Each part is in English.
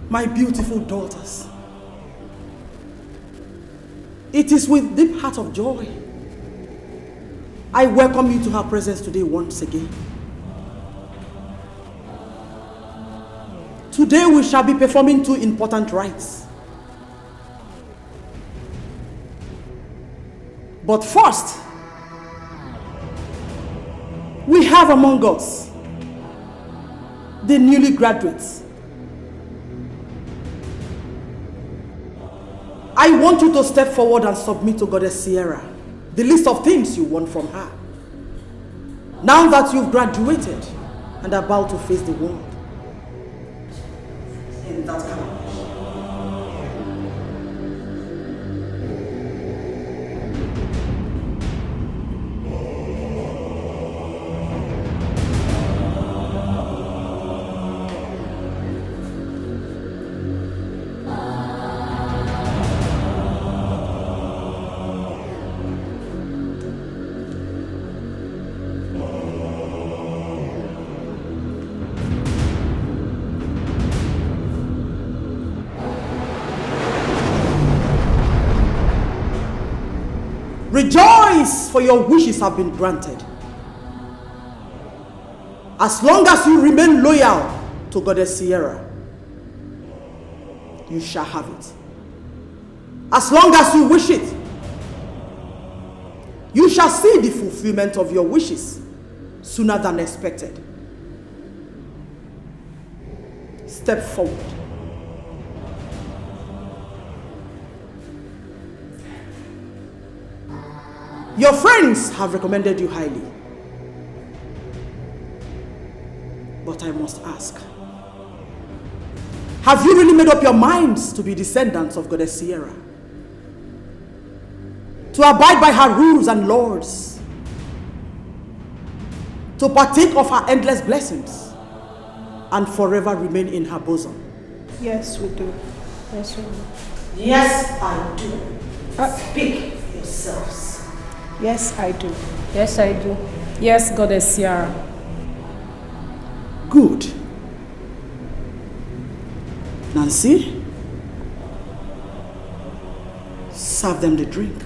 My beautiful daughters, it is with deep heart of joy I welcome you to her presence today once again. Today we shall be performing two important rites. But first, we have among us the newly graduates. I want you to step forward and submit to Goddess Sierra the list of things you want from her. Now that you've graduated and are about to face the world. In that kind of rejoice, for your wishes have been granted. As long as you remain loyal to Goddess Sierra, you shall have it. As long as you wish it, you shall see the fulfillment of your wishes sooner than expected. Step forward. Your friends have recommended you highly. But I must ask, have you really made up your minds to be descendants of Goddess Sierra? To abide by her rules and laws? To partake of her endless blessings? And forever remain in her bosom? Yes, we do. Yes, we do. Yes, I do. Speak for yourselves. Yes, I do. Yes, I do. Yes, Goddess Sierra. Good. Nancy, serve them the drink.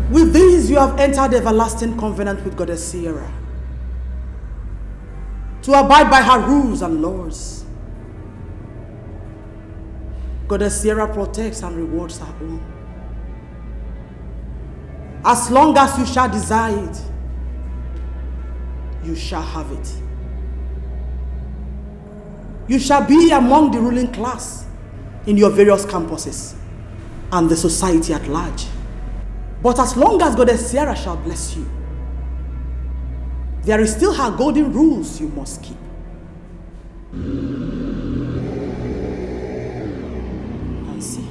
With these you have entered the everlasting covenant with Goddess Sierra, to abide by her rules and laws. Goddess Sierra protects and rewards her own. As long as you shall desire it, you shall have it. You shall be among the ruling class in your various campuses and the society at large. But as long as Goddess Sierra shall bless you, there is still her golden rules you must keep. I see.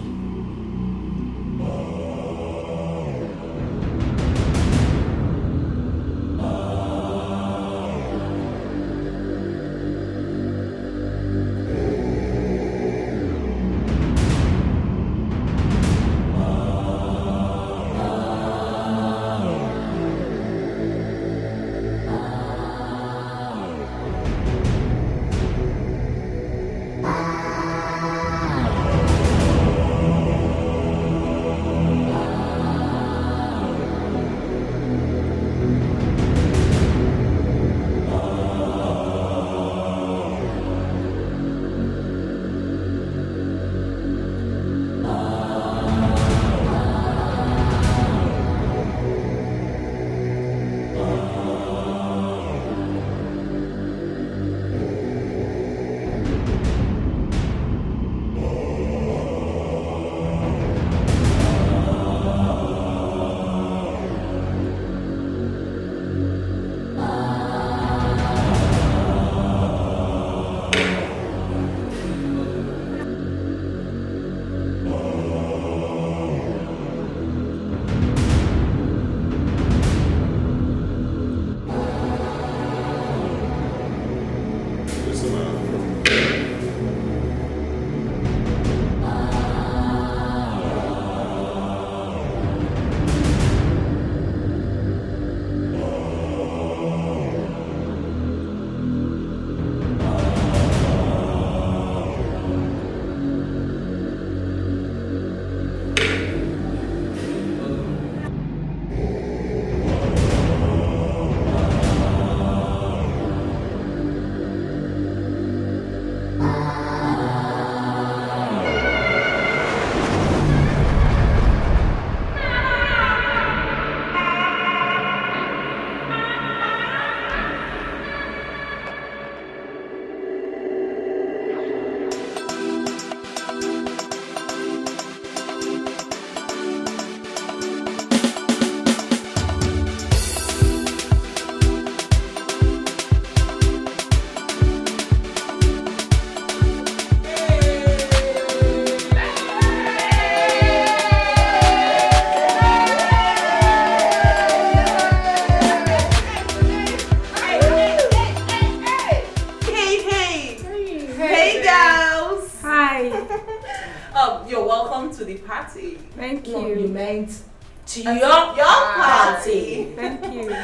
Thank No, you. you meant to your party. Thank you.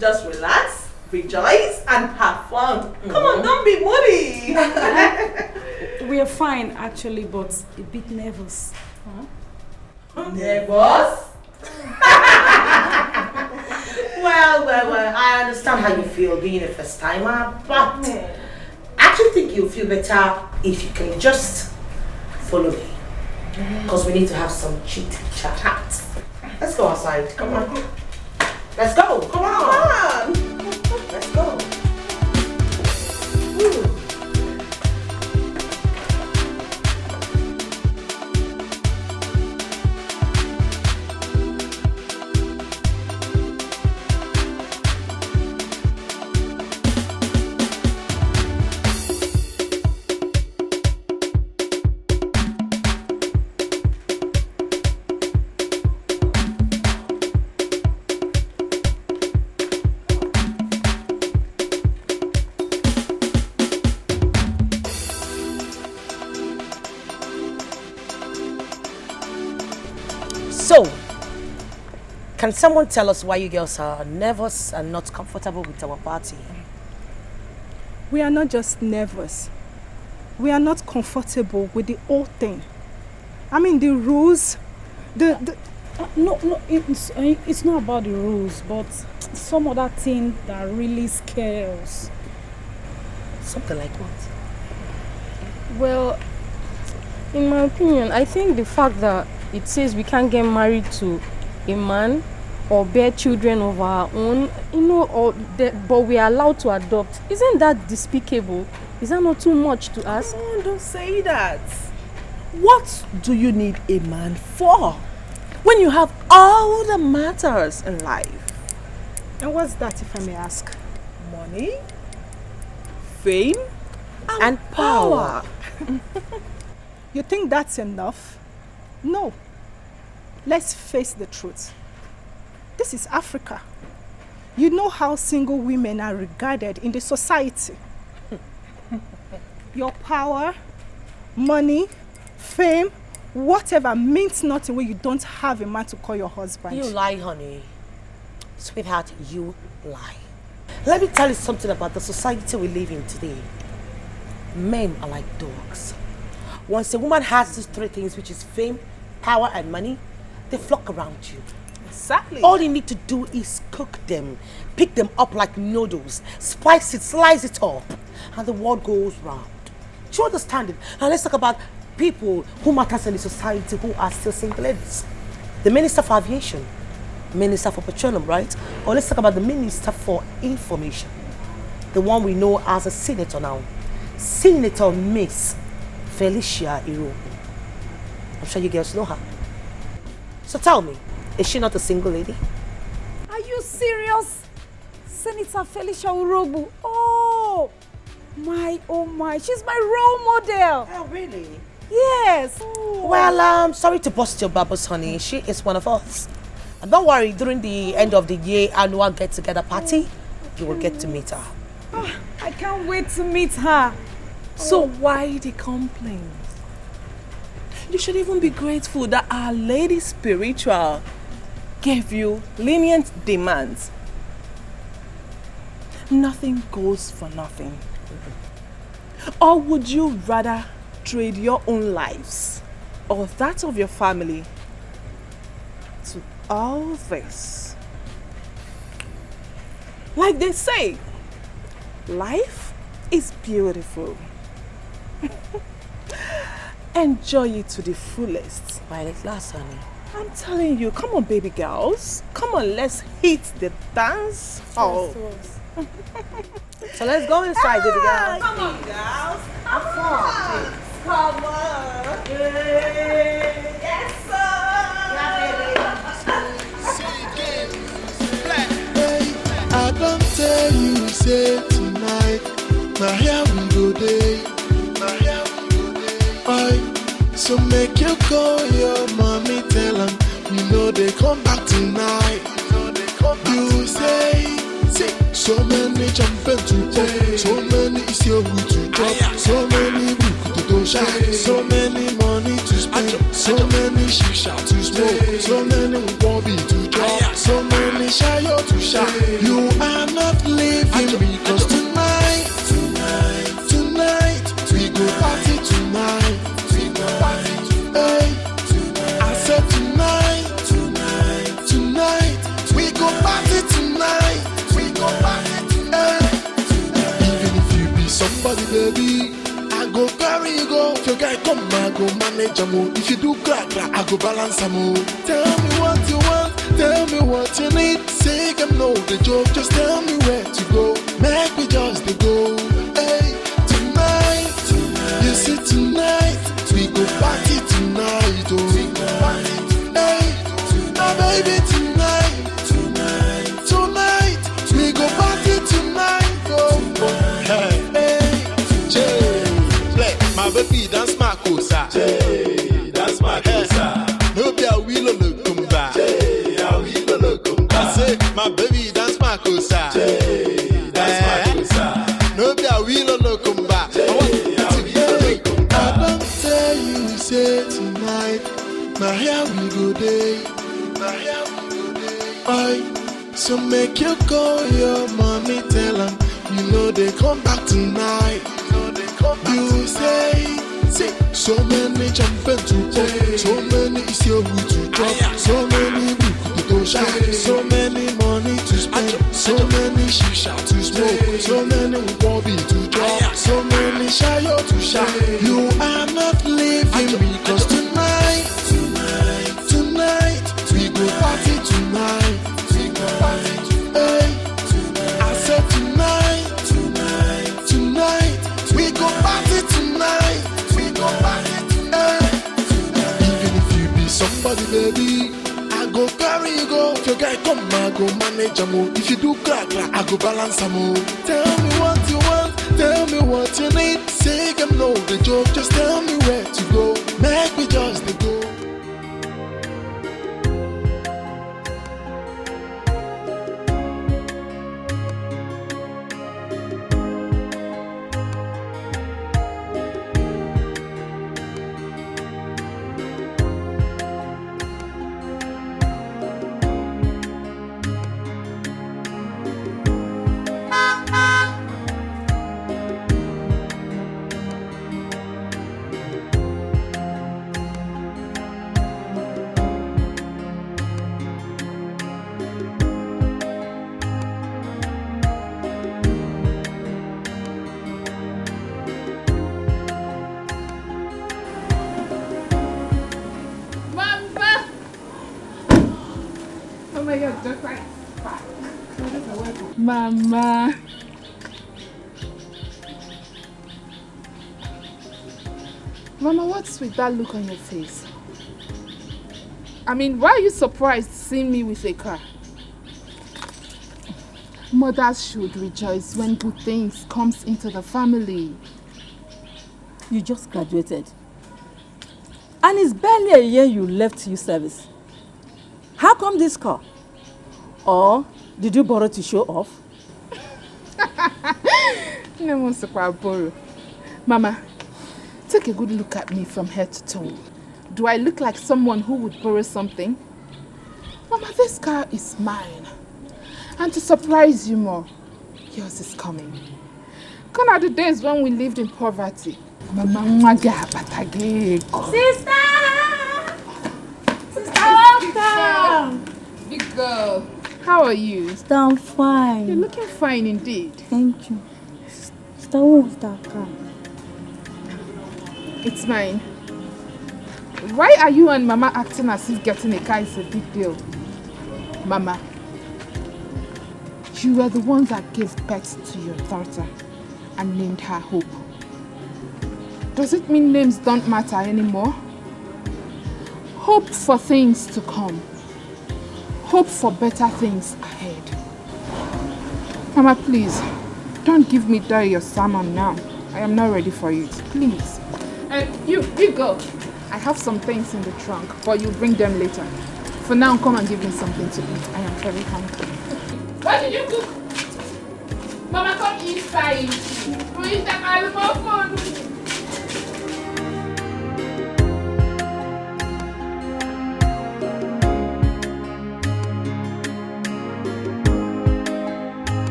Just relax, rejoice, and have fun. Come on, don't be moody. We are fine actually, but a bit nervous. Nervous? well, I understand how you feel being a first timer, but I actually think you'll feel better if you can just follow me. Because we need to have some chit chat. Let's go outside. Come on. Let's go. Come on. Let's go. Ooh. So, can someone tell us why you girls are nervous and not comfortable with our party? We are not just nervous. We are not comfortable with the whole thing. I mean, the rules, No, it's not about the rules, but some other thing that really scares us. Something like what? Well, in my opinion, I think the fact that it says we can't get married to a man or bear children of our own, but we are allowed to adopt. Isn't that despicable? Is that not too much to ask? Oh, don't say that. What do you need a man for when you have all the matters in life? And what's that, if I may ask? Money, fame, and power. You think that's enough? No. Let's face the truth. This is Africa. You know how single women are regarded in the society. Your power, money, fame, whatever means nothing when you don't have a man to call your husband. You lie, honey. Sweetheart, you lie. Let me tell you something about the society we live in today. Men are like dogs. Once a woman has these three things, which is fame, power, and money, they flock around you. Exactly. All you need to do is cook them, pick them up like noodles, spice it, slice it up, and the world goes round. Do you understand it? Now let's talk about people who matters in the society who are still single ladies. The Minister for Aviation, Minister for Petroleum, right? Or let's talk about the Minister for Information, the one we know as a senator now, Senator Miss Felicia Irobo. I'm sure you girls know her. So tell me, is she not a single lady? Are you serious? Senator Felicia Irobo. Oh my, she's my role model. Oh, really? Yes. Well, sorry to bust your bubbles, honey. She is one of us. And don't worry, during the end of the year annual get-together party, you will get to meet her. Oh, I can't wait to meet her. So why the complaints? You should even be grateful that Our Lady Spiritual gave you lenient demands. Nothing goes for nothing. Or would you rather trade your own lives or that of your family to all this? Like they say, life is beautiful. Enjoy it to the fullest. While it lasts, honey. I'm telling you, come on, baby girls. Come on, let's hit the dance hall. So let's go inside, baby girl. Come on, girls. Have fun. Come on. Yes, I don't tell you, say tonight, my hair will go day, my hair will go day. Aye. So make you call your mommy, tell them, you know they come back tonight. You say, so many jumping to play, so many is your route to drop, so many book to go shine, so many money to spend, so many shisha to smoke, so many wobby to drop, so many shayo to shine. You are not leaving because tonight, we go party tonight. Hey, I said tonight, we go party tonight. We go party tonight. Even if you be somebody, baby, I go carry you go. If your guy come, I go manage him. If you do crack, I go balance him. Tell me what you want, tell me what you need. Say them know the joke, just tell me where to go. Make me just to go. Hey, tonight, you see tonight, we go party tonight. Oh, we go party. Hey, my baby tonight, we go party tonight. Oh, hey, Jay, my baby dance my cosa. Jay, dance my cosa. No be a wheel on the kumba. Jay, a wheel on the kumba. I say my baby dance my cosa. Jay, dance my cosa. No be a wheel on the kumba. I don't tell you, say tonight, my hair will go day, my hair will go day. Aye. So make you call your mommy, tell them, you know they come back tonight. You say, so many jumping to play, so many is your route to drop, so many book to go shine, so many money to spend, so many shisha to smoke, so many wobby to drop, so many shayo to shine. You are not leaving because tonight, we go party tonight. your guy come, I go manage am. If you do crack, I go balance am. Tell me what you want, tell me what you need. Say them no the joke, just tell me where to go. Make me just the go. Mama. Mama, what's with that look on your face? I mean, why are you surprised seeing me with a car? Mothers should rejoice when good things comes into the family. You just graduated. And it's barely a year you left youth service. How come this car? Or did you borrow to show off? No one borrow. Mama, take a good look at me from head to toe. Do I look like someone who would borrow something? Mama, this car is mine. And to surprise you more, yours is coming. Gone are the days when we lived in poverty. Mama, Sister! Welcome! Big girl, how are you? Sister, I'm fine. You're looking fine indeed. Thank you. Sister, what was that car? It's mine. Why are you and Mama acting as if getting a car is a big deal? Mama, you were the one that gave birth to your daughter and named her Hope. Does it mean names don't matter anymore? Hope for things to come. Hope for better things ahead. Mama, please, don't give me your salmon now. I am not ready for it. Please. You go. I have some things in the trunk, but you bring them later. For now, come and give me something to eat. I am very hungry. What did you cook? Mama, come inside. We eat the animal food.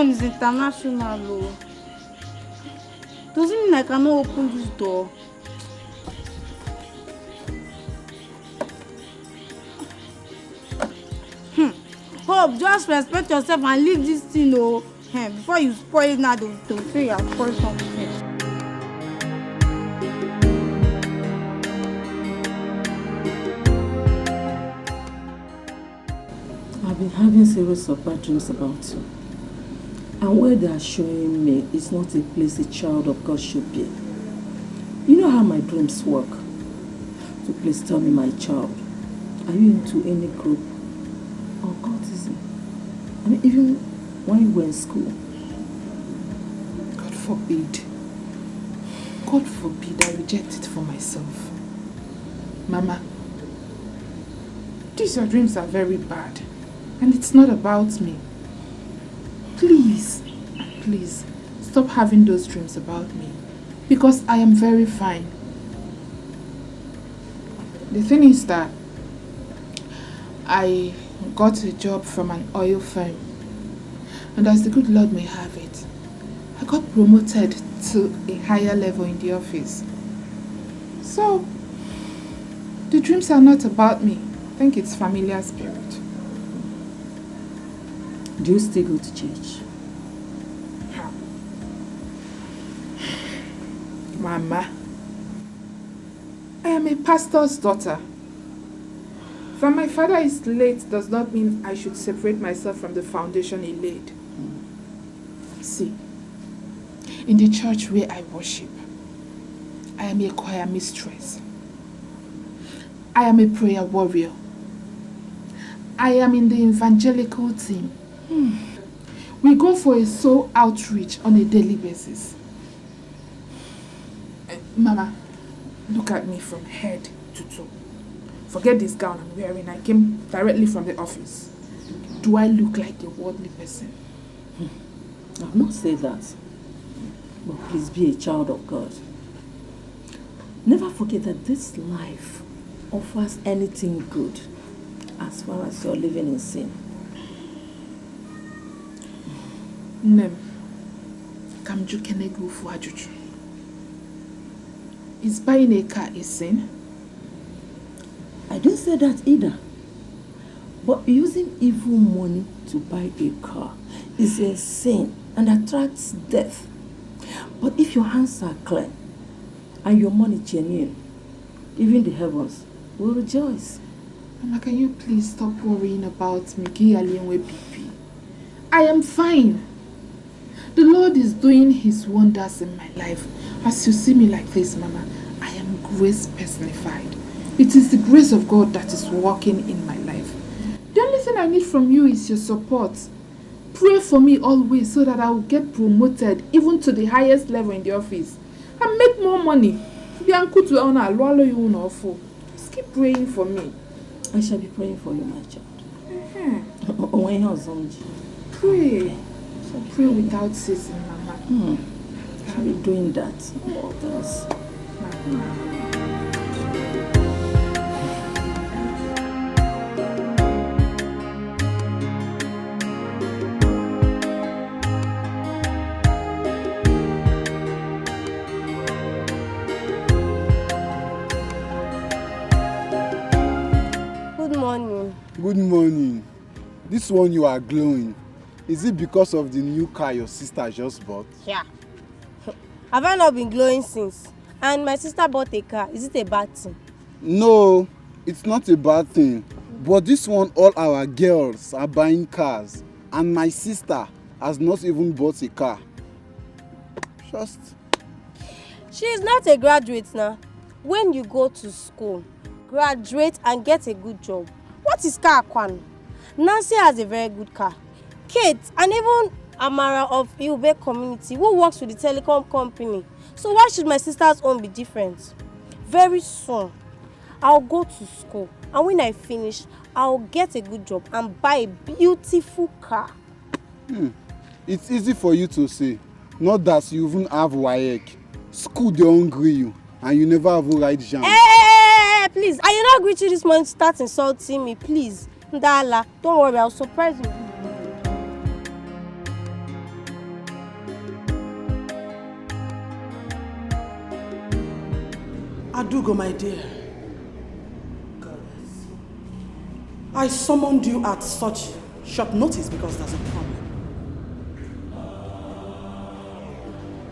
Is international. Doesn't mean I cannot open this door. Hope, just respect yourself and leave this thing, before you spoil it now, they'll say you have spoiled something. I've been having series of bad dreams about you. And where they are showing me is not a place a child of God should be. You know how my dreams work. So please tell me, my child, are you into any group or cultism? I mean, even when you were in school. God forbid. God forbid I reject it for myself. Mama, these your dreams are very bad. And it's not about me. Please, please, stop having those dreams about me. Because I am very fine. The thing is that I got a job from an oil firm. And as the good Lord may have it, I got promoted to a higher level in the office. So, the dreams are not about me. I think it's familiar spirit. Do you still go to church? Mama, I am a pastor's daughter. That my father is late does not mean I should separate myself from the foundation he laid. See, in the church where I worship, I am a choir mistress. I am a prayer warrior. I am in the evangelical team. We go for a soul outreach on a daily basis. Mama, look at me from head to toe. Forget this gown I'm wearing. I came directly from the office. Do I look like a worldly person? I've not said that. But please be a child of God. Never forget that this life offers anything good as far as you're living in sin. Nem, Kamju Kenegu Fuajuju. Is buying a car a sin? I didn't say that either. But using evil money to buy a car is a sin and attracts death. But if your hands are clean and your money genuine, even the heavens will rejoice. Mama, can you please stop worrying about me? BP? I am fine. The Lord is doing His wonders in my life. As you see me like this, Mama, I am grace personified. It is the grace of God that is working in my life. The only thing I need from you is your support. Pray for me always so that I will get promoted even to the highest level in the office and make more money. Just keep praying for me. I shall be praying for you, my child. Pray. Pray without ceasing, Mama. I'll be doing that. Thanks. Good morning. This one you are glowing. Is it because of the new car your sister just bought? Yeah. Have I not been glowing since? And my sister bought a car. Is it a bad thing? No, it's not a bad thing. But this one, all our girls are buying cars. And my sister has not even bought a car. She is not a graduate now. When you go to school, graduate and get a good job. What is car, Kwan? Nancy has a very good car. Kate and even Amara of Iube community who works with the telecom company. So why should my sister's own be different? Very soon, I'll go to school. And when I finish, I'll get a good job and buy a beautiful car. It's easy for you to say. Not that you even have WAEC. School they hungry you. And you never have ride jam. Hey, please. I did not greet you this morning to start insulting me. Please. Ndala, don't worry. I'll surprise you. Adugo, my dear. I summoned you at such short notice because there's a problem.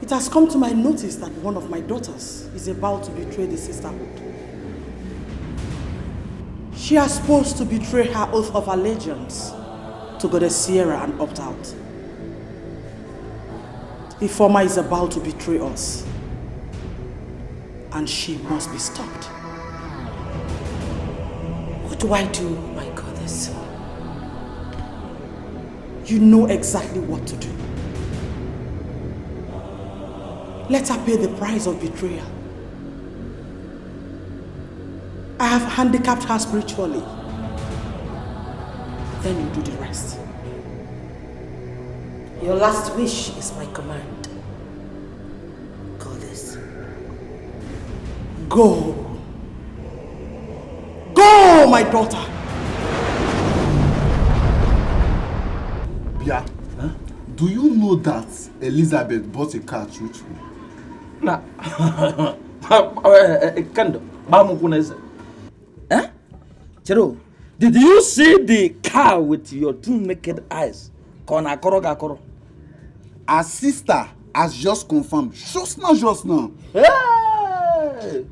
It has come to my notice that one of my daughters is about to betray the sisterhood. She is supposed to betray her oath of allegiance to Goddess Sierra and opt out. Ifeoma is about to betray us, and she must be stopped. What do I do, my goddess? You know exactly what to do. Let her pay the price of betrayal. I have handicapped her spiritually. Then you do the rest. Your last wish is my command, goddess. Go. Go, my daughter. Bia, do you know that Elizabeth bought a car through? Nah. Kando, Mamukunese. Eh? Chero, did you see the car with your two naked eyes? Kona koroga koro. Our sister has just confirmed. Just now. Hey!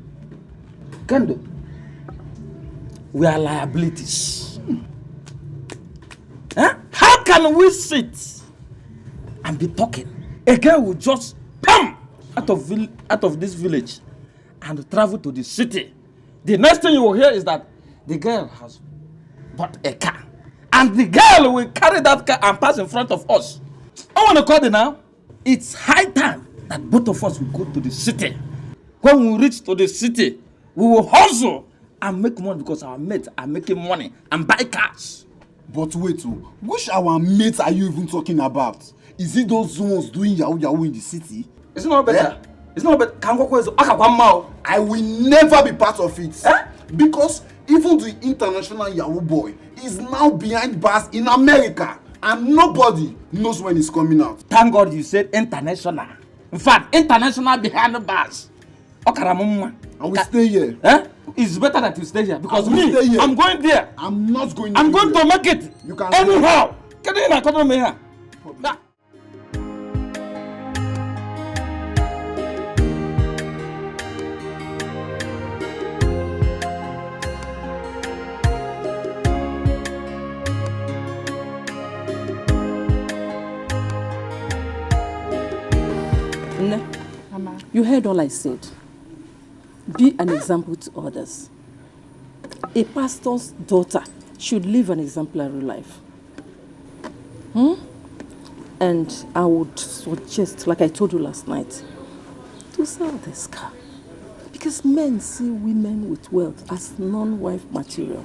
Kando, we are liabilities. Eh? How can we sit and be talking? A girl will just come out of this village and travel to the city. The next thing you will hear is that the girl has bought a car. And the girl will carry that car and pass in front of us. I want to call it now. It's high time that both of us will go to the city. When we reach to the city, we will hustle and make money because our mates are making money and buy cars. But wait, which our mates are you even talking about? Is it those ones doing yahoo in the city? It's not better. Eh? It's not better. I will never be part of it. Eh? Because even the international yahoo boy is now behind bars in America. And nobody knows when it's coming out. Thank God you said international. In fact, international behind the bars. I will stay here. Eh? It's better that you stay here because I'm going there. I'm not going I'm going to make it. You can anyhow. Get in and come here. Mama. You heard all I said. Be an example to others. A pastor's daughter should live an exemplary life. And I would suggest, like I told you last night, to sell this car. Because men see women with wealth as non-wife material.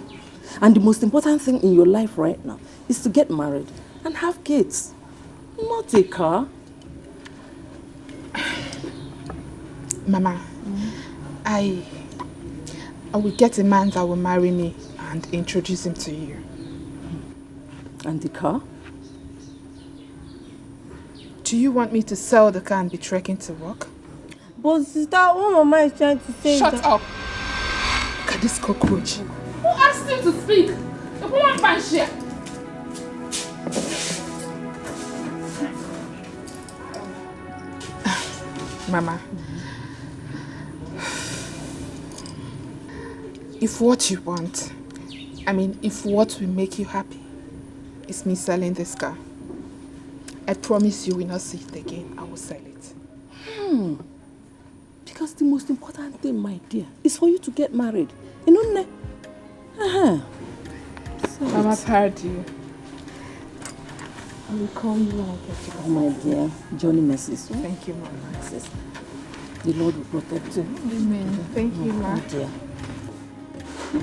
And the most important thing in your life right now is to get married and have kids, not a car. Mama, I will get a man that will marry me and introduce him to you. And the car? Do you want me to sell the car and be trekking to work? But sister, what Mama is trying to say Shut up! Look at this cockroach. Who asked you to speak? The woman finds here. Mama, if what you want, if what will make you happy is me selling this car, I promise you will not see it again. I will sell it. Because the most important thing, my dear, is for you to get married. You know? Mama's heard you. I will call you when I get to my dear. Johnny messes. Thank you, Mama. The Lord will protect you. Amen. Thank you, Ma. Dear.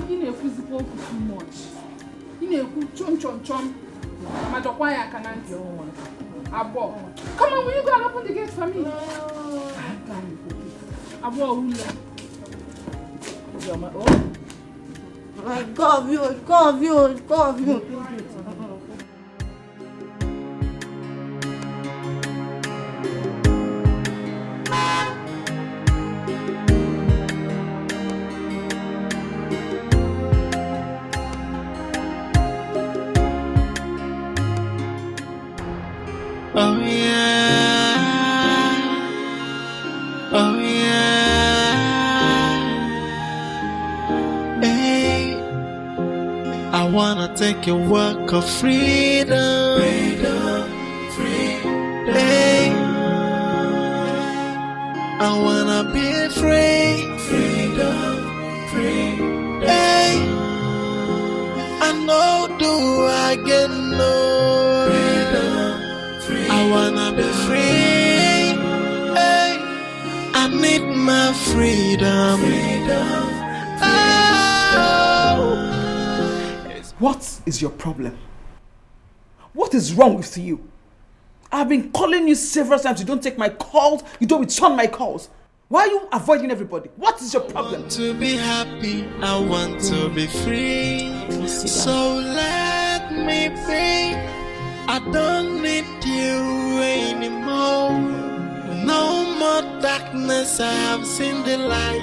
You know physical too much. You know chom. Madokwaya kananti. Abo. Come on, will you go and open the gate for me? Abo ula. My God, you. Oh yeah, oh yeah. Hey, I wanna take a walk of freedom. Hey, I wanna be free. Hey, I know do I get no. I wanna be free. Hey, I need my freedom. Oh. What is your problem? What is wrong with you? I've been calling you several times. You don't take my calls. You don't return my calls. Why are you avoiding everybody? What is your problem? I want to be happy. I want to be free. So let me be. I don't need you anymore. No more darkness. I have seen the light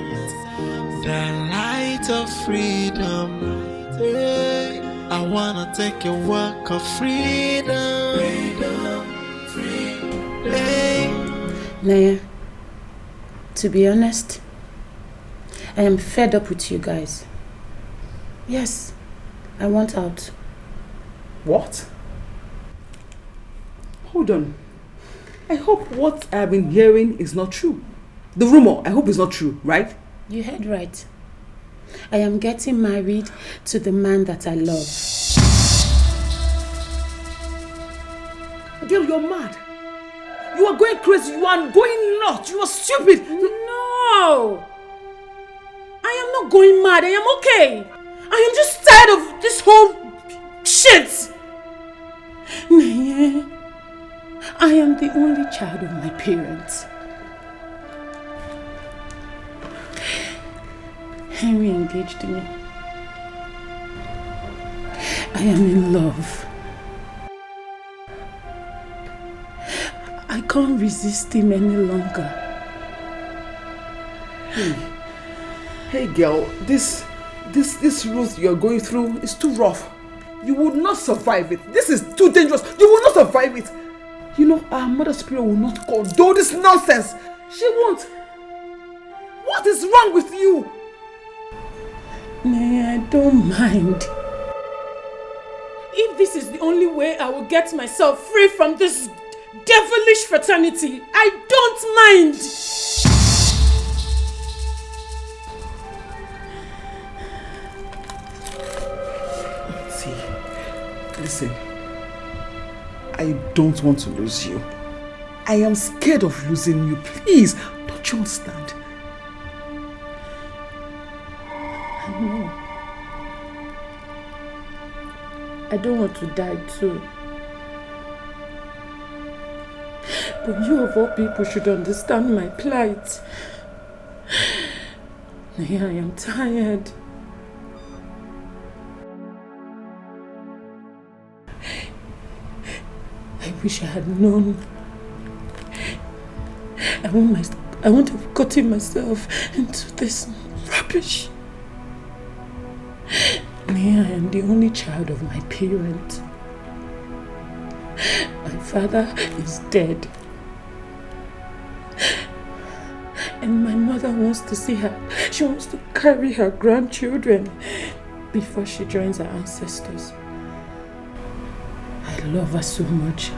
of freedom. I wanna take a walk of freedom. Naya, to be honest, I am fed up with you guys. Yes, I want out. What? Hold on. I hope what I've been hearing is not true. The rumor, I hope it's not true, right? You heard right. I am getting married to the man that I love. Girl, you're mad. You are going crazy. You are going nuts. You are stupid. No! I am not going mad. I am okay. I am just tired of this whole shit. Naye, I am the only child of my parents. Henry engaged me. I am in love. I can't resist him any longer. Hey girl, this route you're going through is too rough. You will not survive it. This is too dangerous. You will not survive it. You know, our mother spirit will not condone this nonsense. She won't. What is wrong with you? Nay, I don't mind. If this is the only way I will get myself free from this devilish fraternity, I don't mind. See, listen. I don't want to lose you. I am scared of losing you. Please, don't you understand? No. I don't want to die too. But you of all people should understand my plight. I am tired. I wish I had known. I won't have gotten myself into this rubbish. I am the only child of my parent. My father is dead. And my mother wants to see her. She wants to carry her grandchildren before she joins her ancestors. I love her so much.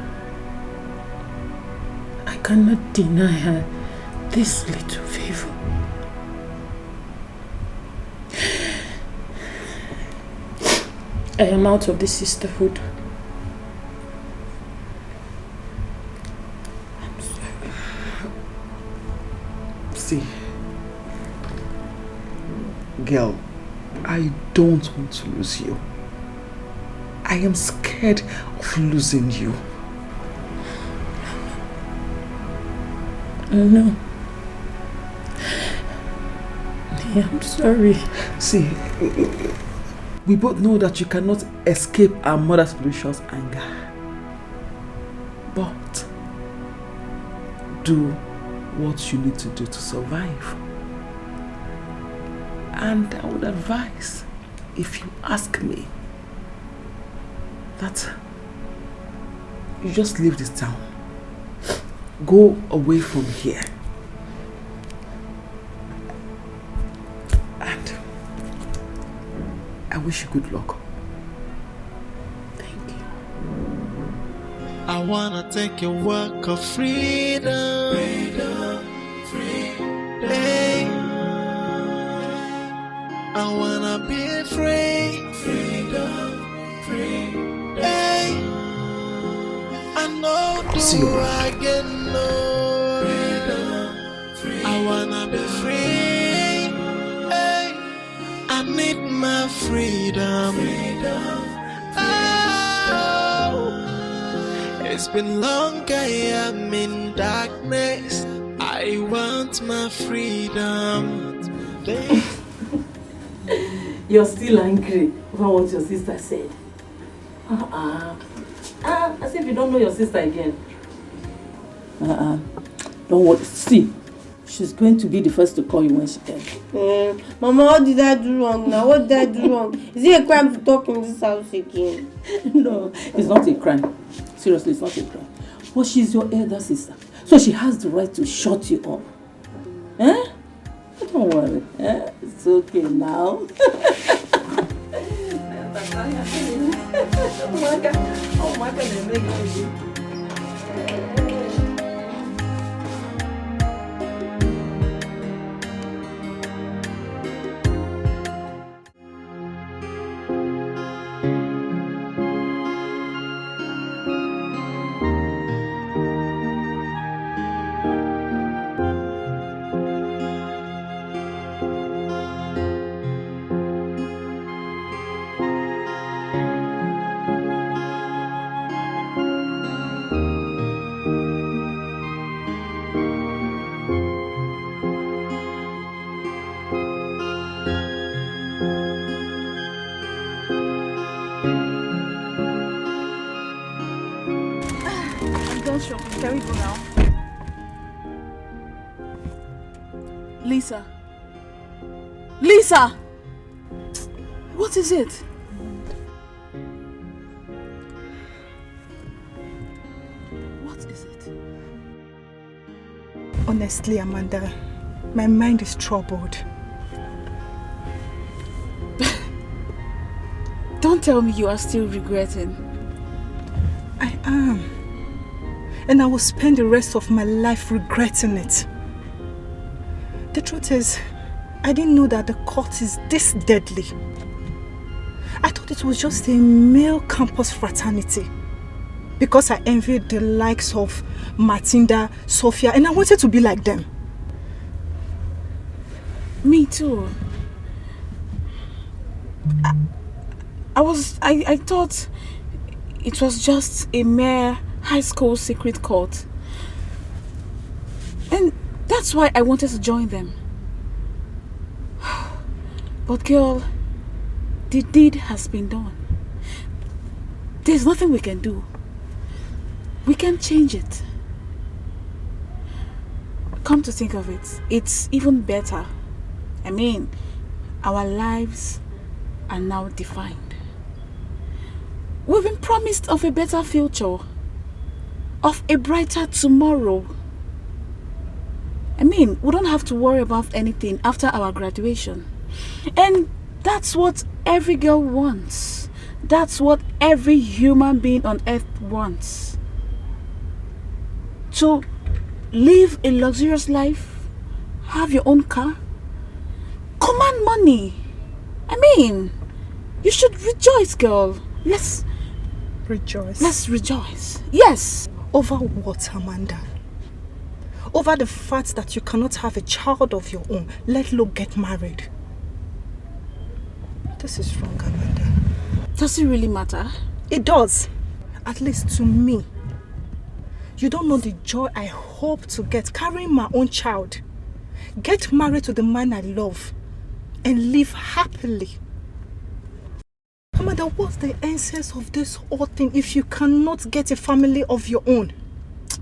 I cannot deny her this little favor. I am out of the sisterhood. I'm sorry. See, girl, I don't want to lose you. I am scared of losing you. No. I'm sorry. See, we both know that you cannot escape our mother's spiritual anger. But do what you need to do to survive. And I would advise, if you ask me, that you just leave this town. Go away from here. And I wish you good luck. Thank you. I wanna take your work of freedom. Freedom, freedom. Hey. I wanna be free. Freedom, freedom. Hey. I know do I get no freedom. I wanna be free. Hey. I need my freedom. Oh, it's been long I am in darkness. I want my freedom. You're still angry over what your sister said. As if you don't know your sister again. Don't worry. See, she's going to be the first to call you when she can. Mama, what did I do wrong now? What did I do wrong? Is it a crime to talk in this house again? No, it's not a crime. Seriously, it's not a crime. But she's your elder sister, so she has the right to shut you up. Don't worry. It's okay now. Oh my God, Sure. Can we go now? Lisa. Lisa! What is it? What is it? Honestly, Amanda, my mind is troubled. Don't tell me you are still regretting. I am. And I will spend the rest of my life regretting it. The truth is, I didn't know that the cult is this deadly. I thought it was just a male campus fraternity. Because I envied the likes of Matilda, Sophia, and I wanted to be like them. Me too. I thought it was just a mere high school secret cult. And that's why I wanted to join them. But girl, the deed has been done. There's nothing we can do. We can't change it. Come to think of it, it's even better. I mean, our lives are now defined. We've been promised of a better future, of a brighter tomorrow. I mean, we don't have to worry about anything after our graduation. And that's what every girl wants. That's what every human being on earth wants. To live a luxurious life, have your own car, command money. I mean, you should rejoice, girl. Let's rejoice. Let's rejoice. Yes. Over what, Amanda? Over the fact that you cannot have a child of your own, let alone get married. This is wrong, Amanda. Does it really matter? It does. At least to me. You don't know the joy I hope to get carrying my own child. Get married to the man I love and live happily. Amanda, what's the essence of this whole thing if you cannot get a family of your own?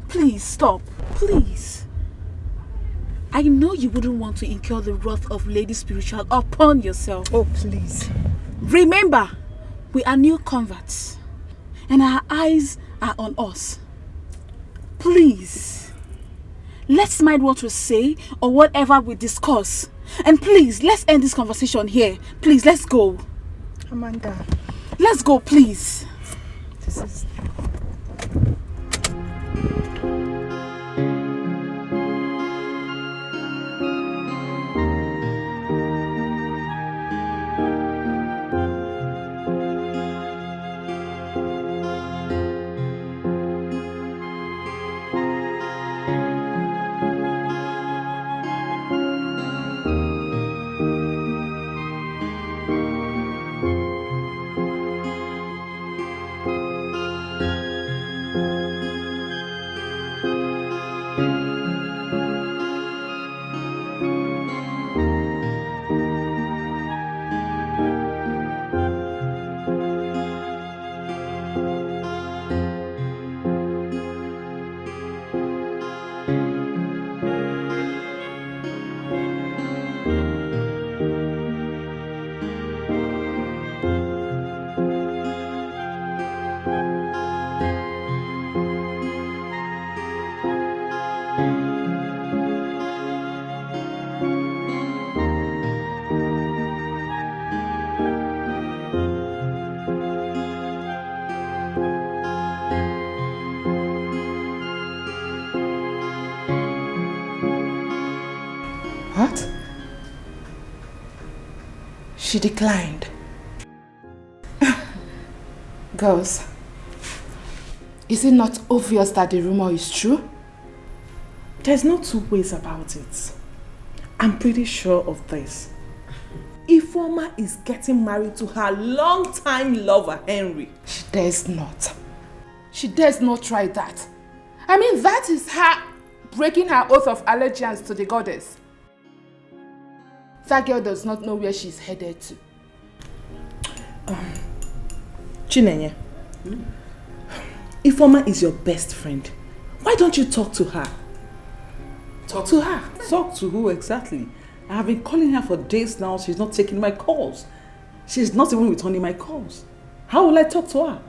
Please stop. Please. I know you wouldn't want to incur the wrath of Lady Spiritual upon yourself. Oh, please. Remember, we are new converts and our eyes are on us. Please, let's mind what we say or whatever we discuss. And please, let's end this conversation here. Please, let's go. Amanda. Let's go, please. This is... What? She declined. Girls, is it not obvious that the rumor is true? There's no two ways about it. I'm pretty sure of this. Ifeoma is getting married to her long-time lover, Henry. She dares not. She dares not try that. I mean, that is her breaking her oath of allegiance to the goddess. That girl does not know where she's headed to. Chinenye, Ifeoma is your best friend. Why don't you talk to her? Talk to her. Talk to who exactly? I have been calling her for days now. She's not taking my calls. She's not even returning my calls. How will I talk to her?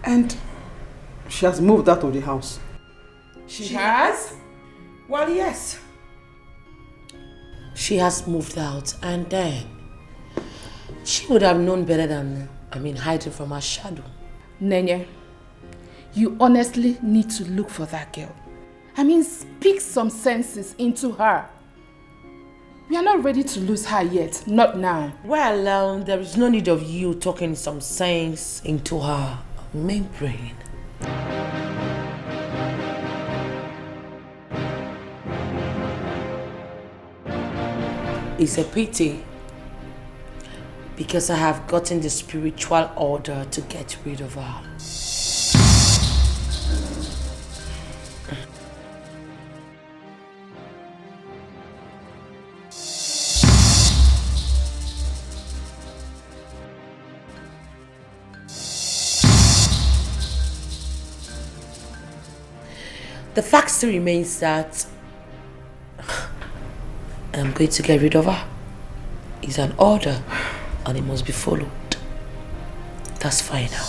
And she has moved out of the house. She has? Well, yes. She has moved out, and then she would have known better than, hiding from her shadow. Nenye, you honestly need to look for that girl. Speak some senses into her. We are not ready to lose her yet, not now. Well, there is no need of you talking some sense into her main brain. It's a pity because I have gotten the spiritual order to get rid of her. The fact still remains that I'm going to get rid of her. It's an order and it must be followed. That's fine now.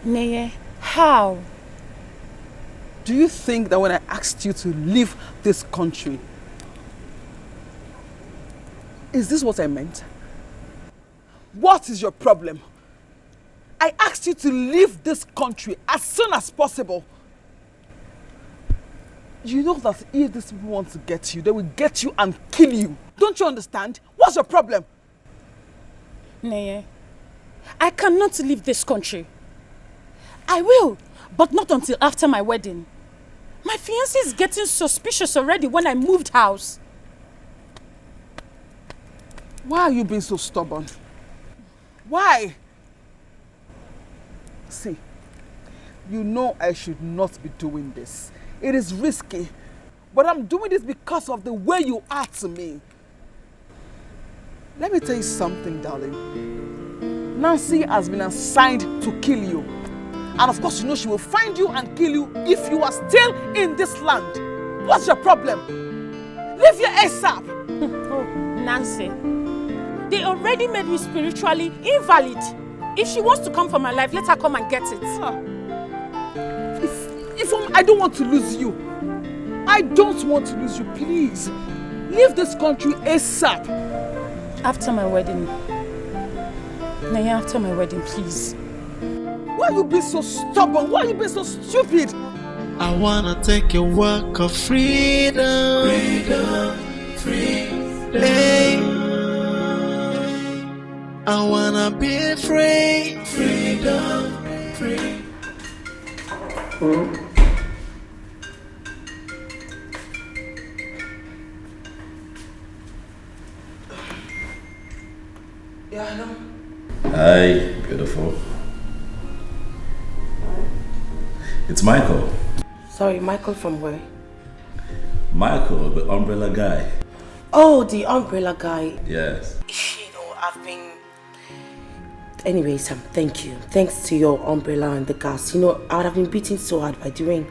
Neye, how? Do you think that when I asked you to leave this country, is this what I meant? What is your problem? I asked you to leave this country as soon as possible. You know that if these people want to get you, they will get you and kill you. Don't you understand? What's your problem? Neye, I cannot leave this country. I will, but not until after my wedding. My fiancé is getting suspicious already when I moved house. Why are you being so stubborn? Why? See, you know I should not be doing this. It is risky, but I'm doing this because of the way you are to me. Let me tell you something, darling. Nancy has been assigned to kill you. And of course, you know she will find you and kill you if you are still in this land. What's your problem? Leave your ASAP. Oh, Nancy, they already made me spiritually invalid. If she wants to come for my life, let her come and get it. I don't want to lose you. I don't want to lose you. Please, leave this country ASAP. After my wedding. Naya, after my wedding, please. Why are you being so stubborn? Why are you being so stupid? I wanna take a walk of freedom. Freedom, freedom. I wanna be free. Freedom, free. Yeah, hello. Hi, beautiful. It's Michael. Sorry, Michael from where? Michael, the umbrella guy. Oh, the umbrella guy. Yes. You know, I've been... Anyway, Sam, thank you. Thanks to your umbrella and the gas. You know, I would have been beaten so hard by the rain.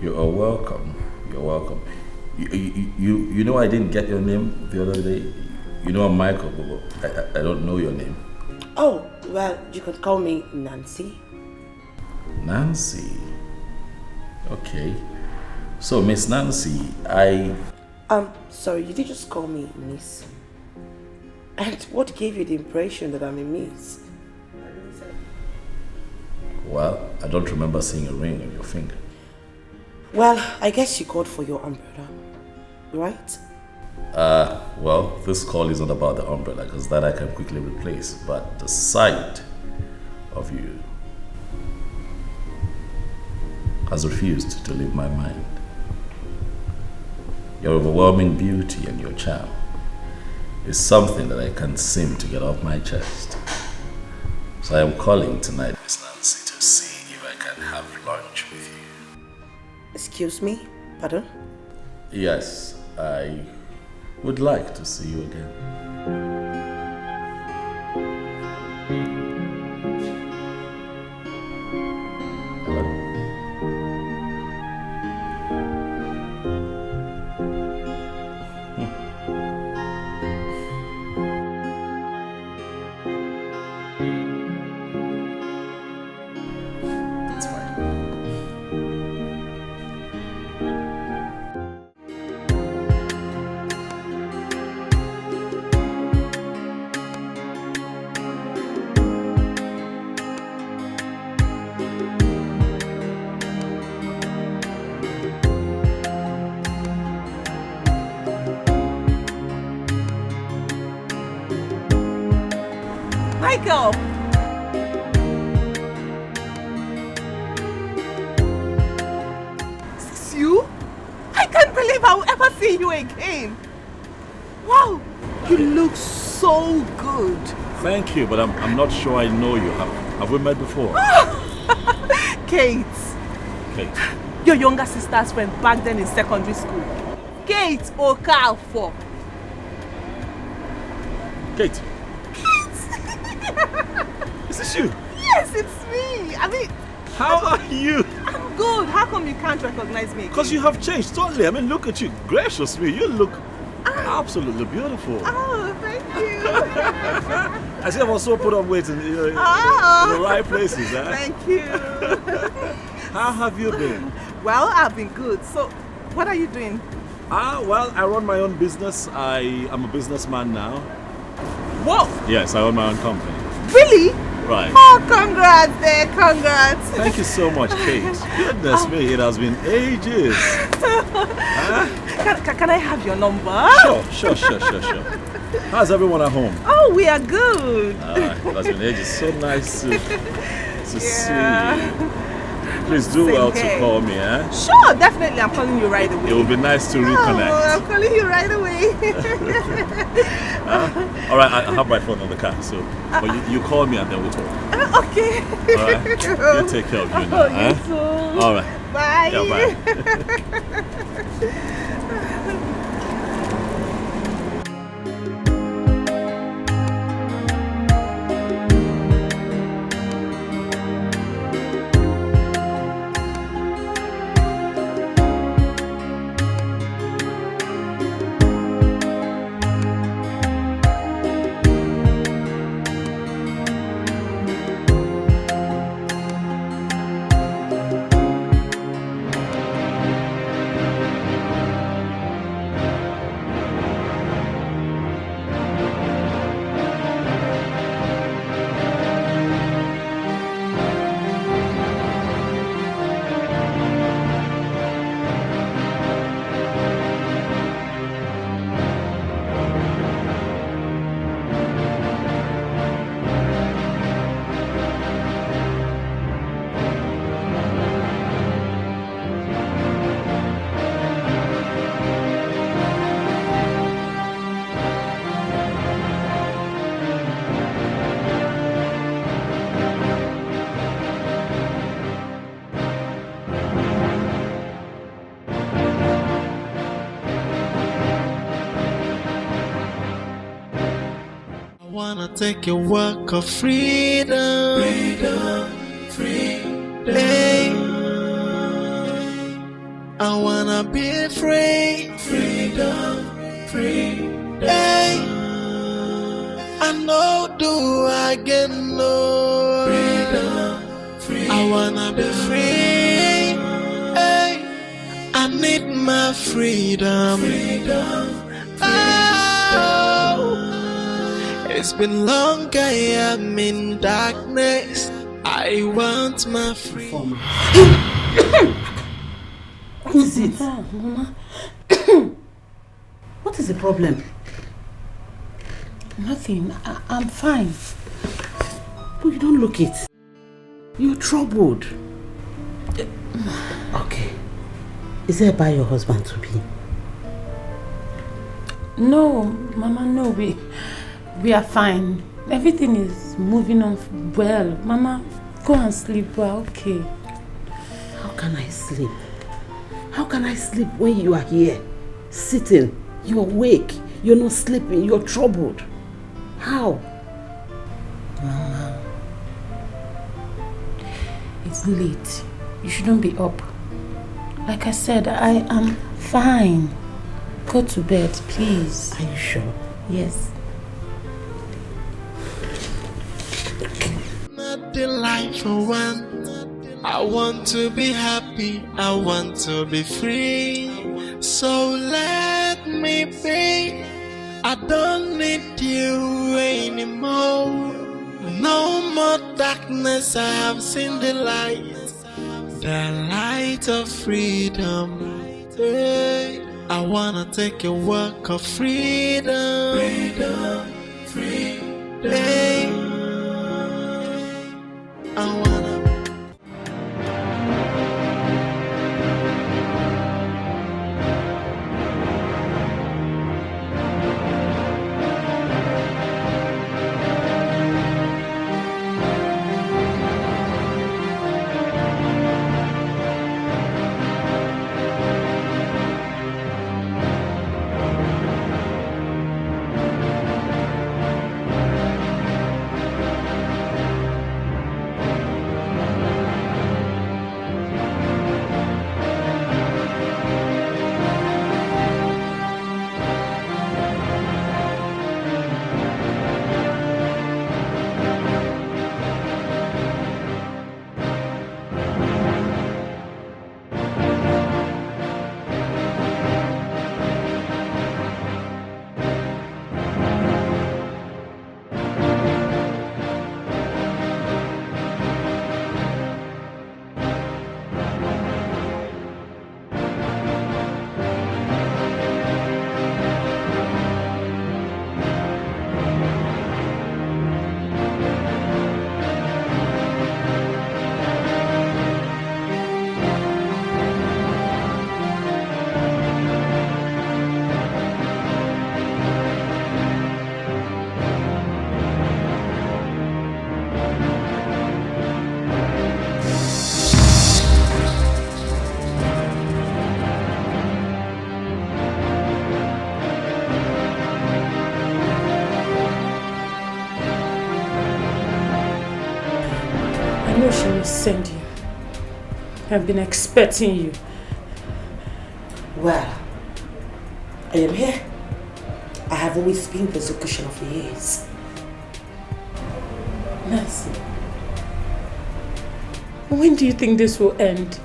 You are welcome. You're welcome. You know I didn't get your name the other day? You know I'm Michael, but I don't know your name. Oh, well, you could call me Nancy. Nancy? Okay. So, Miss Nancy, sorry, you did just call me Miss. And what gave you the impression that I'm a Miss? Well, I don't remember seeing a ring on your finger. Well, I guess you called for your umbrella, right? Well, this call is not about the umbrella, because that I can quickly replace, but the sight of you has refused to leave my mind. Your overwhelming beauty and your charm is something that I can't seem to get off my chest. So I am calling tonight, Miss Nancy, to see if I can have lunch with you. Excuse me? Pardon? Yes, I would like to see you again. Michael! Is this you? I can't believe I will ever see you again. Wow, you look so good. Thank you, but I'm not sure I know you. Have we met before? Kate. Kate. Your younger sister's friend back then in secondary school. Kate Okafor. Kate. Is this you? Yes, it's me. I mean... How are you? I'm good. How come you can't recognize me? Because you have changed totally. I mean, look at you. Gracious me. You look absolutely beautiful. Oh, thank you. I see I've also put on weight in the right places. Huh? Thank you. How have you been? Well, I've been good. So, what are you doing? Well, I run my own business. I am a businessman now. Whoa! Yes, I own my own company. Really? Right. Oh, congrats there, congrats. Thank you so much, Kate. Goodness me, it has been ages. Huh? Can I have your number? Sure. How's everyone at home? Oh, we are good. It has been ages. So nice to see you. Please do well to call me, eh? Sure, definitely. I'm calling you right away. It will be nice to reconnect. Oh, I'm calling you right away. All right, I have my phone on the car, so but you call me and then we'll talk. Okay. All right. You take care of you now. You too. All right. Bye. Yeah, bye. Take a walk of freedom, freedom. I wanna be free, freedom. I know do I get no freedom. I wanna be free. I need my freedom. It's been long I am in darkness. I want my freedom. What is it? Mama. What is the problem? Nothing. I'm fine. But you don't look it. You're troubled. Okay. Is there by your husband to be? No, Mama, no. We are fine. Everything is moving on well. Mama, go and sleep. We're okay. How can I sleep? How can I sleep when you are here? Sitting. You're awake. You're not sleeping. You're troubled. How? Mama, it's late. You shouldn't be up. Like I said, I am fine. Go to bed, please. Are you sure? Yes. Not the life I want. I want to be happy. I want to be free. So let me be. I don't need you anymore. No more darkness. I have seen the light of freedom. I wanna take a walk of freedom. I wanna. send you. I've been expecting you. Well, I am here. I have always been the execution of years. Nancy, when do you think this will end?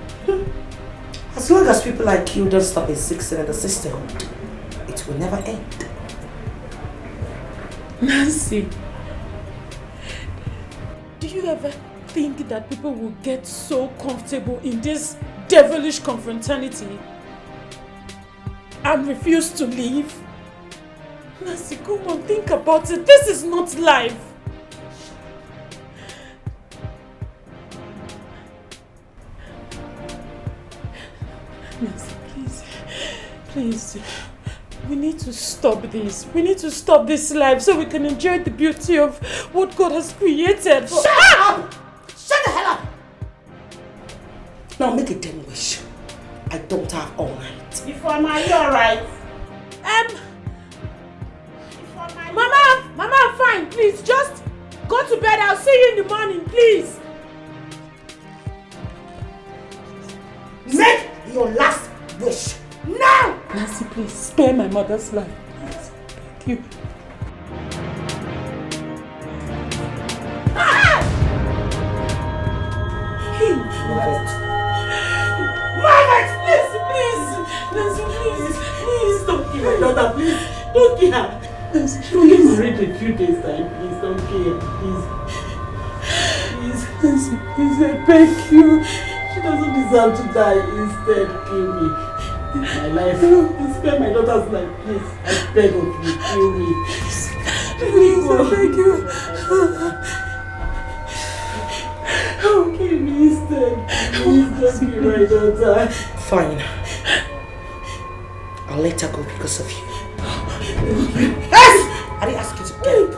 As long as people like you don't stop existing in the sisterhood, it will never end. Nancy, do you ever think that people will get so comfortable in this devilish confraternity and refuse to leave? Nancy, come on, think about it. This is not life. Nancy, please, we need to stop this. We need to stop this life so we can enjoy the beauty of what God has created. Shut up! Shut the hell up! Now make a damn wish. I don't have all night. Ifeoma, are you alright? Mama, I'm fine. Please, just go to bed. I'll see you in the morning, please. Make your last wish now! Nancy, please, spare my mother's life. Please, thank you. Margaret! Please! Nancy, please, don't kill my daughter, please. Don't kill her. Nancy, she'll get married in a few days' time. Please, don't kill her, please. Nancy, please, I beg you. She doesn't deserve to die. Instead, kill me. It's my life. Spare my daughter's life, please. I beg of you, kill me. Please, I beg you. Oh, kill me instead. Please, don't kill my daughter. Fine. I'll let her go because of you. Yes! I didn't ask you to get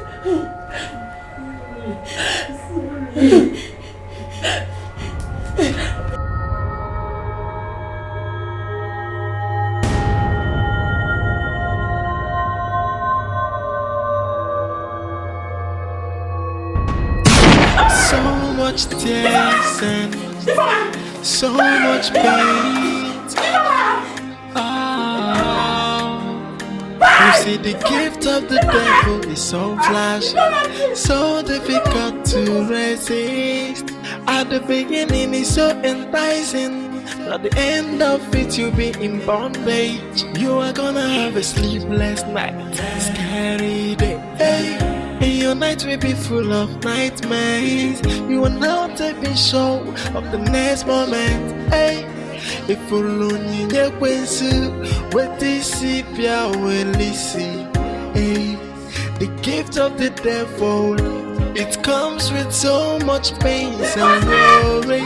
So much tears and so much pain. You see, the gift of the devil is so flashy, so difficult to resist. At the beginning, it's so enticing. At the end of it, you'll be in bondage. You are gonna have a sleepless night, scary day. Hey. And your night will be full of nightmares. You are now taking show of the next moment. Hey, if you lonely, you with this pia will listen. Hey, the gift of the devil, it comes with so much pain and worry.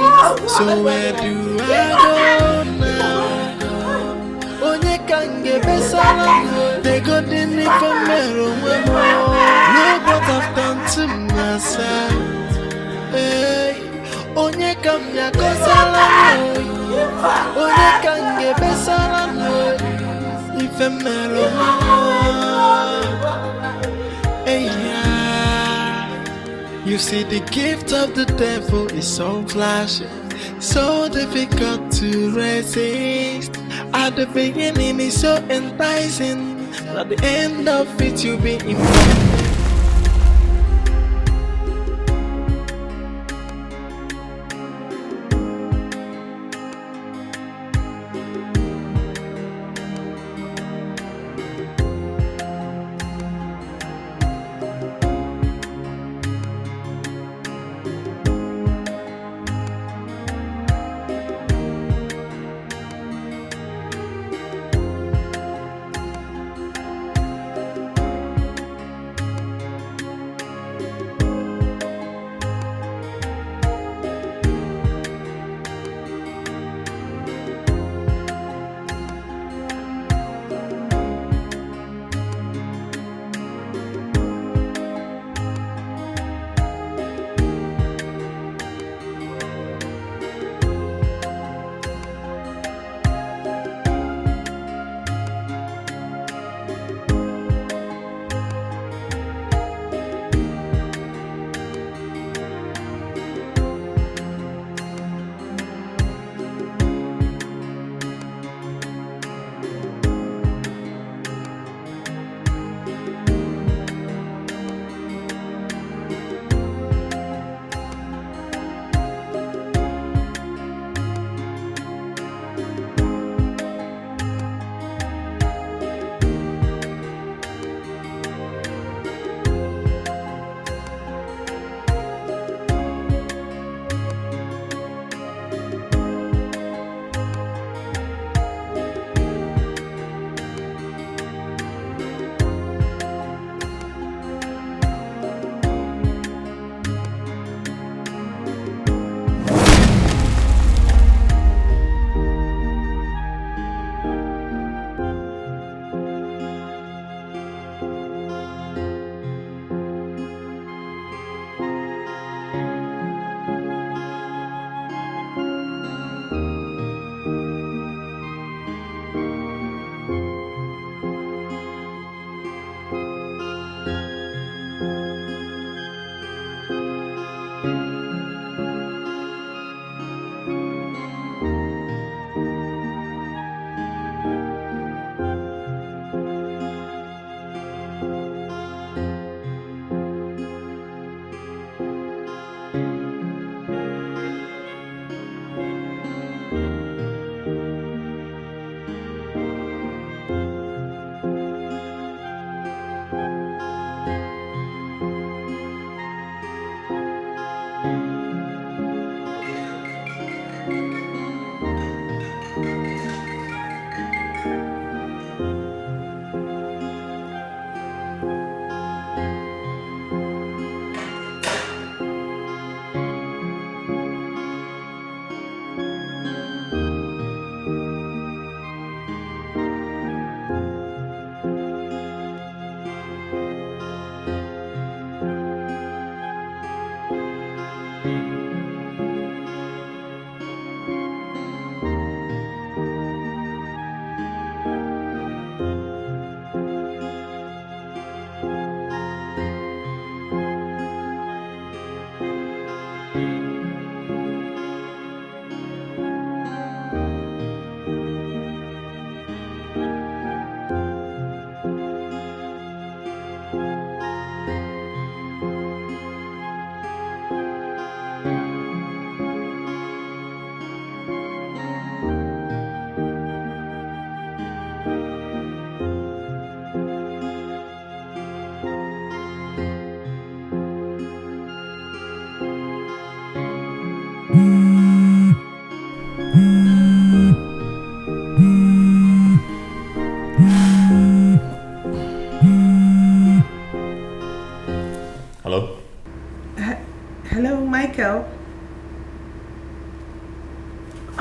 So where do I go now? Onye can get better. They got the need for me. Look what I've done to myself. Hey, onye can ya kosala. Onye can get better. If I'm hey, yeah. You see, the gift of the devil is so flashy, so difficult to resist. At the beginning, it's so enticing. At the end of it, you'll be in.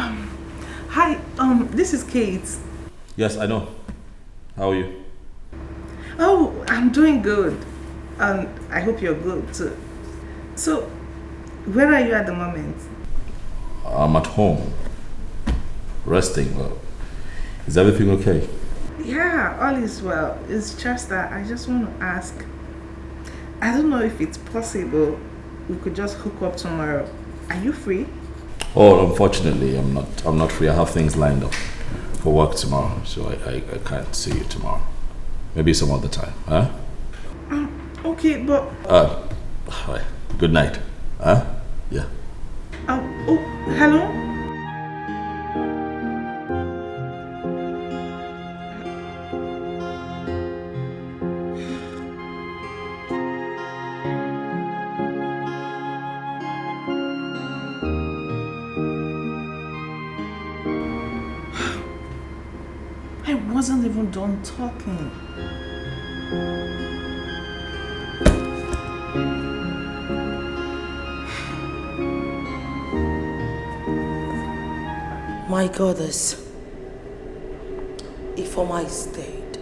Hi, this is Kate. Yes, I know. How are you? Oh, I'm doing good. And I hope you're good too. So, where are you at the moment? I'm at home. Resting. Well, is everything okay? Yeah, all is well. It's just that I just want to ask. I don't know if it's possible we could just hook up tomorrow. Are you free? Oh, unfortunately, I'm not free. I have things lined up for work tomorrow, so I can't see you tomorrow. Maybe some other time, huh? Okay, but... Hi. Good night. Huh? Yeah. Oh, hello? I wasn't even done talking. My goddess, if I stayed.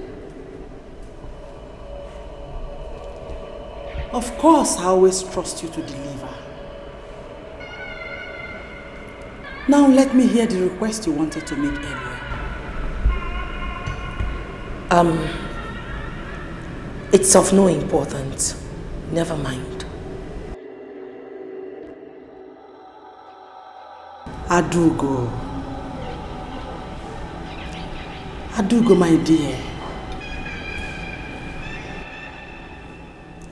Of course, I always trust you to deliver. Now let me hear the request you wanted to make earlier. It's of no importance. Never mind. Adugo. Adugo, my dear.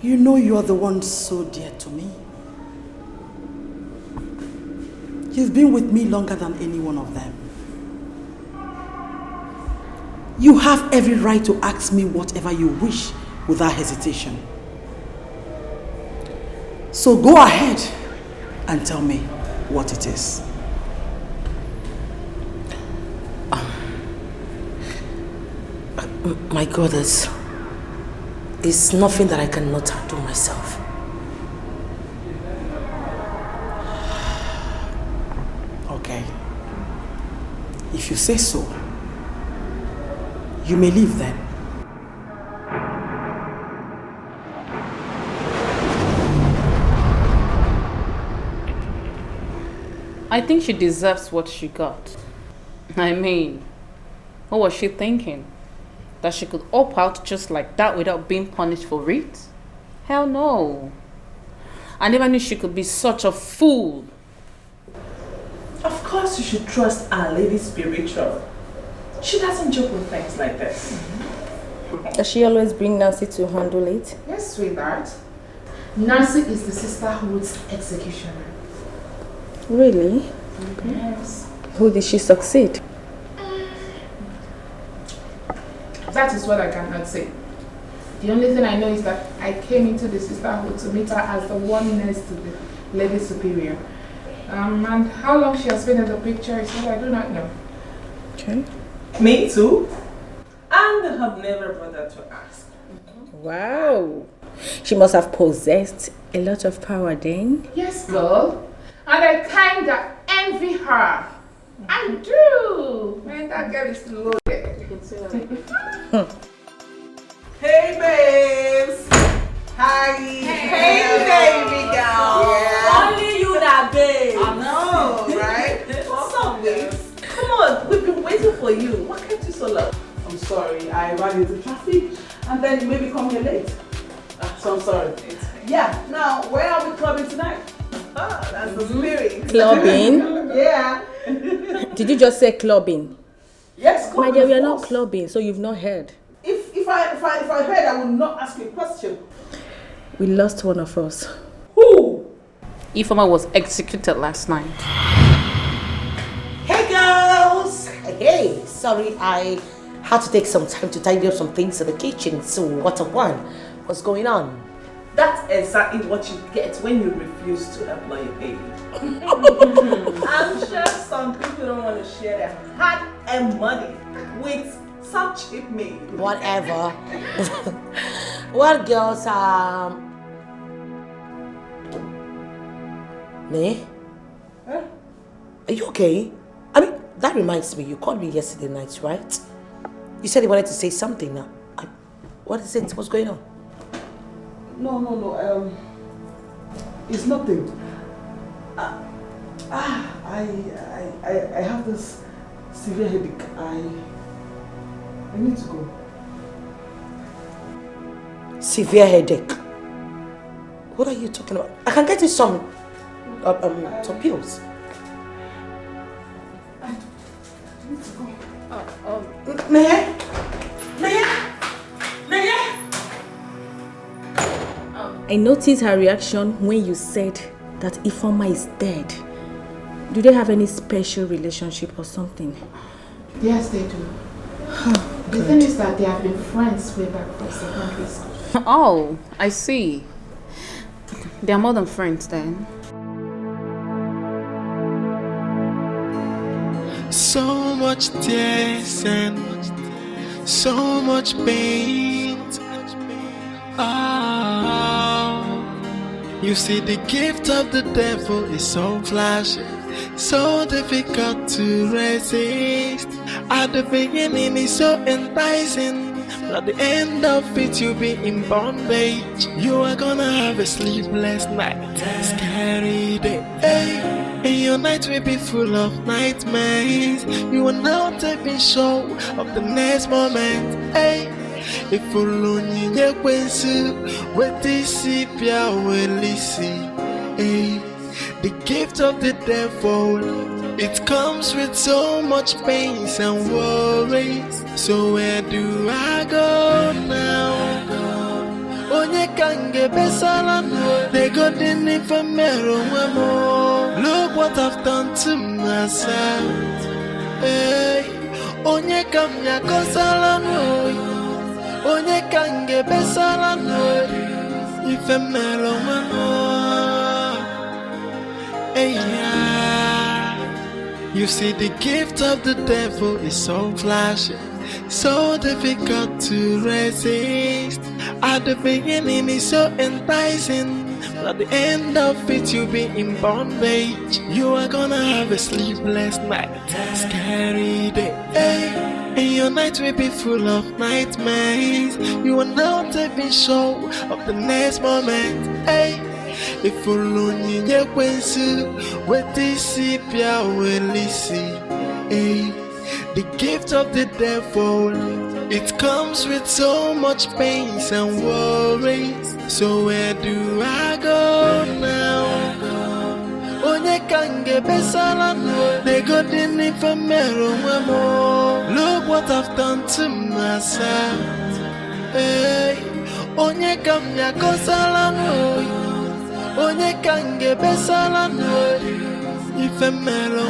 You know you're the one so dear to me. You've been with me longer than any one of them. You have every right to ask me whatever you wish without hesitation. So go ahead and tell me what it is. My goddess, it's nothing that I cannot handle myself. Okay. If you say so, you may leave then. I think she deserves what she got. I mean, what was she thinking? That she could opt out just like that without being punished for it? Hell no. I never knew she could be such a fool. Of course you should trust Our Lady spiritual. She doesn't joke with things like this. Does she always bring Nancy to handle it? Yes, sweetheart. Nancy is the sisterhood's executioner. Really? Yes. Who did she succeed? That is what I cannot say. The only thing I know is that I came into the sisterhood to meet her as the one next to the Lady Superior. And how long she has been in the picture is what I do not know. Okay. Me too. And I have never bothered to ask. Wow. She must have possessed a lot of power then. Yes, girl. And I kinda envy her. I do. Man, that girl is loaded. You can say that again. Hey babes! Hi! Hey baby girl! Yeah. Only you that babe! I know, right? What's up, babes? Come on, we've been waiting for you. What kept you so long? I'm sorry, I ran into traffic and then you maybe come here late. So I'm sorry. Yeah, now where are we clubbing tonight? Ah, that's the spirit. Clubbing? Yeah. Did you just say clubbing? Yes, My clubbing. dear, we are not clubbing, so you've not heard. If I heard, I would not ask you a question. We lost one of us. Who? Ifeoma was executed last night. Hey girls! Hey, sorry, I had to take some time to tidy up some things in the kitchen. So what a one? What's going on? That's exactly what you get when you refuse to employ a baby. I'm sure some people don't want to share their hard-earned money with some cheap maid. Whatever. Well, girls, Me? Huh? Are you okay? I mean, that reminds me, you called me yesterday night, right? You said you wanted to say something now. What is it? What's going on? No. It's nothing. I have this severe headache. I need to go. Severe headache? What are you talking about? I can get you some pills. I need to go. May I noticed her reaction when you said that Ifeoma is dead. Do they have any special relationship or something? Yes, they do. The thing is that they have been friends way back from secondary school. Oh, I see. They are more than friends then. So much tears and so much pain. You see, the gift of the devil is so flashy, so difficult to resist. At the beginning it's so enticing, but at the end of it you'll be in bondage. You are gonna have a sleepless night, scary day, and your night will be full of nightmares. You are not even sure of the next moment. If only you with this will see. The gift of the devil, it comes with so much pains and worries. So where do I go now? Onye kange besala no, they got in it for mero. Look what I've done to myself. Onye kamya kosala no, onye kange besala no, ife mero You see, the gift of the devil is so flashy, so difficult to resist. At the beginning it's so enticing, but at the end of it you'll be in bondage. You are gonna have a sleepless night, scary day, and your night will be full of nightmares. You are not even sure of the next moment. If only you with this will see. The gift of the devil, it comes with so much pains and worries. So where do I go now? Onye kange besala no, they got in it for mero. Look what I've done to myself. Onye kamya kosala no, onye kange besala no, ife mero.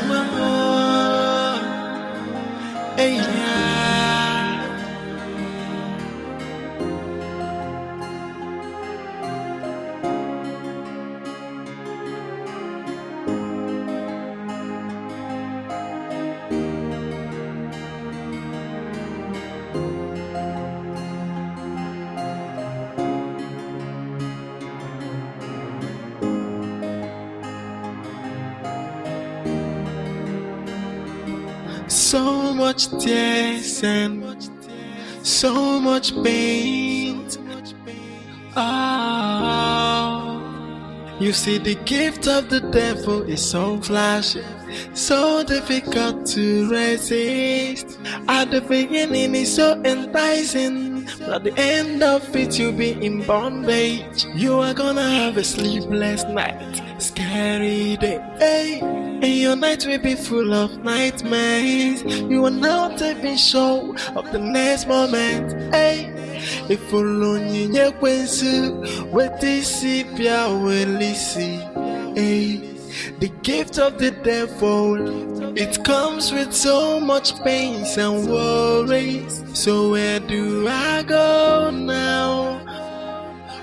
So much tears and so much pain. You see, the gift of the devil is so flashy, so difficult to resist. At the beginning it's so enticing, but at the end of it you'll be in bondage. You are gonna have a sleepless night, scary day, and your night will be full of nightmares. You are not even sure of the next moment. If only you with this will see. The gift of the devil, it comes with so much pains and worries. So where do I go now?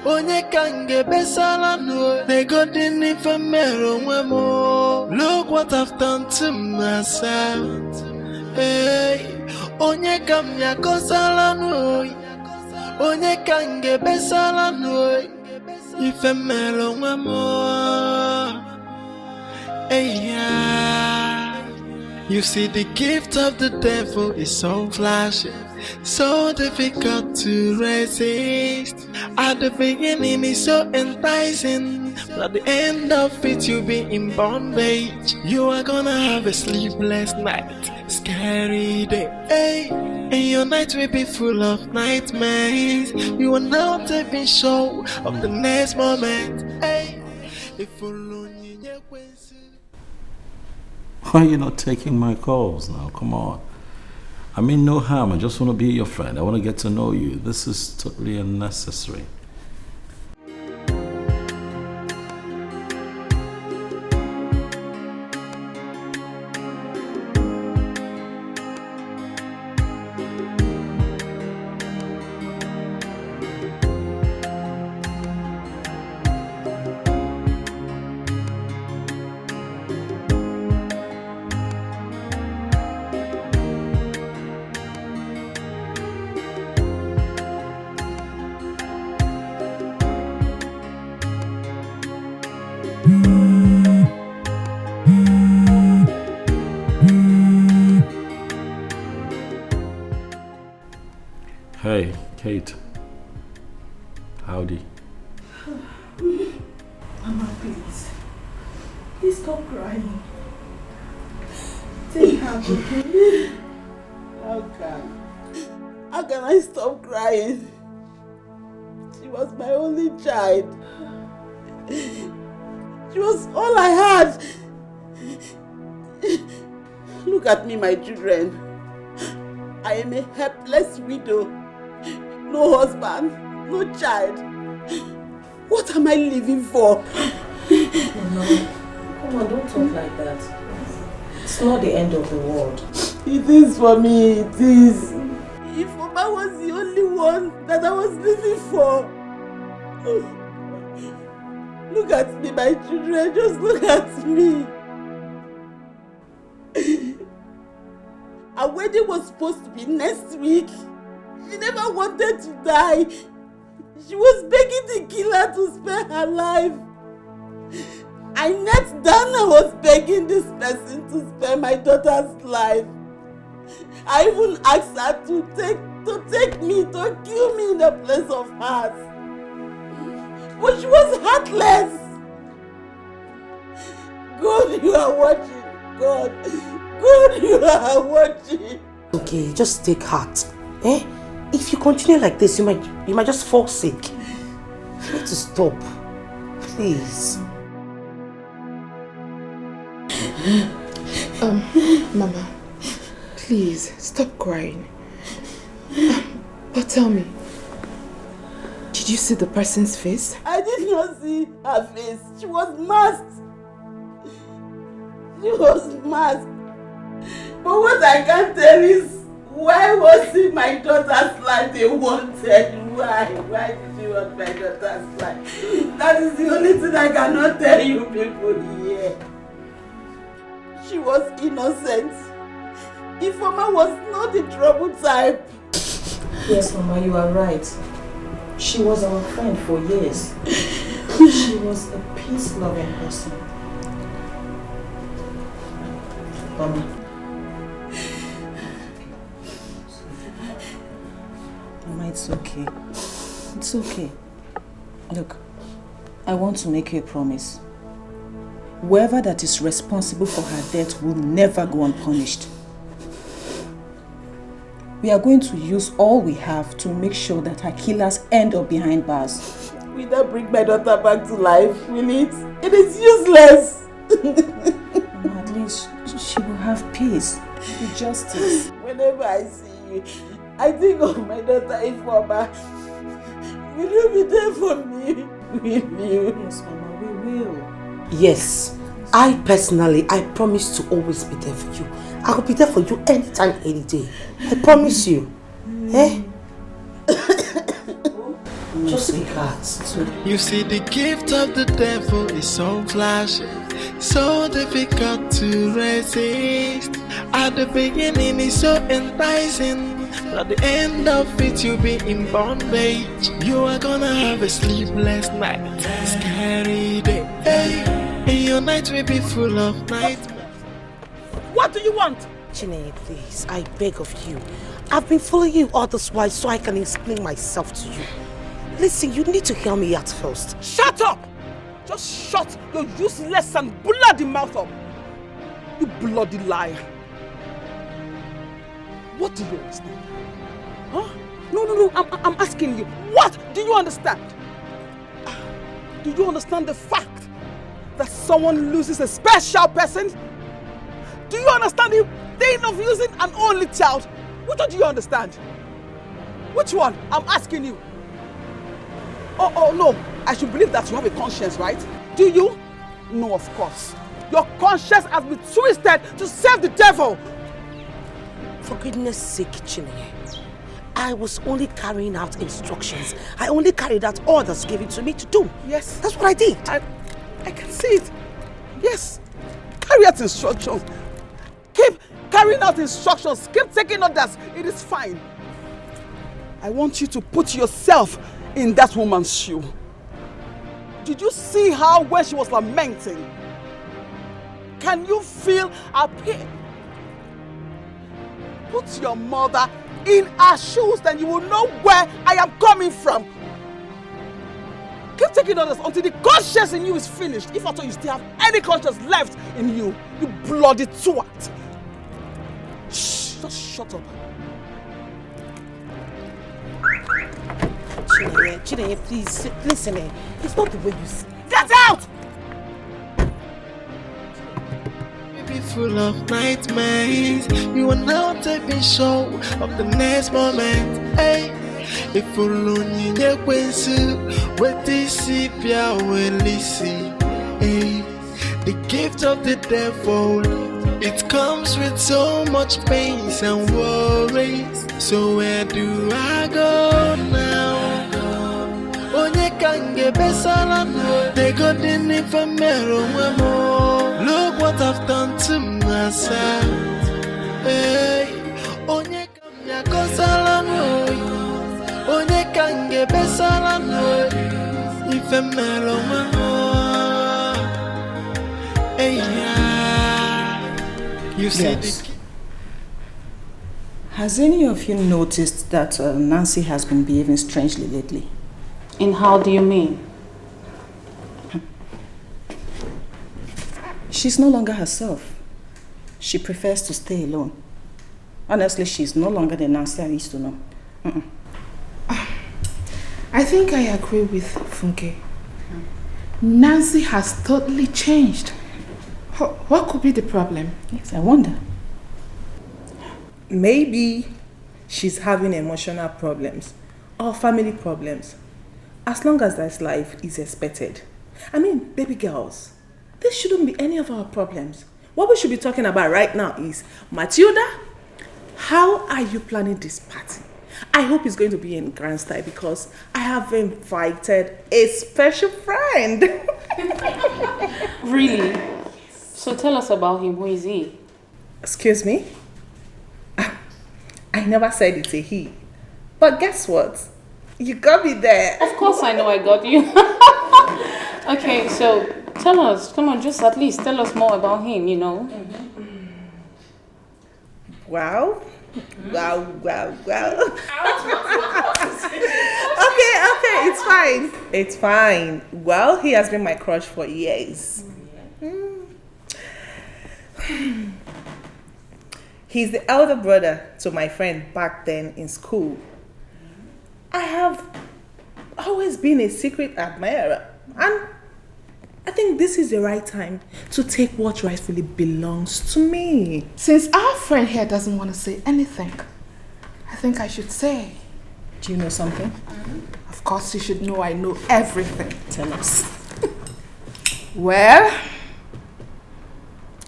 Onye kange besala no, they got in it for mero. Look what I've done to myself. Onye kamya kosala no, onye kange besala no, ife mero. You see, the gift of the devil is so flashy, so difficult to resist. At the beginning it's so enticing, but at the end of it you'll be in bondage. You are gonna have a sleepless night, scary day, hey. And your night will be full of nightmares. You are not even sure of the next moment, hey. Why are you not taking my calls now? Come on. I mean no harm. I just want to be your friend. I want to get to know you. This is totally unnecessary. Hey, Kate. Howdy. Mama, please. Please stop crying. Take her, okay? How can I stop crying? She was my only child. She was all I had. Look at me, my children. I am a helpless widow. No husband, no child. What am I living for? Mama, come on, don't talk like that. It's not the end of the world. It is for me, it is. If Mama was the only one that I was living for. Look at me, my children, just look at me. Our wedding was supposed to be next week. She never wanted to die. She was begging the killer to spare her life. I knelt down and was begging this person to spare my daughter's life. I even asked her to take me, to kill me in the place of hers. But she was heartless. God, you are watching. God, you are watching. Okay, just take heart. Eh? If you continue like this, you might just fall sick. You need to stop. Please. Mama, please stop crying. But tell me, did you see the person's face? I did not see her face. She was masked. She was masked. But what I can tell is, why was it my daughter's life they wanted? Why? Why did she want my daughter's life? That is the only thing I cannot tell you people here. She was innocent. If Mama was not the trouble type. Yes, Mama, you are right. She was our friend for years. She was a peace-loving person. Mama. Mama, it's okay. It's okay. Look, I want to make you a promise. Whoever that is responsible for her death will never go unpunished. We are going to use all we have to make sure that her killers end up behind bars. Will that bring my daughter back to life? Will it? It is useless. Mama, at least she will have peace with justice. Whenever I see you, I think of my daughter Ifeoma. Will you be there for me? Will you? Yes, Mama, we will. Yes. I personally, I promise to always be there for you. I will be there for you anytime, any day. I promise you. Eh? Just be glad. You see, the gift of the devil is so flashy, so difficult to resist. At the beginning it's so enticing, but at the end of it you'll be in bondage. You are gonna have a sleepless night, scary day, hey. And your night will be full of nightmares. What do you want? Chinenye, please, I beg of you. I've been following you all this while so I can explain myself to you. Listen, you need to hear me out first. Shut up! Just shut your useless and bloody mouth up. You bloody liar. What do you understand? Huh? No, I'm asking you. What do you understand? Do you understand the fact that someone loses a special person? Do you understand the pain of losing an only child? Which one do you understand? Which one? I'm asking you. Oh no, I should believe that you have a conscience, right? Do you? No, of course. Your conscience has been twisted to serve the devil. For goodness sake, Chinenye, I was only carrying out instructions. I only carried out orders given to me to do. Yes. That's what I did. I can see it. Yes. Carry out instructions. Keep carrying out instructions. Keep taking orders. It is fine. I want you to put yourself in that woman's shoe. Did you see how when she was lamenting? Can you feel her pain? Put your mother in her shoes, then you will know where I am coming from. Keep taking orders until the conscience in you is finished. If at all you still have any conscience left in you, you bloody twat. Shh, just shut up. Chinenye, please, listen, it's not the way you see. Get out! Be full of nightmares. You are now taking show of the next moment. Hey, if you lonely, you what this pia will listen. Hey, the gift of the devil, it comes with so much pains and worries. So where do I go now? Onye kange besala, they got in if a mirror. Look what I've done to myself. Hey, onye kamya kosala no, onye kange besala no, if a mirror. Hey, you see yes. Has any of you noticed that Nancy has been behaving strangely lately? And how do you mean? She's no longer herself. She prefers to stay alone. Honestly, she's no longer the Nancy I used to know. I think I agree with Funke. Nancy has totally changed. What could be the problem? Yes, I wonder. Maybe she's having emotional problems or family problems. As long as that's life is expected. I mean, baby girls, this shouldn't be any of our problems. What we should be talking about right now is, Matilda, how are you planning this party? I hope it's going to be in grand style because I have invited a special friend. Really? So tell us about him. Who is he? Excuse me? I never said it's a he. But guess what? You got me there. Of course I know I got you. Okay, so tell us. Come on, just at least tell us more about him, you know. Wow. Wow. Okay, it's fine. Well, he has been my crush for years. He's the elder brother to my friend back then in school. I have always been a secret admirer, and I think this is the right time to take what rightfully belongs to me. Since our friend here doesn't want to say anything, I think I should say. Do you know something? Of course you should know I know everything. Tell us. Well,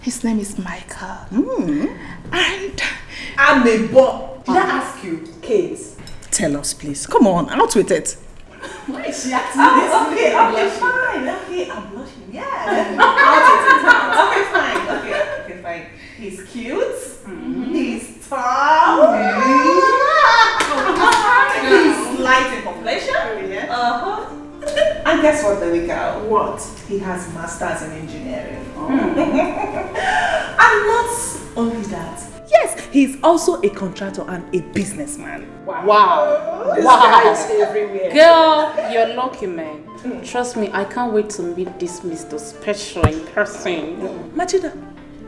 his name is Michael. And I'm a boy. Did I ask you, Kate? Tell us, please. Come on, out with it. Why is she asking this? Okay, fine. Okay, I'm blushing. Yeah. Okay, fine. He's cute. He's tall. He's light in complexion. And guess what, Devika? What? He has masters in engineering. And not only he's also a contractor and a businessman. Wow. This guy is everywhere. Girl, you're lucky, man. Trust me, I can't wait to meet this Mr. Special in person. Machida,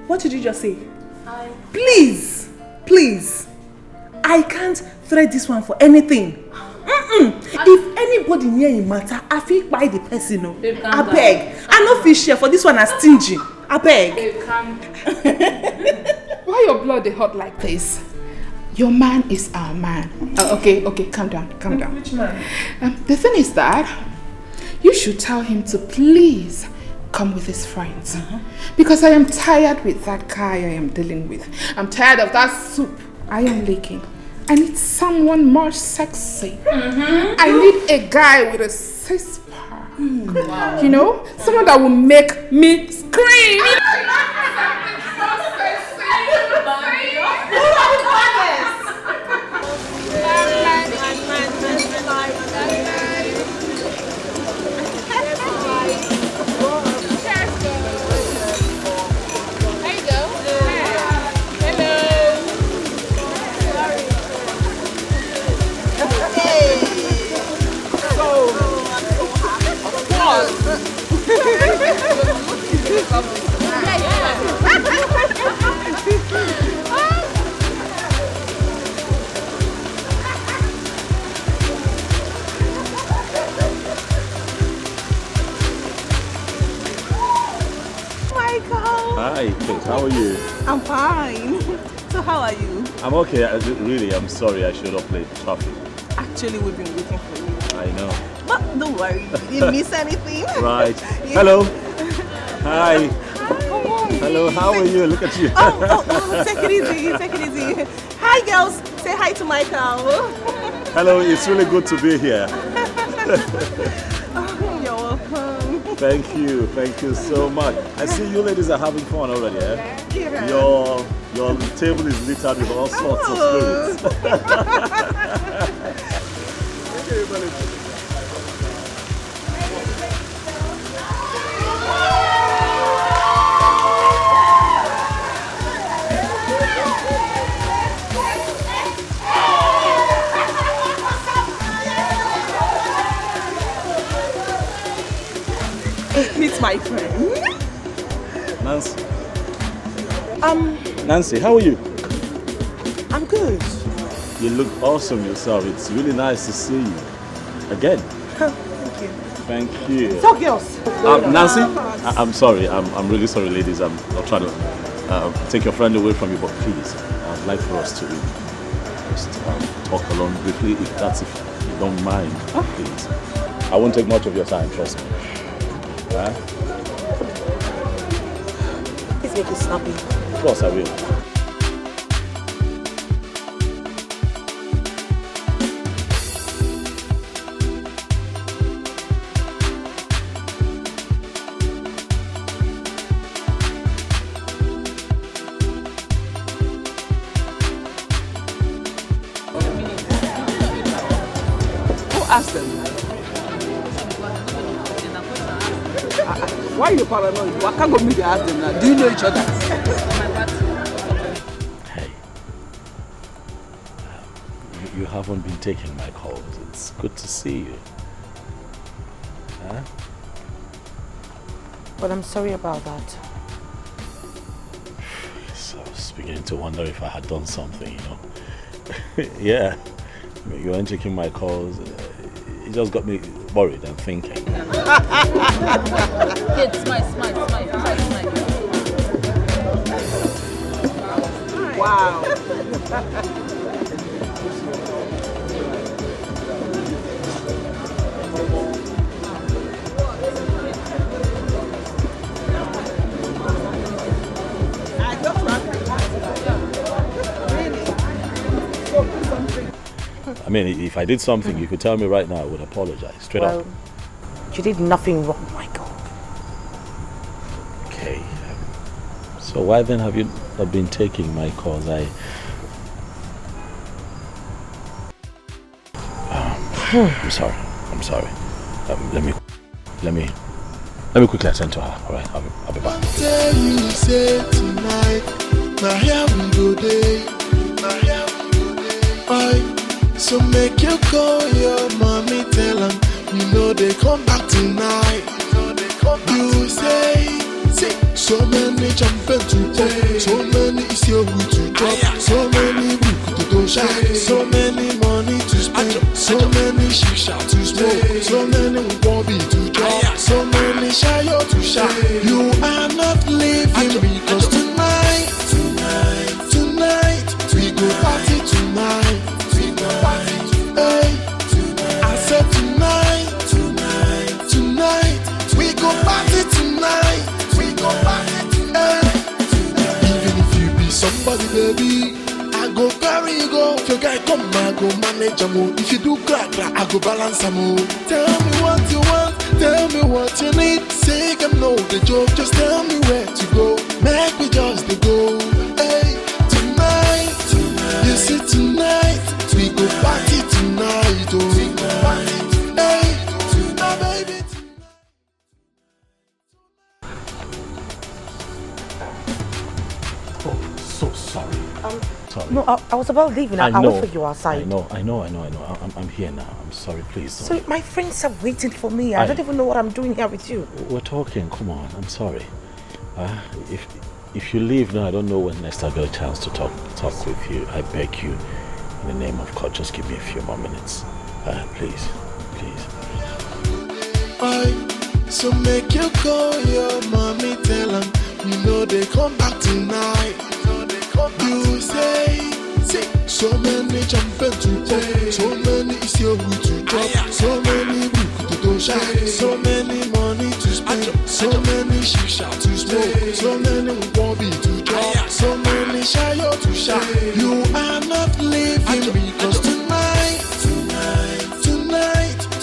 what did you just say? Please, I can't thread this one for anything. If anybody near him matter, I feel by the person. I beg. I no fish share for this one as stingy. I beg. Why your blood is hot like this? Your man is our man. Okay, calm down. Which man? The thing is that you should tell him to please come with his friends. Because I am tired with that guy I am dealing with. I'm tired of that soup I am licking. I need someone more sexy. I need a guy with a six-pack. Wow. You know? Someone that will make me scream. Hi, Kate. How are you? I'm fine. So how are you? I'm okay. Really, I'm sorry I showed up late. Traffic. Actually, we've been waiting for you. I know. But don't worry, you didn't miss anything. Right. Yeah. Hello. Hi. Come on. Hello. How are you? Look at you. Take it easy. Hi, girls. Say hi to Michael. Hello. It's really good to be here. You're welcome. Thank you so much. I see you ladies are having fun already, eh? Yeah. Your table is littered with all sorts of spirits. Meet my friend. Nancy. Nancy, how are you? I'm good. You look awesome yourself. It's really nice to see you again. Thank you. So girls. Nancy, I'm sorry. I'm really sorry, ladies. I'm not trying to take your friend away from you, but please, I'd like for us to just talk along briefly, if you don't mind, please. I won't take much of your time, trust me. Please make it snappy. Of course I will. Who asked them? Why are you paranoid? Why can't go meet and ask them now? Do you know each other? Hey. You haven't been taking my calls. It's good to see you. Huh? But I'm sorry about that. So I was beginning to wonder if I had done something, you know. Yeah. You weren't taking my calls. It just got me worried and thinking. Kid, smile. Wow. I mean, if I did something, you could tell me right now. I would apologize straight up. You did nothing wrong, Michael. Okay. So why then have you not been taking my calls? I'm sorry. Let me quickly attend to her. All right, I'll be back. Tell you say tonight, my hair will go day. So make you call your mommy, tell them you know they come back tonight. You say, see, so many champions to play, so many is your route to drop, so many book to do shine, so many money to spend, so many shisha to smoke, so many bobby to drop, so many shayo to shine. You are not leaving me, cause tonight, we go party tonight. Hey, I said tonight, we go party tonight. We go party tonight. Even if you be somebody, baby, I go carry you go. If your guy come, I go manage a move. If you do crack, I go balance a move. Tell me what you want, tell me what you need. Say them know the joke, just tell me where to go. Make me just the go. Hey, tonight, you see tonight, we go party tonight. Oh, we go party. Hey, tonight, baby. So sorry. Sorry. No, I was about leaving. I wait for you outside. I know. I'm here now. I'm sorry, please. So my friends are waiting for me. I don't even know what I'm doing here with you. We're talking. Come on. I'm sorry. If you leave now, I don't know when next I'll get a chance to talk with you. I beg you, in the name of God, just give me a few more minutes. Please. So make you call your mommy, tell them you know they come back tonight. You say, see, so many champions to play, so many is your route to drop, so many book to do shine, so many money to spend, so many shisha to smoke, so many bobby to drop, so many shayo to shine. You are not leaving me, cause tonight,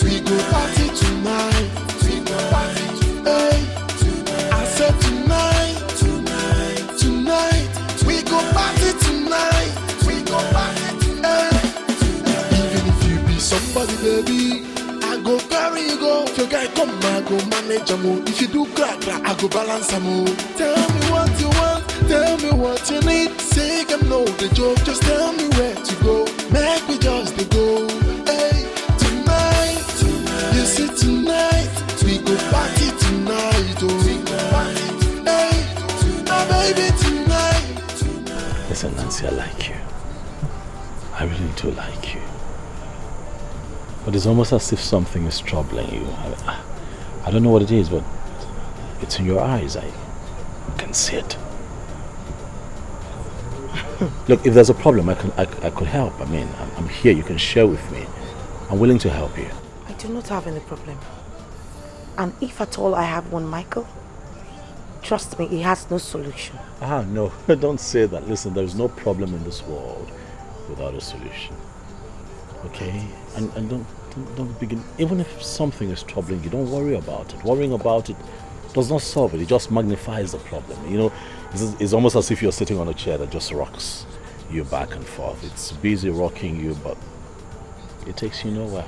we go party tonight. Hey, I said tonight, we go party tonight. We go party tonight. Even if you be somebody, baby, I go carry you go. If your guy come, I go manage a move. If you do crack, I go balance a move. Tell me what you want, tell me what you need. Say them know the joke, just tell me where to go. Make me just the go. Hey, tonight, you see tonight, we go party tonight. Oh, we go party. Hey, now baby tonight. Listen, Nancy, I like you. I really do like you. But it's almost as if something is troubling you. I don't know what it is, but it's in your eyes. I can see it. Look, if there's a problem, I could help. I mean, I'm here. You can share with me. I'm willing to help you. I do not have any problem. And if at all I have one, Michael, trust me, it has no solution. No, don't say that. Listen, there is no problem in this world without a solution. Okay? And don't begin. Even if something is troubling you, don't worry about it. Worrying about it does not solve it. It just magnifies the problem. You know, it's almost as if you're sitting on a chair that just rocks you back and forth. It's busy rocking you, but it takes you nowhere.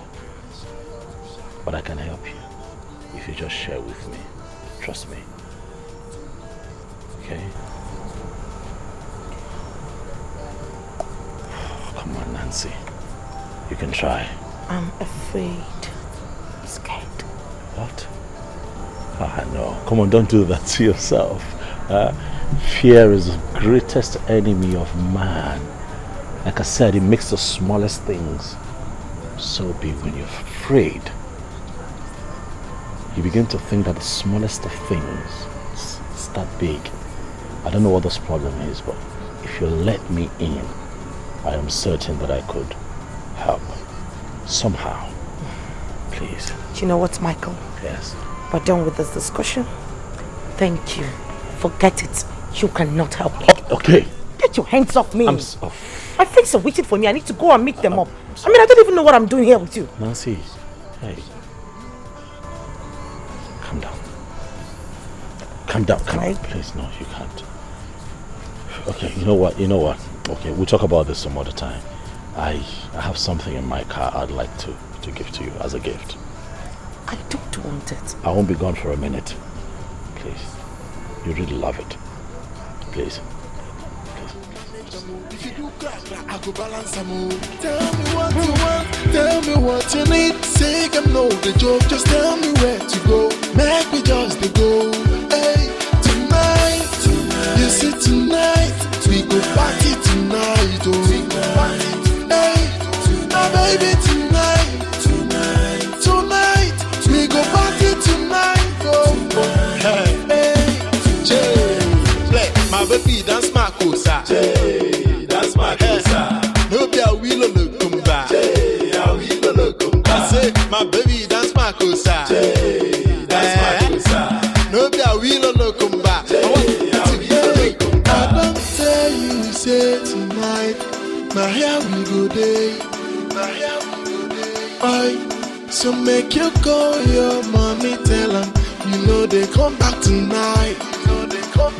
But I can help you if you just share with me. Trust me. Okay? Come on, Nancy. You can try. I'm afraid. Scared. What? No. Come on, don't do that to yourself. Fear is the greatest enemy of man. Like I said, it makes the smallest things so big. When you're afraid, you begin to think that the smallest of things is that big. I don't know what this problem is, but if you let me in, I am certain that I could help. Somehow. Please. Do you know what, Michael? Yes. We're done with this discussion. Thank you. Forget it. You cannot help me. Okay. Get your hands off me. My friends are waiting for me. I need to go and meet them up. I mean, I don't even know what I'm doing here with you. Nancy, hey. Calm down. Calm down. Please, no, you can't. Okay, you know what? Okay, we'll talk about this some other time. I have something in my car I'd like to give to you as a gift. I don't want it. I won't be gone for a minute. Please. You really love it. Please. Please. If you do crack, I go balance some more. Tell me what you want, tell me what you need. Say I'm no the joke, just tell me where to go. Make me just to go. Hey, tonight, you see tonight, we go party tonight. Oh, we go party. Hey, my baby tonight, we go party tonight. Oh, hey, Jay, my baby dance my cosa. That's my cosa. No be a wheel on the kumba. I say my baby dance my cosa. That's my cosa. No be a wheel on the kumba. I don't tell you say tonight. Now here we go day. Oi, so make you call your mommy, tell them you know they come back tonight.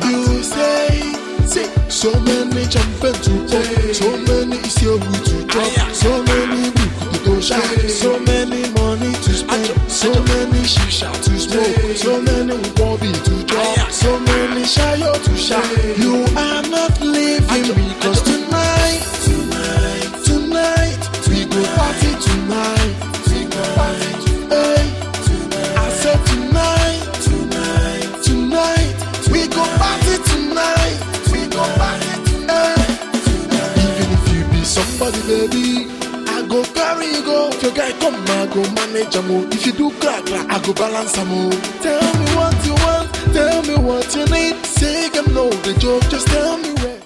You say, so many jumping to play, so many is your way to drop, so many to go shine, so many money to spend, so many shisha to smoke, so many bobby to drop, so many shayo to shine. You are not leaving because tonight, we go party tonight. Hey, I said tonight, we go party tonight. We go party tonight. Even if you be somebody, baby, I go carry you go. If your guy come, I go manage a move. If you do crack, I go balance a move. Tell me what you want, tell me what you need. Say I'm no the joke, just tell me where.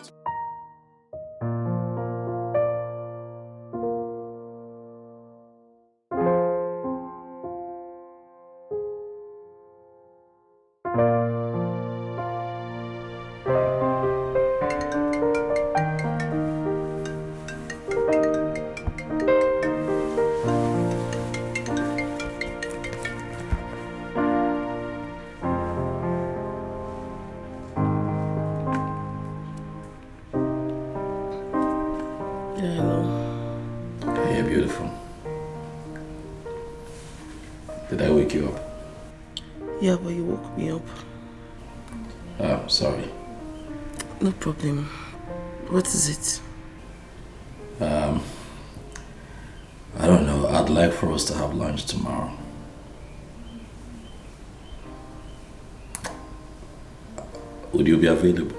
Yeah, but you woke me up. Oh, sorry. No problem. What is it? I don't know. I'd like for us to have lunch tomorrow. Would you be available?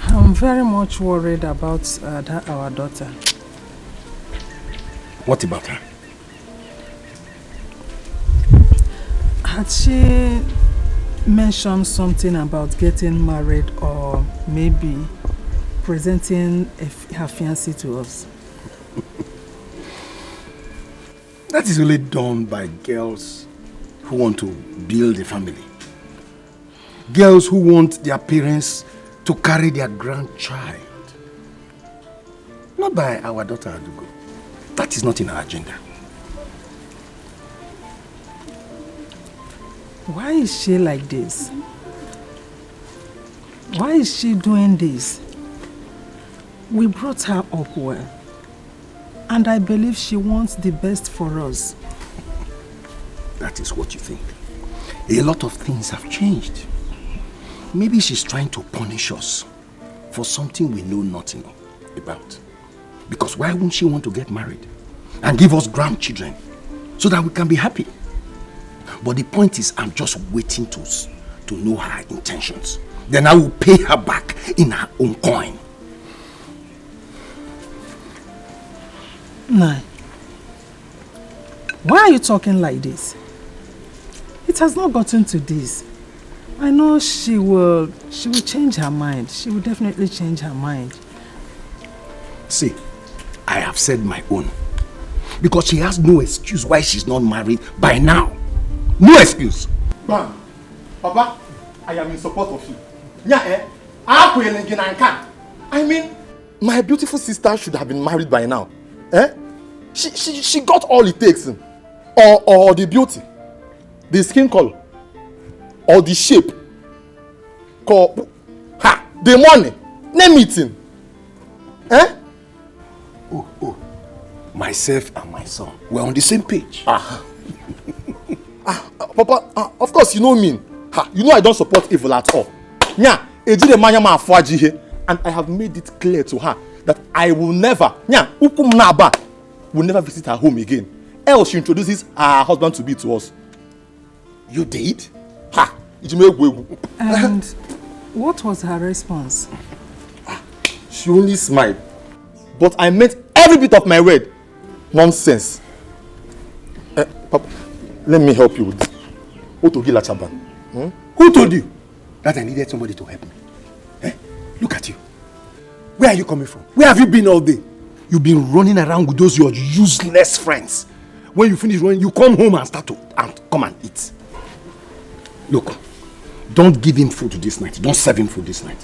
I'm very much worried about our daughter. What about her? Had she mentioned something about getting married or maybe presenting her fiancé to us? That is only done by girls who want to build a family. Girls who want their parents to carry their grandchild. Not by our daughter Adugo. That is not in our agenda. Why is she like this? Why is she doing this? We brought her up well. And I believe she wants the best for us. That is what you think. A lot of things have changed. Maybe she's trying to punish us for something we know nothing about. Because why wouldn't she want to get married and give us grandchildren so that we can be happy? But the point is, I'm just waiting to know her intentions. Then I will pay her back in her own coin. Nai, why are you talking like this? It has not gotten to this. I know she will change her mind. She will definitely change her mind. See, I have said my own. Because she has no excuse why she's not married by now. No excuse. Bam. Papa, I am in support of you. I mean, my beautiful sister should have been married by now. She got all it takes. Or the beauty, the skin color, or the shape, the money, name it. Myself and my son, we're on the same page. Papa, of course you know me. You know I don't support evil at all. And I have made it clear to her that I will never, will never visit her home again. Else she introduces her husband to be to us. You did? And what was her response? She only smiled. But I meant every bit of my word. Nonsense. Papa, let me help you with this. Who told you that I needed somebody to help me? Look at you. Where are you coming from? Where have you been all day? You've been running around with those your useless friends. When you finish running, you come home and start to come and eat. Look, don't give him food this night. Don't serve him food this night.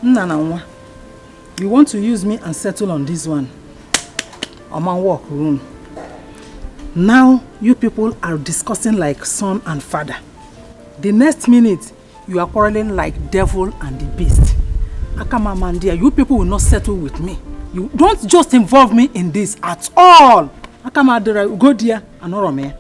Nana, you want to use me and settle on this one? I'm on work room. Now you people are discussing like son and father. The next minute, you are quarreling like devil and the beast. Akama Mandia, you people will not settle with me. You don't just involve me in this at all. Akama Adira, go there and not me.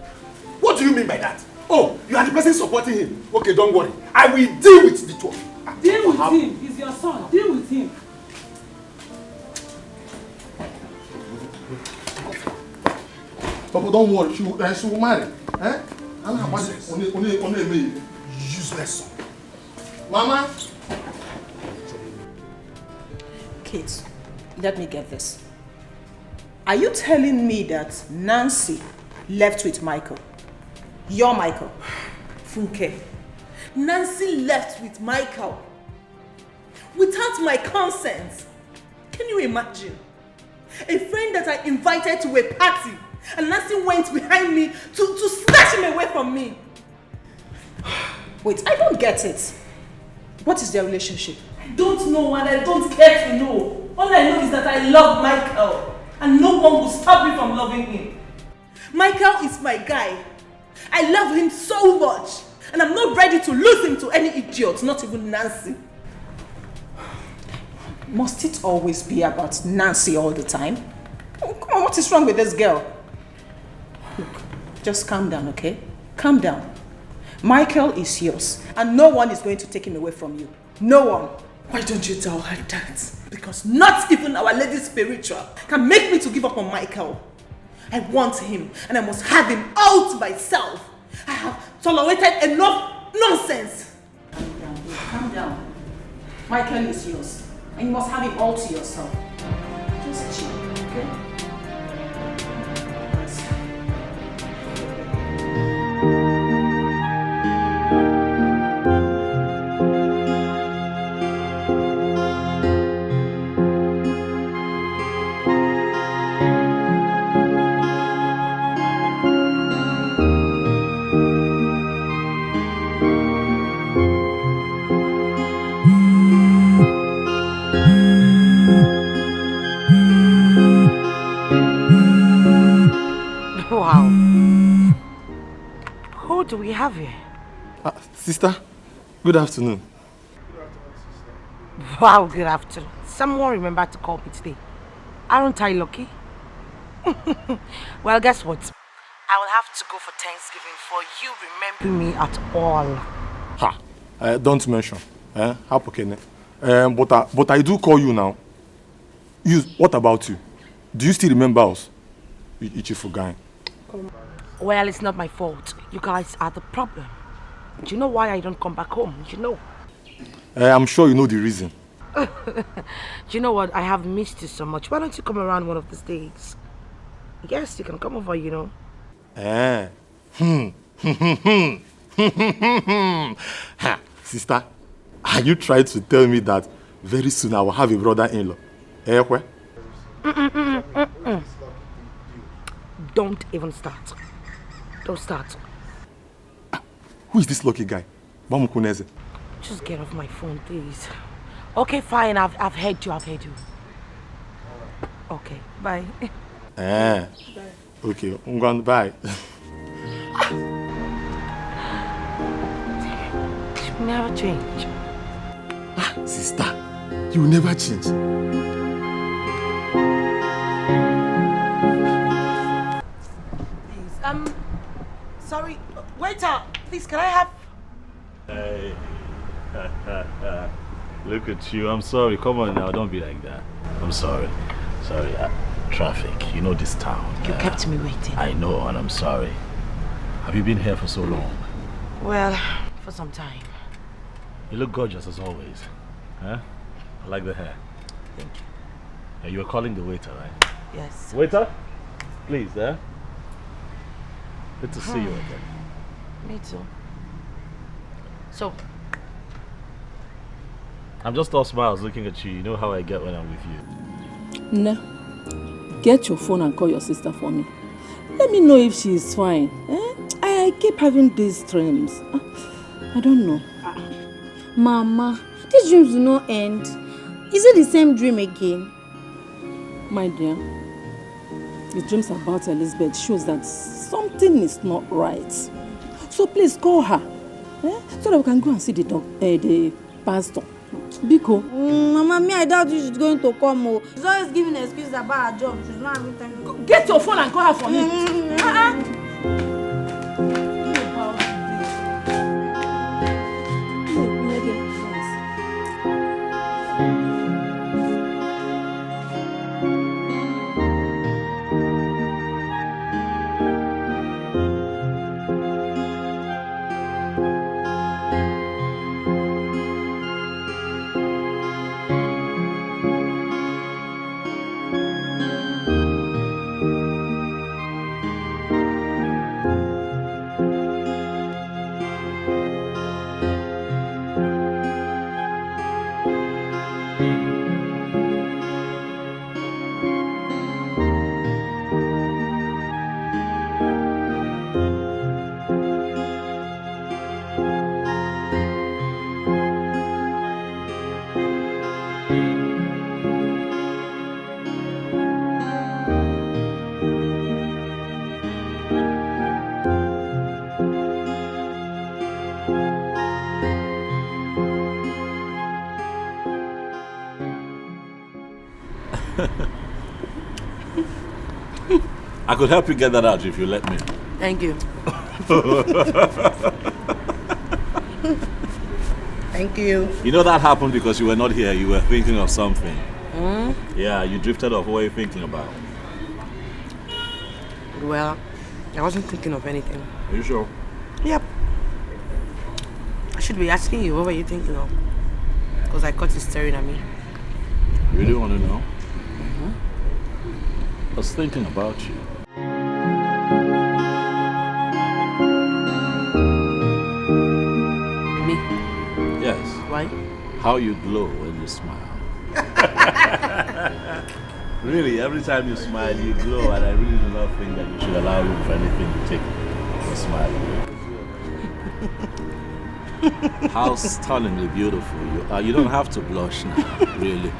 What do you mean by that? Oh, you are the person supporting him. Okay, don't worry. I will deal with the two of you. Deal with him. He's your son. Deal with him. Papa, don't worry. She will marry. Useless son. Mama. Kate, let me get this. Are you telling me that Nancy left with Michael? Your Michael? Funke, Nancy left with Michael without my consent. Can you imagine? A friend that I invited to a party and Nancy went behind me to snatch him away from me. Wait, I don't get it. What is their relationship? I don't know and I don't care to know. All I know is that I love Michael and no one will stop me from loving him. Michael is my guy. I love him so much and I'm not ready to lose him to any idiot, not even Nancy. Must it always be about Nancy all the time? Oh, come on, what is wrong with this girl? Look, just calm down, okay? Calm down. Michael is yours and no one is going to take him away from you. No one. Why don't you tell her that? Because not even Our Lady Spiritual can make me to give up on Michael. I want him and I must have him all to myself. I have tolerated enough nonsense. Calm down. Michael is yours and you must have him all to yourself. Just chill, okay? Do we have here? Sister, good afternoon. Wow, good afternoon. Someone remembered to call me today. Aren't I lucky? Well, guess what? I will have to go for Thanksgiving for you remembering me at all. Don't mention. But I do call you now. What about you? Do you still remember us? Ichifu guy. Well, it's not my fault. You guys are the problem. Do you know why I don't come back home? You know. I'm sure you know the reason. Do you know what? I have missed you so much. Why don't you come around one of these days? Yes, you can come over, you know. Sister, are you trying to tell me that very soon I will have a brother-in-law? Where? Don't even start. Don't start. Who is this lucky guy? Bamukuneze. Just get off my phone, please. Okay, fine. I've heard you. I've heard you. Okay, bye. Okay, I'm going bye. You never change. Sister, you never change. Please, sorry, waiter, please, can I have... Hey. Look at you. I'm sorry. Come on now. Don't be like that. I'm sorry. Sorry. Traffic. You know this town. You kept me waiting. I know, and I'm sorry. Have you been here for so long? Well, for some time. You look gorgeous as always. Huh? I like the hair. Thank you. Yeah, you were calling the waiter, right? Yes. Waiter? Please, Good to see you again. Me too. So, I'm just all smiles looking at you. You know how I get when I'm with you. No. Get your phone and call your sister for me. Let me know if she is fine. I keep having these dreams. I don't know. Mama, these dreams do not end. Is it the same dream again? My dear, the dreams about Elizabeth shows that something is not right. So please call her. So that we can go and see the pastor. Biko. Mama, me, I doubt she's going to come. She's always giving excuses about her job. She's not having time. Get your phone and call her for me. I could help you get that out if you let me. Thank you. Thank you. You know that happened because you were not here. You were thinking of something. Yeah, you drifted off. What were you thinking about? Well, I wasn't thinking of anything. Are you sure? Yep. I should be asking you, what were you thinking of? Because I caught you staring at me. You really want to know? I was thinking about you. Me? Yes. Why? How you glow when you smile. Really, every time you smile, you glow, and I really do not think that you should allow room for anything to take your smile away. How stunningly beautiful you are. You don't have to blush now, really.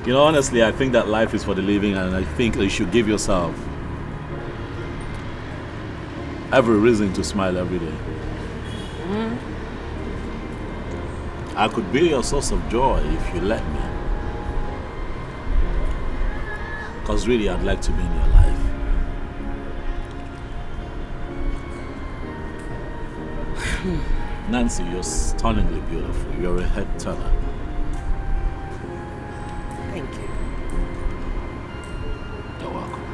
You know, honestly, I think that life is for the living, and I think you should give yourself every reason to smile every day. I could be your source of joy if you let me. Because really, I'd like to be in your life. Nancy, you're stunningly beautiful. You're a head turner. Thank you. You're welcome.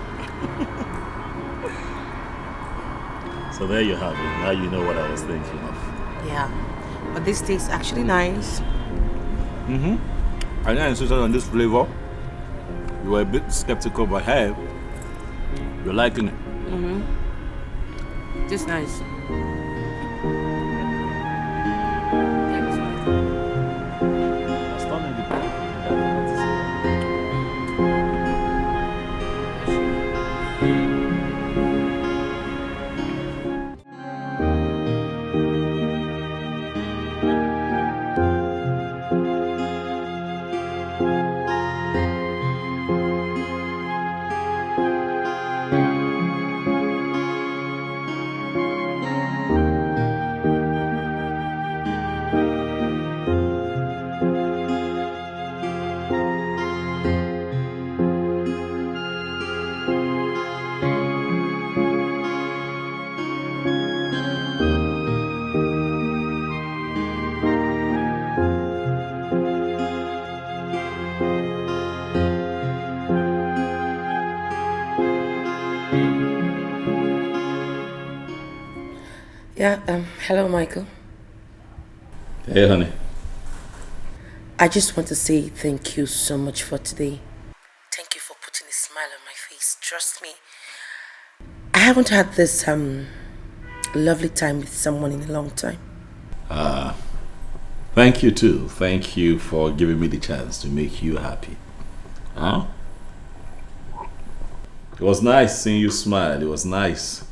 So there you have it. Now you know what I was thinking of. Yeah, but this tastes actually nice. I insisted on this flavor. You were a bit skeptical, but hey, you're liking it. Just nice. Yeah, hello, Michael. Hey, honey. I just want to say thank you so much for today. Thank you for putting a smile on my face. Trust me, I haven't had this lovely time with someone in a long time. Thank you too. Thank you for giving me the chance to make you happy. Huh? It was nice seeing you smile. It was nice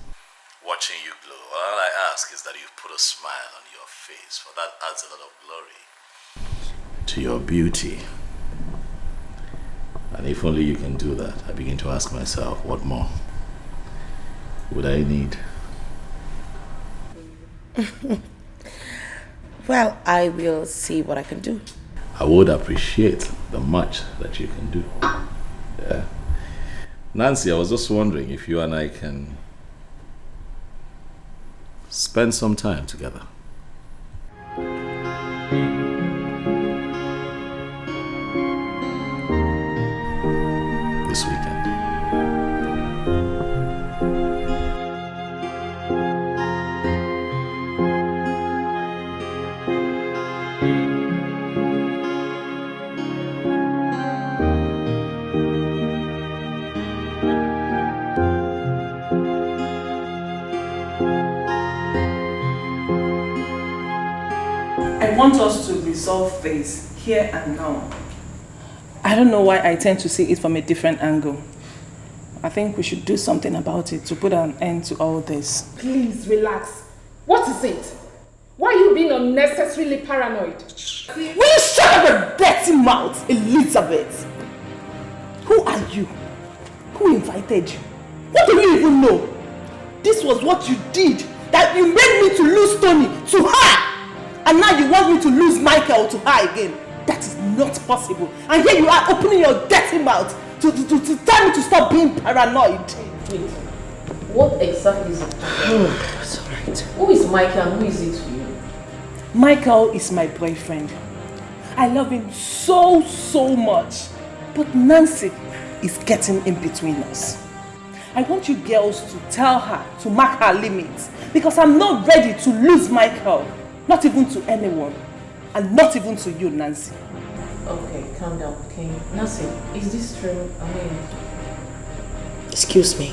watching you glow. All I ask is that you put a smile on your face, for that adds a lot of glory to your beauty. And if only you can do that, I begin to ask myself, what more would I need? Well, I will see what I can do. I would appreciate the much that you can do. Yeah. Nancy, I was just wondering if you and I can spend some time together. This weekend. I want us to resolve this here and now. I don't know why I tend to see it from a different angle. I think we should do something about it to put an end to all this. Please relax. What is it? Why are you being unnecessarily paranoid? Will you shut up your dirty mouth, Elizabeth? Who are you? Who invited you? What do you even know? This was what you did, that you made me to lose Tony to her. And now you want me to lose Michael to her again. That is not possible. And here you are opening your dirty mouth to tell me to stop being paranoid. Wait, what exactly is it? It's alright. Who is Michael and who is it to you? Michael is my boyfriend. I love him so much. But Nancy is getting in between us. I want you girls to tell her to mark her limits, because I'm not ready to lose Michael. Not even to anyone. And not even to you, Nancy. Okay, calm down, okay? Nancy, is this true? I mean... Excuse me.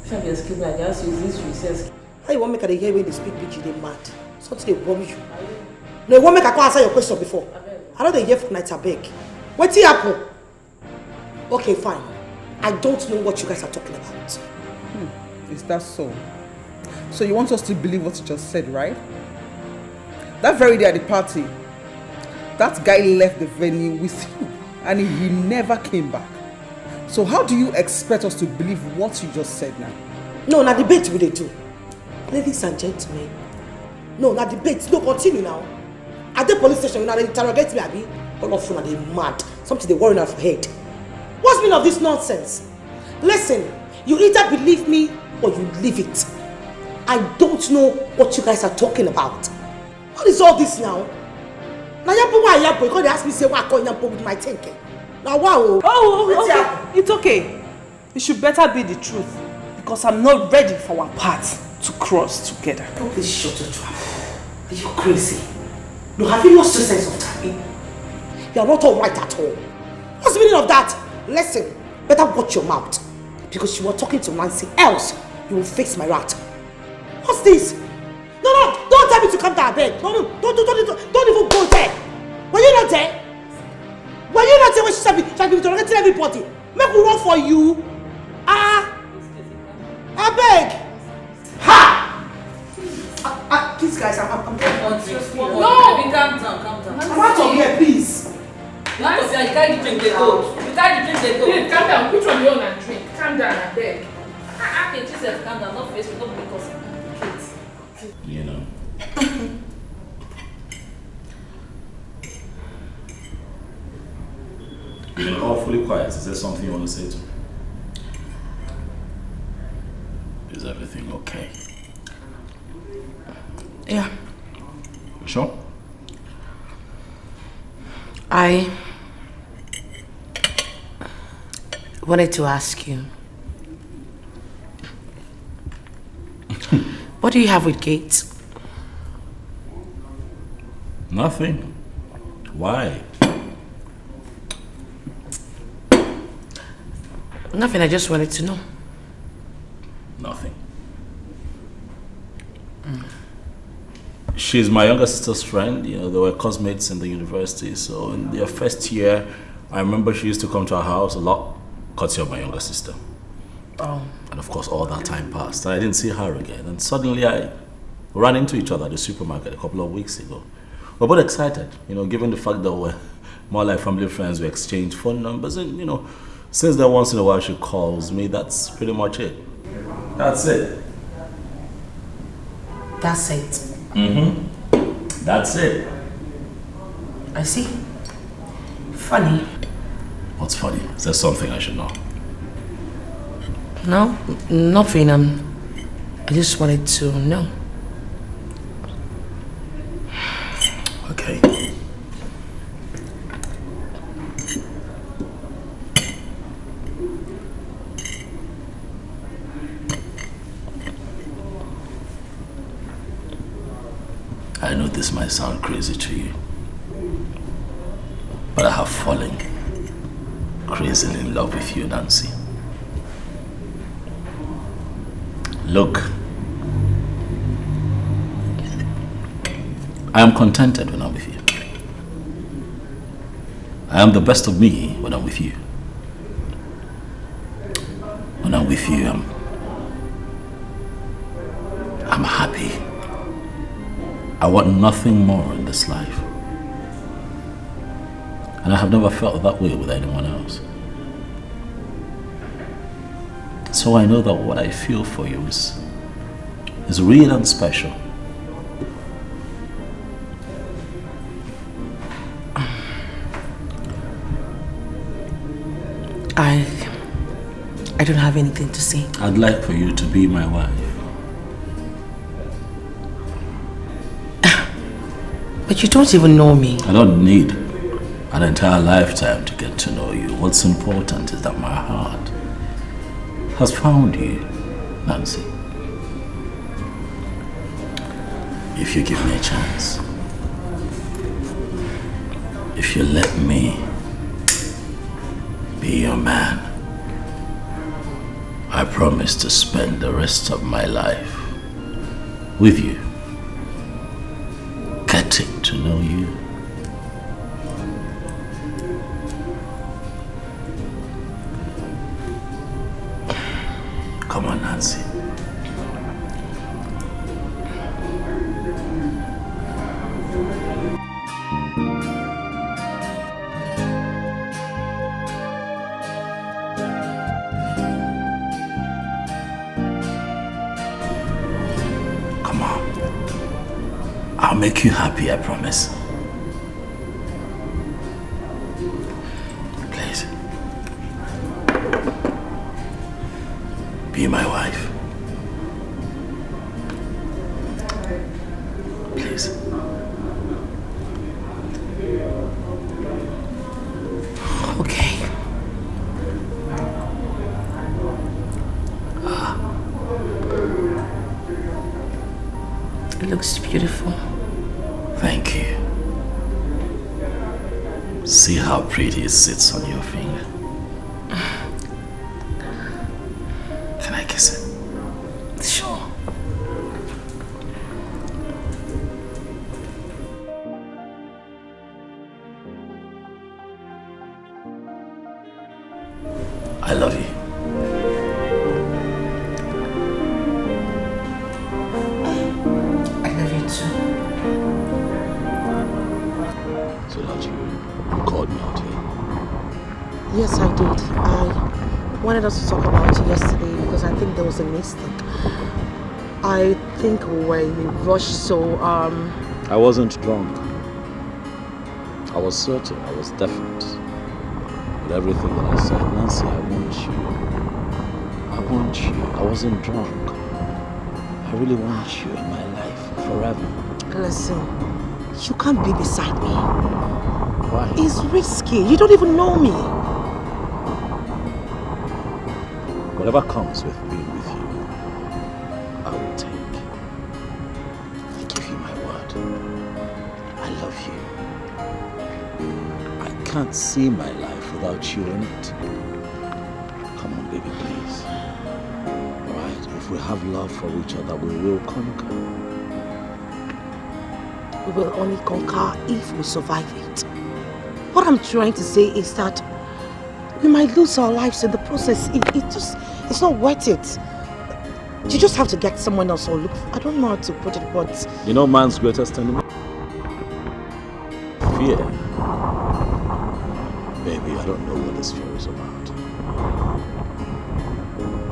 Shabi, excuse me, I asked you, is this true? He says... How you want me to hear when they speak PG, they mad? Something they worry you. No, you want me to answer your question before? I don't hear for night, I beg. What's the apple? Okay, fine. I don't know what you guys are talking about. Is that so? So you want us to believe what you just said, right? That very day at the party, that guy left the venue with you and he never came back. So how do you expect us to believe what you just said now? No, na debate we dey do. Ladies and gentlemen. No, na debate. No, continue now. At the police station, you know, they interrogate me, abi. All of you are they mad. Something they worrying out for head. What's the meaning of this nonsense? Listen, you either believe me or you leave it. I don't know what you guys are talking about. What is all this now? Now yampo because they ask me say why I call yampo with my thinking. Now wow. Oh, okay. It's okay. It should better be the truth, because I'm not ready for our paths to cross together. Oh, please shut your trap. Are you crazy? No, have you lost your sense of timing? You are not all right at all. What's the meaning of that? Listen, better watch your mouth, because you were talking to Nancy, else you will face my wrath. What's this? No, don't tell me to come down, beg. No, don't even go there. Were you not there? Were you not there when she started interrogating everybody? Make we run for you. I beg. Ha! Please guys, I'm going on drink. No! Baby, calm down. I'm out of here, please. You can't drink the goat. Babe, calm down. Which one you want and drink? Calm down, I beg. I can just say calm down, not face me, not because kids. You know. You've been awfully quiet. Is there something you want to say to me? Is everything okay? Yeah. Sure? I wanted to ask you, what do you have with Gates? Nothing. Why? Nothing, I just wanted to know. Nothing. She's my younger sister's friend. You know, they were classmates in the university. So in their first year, I remember she used to come to our house a lot, courtesy of my younger sister. Oh. And of course, all that time passed. And I didn't see her again. And suddenly I ran into each other at the supermarket a couple of weeks ago. We're both excited, you know, given the fact that we're more like family friends. We exchange phone numbers. And, you know, since then, once in a while she calls me. That's pretty much it. That's it. That's it. Mm-hmm. That's it. I see. Funny. What's funny? Is there something I should know? No, nothing. I just wanted to know. Okay. I know this might sound crazy to you, but I have fallen crazily in love with you, Nancy. Look, I am contented when I'm with you. I am the best of me when I'm with you. When I'm with you, I'm happy. I want nothing more in this life. And I have never felt that way with anyone else. So I know that what I feel for you is real and special. I don't have anything to say. I'd like for you to be my wife. But you don't even know me. I don't need an entire lifetime to get to know you. What's important is that my heart has found you, Nancy. If you give me a chance, if you let me be your man, I promise to spend the rest of my life with you, getting to know you. Come on, Nancy. Come on. I'll make you happy, I promise. Please. Be my wife. Please. Okay. It looks beautiful. Thank you. See how pretty it sits on your finger. Can I kiss it? Sure. I love you. I love you too. So that you called me out here? Yes, I did. I wanted us to talk about it yesterday because I think there was a mistake. I think we were in a rush, so I wasn't drunk. I was certain, I was definite. With everything that I said, Nancy, I want you. I want you. I wasn't drunk. I really want you in my life forever. Listen, you can't be beside me. Why? It's risky. You don't even know me. Whatever comes with being with you, I will take. I give you my word. I love you. I can't see my life without you in it. Come on, baby, please. Alright, if we have love for each other, we will conquer. We will only conquer if we survive it. What I'm trying to say is that we might lose our lives in the process. It's not worth it. You just have to get someone else or look. I don't know how to put it, but You know man's greatest enemy? Fear. Baby, I don't know what this fear is about.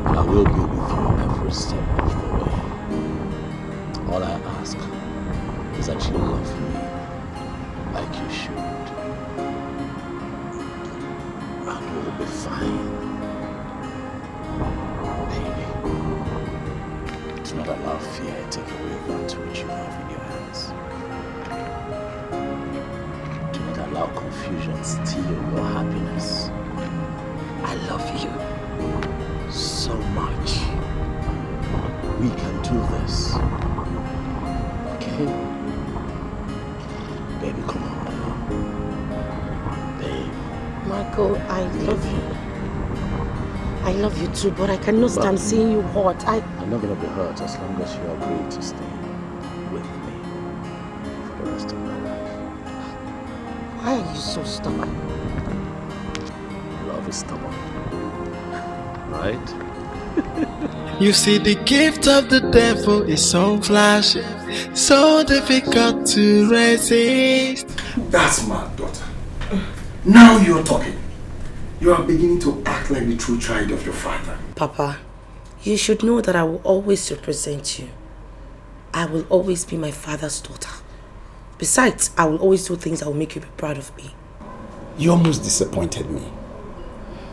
But I will be with you every step of the way. All I ask is that you love me like you should. And we'll be fine. Baby, do not allow fear to take away that which you have in your hands. Do not allow confusion steal your happiness. I love you so much. We can do this. Okay? Baby, come on now. Babe. Michael, I love you. I love you too, but I cannot stand seeing you hurt. I'm not gonna be hurt as long as you agree to stay with me for the rest of my life. Why are you so stubborn? Love is stubborn. Right? You see, the gift of the devil is so flashy, so difficult to resist. That's my daughter. Now you're talking. You are beginning to act like the true child of your father. Papa, you should know that I will always represent you. I will always be my father's daughter. Besides, I will always do things that will make you be proud of me. You almost disappointed me.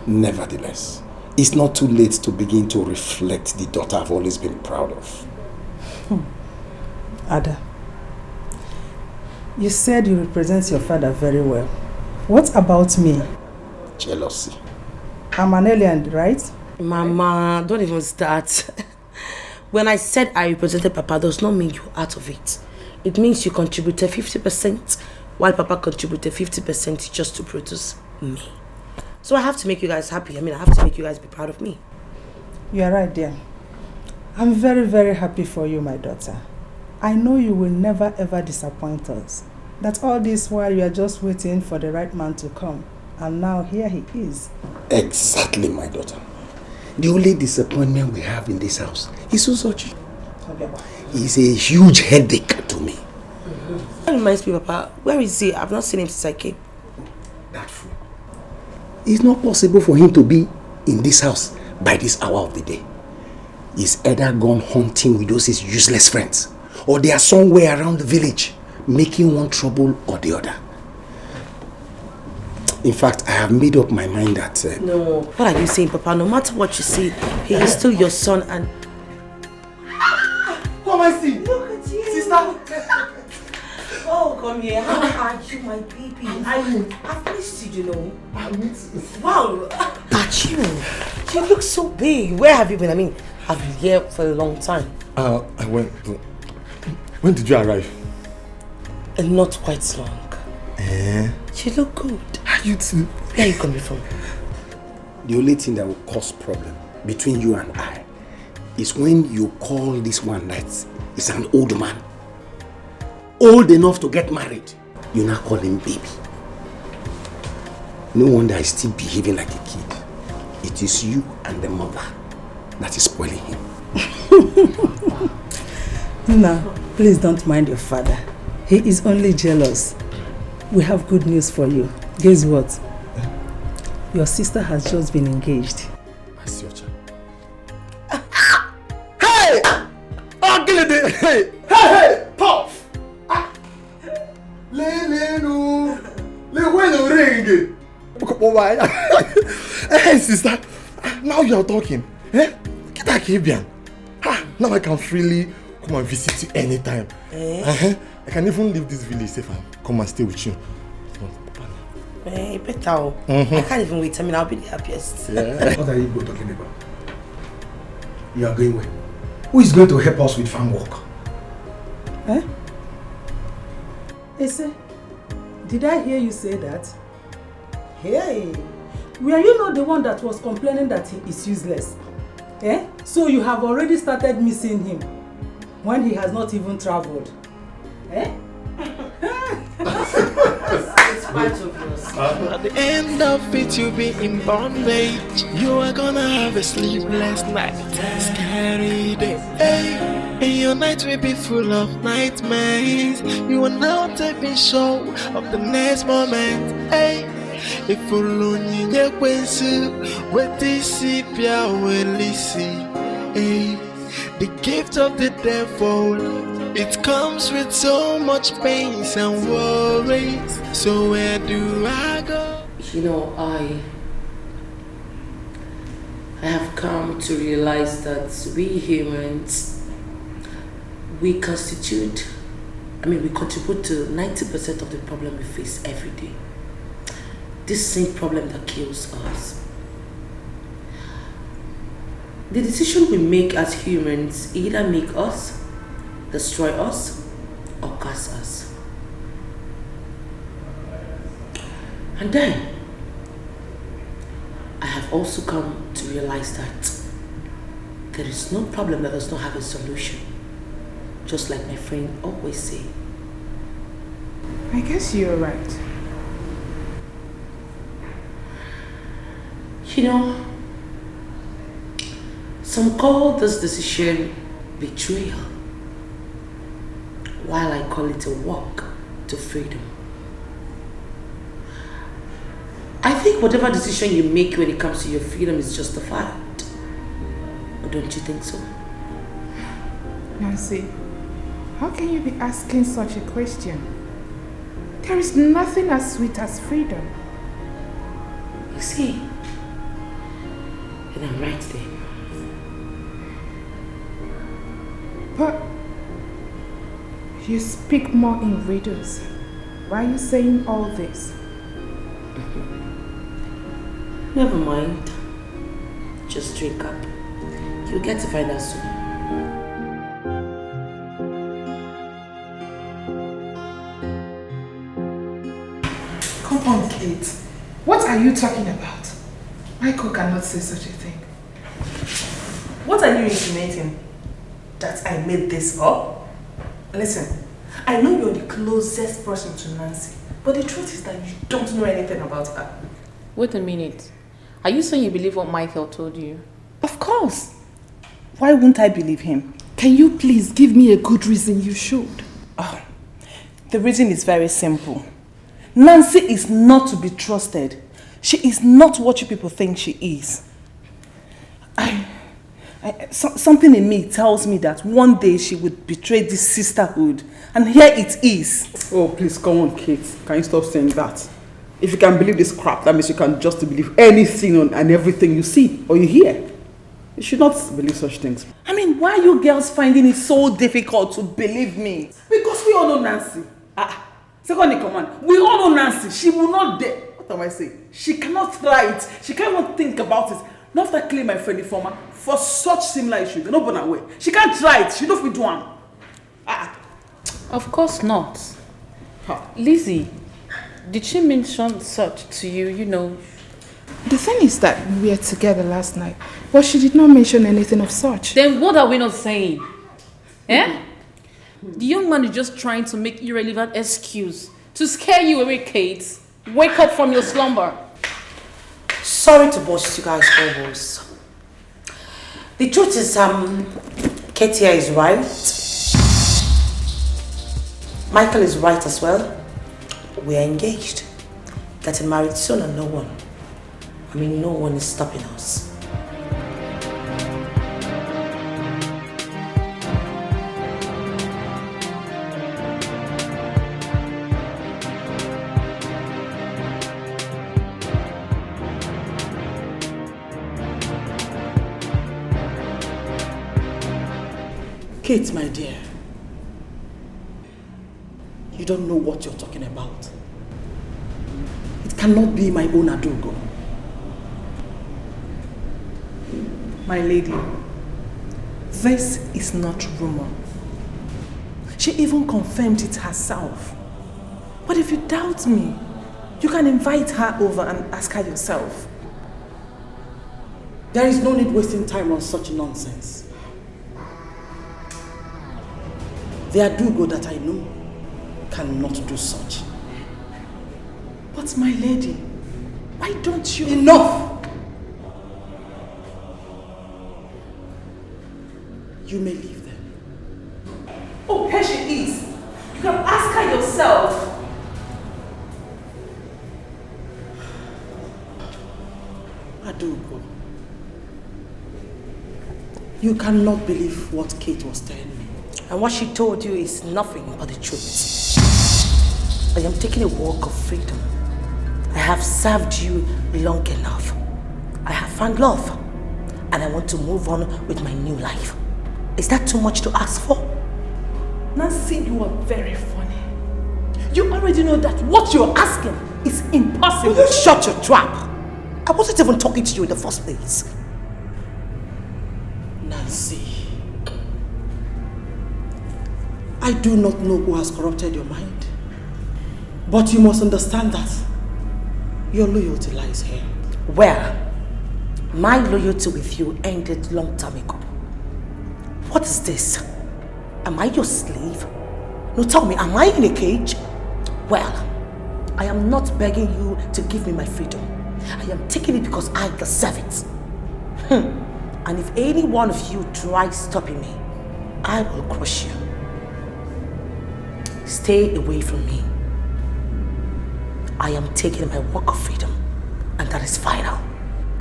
Nevertheless, it's not too late to begin to reflect the daughter I've always been proud of. Ada, you said you represent your father very well. What about me? Jealousy. I'm an alien, right? Mama, don't even start. When I said I represented Papa, does not mean you're out of it. It means you contributed 50%, while Papa contributed 50% just to produce me. So I have to make you guys happy. I have to make you guys be proud of me. You are right, dear. I'm very, very happy for you, my daughter. I know you will never ever disappoint us. That all this while you are just waiting for the right man to come. And now here he is. Exactly, my daughter. The only disappointment we have in this house is Usochi. Okay. He's a huge headache to me. That reminds me, Papa, where is he? I've not seen him since I came. That fool. It's not possible for him to be in this house by this hour of the day. He's either gone hunting with those his useless friends, or they are somewhere around the village, making one trouble or the other. In fact, I have made up my mind that... No, what are you saying, Papa? No matter what you say, he is still your son and... Come and see! Look at you! Sister! Oh, come here. How are you, my baby? I've missed you, you know. Wow! At you! You look so big. Where have you been? I've been here for a long time. I went... When did you arrive? Not quite long. You look good. You too. Where are you coming from? The only thing that will cause problem between you and I is when you call this one that is an old man, old enough to get married. You now call him baby. No wonder he's still behaving like a kid. it is you and the mother that is spoiling him. No, please don't mind your father. He is only jealous. We have good news for you. Guess what? Your sister has just been engaged. I see your child. Hey! Hey! Hey! Puff! Le when ring. Hey sister, now you are talking. Eh? Get that Caribbean. Now I can freely come and visit you anytime. I can even leave this village safe and come and stay with you. Better. I can't even wait. I mean, I'll be the happiest. Yeah. What are you both talking about? You are going where? Who is going to help us with farm work? Eh? Ese, did I hear you say that? Hey, were you not the one that was complaining that he is useless? Eh? So you have already started missing him when he has not even traveled. Eh? At the end of it, you'll be in bondage. You are gonna have a sleepless night, scary day. Hey, and your night will be full of nightmares. You are now taking show of the next moment. Hey, if you lonely, you can see what this is. Hey, the gift of the devil. It comes with so much pain and worries. So where do I go? You know, I have come to realize that we humans, we contribute to 90% of the problem we face every day. This same problem that kills us. The decision we make as humans either make us, destroy us, or curse us. And then, I have also come to realize that there is no problem that does not have a solution. Just like my friend always say. I guess you're right. You know, some call this decision betrayal, while I call it a walk to freedom. I think whatever decision you make when it comes to your freedom is justified. Or don't you think so? Nancy, how can you be asking such a question? There is nothing as sweet as freedom. You see, and I'm right there. But you speak more in riddles. Why are you saying all this? Never mind. Just drink up. You'll get to find out soon. Come on, Kate. What are you talking about? Michael cannot say such a thing. What are you insinuating? That I made this up? Listen, I know you're the closest person to Nancy, but the truth is that you don't know anything about her. Wait a minute. Are you saying you believe what Michael told you? Of course. Why wouldn't I believe him? Can you please give me a good reason you should? Oh, the reason is very simple. Nancy is not to be trusted. She is not what you people think she is. Something in me tells me that one day she would betray this sisterhood, and here it is. Oh, please, come on, Kate. Can you stop saying that? If you can believe this crap, that means you can just believe anything and everything you see or you hear. You should not believe such things. I mean, why are you girls finding it so difficult to believe me? Because we all know Nancy. Second in command, we all know Nancy. She will not dare. What am I saying? She cannot try it. She can't even think about it. Not after claim my friend informer for such similar issues. Not born away. She can't try it. She don't fit one. Of course not. Lizzie, did she mention such to you, you know? The thing is that we were together last night, but she did not mention anything of such. Then what are we not saying? Eh? The young man is just trying to make irrelevant excuse to scare you away, Kate. Wake up from your slumber. Sorry to burst you guys' bubbles. The truth is, Katia is right. Michael is right as well. We are engaged. Getting married soon and no one is stopping us. Kate, my dear, you don't know what you're talking about. It cannot be my own Adugo. My lady, this is not rumor. She even confirmed it herself. But if you doubt me, you can invite her over and ask her yourself. There is no need wasting time on such nonsense. The Adugo that I know cannot do such. But my lady, why don't you... Enough! You may leave them. Oh, here she is. You can ask her yourself. Adugo, you cannot believe what Kate was telling me. And what she told you is nothing but the truth. I am taking a walk of freedom. I have served you long enough. I have found love. And I want to move on with my new life. Is that too much to ask for? Nancy, you are very funny. You already know that what you're asking is impossible. Will you shut your trap? I wasn't even talking to you in the first place. Nancy, I do not know who has corrupted your mind. But you must understand that your loyalty lies here. Well, my loyalty with you ended long time ago. What is this? Am I your slave? No, tell me, am I in a cage? Well, I am not begging you to give me my freedom. I am taking it because I deserve it. And if any one of you tries stopping me, I will crush you. Stay away from me. I am taking my walk of freedom, and that is final.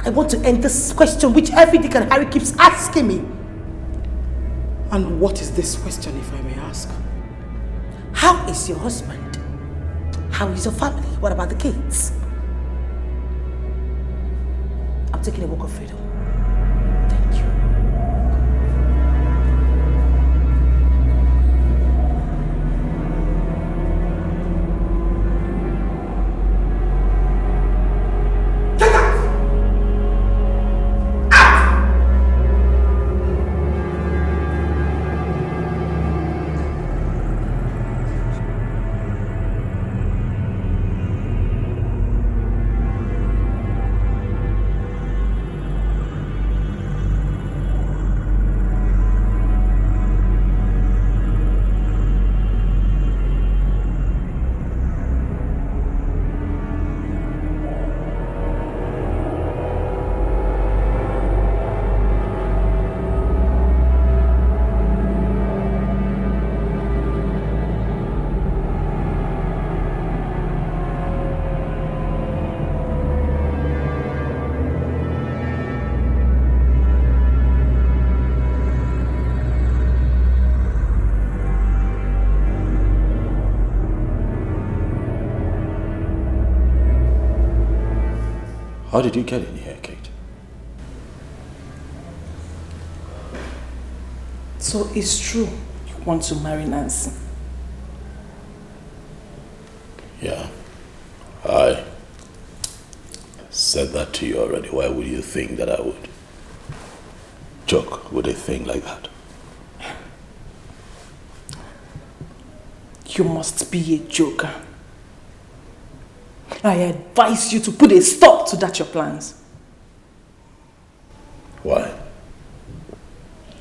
I want to end this question which every Dick and Harry keeps asking me. And what is this question, if I may ask? How is your husband? How is your family? What about the kids? I'm taking a walk of freedom. Thank you. How did you get in here, Kate? So it's true you want to marry Nancy? Yeah. I said that to you already. Why would you think that I would joke with a thing like that? You must be a joker. I advise you to put a stop to that your plans. Why?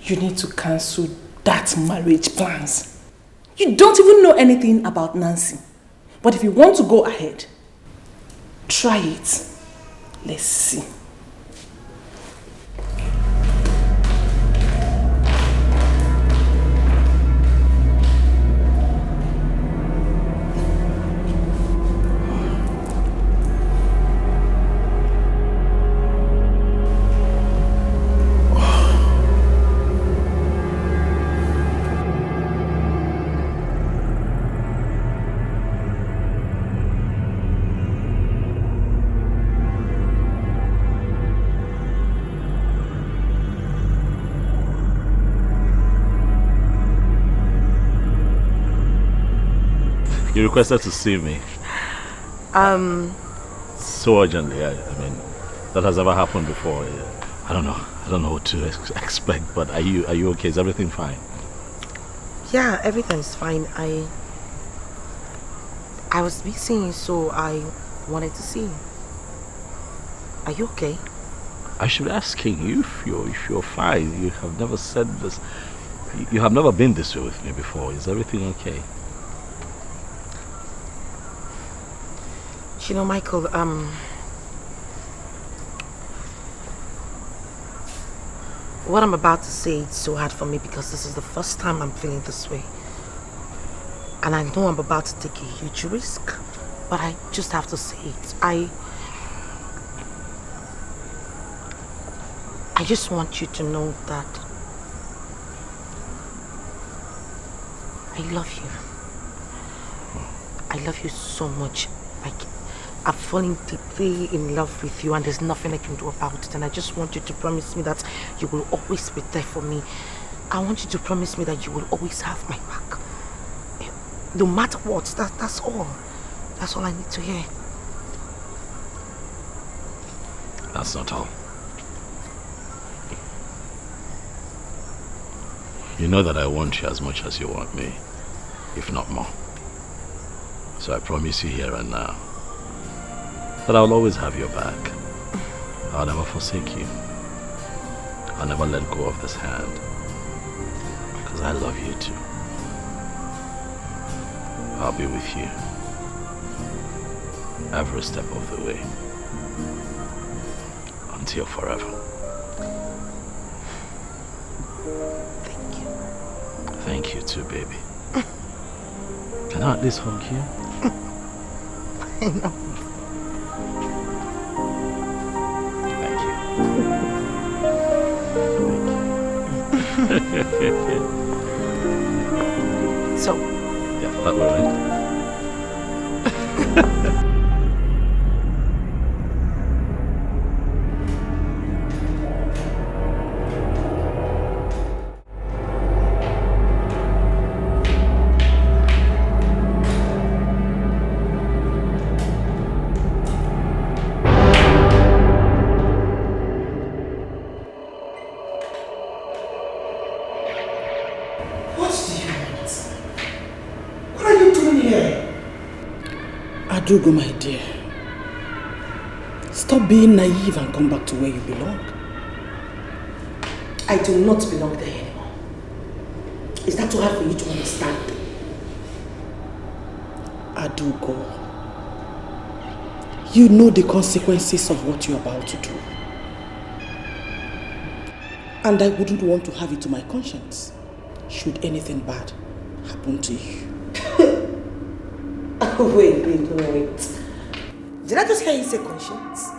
You need to cancel that marriage plans. You don't even know anything about Nancy. But if you want to go ahead, try it. Let's see. You requested to see me. So urgently. I mean, that has never happened before. I don't know. I don't know what to expect. But are you okay? Is everything fine? Yeah, everything's fine. I was missing you, so I wanted to see you. Are you okay? I should be asking you if you're fine. You have never said this. You have never been this way with me before. Is everything okay? You know, Michael, what I'm about to say is so hard for me because this is the first time I'm feeling this way. And I know I'm about to take a huge risk, but I just have to say it. I just want you to know that I love you. I love you so much. I've fallen deeply in love with you and there's nothing I can do about it. And I just want you to promise me that you will always be there for me. I want you to promise me that you will always have my back. No matter what, that's all. That's all I need to hear. That's not all. You know that I want you as much as you want me, if not more. So I promise you here and now that I'll always have your back. I'll never forsake you. I'll never let go of this hand. Because I love you too. I'll be with you every step of the way. Until forever. Thank you. Thank you too, baby. Can I at least hug you? I know. So, yeah, that way, right? Adugo, my dear, stop being naive and come back to where you belong. I do not belong there anymore. Is that too hard for you to understand? Adugo, you know the consequences of what you're about to do. And I wouldn't want to have it to my conscience should anything bad happen to you. Wait. Did I just hear you say conscience?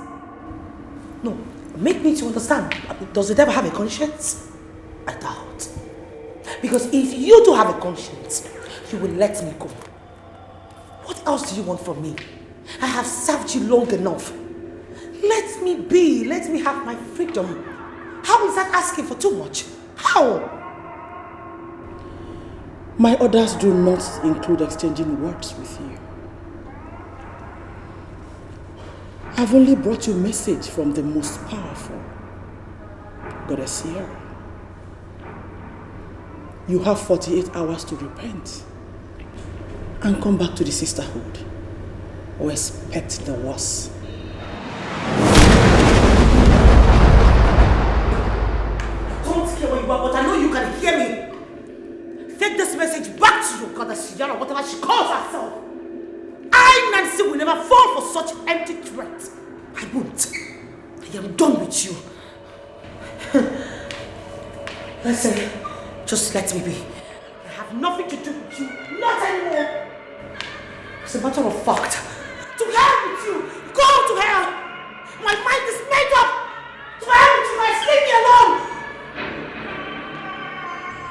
No, make me to understand. Does the devil have a conscience? I doubt. Because if you do have a conscience, you will let me go. What else do you want from me? I have served you long enough. Let me be. Let me have my freedom. How is that asking for too much? How? My orders do not include exchanging words with you. I've only brought you a message from the most powerful, Goddess Sierra. You have 48 hours to repent and come back to the sisterhood, or expect the worst. Don't hear where you are, but I know you can hear me. Take this message back to your Goddess Sierra, whatever she calls herself. I, Nancy, will never fall for such empty threats. I won't. am done with you. Listen, just let me be. I have nothing to do with you. Not anymore. As a matter of fact, to hell with you. Go to hell. My mind is made up. To hell with you. Guys, leave me alone.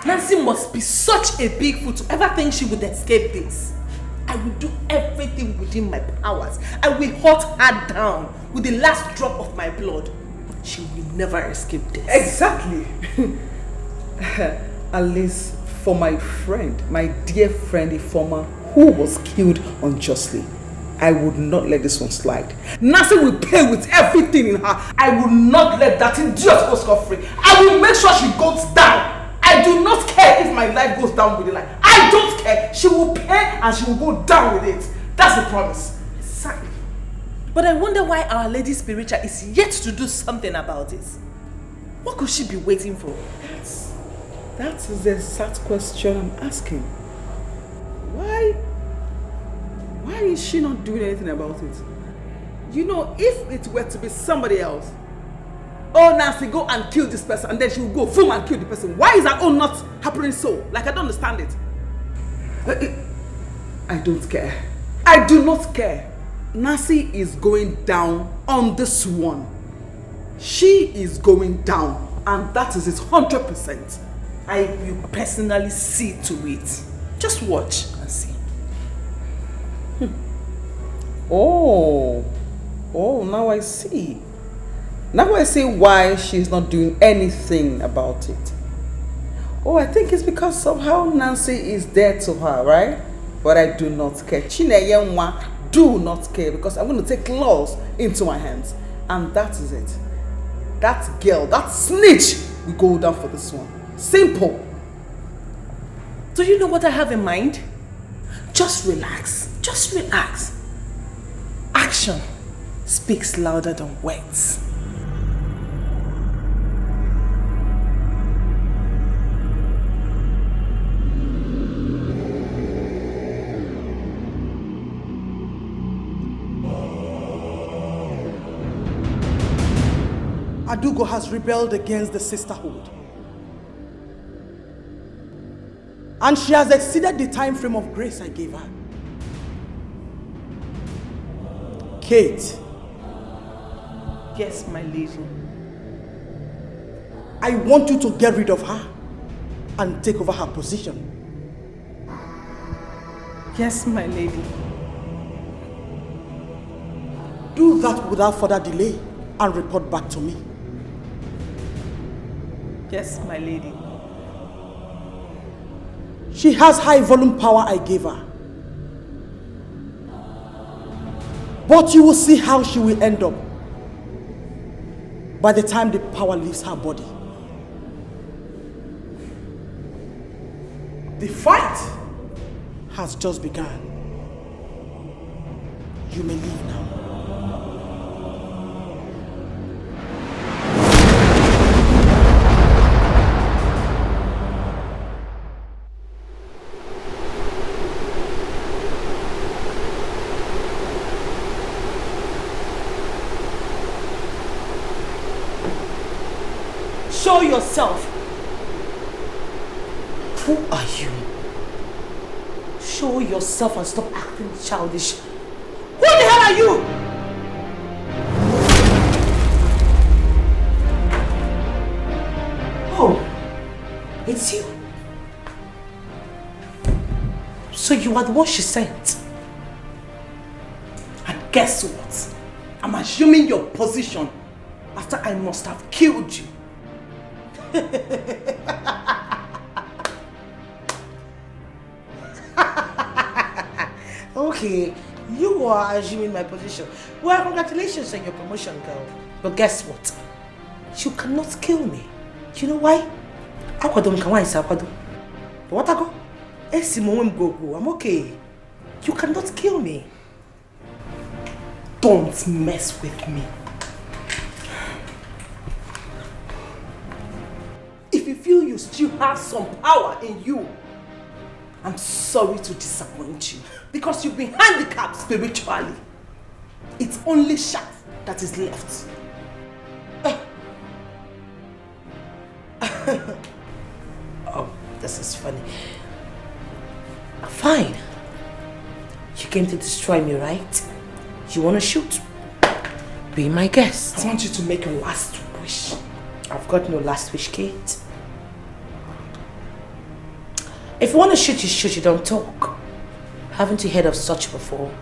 Nancy must be such a big fool to ever think she would escape this. I will do everything within my powers. I will hunt her down with the last drop of my blood. She will never escape this. Exactly. At least for my friend, my dear friend Ifoma, who was killed unjustly, I would not let this one slide. Nancy will pay with everything in her. I will not let that idiot go scot-free. I will make sure she goes down. I do not care if my life goes down with the life. I don't care. She will pay and she will go down with it. That's the promise. Exactly. But I wonder why Our Lady Spiritual is yet to do something about this. What could she be waiting for? That is the exact question I'm asking. Why is she not doing anything about it? You know, if it were to be somebody else, oh Nancy, go and kill this person, and then she will go boom and kill the person. Why is that all not happening so? Like, I don't understand it. I don't care. I do not care. Nancy is going down on this one. She is going down, and that is it 100%. I will personally see to it. Just watch and see. Oh, now I see. Now I see why she's not doing anything about it. Oh, I think it's because somehow Nancy is dead to her, right? But I do not care. Chineyenwa do not care, because I'm going to take laws into my hands. And that is it. That girl, that snitch, will go down for this one. Simple. Do you know what I have in mind? Just relax. Just relax. Action speaks louder than words. Adugo has rebelled against the sisterhood. And she has exceeded the time frame of grace I gave her. Kate. Yes, my lady. I want you to get rid of her and take over her position. Yes, my lady. Do that without further delay and report back to me. Yes, my lady. She has high volume power I gave her. But you will see how she will end up by the time the power leaves her body. The fight has just begun. You may leave now. Show yourself. Who are you? Show yourself and stop acting childish. Who the hell are you? Oh, it's you. So you are the one she sent. And guess what? I'm assuming your position after I must have killed you. Okay, you are assuming my position. Well, congratulations on your promotion, girl. But guess what? You cannot kill me. You know why? What I go? I'm okay. You cannot kill me. Don't mess with me. If you feel you still have some power in you, I'm sorry to disappoint you, because you've been handicapped spiritually. It's only shaft that is left. Oh, this is funny. Fine. You came to destroy me, right? You want to shoot? Be my guest. I want you to make a last wish. I've got no last wish, Kate. If you want to shoot, you shoot. You don't talk. Haven't you heard of such before?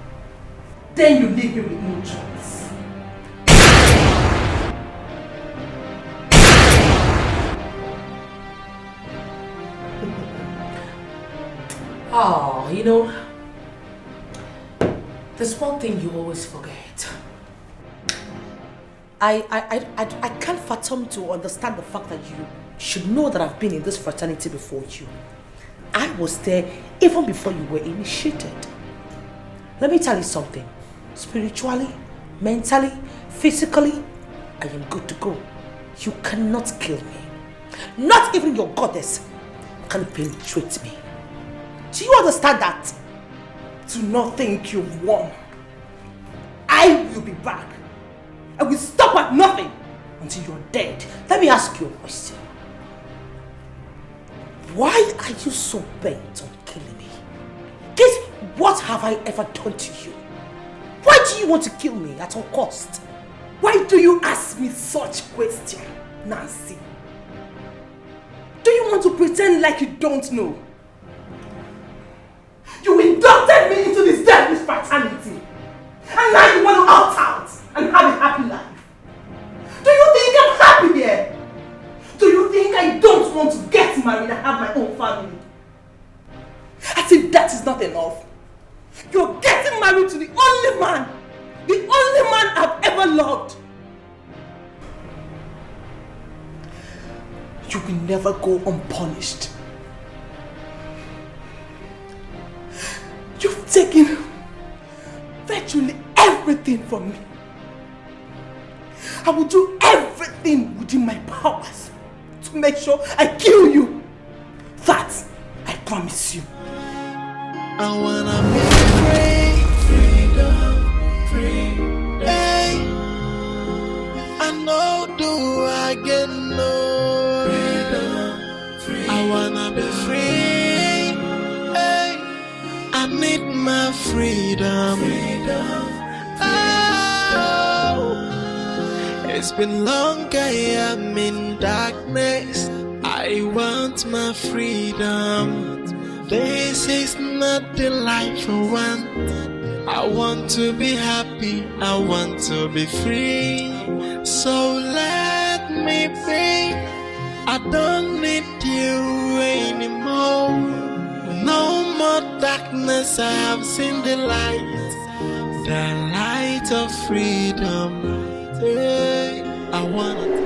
Then you leave me with no choice. Oh, you know, there's one thing you always forget. I can't fathom to understand the fact that you should know that I've been in this fraternity before you. I was there even before you were initiated. Let me tell you something. Spiritually, mentally, physically, I am good to go. You cannot kill me. Not even your goddess can penetrate me. Do you understand that? Do not think you've won. I will be back. I will stop at nothing until you're dead. Let me ask you a question. Why are you so bent on killing me? Guess what have I ever done to you? Why do you want to kill me at all cost? Why do you ask me such question, Nancy? Do you want to pretend like you don't know? You inducted me into this devilish fraternity, and now you want to opt out and have a happy life. Do you think I'm happy here? Do you think I don't want to get married and have my own family? As if that is not enough. You're getting married to the only man I've ever loved. You will never go unpunished. You've taken virtually everything from me. I will do everything within my powers to make sure I kill you. That I promise you. I wanna be free, freedom, free. Hey, I know do I get no freedom, free. I wanna be free. Hey, I need my freedom. Oh, it's been long I am in darkness. I want my freedom. This is not the life I want. I want to be happy. I want to be free. So let me be. I don't need you anymore. No more darkness. I have seen the light of freedom. I want it.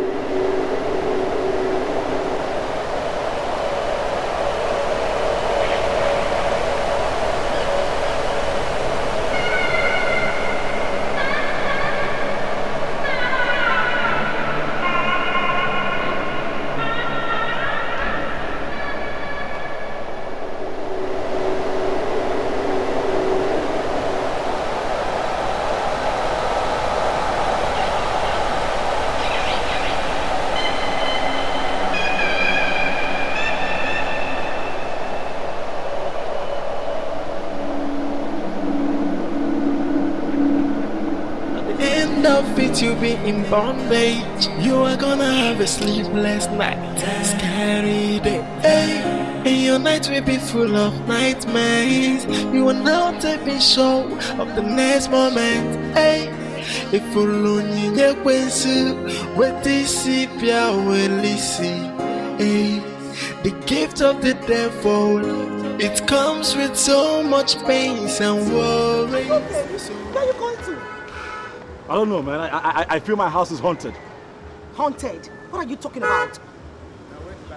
You'll be in bondage. You are gonna have a sleepless night, scary day. Hey, and your night will be full of nightmares. You are now taking show of the next moment. Hey, if you learn your question, what this is will listen. Hey, the gift of the devil, it comes with so much pain and worry. Okay, where are you going to? I don't know, man. I feel my house is haunted. Haunted? What are you talking about?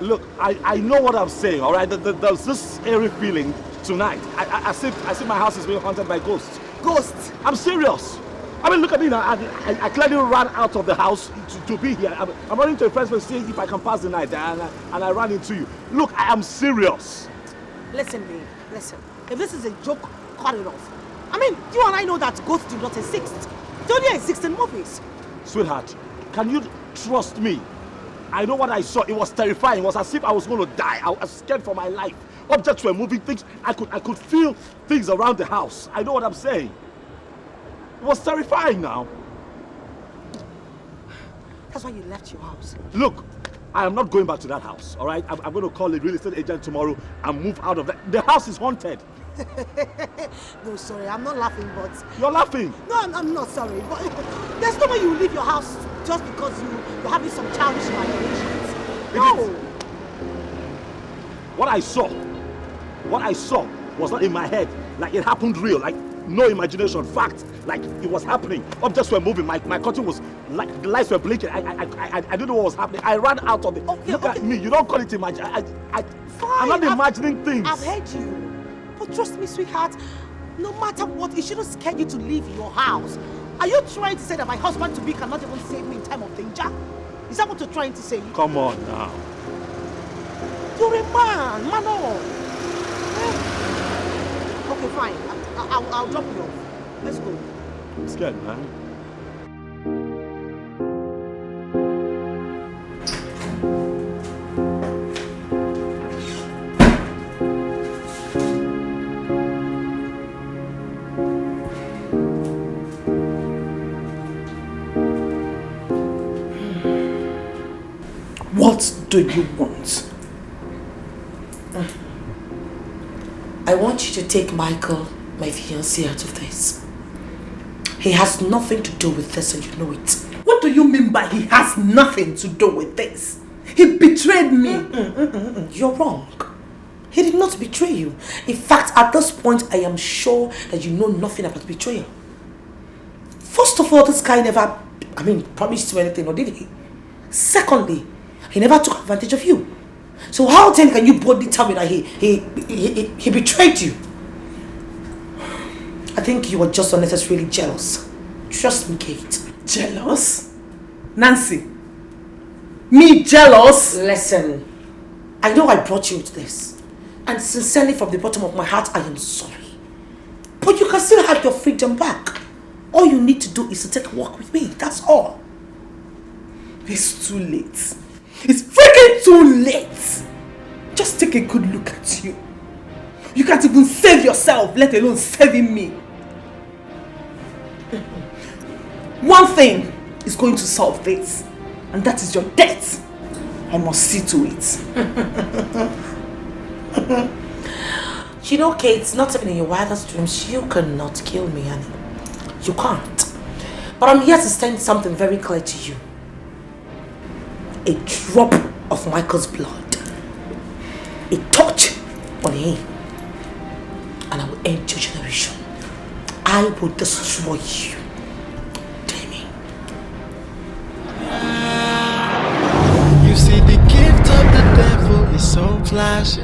Look, I know what I'm saying, all right? There's this eerie feeling tonight. I see my house is being haunted by ghosts. Ghosts? I'm serious. I mean, look at me now. I clearly ran out of the house to be here. I'm running to a friend's place to see if I can pass the night, and I ran into you. Look, I am serious. Listen, babe. Listen. If this is a joke, cut it off. I mean, you and I know that ghosts do not exist. They only exist in movies. Sweetheart, can you trust me? I know what I saw. It was terrifying. It was as if I was going to die. I was scared for my life. Objects were moving, things. I could feel things around the house. I know what I'm saying. It was terrifying now. That's why you left your house. Look, I am not going back to that house, all right? I'm going to call a real estate agent tomorrow and move out of that. The house is haunted. No, sorry, I'm not laughing, but... You're laughing? No, I'm not sorry, but there's no way you leave your house just because you're having some childish imaginations. No! What I saw was not in my head. Like it happened real, like no imagination, fact. Like it was happening. Objects were moving, my curtain was, like the lights were blinking. I didn't know what was happening. I ran out of it. Look at me, you don't call it imagine. I'm not imagining things. I've heard you. But trust me, sweetheart, no matter what, it shouldn't scare you to leave your house. Are you trying to say that my husband-to-be cannot even save me in time of danger? Is that what you're trying to say? Come on now. You're a man, Mano. Okay, fine. I'll drop you off. Let's go. I'm scared, man. What do you want? I want you to take Michael, my fiancé, out of this. He has nothing to do with this and you know it. What do you mean by he has nothing to do with this? He betrayed me. You're wrong. He did not betray you. In fact, at this point, I am sure that you know nothing about betrayal. First of all, this guy never, promised you anything, or did he? Secondly, he never took advantage of you. So how then can you boldly tell me that he betrayed you? I think you were just unnecessarily jealous. Trust me, Kate. Jealous? Nancy? Me jealous? Listen, I know I brought you to this. And sincerely from the bottom of my heart, I am sorry. But you can still have your freedom back. All you need to do is to take a walk with me. That's all. It's too late. It's freaking too late. Just take a good look at you. You can't even save yourself, let alone saving me. One thing is going to solve this, and that is your death. I must see to it. You know, Kate, not even in your wildest dreams, you cannot kill me, honey. You can't. But I'm here to send something very clear to you. A drop of Michael's blood, a touch on him, and I will end your generation. I will destroy you. Damien. You see, the gift of the devil is so flashy,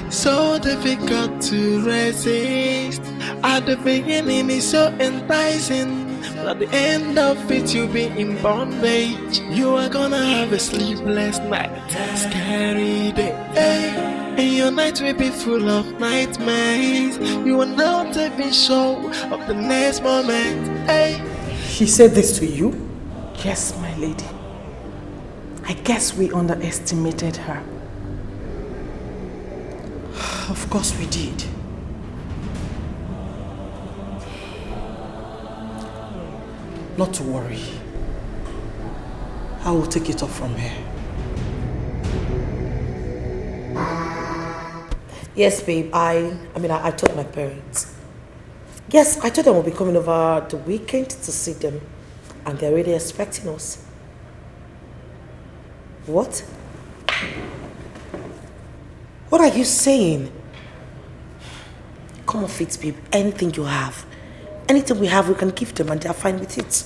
so difficult to resist. At the beginning, it's so enticing. At the end of it, you'll be in bondage. You are gonna have a sleepless night, scary day, and your night will be full of nightmares. You are not even sure of the next moment. She said this to you? Yes, my lady. I guess we underestimated her. Of course we did. Not to worry. I will take it off from here. Yes, babe, I told my parents. Yes, I told them we'll be coming over the weekend to see them. And they're really expecting us. What? What are you saying? Come off it, babe. Anything you have. Anything we have, we can give them and they're fine with it.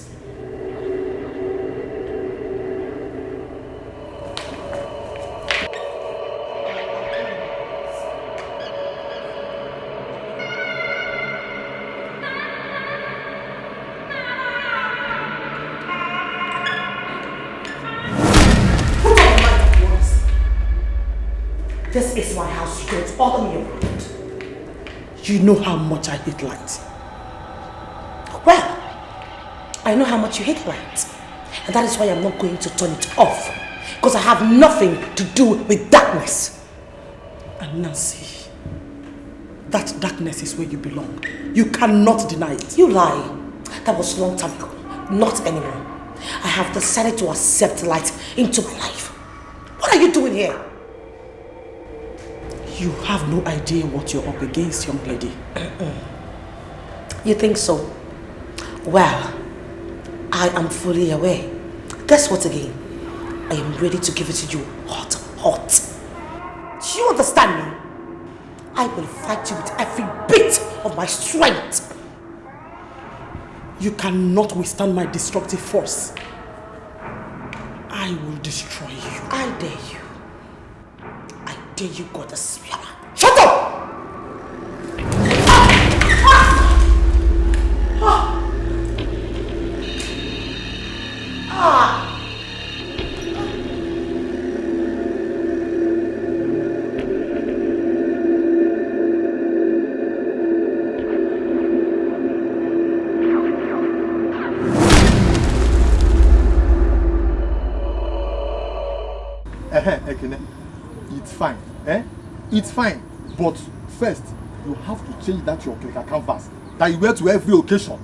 This is my house. You don't bother me around. You know how much I hate light. Well, I know how much you hate light. And that is why I'm not going to turn it off Because I have nothing to do with darkness. And Nancy, that darkness is where you belong. You cannot deny it. You lie. That was long time ago. Not anymore. I have decided to accept light into my life. What are you doing here? You have no idea what you're up against, young lady. You think so? Well, I am fully aware. Guess what again? I am ready to give it to you hot, hot. Do you understand me? I will fight you with every bit of my strength. You cannot withstand my destructive force. I will destroy you. I dare you. I dare you, goddess. Shut up! It's fine, It's fine, but first you have to change that your clicker canvas that you wear to every occasion.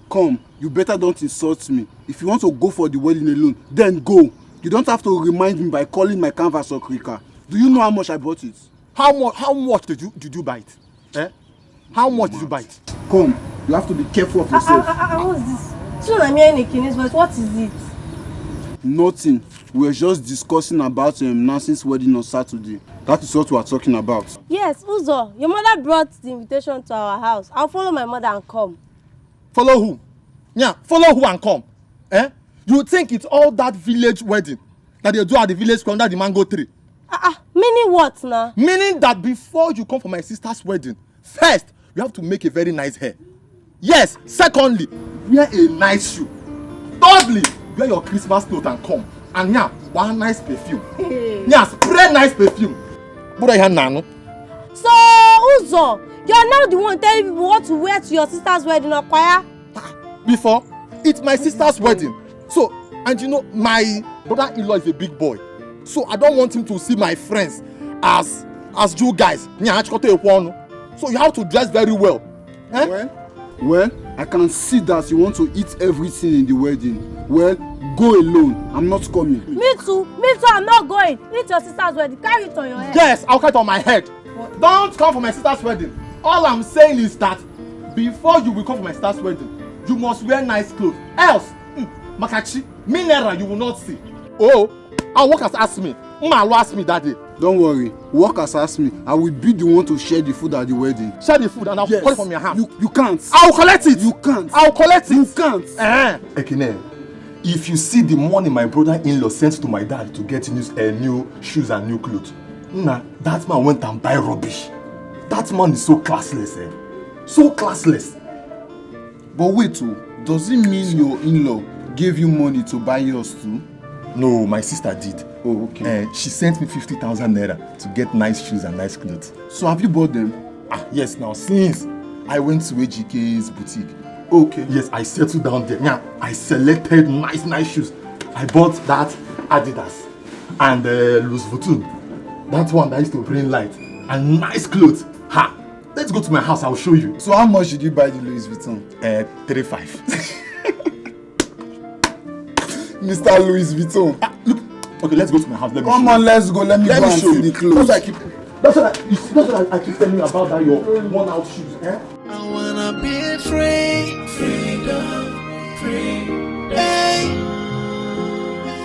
Come, you better don't insult me. If you want to go for the wedding alone, then go. You don't have to remind me by calling my canvas or clicker. Do you know how much I bought it? How much did you buy it? How much did you buy it? Come, you have to be careful of yourself. What's this? So I'm hearing a Guinness voice. What is it? Nothing. We were just discussing about Nancy's wedding on Saturday. That is what we are talking about. Yes, Uzo, your mother brought the invitation to our house. I'll follow my mother and come. Follow who? Yeah, follow who and come? You think it's all that village wedding that they do at the village square under the mango tree? Meaning what now? Meaning that before you come for my sister's wedding, first, you have to make a very nice hair. Yes, secondly, wear a nice shoe. Thirdly, wear your Christmas clothes and come. And yeah, one nice perfume. Yeah, spray nice perfume. What are you now? So, Uzo, you're now the one telling people what to wear to your sister's wedding, or choir? Before, it's my sister's wedding. So, and you know, my brother-in-law is a big boy. So I don't want him to see my friends as you guys. So you have to dress very well. Well, I can see that you want to eat everything in the wedding. Well, go alone. I'm not coming. Me too, I'm not going. Eat your sister's wedding. Carry it on your head. Yes, I'll carry it on my head. What? Don't come for my sister's wedding. All I'm saying is that before you will come for my sister's wedding, you must wear nice clothes. Else, Makachi, mineral you will not see. Oh, our workers asked me. Mama asked me that day. Don't worry. Workers asked me. I will be the one to share the food at the wedding. Share the food and I'll collect it from your hand. You can't. I'll collect it. You can't. I'll collect it. You can't. Ekene, if you see the money my brother-in-law sent to my dad to get new shoes and new clothes, that man went and buy rubbish. That man is so classless, So classless. But wait, does it mean your in-law gave you money to buy yours too? No, my sister did. Oh, okay. She sent me 50,000 naira to get nice shoes and nice clothes. So have you bought them? Yes, now since I went to AGK's boutique. Okay. Yes, I settled down there. Yeah, I selected nice shoes. I bought that Adidas and Louis Vuitton. That one that used to bring light. And nice clothes. Let's go to my house, I'll show you. So how much did you buy the Louis Vuitton? 35. Mr. Louis Vuitton. Look, okay, let's go to my house. Let me Come on, let's go. Let me go and see the clothes. That's what I keep telling you about that your worn-out shoes. I wanna be free, freedom, free. Hey,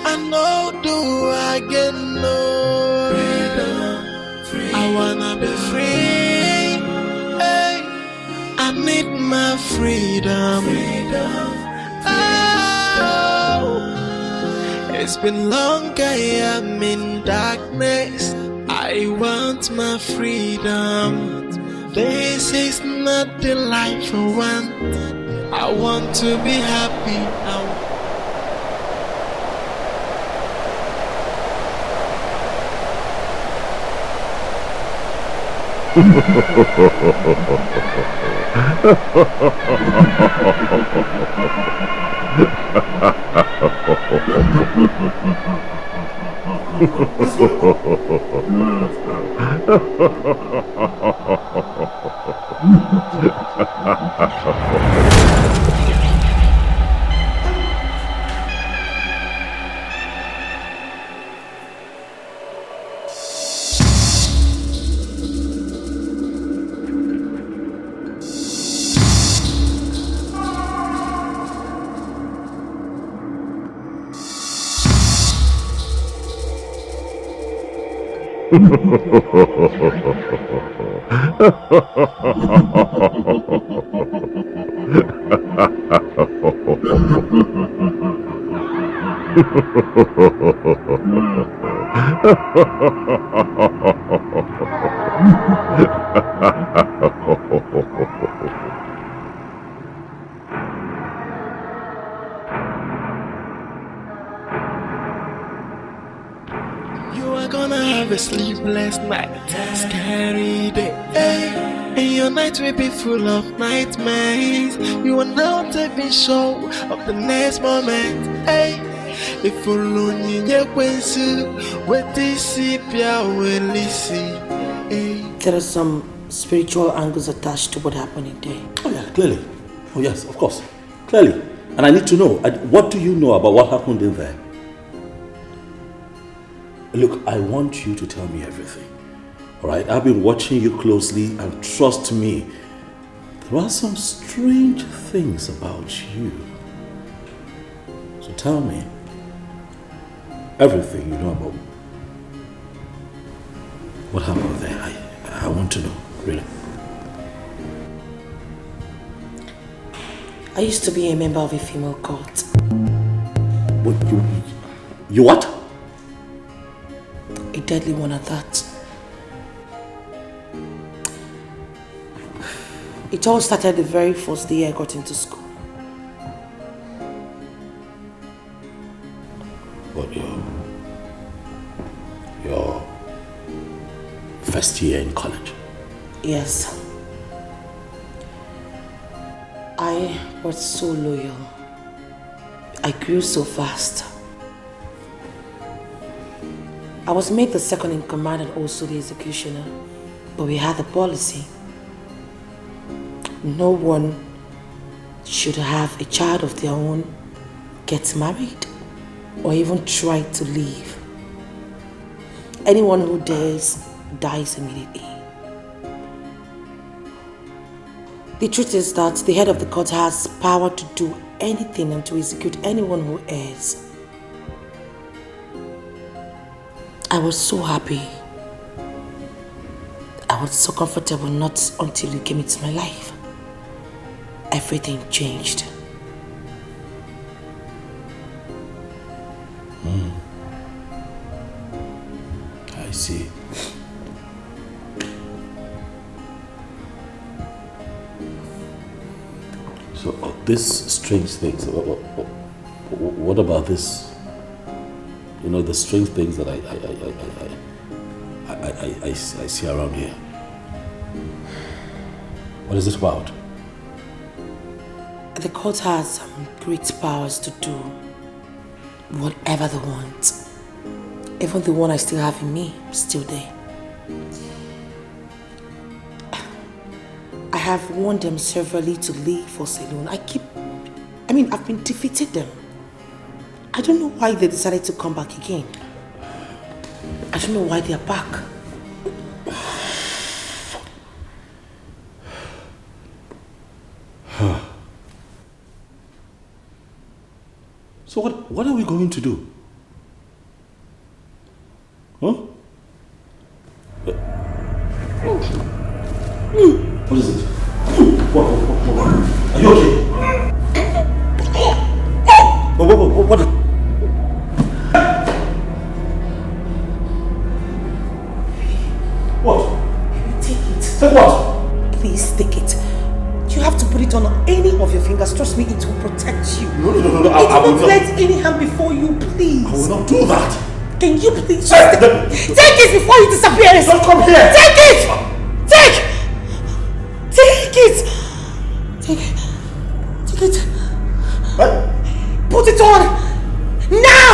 I know do I get no freedom, free. I wanna be free. Hey, I need my freedom. Oh, it's been long I am in darkness. I want my freedom. This is not the life I want. I want to be happy. You are gonna have a sleepless night, scary day, and your night will be full of nightmares. You are not even sure of the next moment. If you lonely, there are some spiritual angles attached to what happened today. Oh yeah, clearly. Oh yes, of course. Clearly. And I need to know, what do you know about what happened in there? Look, I want you to tell me everything. Alright? I've been watching you closely, and trust me, there are some strange things about you. So tell me everything you know about what happened there. I want to know, really. I used to be a member of a female cult. What, you what? A deadly one at that. It all started the very first day I got into school. What, your first year in college? Yes. I was so loyal. I grew so fast. I was made the second in command and also the executioner. But we had a policy. No one should have a child of their own, get married, or even try to leave. Anyone who dares dies immediately. The truth is that the head of the court has power to do anything and to execute anyone who errs. I was so happy. I was so comfortable, not until you came into my life. Everything changed. I see. So these strange things, what about this? You know, the strange things that I see around here. What is it about? The court has great powers to do whatever they want. Even the one I still have in me is still there. I have warned them severally to leave us alone. I've been defeated them. I don't know why they decided to come back again. I don't know why they are back. So what are we going to do? Huh? What is it? What? Are you okay? What? What? Take it. Take what? Please take it. You have to put it on any of your fingers. Trust me, it will protect you. No. It will not let any harm before you, please. I will not do that. Can you please just take it before you disappear? Don't come here. Take it! Take it! Take it. Put it on! Now!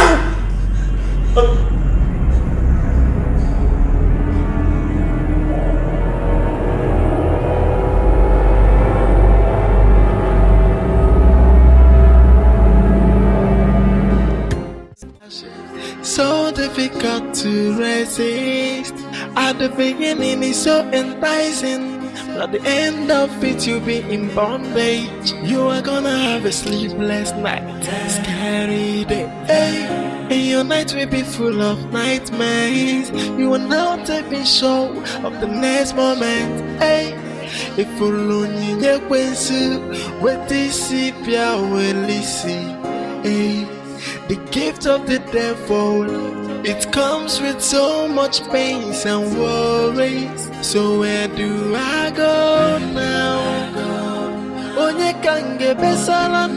difficult to resist. At the beginning it's so enticing, but at the end of it you'll be in bondage. You are gonna have a sleepless night, scary day, and your night will be full of nightmares. You are now taking show of the next moment. If you only with this will listen. The gift of the devil, it comes with so much pains and worries. So where do I go now? Onye kange besala,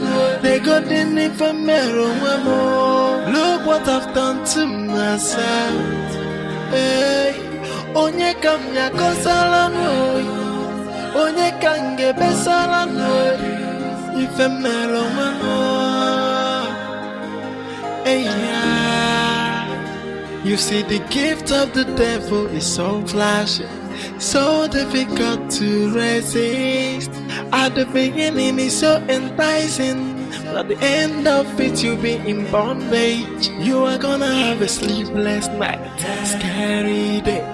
they got in infamero. Look what I've done to myself. Onye kamya kosala, onye kange besala, infamero. You see, the gift of the devil is so flashy, so difficult to resist. At the beginning it's so enticing, but at the end of it you'll be in bondage. You are gonna have a sleepless night, scary day,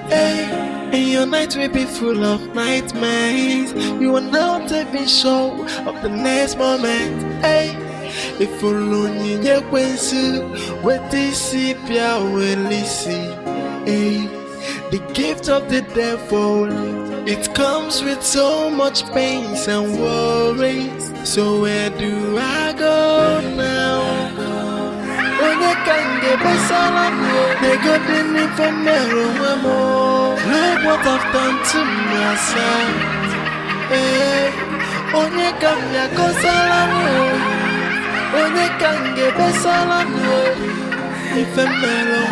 and your night will be full of nightmares. You are now taking show of the next moment. If you only with this will listen. The gift of the devil, it comes with so much pains and worries. So where do I go now? Onye kange besala, they got in infamero. Look what I've done to myself. Onye kamya kosala, onye kange besala, infamero.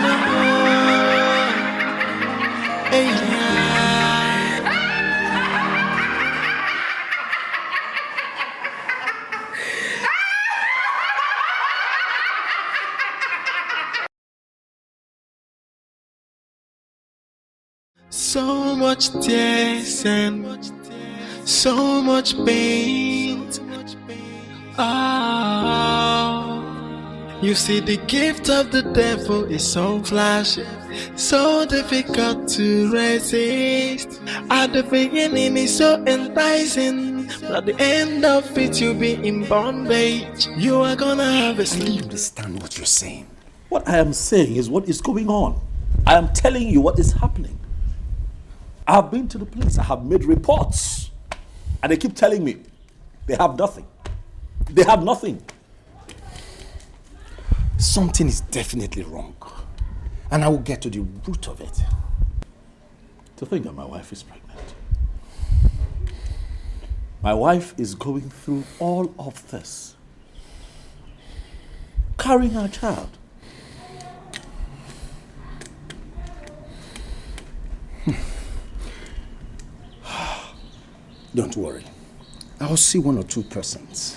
So much tears and so much pain. You see, the gift of the devil is so flashy, so difficult to resist. At the beginning it's so enticing, but at the end of it you'll be in bondage. You are gonna have a sleep. I don't understand what you're saying. What I am saying is what is going on. I am telling you what is happening. I have been to the police. I have made reports. And they keep telling me they have nothing. They have nothing. Something is definitely wrong. And I will get to the root of it. To think that my wife is pregnant. My wife is going through all of this. Carrying her child. Don't worry. I'll see one or two persons.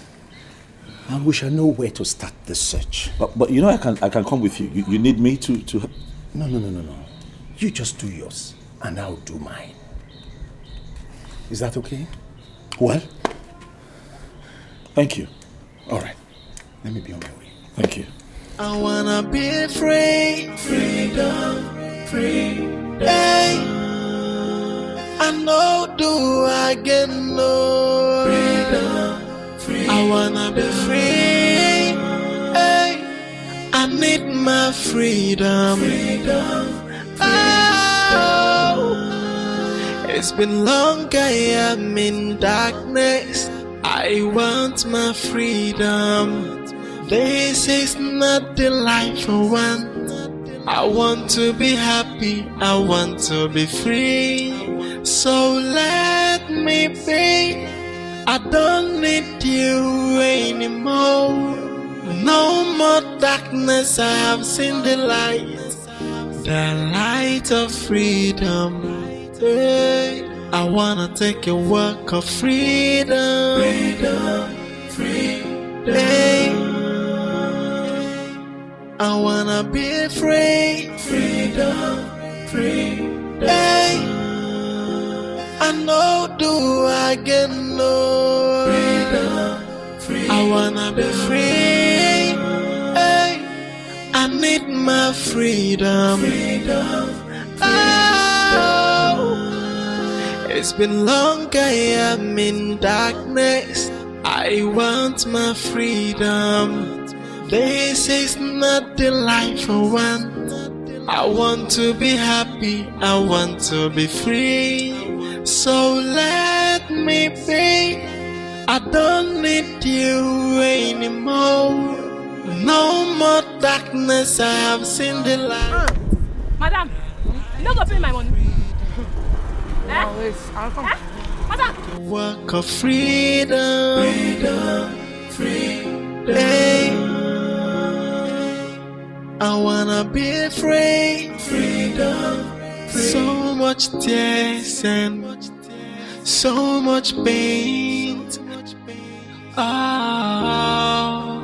And we shall know where to start the search. But you know I can come with you. You need me to... No. You just do yours, and I'll do mine. Is that okay? Well? Thank you. All right. Let me be on my way. Thank you. I wanna be free. Freedom. Free. Hey. I know do I get no freedom. Free. I wanna be free. Hey. I need my freedom. Oh. It's been long I am in darkness. I want my freedom. This is not the life I want. I want to be happy. I want to be free. So let me be. I don't need you anymore. No more darkness. I have seen the light of freedom. Hey, I wanna take a walk of freedom. Hey, I wanna be free. Hey, I know do I get no freedom. I wanna be free. Hey, I need my freedom. Oh, it's been long I am in darkness. I want my freedom. This is not the life I want. I want to be happy, I want to be free. So let me be. I don't need you anymore. No more darkness, I have seen the light. Madam, you don't go pay my money. Wait, I'll come. Madam! Work of freedom. Freedom. I wanna be free. Freedom. So much tears and so much pain. Oh,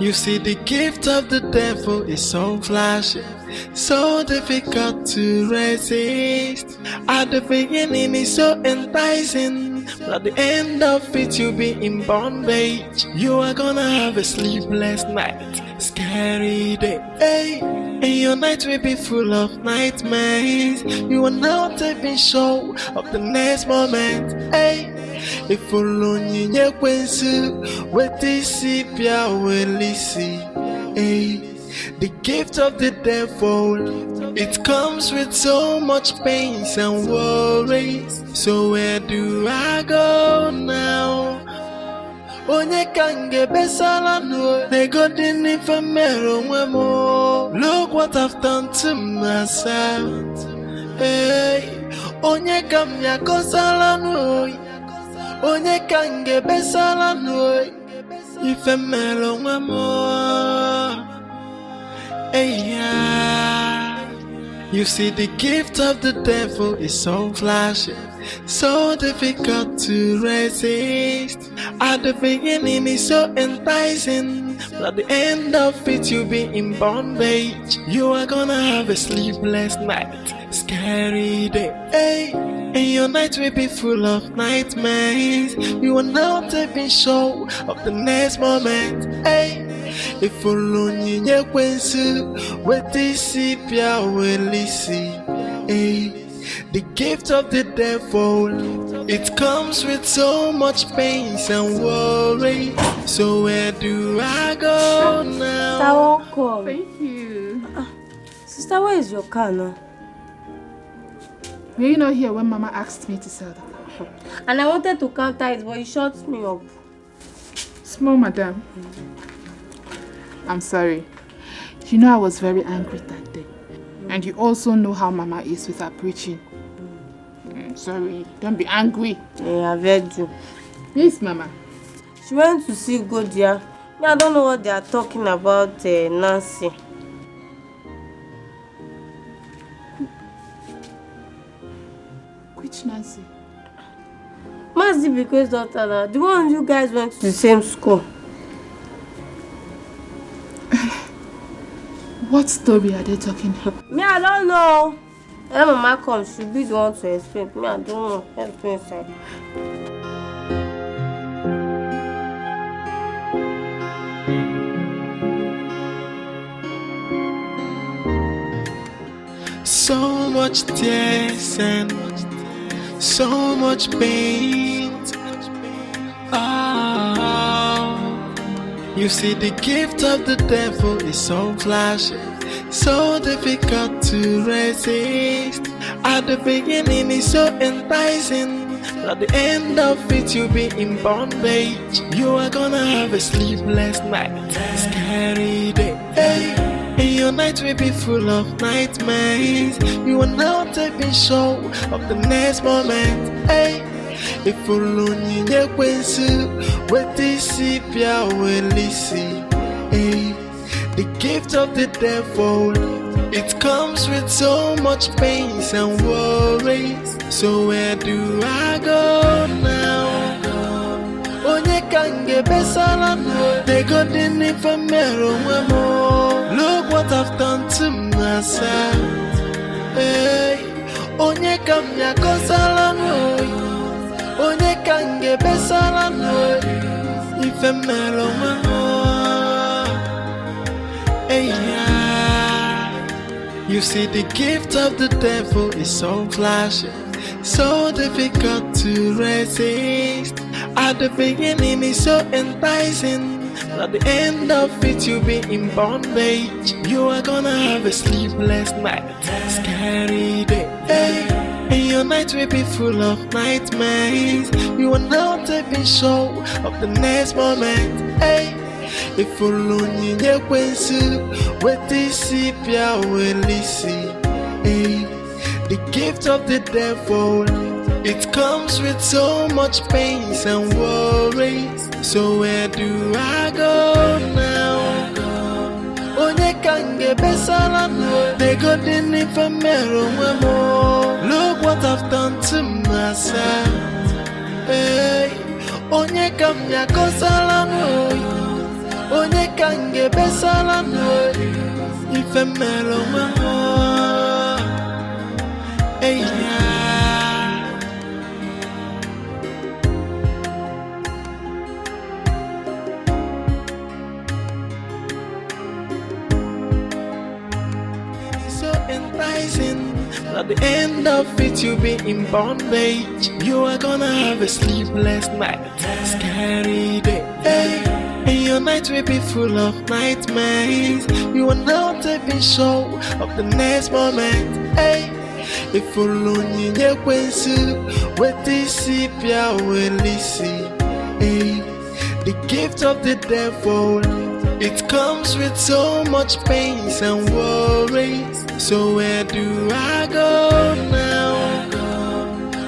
you see, the gift of the devil is so flashy, so difficult to resist. At the beginning it's so enticing, but at the end of it you'll be in bondage. You are gonna have a sleepless night, scary day, hey. And your night will be full of nightmares. You are not even sure of the next moment, hey. If only you kwensu, what is it, hey. The gift of the devil, it comes with so much pains and worries. So where do I go now? Onye kange besala no, they got in ifemero mwemo. Look what I've done to myself. Hey, onye kamya kosala no, onye kange besala no, ifemero mwemo. Hey, yeah. You see, the gift of the devil is so flashy, so difficult to resist. At the beginning it's so enticing, but at the end of it you'll be in bondage. You are gonna have a sleepless night, scary day, hey. And your night will be full of nightmares. You are not even sure of the next moment, hey. If only you kwensu, what is it, hey. The gift of the devil, it comes with so much pains and worry. So where do I go now? Sister, welcome. Thank you. Sister, where is your car now? Were you not here when Mama asked me to sell the car? And I wanted to counter it, but you shut me up. Small madam. I'm sorry. You know I was very angry that day. And you also know how Mama is with her preaching. Sorry, don't be angry. Yeah, I've heard you. Yes, Mama. She went to see Godia. I don't know what they are talking about, Nancy. Which Nancy? Mazi Biko's daughter, the one you guys went to the same school. What story are they talking about? Me, I don't know. When Mama comes, she'll be the one to explain. Me, I don't know. Let's go inside. So much tears and so much pain. Oh, you see, the gift of the devil is so flashy, so difficult to resist. At the beginning it's so enticing, but at the end of it you'll be in bondage. You are gonna have a sleepless night, scary day, hey. And your night will be full of nightmares. You are not even sure of the next moment, hey. If only you kwensu, what is it, hey. The gift of the devil, it comes with so much pains and worries. So where do I go now? Onye kange besala no, they got in ifemero mwemo. Look what I've done to myself, hey. Onye kamya kosala no, onye kange besala no, ifemero mwemo, hey, yeah. You see, the gift of the devil is so flashy, so difficult to resist. At the beginning, it's so enticing. At the end of it, you'll be in bondage. You are gonna have a sleepless night, scary day. Hey. And your night will be full of nightmares. You are not even sure of the next moment. Hey. If only you with this will listen. Hey. The gift of the devil, it comes with so much pains and worries. So where do I go now? Onye kange besala no, they got in infamero more. Look what I've done to myself. Hey, onye kamya kosala no, onye kange besala no, infamero more. Hey, yeah. At the end of it, you'll be in bondage. You are gonna have a sleepless night, scary day. Hey. And your night will be full of nightmares. You are not even sure of the next moment. Hey. If only you with this will listen. Hey. The gift of the devil, it comes with so much pains and worries. So where do I go now?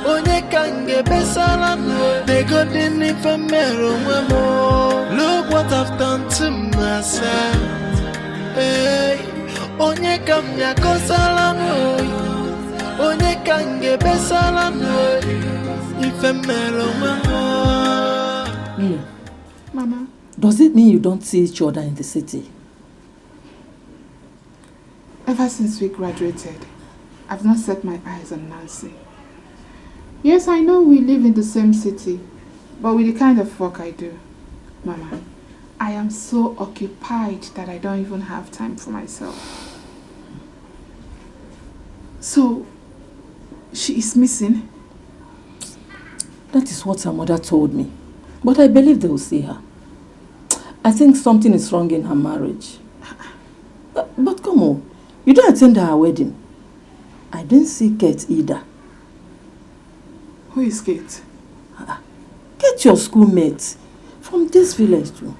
Onye kange besala no, they got in infamero more. Look what I've done to myself. Hey, onye kamya kosala no, onye kange besala no, infamero more. Mama. Does it mean you don't see each other in the city? Ever since we graduated, I've not set my eyes on Nancy. Yes, I know we live in the same city, but with the kind of work I do, Mama, I am so occupied that I don't even have time for myself. So, she is missing? That is what her mother told me, but I believe they will see her. I think something is wrong in her marriage. But come on, you don't attend her wedding. I didn't see Kate either. Who is Kate? Kate, your schoolmate from this village too.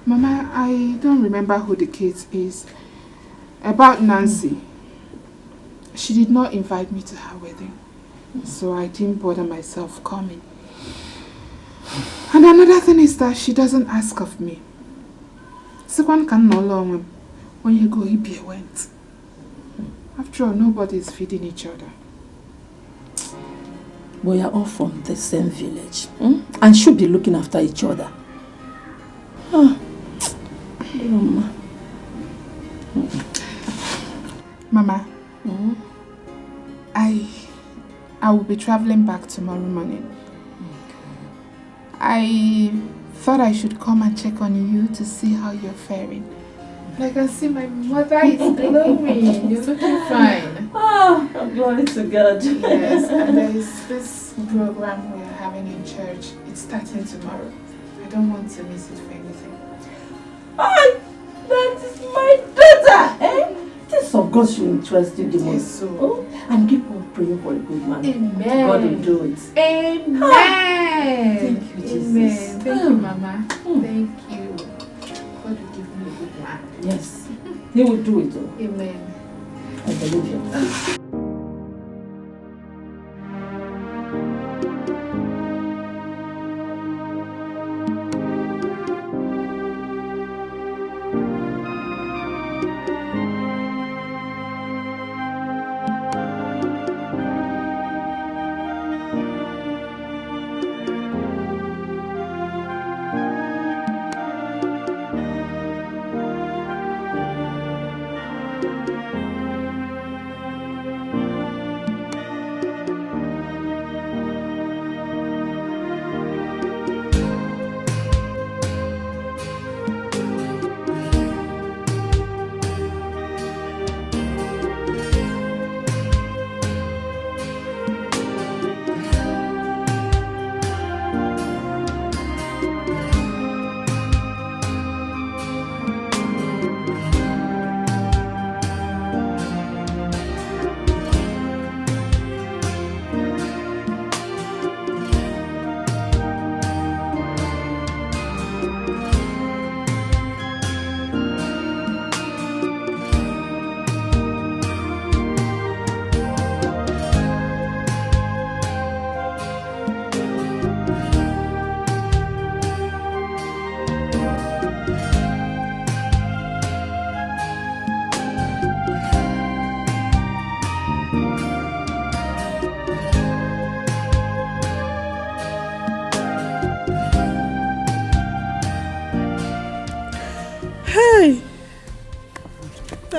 Mama, I don't remember who the Kate is. About Nancy, she did not invite me to her wedding, so I didn't bother myself coming. And another thing is that she doesn't ask of me. One can no longer when you go, he went. After all, nobody is feeding each other. We are all from the same village and should be looking after each other. Mama, I will be traveling back tomorrow morning. I thought I should come and check on you to see how you're faring. I can see my mother is glowing. You're looking fine. I'm glory to God. Yes, and there is this program we are having in church. It's starting tomorrow. I don't want to miss it for anything. That is my daughter, eh? This of God should interest you the most. Yes, so. And keep on praying for a good man. Amen. God will do it. Amen. Thank you, Jesus. Amen. Thank you, Mama. Thank you. God will give me a good man. Yes. He will do it. Amen. I believe you.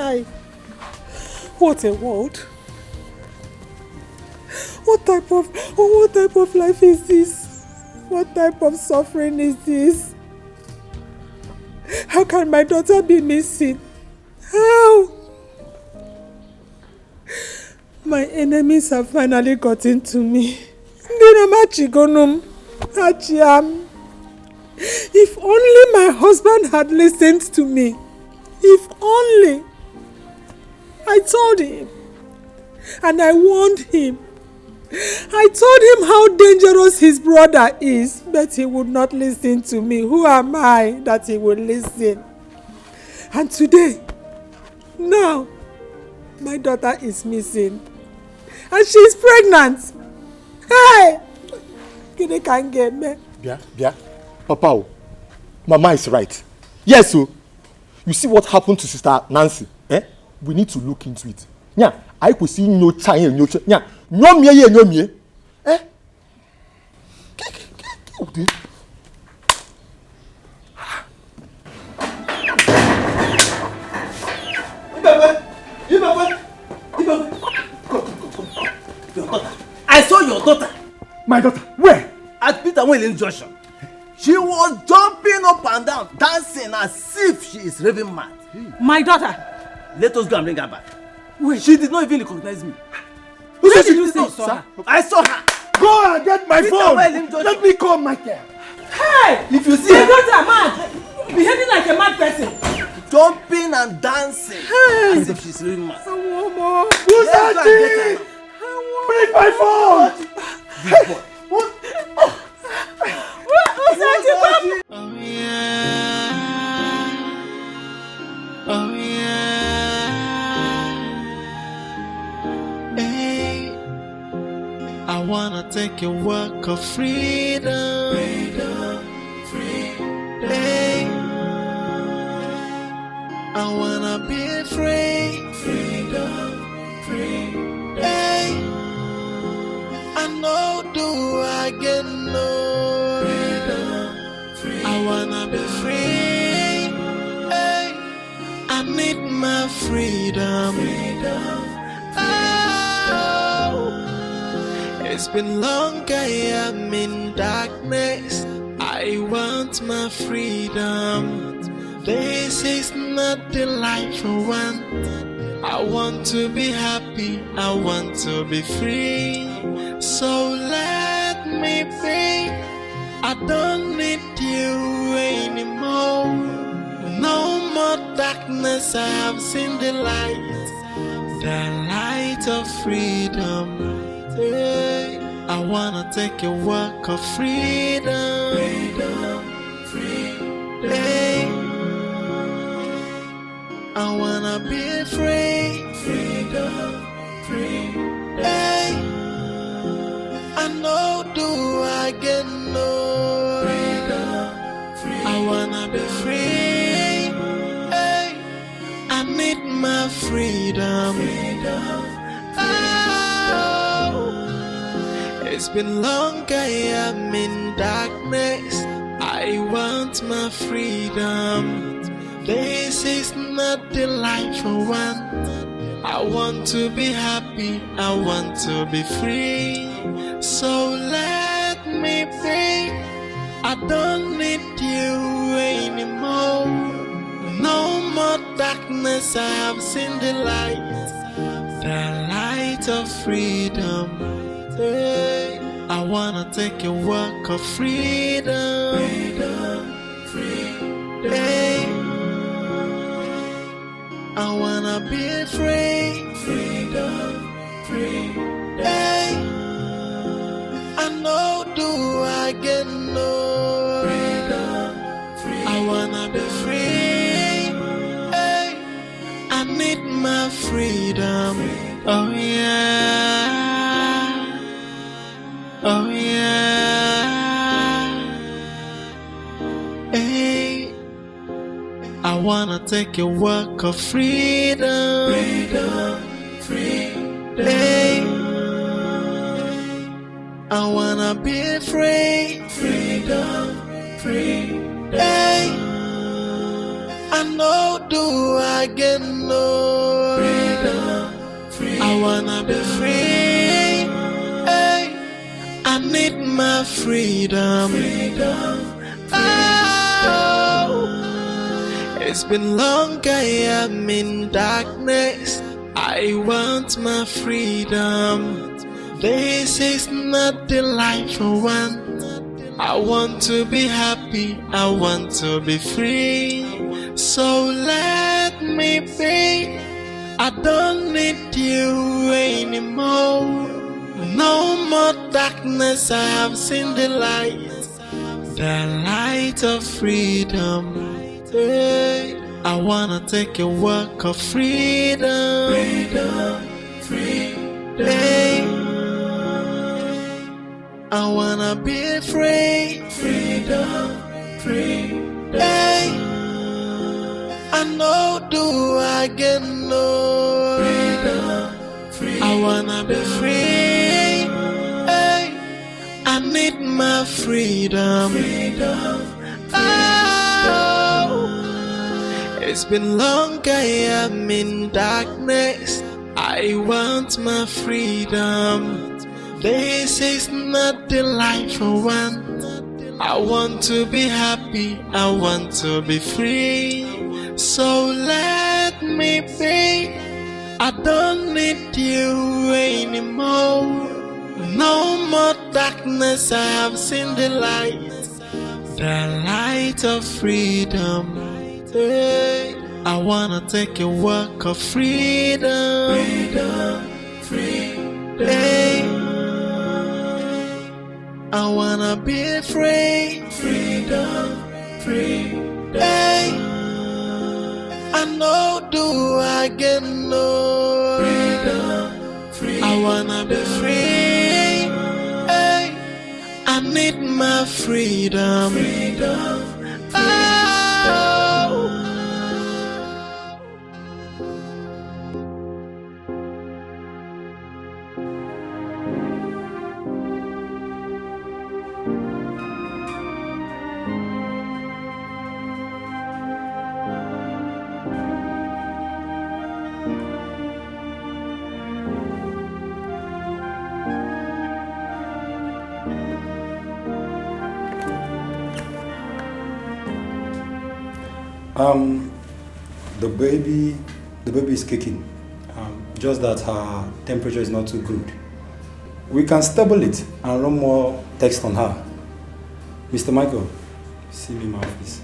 Hi. What a world. What type of life is this? What type of suffering is this? How can my daughter be missing? How? My enemies have finally gotten to me. If only my husband had listened to me. If only. I told him. And I warned him. I told him how dangerous his brother is, but he would not listen to me. Who am I that he would listen? And today, now, my daughter is missing. And she's pregnant. Hey! You can't get me. Yeah. Papa, Mama is right. Yes, so you see what happened to Sister Nancy? We need to look into it. Yeah, I could see no time, no time. Yeah, no me. I saw your daughter. My daughter? Where? At Peter Whelan Junction. She was jumping up and down, dancing as if she is raving mad. My daughter? Let us go and bring her back. Wait. She did not even recognize me. Where did you say you saw her? I saw her. Go and get my Peter phone. Whelan Junction. Let me call Michael. Hey! If you see my daughter mad, behaving like a mad person. Jumping and dancing as if she's raving mad. Who's that? Bring my phone! Big boy. Who's that? Oh yeah. Oh yeah. Hey, I wanna take a walk of freedom. Hey, I wanna be free. Hey, I know do I get no freedom. I wanna be free. Hey, I need my freedom. Oh, it's been long I am in darkness. I want my freedom. This is not the life I want. I want to be happy, I want to be free. So let me be. I don't need you anymore. No more darkness, I have seen the light of freedom. Hey, I wanna take a walk of freedom. Hey, I wanna be free. Hey, I know do I get no freedom. I wanna be free. Hey, I need my freedom. Oh, it's been long I am in darkness. I want my freedom. This is not the life I want. I want to be happy, I want to be free. So let me be. I don't need you anymore. No more darkness, I have seen the light of freedom. Hey, I wanna take a walk of freedom. Hey, I wanna be free. Hey, I know do I get no freedom. I wanna be free. Hey, I need my freedom. Oh yeah. Oh yeah. Hey, I wanna take a walk of freedom. Hey, I wanna be free. Hey, I know do I get no wanna be free. Hey, I need my freedom. Oh, it's been long I am in darkness. I want my freedom. This is not the life I want. I want to be happy, I want to be free. So let me be. I don't need you anymore. No more darkness, I have seen the light of freedom. Hey, I wanna take a walk of freedom. Hey, I wanna be free. Hey, I know do I get no. I wanna be free. Hey, I need my freedom. Oh, it's been long I am in darkness. I want my freedom. This is not the life I want. I want to be happy, I want to be free. So let me be. I don't need you anymore. No more darkness, I have seen the light of freedom. Hey, I wanna take a walk of freedom. Hey, I wanna be free. Hey, I know do I get no. I wanna be free. Hey, I need my freedom. Oh. The baby is kicking. Just that her temperature is not too good. We can stable it and run more text on her. Mr. Michael, see me in my office.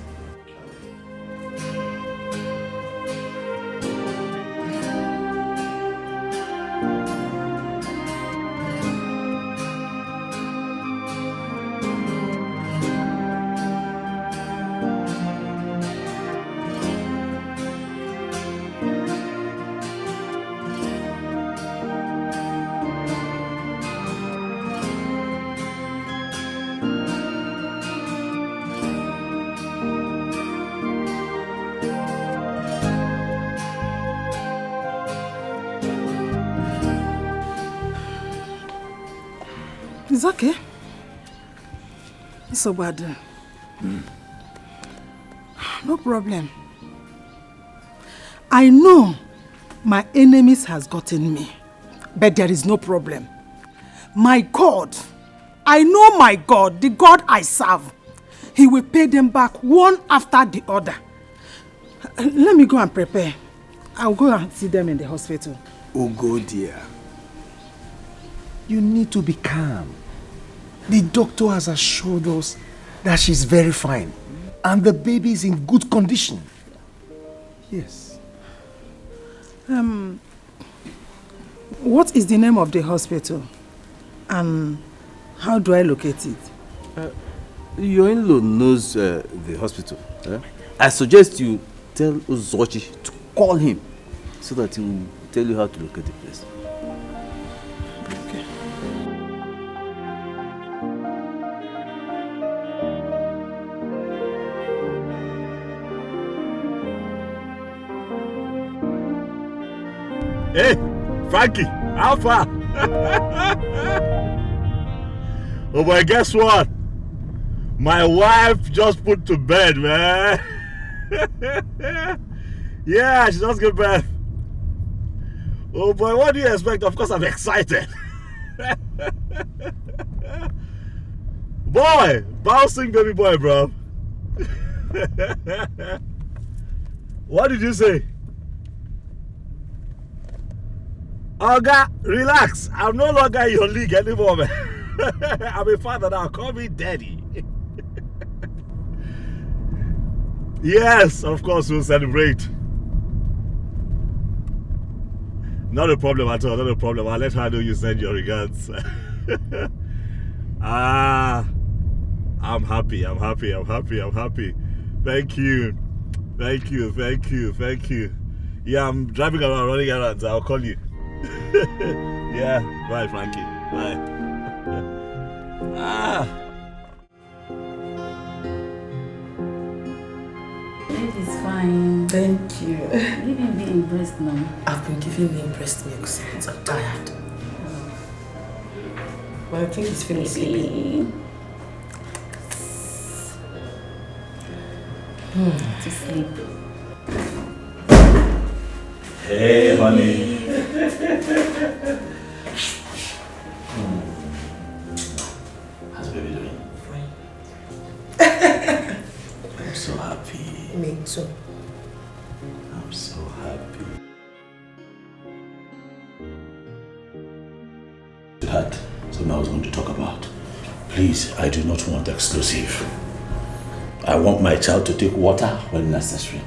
It's okay. It's so bad. No problem. I know my enemies has gotten me, but there is no problem. My God, I know my God, the God I serve, He will pay them back one after the other. Let me go and prepare. I'll go and see them in the hospital. Oh, go dear. You need to be calm. The doctor has assured us that she's very fine and the baby is in good condition. Yes. What is the name of the hospital and how do I locate it? Your in-law knows the hospital. I suggest you tell Uzochi to call him so that he will tell you how to locate the place. Hey, Frankie, how far? Oh boy, guess what? My wife just put to bed, man. Yeah, she just got birth. Oh boy, what do you expect? Of course I'm excited. Boy, bouncing baby boy, bro. What did you say? Oga, relax. I'm no longer in your league anymore, man. I'm a father now. Call me daddy. Yes, of course we'll celebrate. Not a problem at all, not a problem. I'll let her know you send your regards. I'm happy. Thank you. Yeah, I'm driving around, running around, so I'll call you. Yeah, bye, Frankie. Bye. It's fine. Thank you. Give me being breast now. I've been giving him breast milk since I'm tired. But I think he's feeling sleepy. To sleep. Hey, honey. How's baby doing? I'm so happy. Me too. I'm so happy. Sweetheart, something I was going to talk about. Please, I do not want exclusive. I want my child to take water when necessary.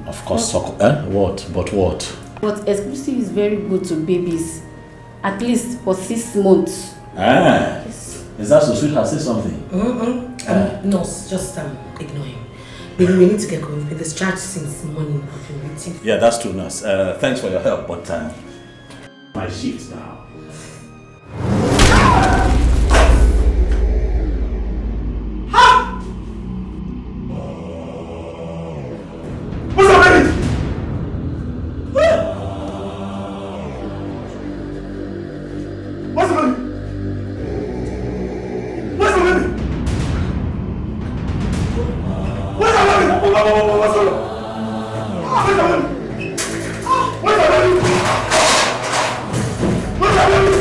Of course, what? But what? But exclusive is very good to babies. At least for 6 months. Yes. Is that so, sweetheart? Say something. No, just ignore him. We need to get going. We've been discharged since morning. I've been waiting. Yeah, that's true, nurse. Thanks for your help, but my shift now. What's up, baby? What's up, baby? What's up, baby? What's up, baby? What's up, baby? What's up, baby? What's up, baby? What's up, baby?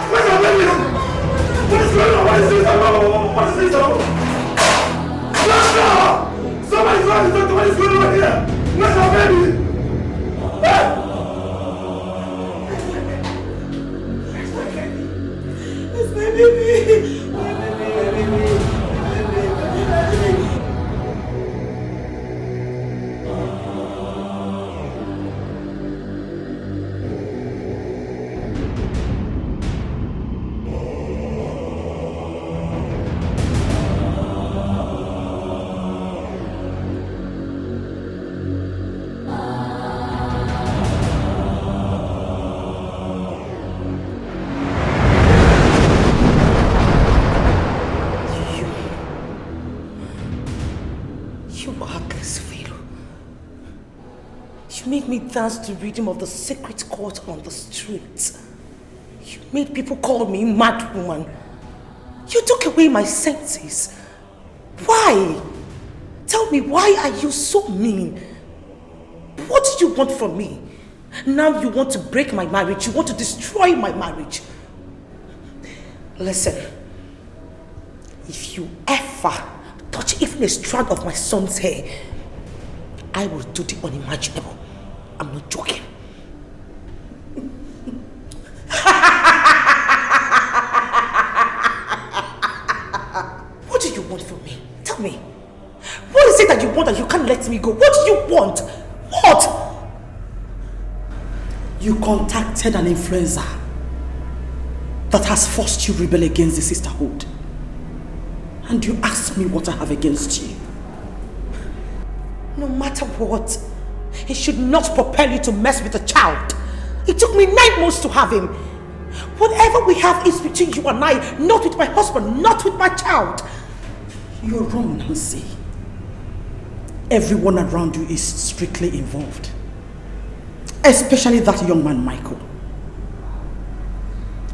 What's up, baby? What is going on? What is this? What is this? Somebody's going to what is going on here? Where's our baby? It's my baby. My baby. Made me dance to rhythm of the secret court on the street. You made people call me mad woman. You took away my senses. Why? Tell me, why are you so mean? What do you want from me? Now you want to break my marriage. You want to destroy my marriage. Listen, if you ever touch even a strand of my son's hair, I will do the unimaginable. I'm not joking. What do you want from me? Tell me. What is it that you want that you can't let me go? What do you want? What? You contacted an influencer that has forced you to rebel against the sisterhood. And you asked me what I have against you. No matter what, it should not propel you to mess with a child. It took me 9 months to have him. Whatever we have is between you and I, not with my husband, not with my child. You're wrong, Nancy. Everyone around you is strictly involved. Especially that young man, Michael,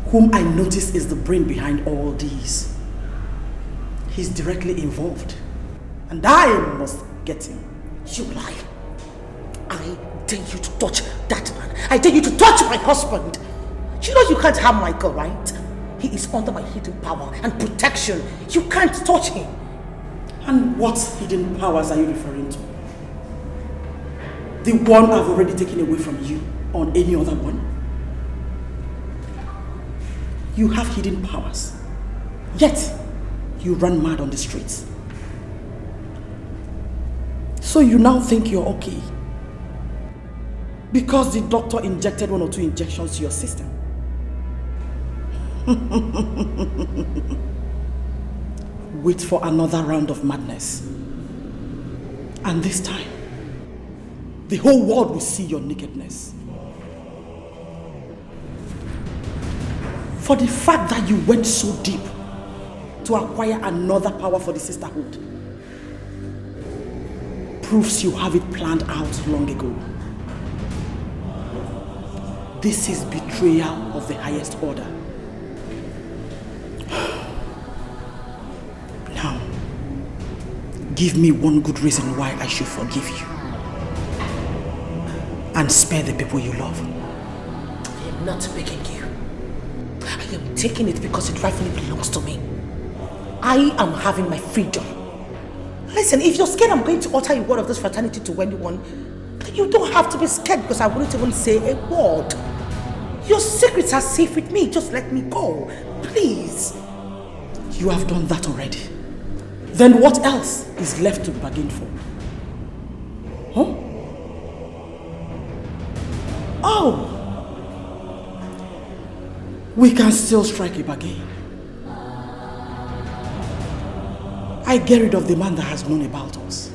whom I notice is the brain behind all these. He's directly involved. And I must get him. You lie. I dare you to touch that man. I dare you to touch my husband. You know you can't harm Michael, right? He is under my hidden power and protection. You can't touch him. And what hidden powers are you referring to? The one I've already taken away from you or any other one? You have hidden powers, yet you run mad on the streets. So you now think you're okay because the doctor injected 1 or 2 injections to your system. Wait for another round of madness. And this time, the whole world will see your nakedness. For the fact that you went so deep to acquire another power for the sisterhood proves you have it planned out long ago. This is betrayal of the highest order. Now, give me one good reason why I should forgive you and spare the people you love. I am not begging you. I am taking it because it rightfully belongs to me. I am having my freedom. Listen, if you're scared I'm going to utter a word of this fraternity to anyone, then you don't have to be scared because I wouldn't even say a word. Your secrets are safe with me. Just let me go. Please. You have done that already. Then what else is left to bargain for? Huh? Oh! We can still strike a bargain. I get rid of the man that has known about us.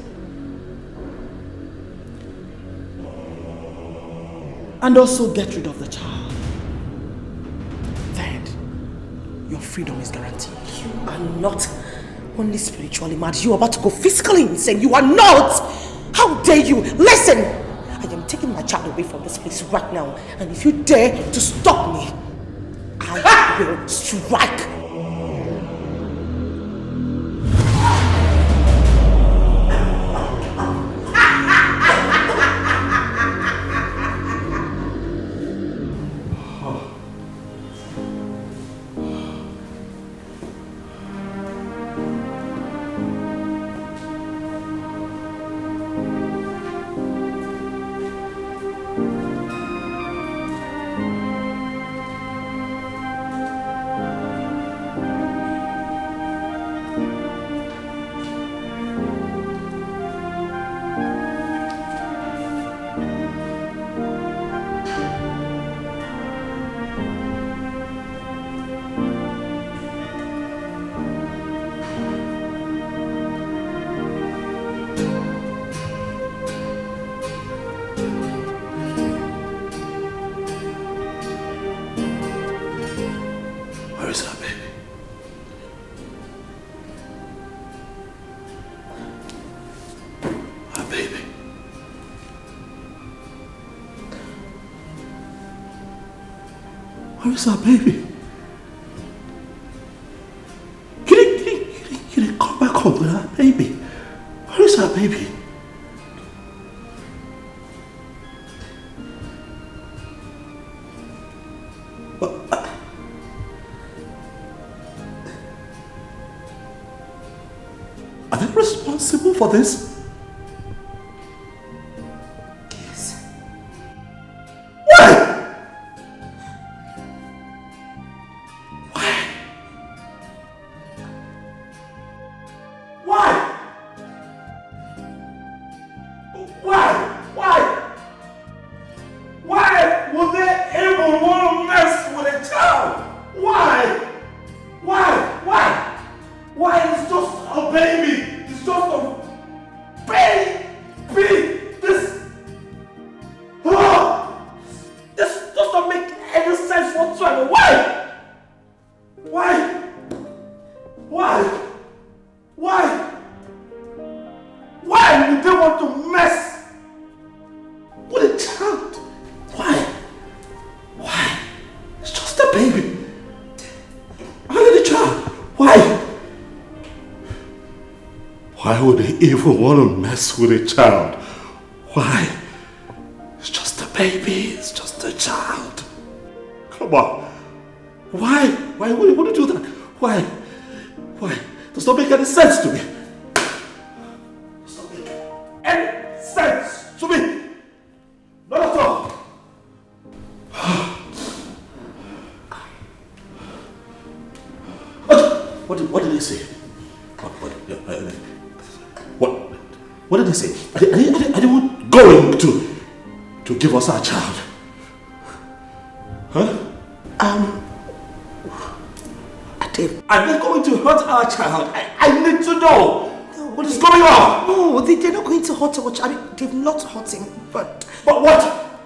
And also get rid of the child. Then, your freedom is guaranteed. You are not only spiritually mad, you are about to go physically insane. You are not! How dare you? Listen! I am taking my child away from this place right now. And if you dare to stop me, I will strike. Where is our baby? Can you come back home with our baby? Where is our baby? Are they responsible for this? Why would they even want to mess with a child? Why? Baby is just a child. Come on. Why? Why would you do that? Why? Does not make any sense to me. Does not make any sense to me. Not at all. What did they say? What did they say? Are they going to give us our child? Huh? Are they going to hurt our child? I need to know. What is going on? No, they're not going to hurt our child. I mean, they've not hurt him, but what?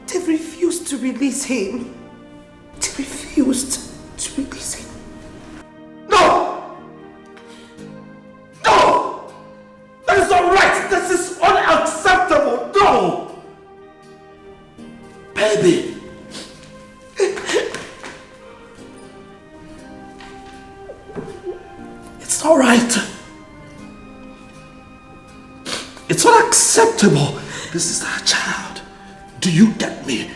They've refused to release him. They refused to release him. No! That is not right! This is unacceptable! No! Baby! It's not right! It's unacceptable! This is our child. Do you get me?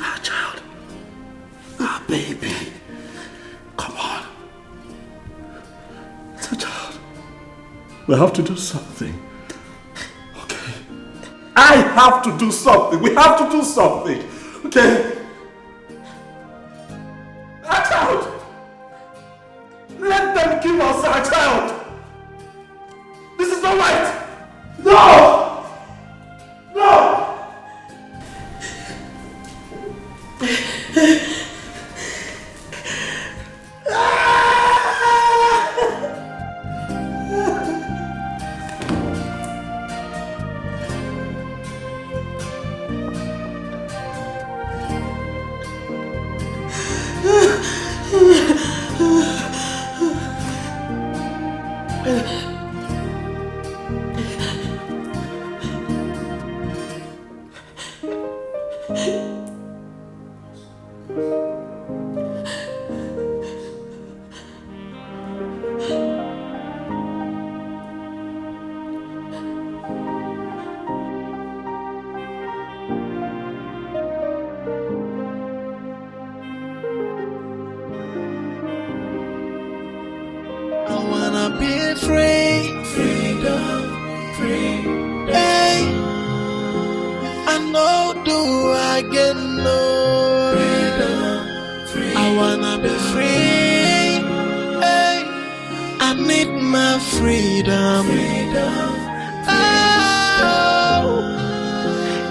Our child. Our baby. Come on. It's a child. We have to do something. Okay? I have to do something. We have to do something. Okay? Our child. Let them give us our child. This is not right. No! No!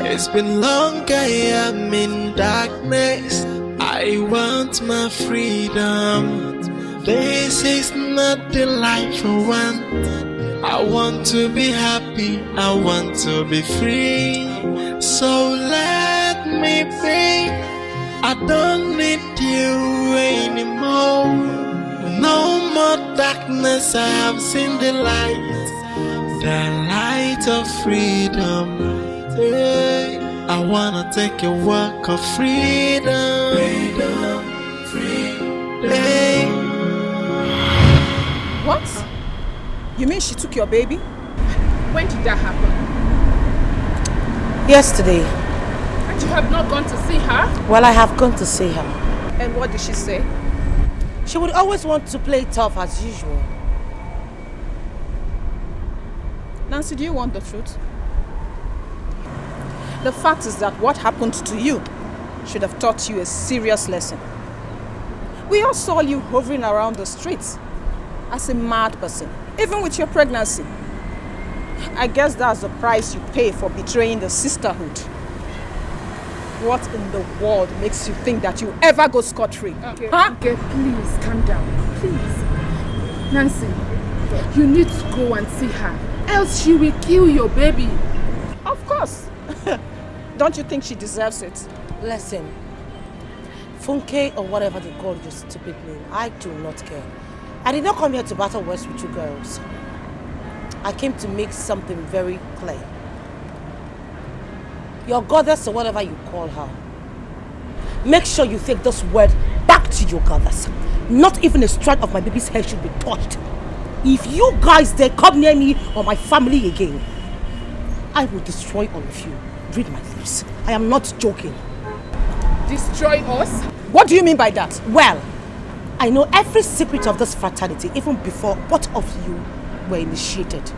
It's been long, I am in darkness. I want my freedom. This is not the life I want. I want to be happy, I want to be free. So let me be. I don't need you anymore. No more darkness, I have seen the light of freedom. Hey, I wanna take a walk of freedom. Hey. What? You mean she took your baby? When did that happen? Yesterday. And you have not gone to see her? Well, I have gone to see her. And what did she say? She would always want to play tough as usual. Nancy, do you want the truth? The fact is that what happened to you should have taught you a serious lesson. We all saw you hovering around the streets as a mad person, even with your pregnancy. I guess that's the price you pay for betraying the sisterhood. What in the world makes you think that you ever go scot-free? Okay, okay, please calm down, please. Nancy, you need to go and see her, else she will kill your baby. Of course. Don't you think she deserves it? Listen, Funke or whatever they call your stupid name, I do not care. I did not come here to battle words with you girls. I came to make something very clear. Your goddess or whatever you call her, make sure you take this word back to your goddess. Not even a strand of my baby's hair should be touched. If you guys dare come near me or my family again, I will destroy all of you. Read my lips. I am not joking. Destroy us? What do you mean by that? Well, I know every secret of this fraternity even before both of you were initiated.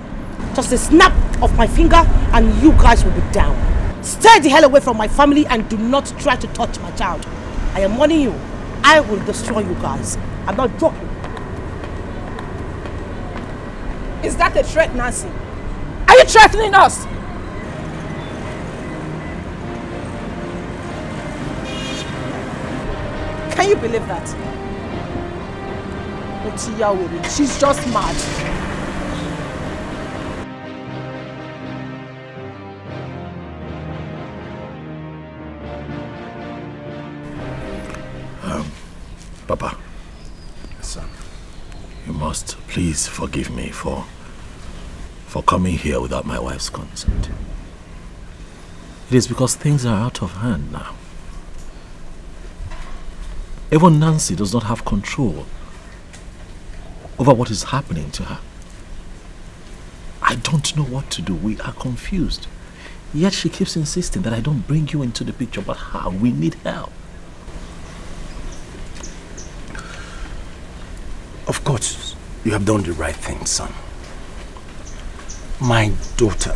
Just a snap of my finger and you guys will be down. Stay the hell away from my family and do not try to touch my child. I am warning you. I will destroy you guys. I'm not joking. Is that a threat, Nancy? Are you threatening us? Can you believe that? She's just mad. Papa, son, you must please forgive me for coming here without my wife's consent. It is because things are out of hand now. Even Nancy does not have control over what is happening to her. I don't know what to do. We are confused. Yet she keeps insisting that I don't bring you into the picture. But how? We need help. Of course, you have done the right thing, son. My daughter,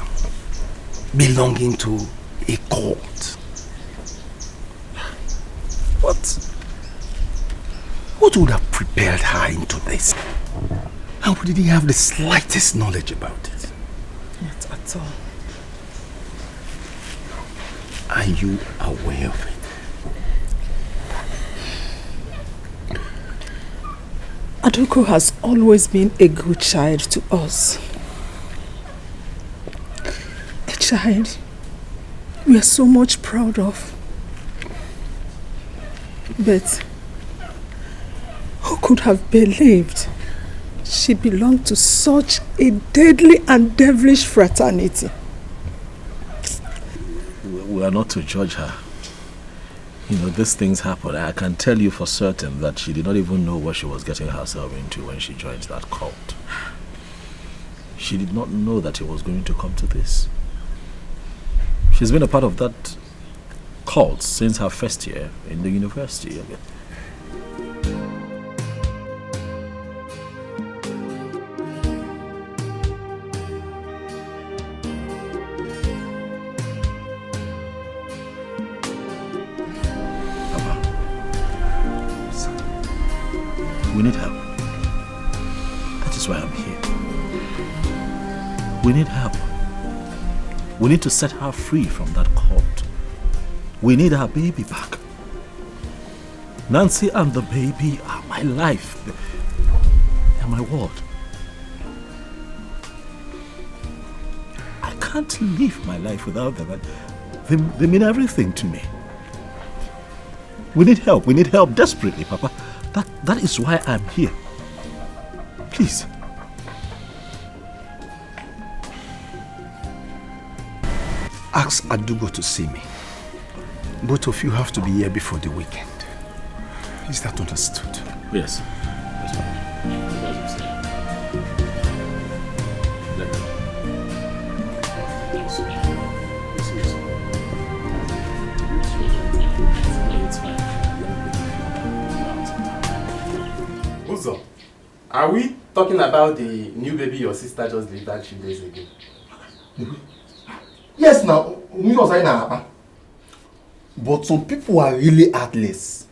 belonging to a cult. What would have prepared her into this? How did he have the slightest knowledge about it? Not at all. Are you aware of it? Aduko has always been a good child to us. A child we are so much proud of. But who could have believed she belonged to such a deadly and devilish fraternity? We are not to judge her. You know, these things happen. I can tell you for certain that she did not even know what she was getting herself into when she joined that cult. She did not know that it was going to come to this. She's been a part of that cult since her first year in the university. We need help. That is why I'm here. We need help. We need to set her free from that cult. We need our baby back. Nancy and the baby are my life. They're my world. I can't live my life without them. They mean everything to me. We need help. We need help desperately, Papa. That is why I'm here. Please. Ask Adugo to see me. Both of you have to be here before the weekend. Is that understood? Yes. Uzo, are we talking about the new baby your sister just delivered 3 days ago? Yes, now, but some people are really heartless.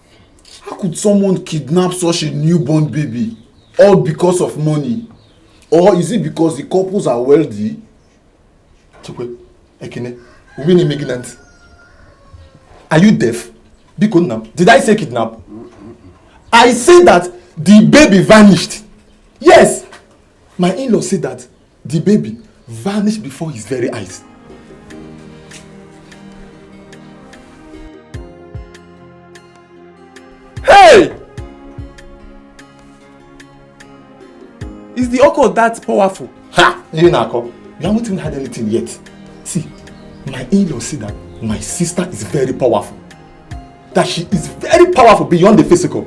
How could someone kidnap such a newborn baby? All because of money? Or is it because the couples are wealthy? Are you deaf? Did I say kidnap? I said that the baby vanished. Yes! My in-law said that the baby vanished before his very eyes. Hey! Is the occult that powerful? Ha! You haven't even had anything yet. See, my in-law said that my sister is very powerful. That she is very powerful beyond the physical.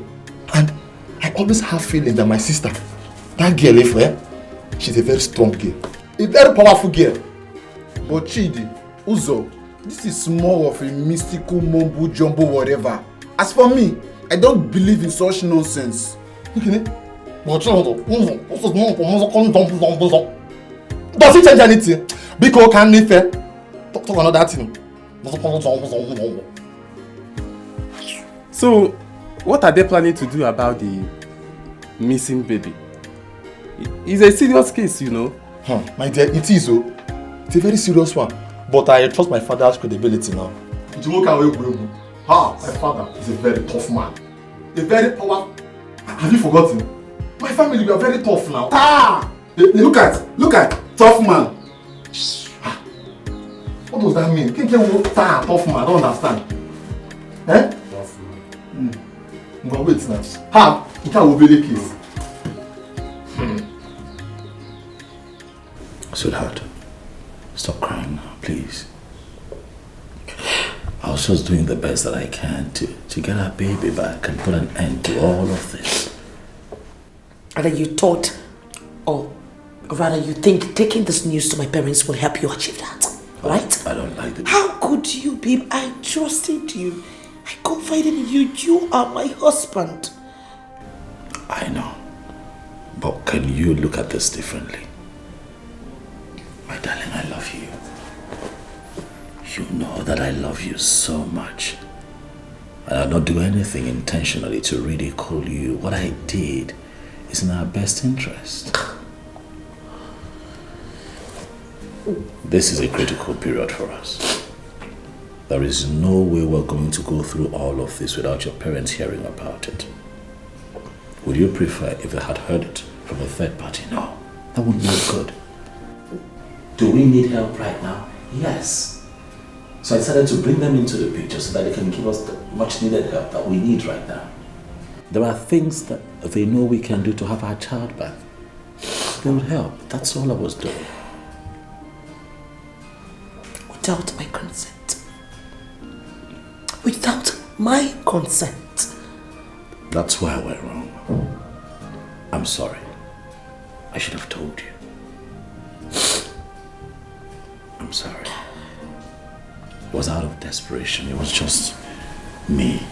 And I always have feeling that my sister, that girl, she's a very strong girl. A very powerful girl. But Chidi, Uzo, This is more of a mystical mumbo jumbo whatever. As for me, I don't believe in such nonsense. Does it change anything? Because can me fair? Talk another thing. So, what are they planning to do about the missing baby? It's a serious case, you know. My dear, it is. It's a very serious one. But I trust my father's credibility now. My father is a very tough man. A very powerful. Have you forgotten? My family, we are very tough now. Look at tough man. What does that mean? Tough man, I don't understand. Eh? Tough man. But wait now. You can't obey the case. Sweetheart, stop crying now, please. I was just doing the best that I can to get our baby back and put an end to all of this. And then you thought, or rather you think taking this news to my parents will help you achieve that, right? I don't like it. How could you, babe? I trusted you. I confided in you. You are my husband. I know. But can you look at this differently? My darling, I love you. You know that I love you so much. And I'll not do anything intentionally to ridicule you. What I did is in our best interest. This is a critical period for us. There is no way we're going to go through all of this without your parents hearing about it. Would you prefer if they had heard it from a third party? No, that wouldn't be good. Do we need help right now? Yes. So I decided to bring them into the picture so that they can give us the much needed help that we need right now. There are things that they know we can do to have our child back. They would help. That's all I was doing. Without my consent. Without my consent. That's where I went wrong. I'm sorry. I should have told you. I'm sorry. It was out of desperation. It was just me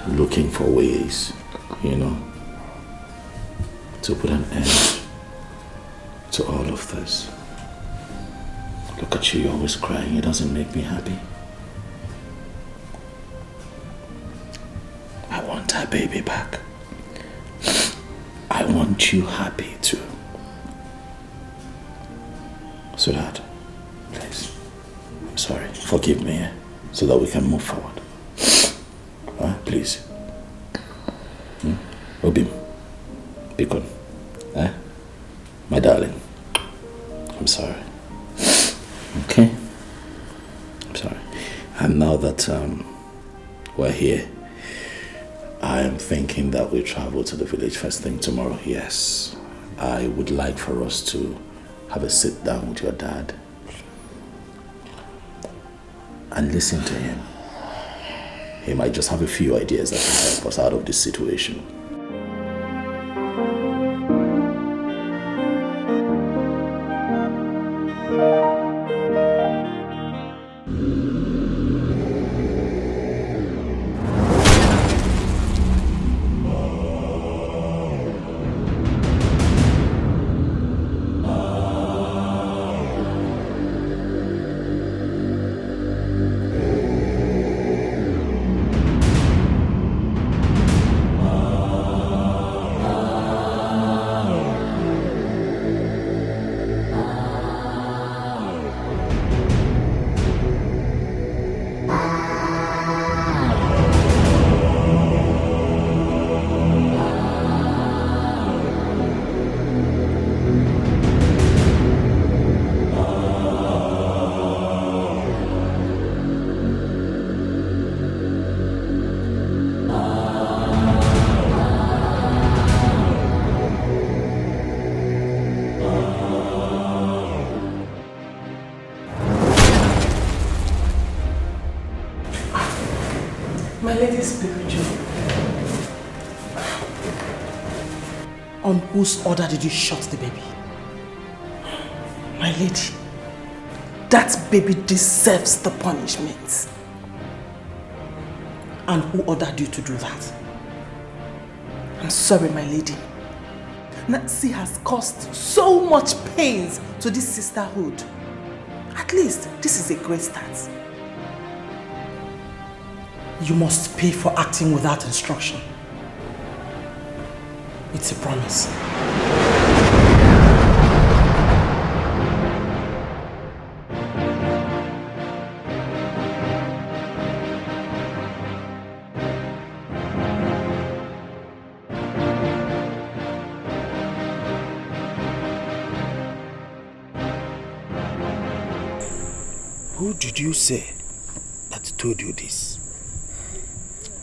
looking for ways, you know, to put an end to all of this. Look at you, you're always crying. It doesn't make me happy. I want our baby back. I want you happy too. Sweetheart, please. I'm sorry. Forgive me, so that we can move forward. Please. Obim. Bikon. My darling. I'm sorry. Okay? I'm sorry. And now that we're here, I am thinking that we travel to the village first thing tomorrow. Yes. I would like for us to have a sit down with your dad and listen to him. He might just have a few ideas that can help us out of this situation. On whose order did you shot the baby? My lady, That baby deserves the punishment. And who ordered you to do that? I'm sorry, my lady. Nancy has caused so much pains to this sisterhood. At least, this is a great start. You must pay for acting without instruction. It's a promise. Who did you say that told you this?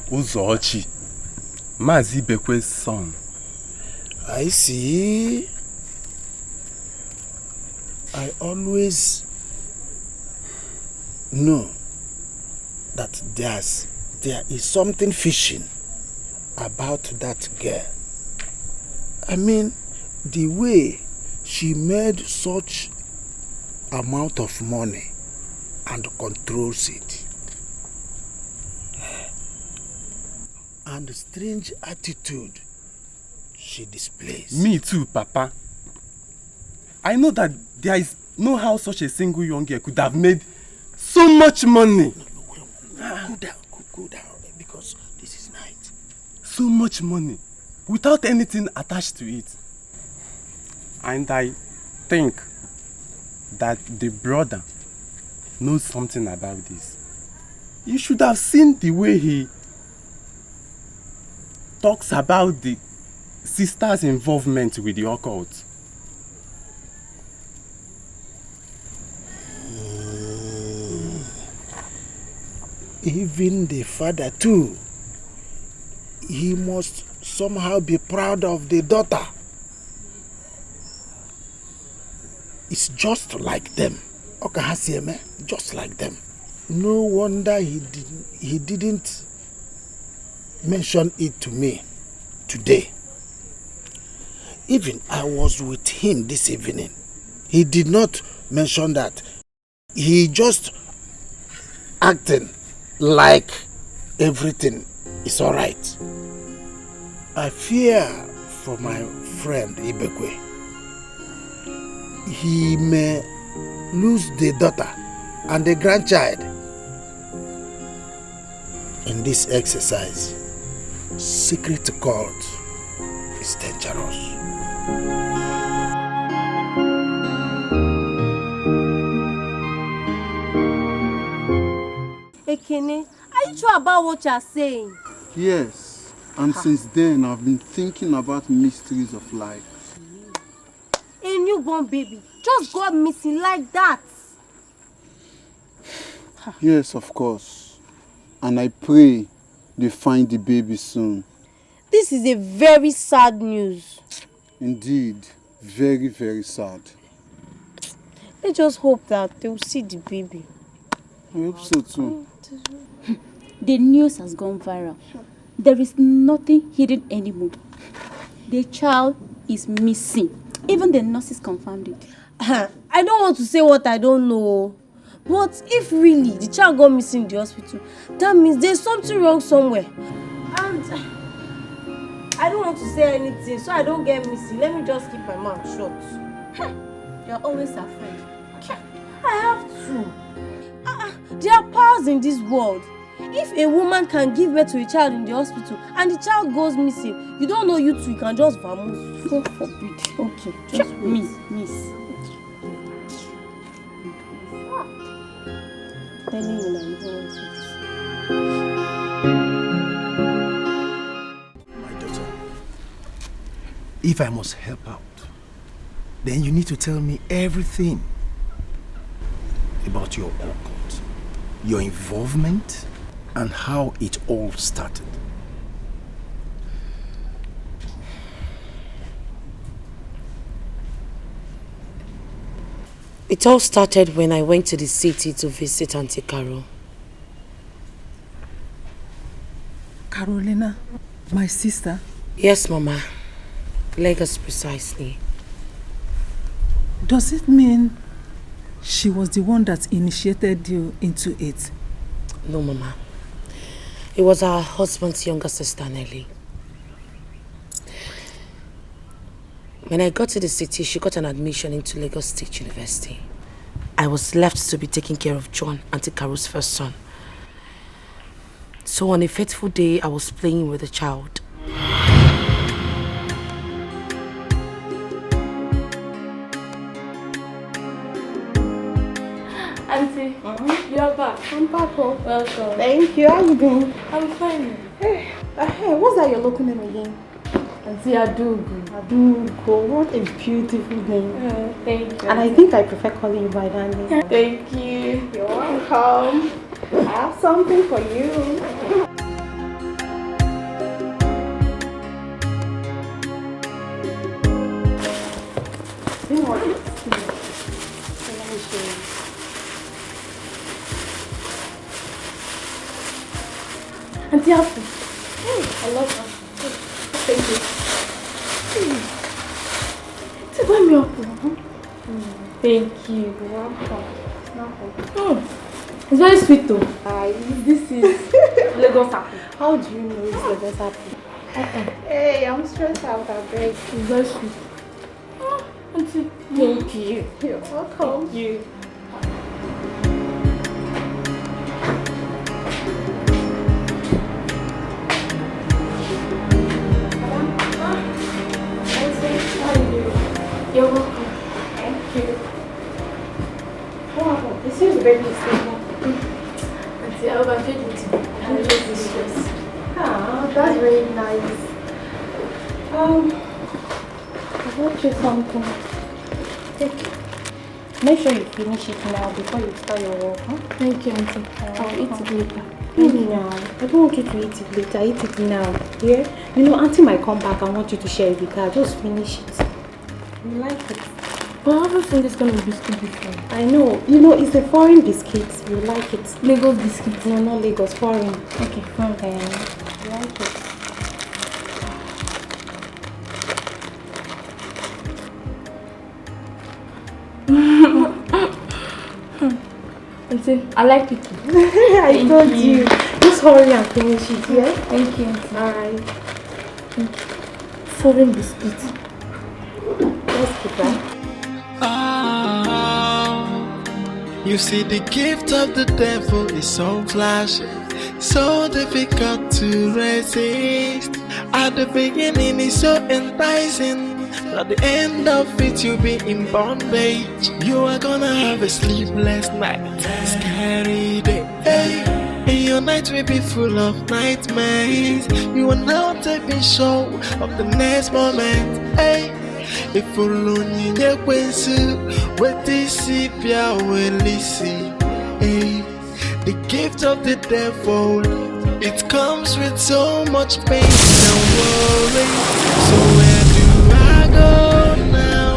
Uzochi, Mazi Bekwe's son. I see. I always know that there is something fishy about that girl. I mean, the way she made such amount of money and controls it. And the strange attitude she displays. Me too, Papa. I know that there is no how such a single young girl could have made so much money. Cool down, because this is night. So much money, without anything attached to it. And I think that the brother knows something about this. You should have seen the way he talks about the sister's involvement with the occult. Even the father too. He must somehow be proud of the daughter. It's just like them. Just like them. No wonder he didn't mention it to me today. Even I was with him this evening. He did not mention that. He just acting like everything is alright. I fear for my friend Ibekwe. He may lose the daughter and the grandchild in this exercise. Secret cult is dangerous. Ekene, are you sure about what you are saying? Yes, and since then I've been thinking about mysteries of life. A newborn baby just got missing like that. Yes, of course. And I pray they find the baby soon. This is a very sad news. Indeed, very, very sad. Let's just hope that they will see the baby. I hope so too. The news has gone viral. There is nothing hidden anymore. The child is missing. Even the nurses confirmed it. I don't want to say what I don't know. But if really the child got missing in the hospital, that means there's something wrong somewhere. And I don't want to say anything so I don't get missing. Let me just keep my mouth shut. You're always afraid. I have to. There are powers in this world. If a woman can give birth to a child in the hospital and the child goes missing, you don't know you two, you can just vamose. God forbid. Okay, just miss. Telling you now, you don't want to. My daughter, if I must help out, then you need to tell me everything about your occult, your involvement, and how it all started. It all started when I went to the city to visit Auntie Carol. Carolina, my sister? Yes, Mama. Lagos precisely. Does it mean she was the one that initiated you into it? No, Mama. It was her husband's younger sister, Nelly. When I got to the city, she got an admission into Lagos State University. I was left to be taking care of John, Auntie Caro's first son. So on a fateful day, I was playing with a child. Auntie, you're back. I'm back home. Welcome. Thank you. How you doing? I'm fine. Hey, what's that your local name again? Auntie Adugu. Adugu. What a beautiful name. Thank you. And I think I prefer calling you by that name. Thank you. You're welcome. I have something for you. Don't worry. Let me show you. Auntie Apple. I love Apple. Thank you. Buy me Apple. Thank you. You're welcome. It's very sweet though. This is Lagos apple. How do you know it's Lagos apple? Hey, I'm stressed out, I beg. It's very sweet. Auntie, thank you. You're welcome. Thank you. You're welcome. Thank you. Wow, this is very stable. Auntie, I overfed with you. I'm just distressed. Ah, that's very nice. I bought you something. Take it. Make sure you finish it now before you start your work, huh? Thank you, Auntie. I'll eat it later. Now, I don't want you to eat it later. Eat it now. Yeah? You know, Auntie might come back and want you to share it with her. Just finish it. You like it? But I haven't seen this kind of biscuit before. I know. You know, it's a foreign biscuit. You like it. Lagos biscuit? No, not Lagos. Foreign. Okay, fine. You like it. Auntie, I like it too. I told you. Just hurry and finish it, yeah? Thank you, Auntie. Alright. Foreign biscuit. Let's keep that. You see, the gift of the devil is so flashy, so difficult to resist. At the beginning, it's so enticing. At the end of it, you'll be in bondage. You are gonna have a sleepless night, scary day. Hey, and your night will be full of nightmares. You are not even sure of the next moment. Hey, if you only knew what this pia will listen. Hey, the gift of the devil, it comes with so much pain and worry. So where do I go now?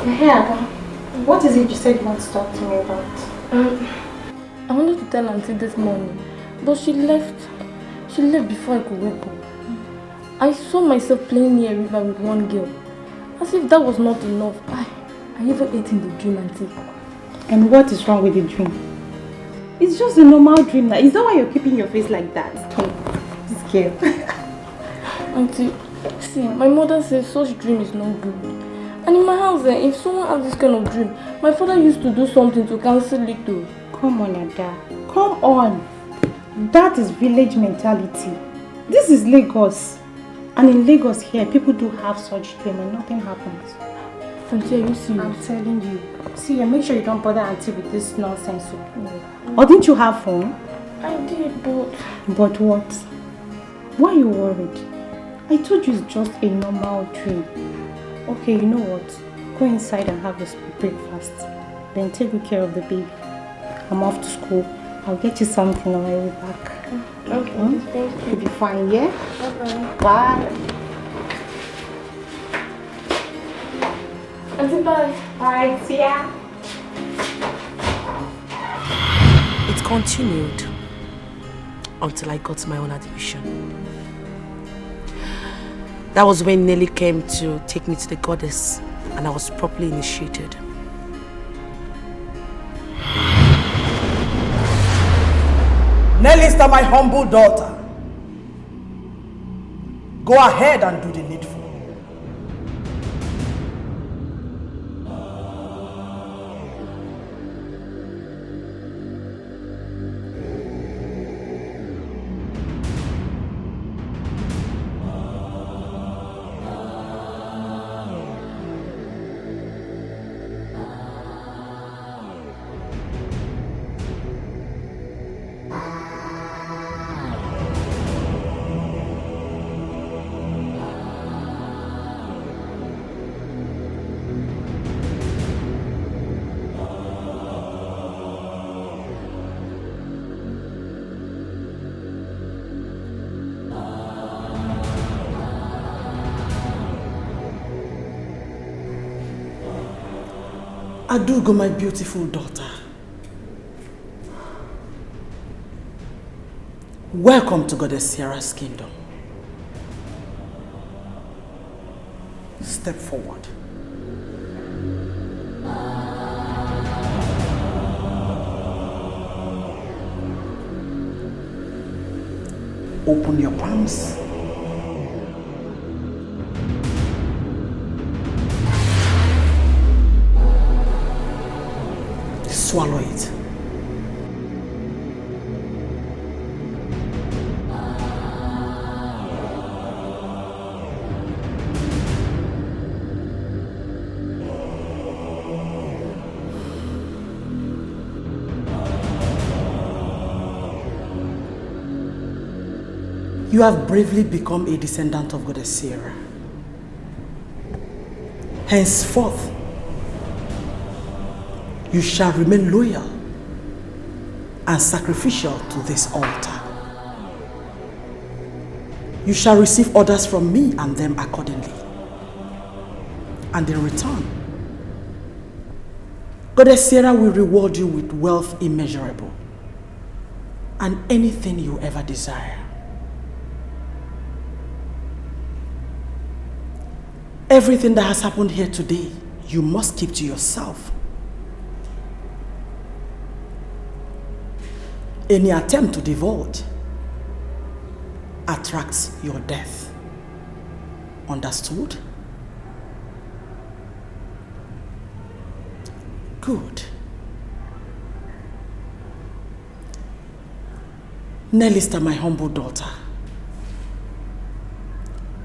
Hey, Aga. What is it you said you want to talk to me about? I wanted to tell Auntie this morning, but she left. She left before I could wake up. I saw myself playing near a river with one girl. As if that was not enough. I even ate in the dream, Auntie. And what is wrong with the dream? It's just a normal dream. Now. Is that why you're keeping your face like that? This girl. Auntie, see, my mother says such dream is not good. And in my house, if someone has this kind of dream, my father used to do something to cancel it too. Come on, Ada. Come on. That is village mentality. This is Lagos. And in Lagos here, people do have such dream and nothing happens. Auntie, are you serious? I'm telling you. See, make sure you don't bother Auntie with this nonsense. Or didn't you have fun? I did, but... But what? Why are you worried? I told you it's just a normal dream. Okay, you know what? Go inside and have your breakfast. Then take good care of the baby. I'm off to school. I'll get you something on my way back. Okay, thank you. You'll be fine, yeah? Bye-bye. Bye. Auntie, bye. Bye, see ya. It continued until I got my own admission. That was when Nelly came to take me to the goddess and I was properly initiated. Nelista, my humble daughter, go ahead and do the needful. Adugo, my beautiful daughter. Welcome to Goddess Sierra's kingdom. Step forward. Open your palms. Swallow it. You have bravely become a descendant of Goddess Sierra. Henceforth, you shall remain loyal and sacrificial to this altar. You shall receive orders from me and them accordingly. And in return, Goddess Sierra will reward you with wealth immeasurable and anything you ever desire. Everything that has happened here today, you must keep to yourself. Any attempt to divulge attracts your death. Understood? Good. Nelista, my humble daughter,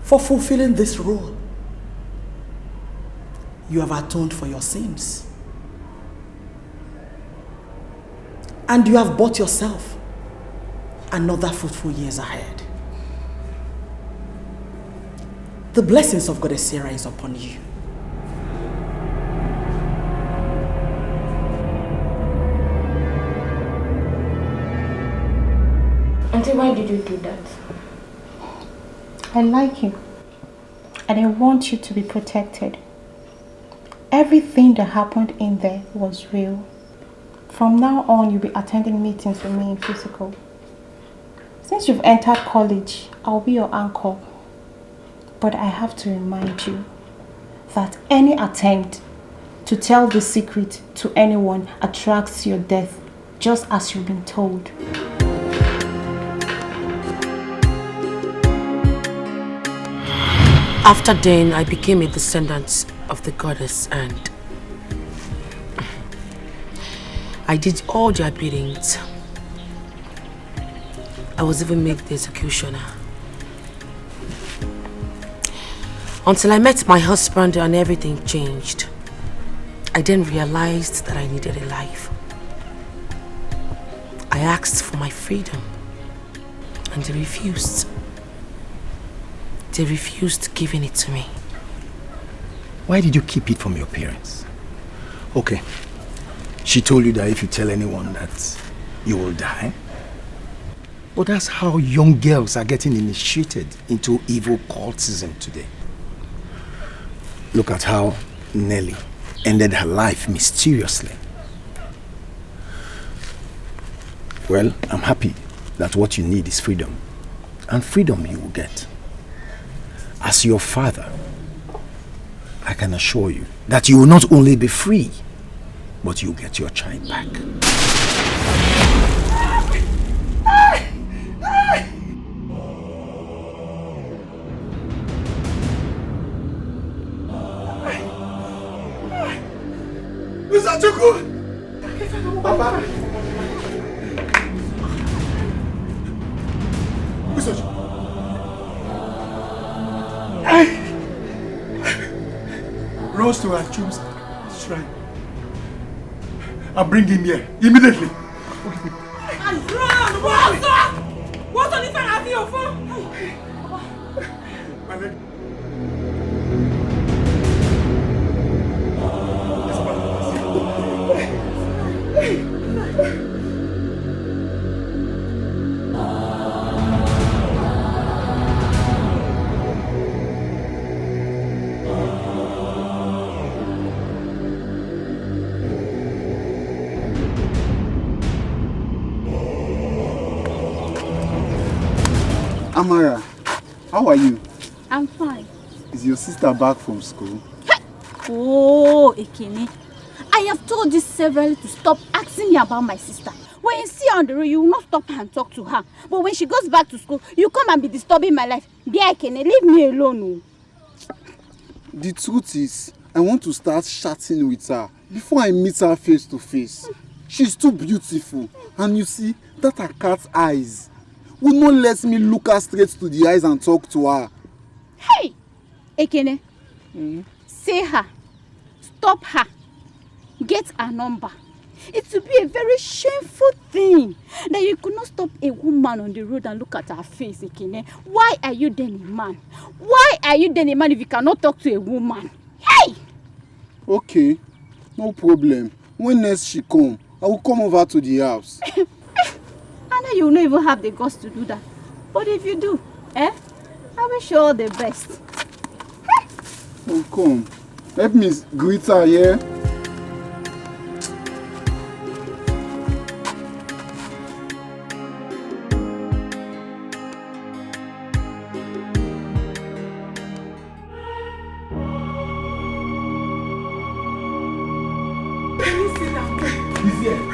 for fulfilling this role, you have atoned for your sins. And you have bought yourself another fruitful years ahead. The blessings of Goddess Sierra is upon you. Auntie, why did you do that? I like you. And I want you to be protected. Everything that happened in there was real. From now on, you'll be attending meetings with me in physical. Since you've entered college, I'll be your anchor. But I have to remind you that any attempt to tell the secret to anyone attracts your death, just as you've been told. After then, I became a descendant of the goddess and I did all their biddings. I was even made the executioner. Until I met my husband and everything changed. I then realized that I needed a life. I asked for my freedom and they refused. They refused giving it to me. Why did you keep it from your parents? Okay. She told you that if you tell anyone that you will die. But that's how young girls are getting initiated into evil cultism today. Look at how Nelly ended her life mysteriously. Well, I'm happy that what you need is freedom. And freedom you will get. As your father, I can assure you that you will not only be free, but you'll get your child back. Mr. Chuku! Papa! Mr. Chuku! Rose to Achum's shrine. I'll bring him here immediately. Run! What's on the phone? Have your phone? My leg. Amara, how are you? I'm fine. Is your sister back from school? Oh, Ekene. I have told you severally to stop asking me about my sister. When you see her on the road, you will not stop and talk to her. But when she goes back to school, you come and be disturbing my life. Dear Ekene, leave me alone. The truth is, I want to start chatting with her before I meet her face to face. She's too beautiful. And you see, that her cat's eyes would not let me look her straight to the eyes and talk to her. Hey! Ekene, say her. Stop her. Get her number. It would be a very shameful thing that you could not stop a woman on the road and look at her face, Ekene. Why are you then a man? Why are you then a man if you cannot talk to a woman? Hey! Okay, no problem. When next she come, I will come over to the house. I know you will not even have the guts to do that. But if you do, I wish you all the best. Oh, come. Help me greet her here. He's here.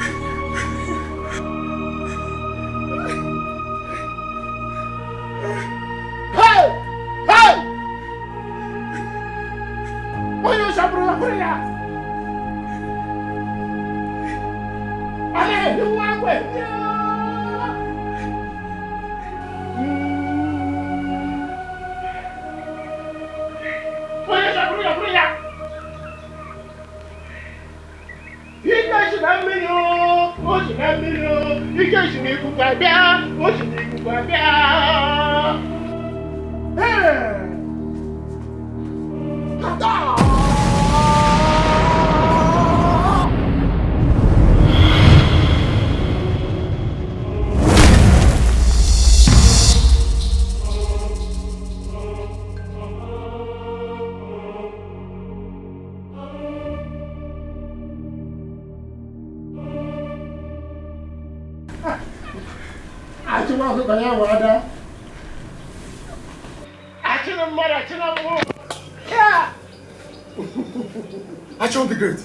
Action the Great.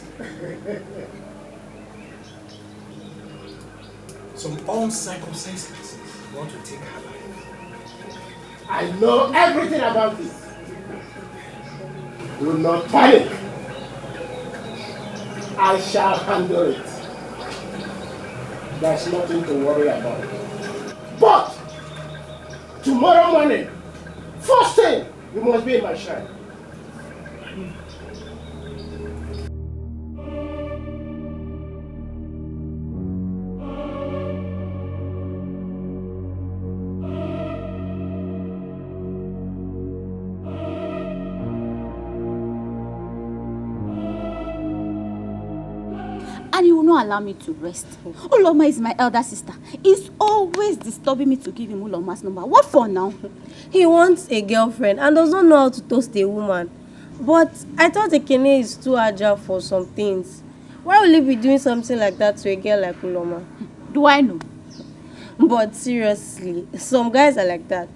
Some uncircumcised want to take her life. I know everything about this. Do not panic. I shall handle it. There's nothing to worry about. But tomorrow morning, first thing, you must be in my shrine. And he will not allow me to rest. Uloma is my elder sister. He's always disturbing me to give him Uloma's number. What for now? He wants a girlfriend and does not know how to toast a woman. But I thought Ekene is too agile for some things. Why will he be doing something like that to a girl like Uloma? Do I know? But seriously, some guys are like that.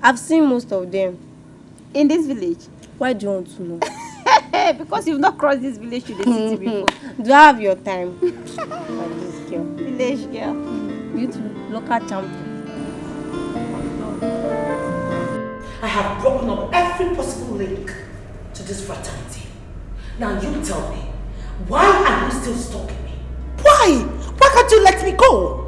I've seen most of them. In this village? Why do you want to know? Because you've not crossed this village to the city before. Do I have your time? Like this girl. Village girl. You too. Local champion. I have broken up every possible link to this fraternity. Now you tell me, why are you still stalking me? Why? Why can't you let me go?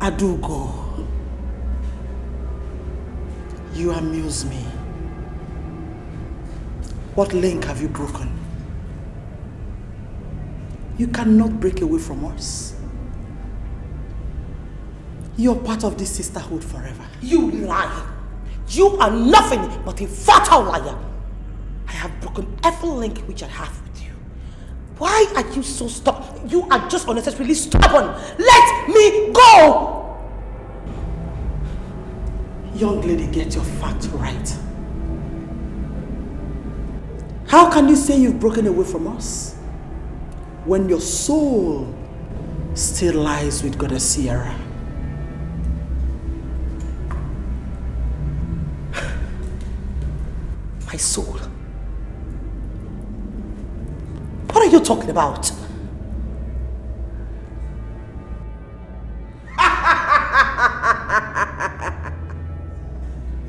Adugo, you amuse me. What link have you broken? You cannot break away from us. You're part of this sisterhood forever. You lie. You are nothing but a fatal liar. I have broken every link which I have with you. Why are you so stubborn? You are just unnecessarily stubborn. Let me go! Young lady, get your facts right. How can you say you've broken away from us when your soul still lies with Goddess Sierra? My soul? What are you talking about?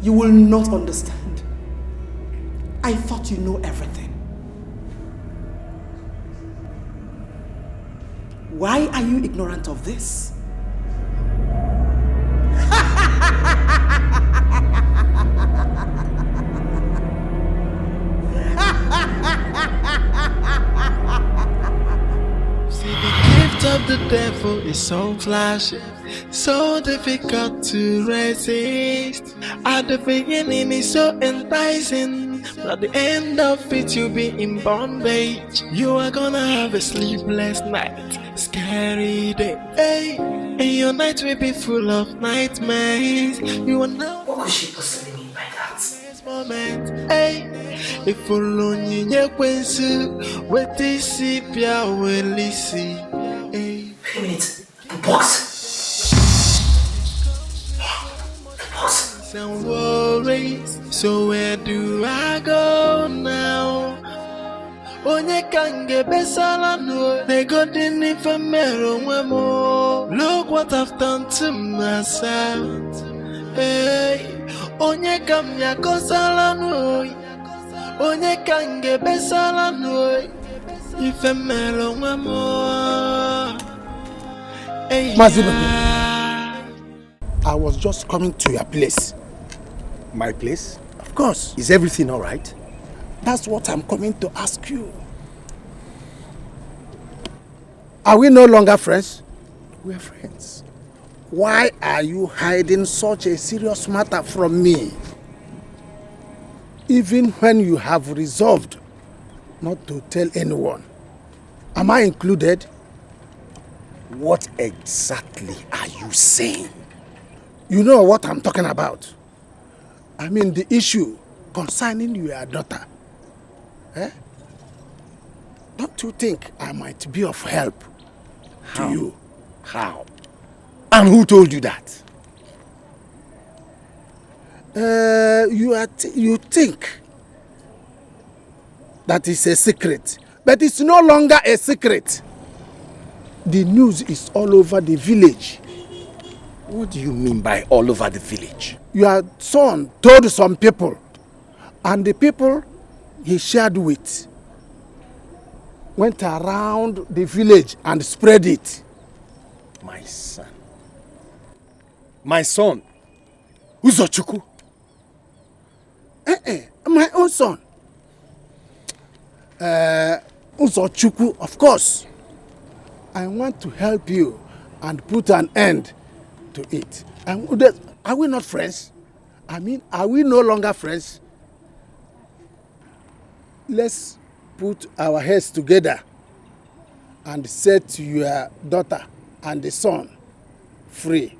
You will not understand. I thought you know everything. Why are you ignorant of this? Of the devil is so flashy, so difficult to resist. At the beginning it's so enticing, but at the end of it you'll be in bondage. You are gonna have a sleepless night, scary day, hey. And your night will be full of nightmares. You will know what could she possibly mean by that? This moment, hey. If only you knew what this is, will see. Wait a minute. The box. The box. Some worries. So where do I go now? Onye kange besala no. They got in infamero wemo. Look what I've done to myself. Hey, onye kamya kosala no. Onye kange besala no. Ifemero wemo. Mazibu, I was just coming to your place. My place? Of course. Is everything all right? That's what I'm coming to ask you. Are we no longer friends? We're friends. Why are you hiding such a serious matter from me? Even when you have resolved not to tell anyone. Am I included? What exactly are you saying? You know what I'm talking about. I mean the issue concerning your daughter. Eh? Don't you think I might be of help to you? How? And who told you that? You think that is a secret, but it's no longer a secret. The news is all over the village. What do you mean by all over the village? Your son told some people, and the people he shared with went around the village and spread it. My son. My son? Uzochukwu? My own son. Uzochukwu, of course. I want to help you and put an end to it. Are we not friends? I mean, are we no longer friends? Let's put our heads together and set your daughter and the son free.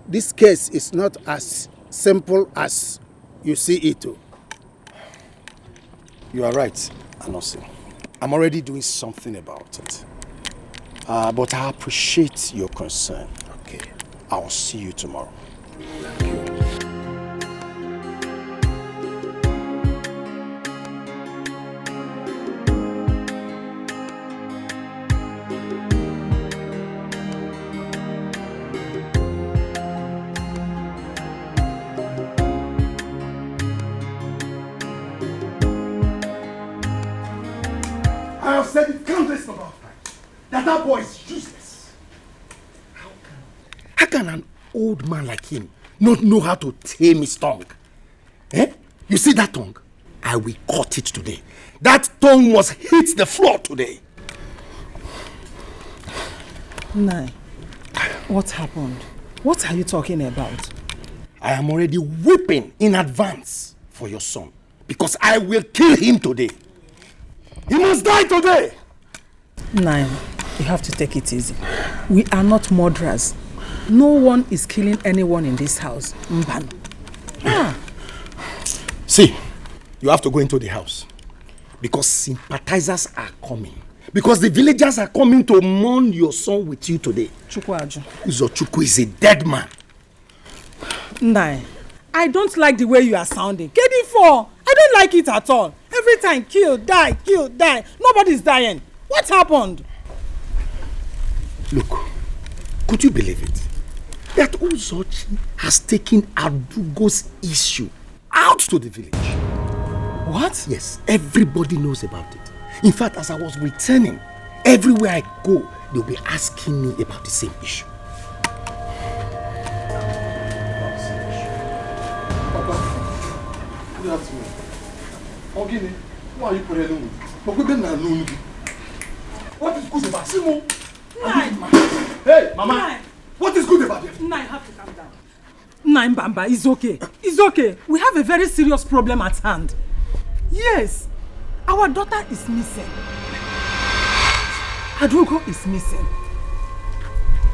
This case is not as simple as you see it. You are right, Anosi. I'm already doing something about it. But I appreciate your concern. Okay. I'll see you tomorrow. Thank you. I have said it countless number of times that boy is useless. How can an old man like him not know how to tame his tongue? Eh? You see that tongue? I will cut it today. That tongue must hit the floor today. Nai, what happened? What are you talking about? I am already weeping in advance for your son because I will kill him today. He must die today. Nai, you have to take it easy. We are not murderers. No one is killing anyone in this house. Mban. See, you have to go into the house because sympathizers are coming. Because the villagers are coming to mourn your son with you today. Chukwaju. Uzochukwu is a dead man. Nai, I don't like the way you are sounding. Kedifo, I don't like it at all. Every time, kill, die. Nobody's dying. What happened? Look, could you believe it? That Uzochi has taken Adugo's issue out to the village. What? Yes, everybody knows about it. In fact, as I was returning, everywhere I go, they'll be asking me about the same issue. Good afternoon. Ogini, why are you putting me? What is good about Simo? Hey, Mama. Nai. What is good about it? Nai, you have to calm down. Nai Mbamba, it's okay. It's okay. We have a very serious problem at hand. Yes, our daughter is missing. Adugo is missing.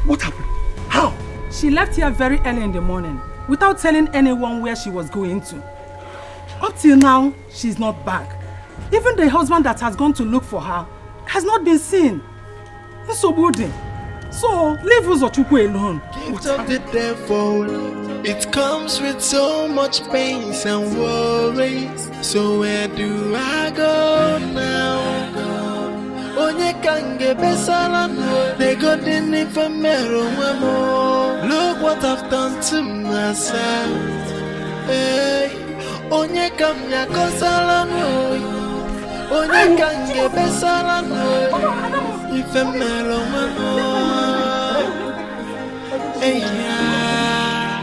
What happened? How? She left here very early in the morning without telling anyone where she was going to. Up till now, she's not back. Even the husband that has gone to look for her has not been seen. So leave Uzochukwu alone. Gift of the devil, it comes with so much pains and worries. So where do I go now? Onye kange besala no, they got the name for mero wemo. Look what I've done to myself. Hey, onye kamya kosala no. Onye kange besala no, ife mero wemo. Hey, yeah.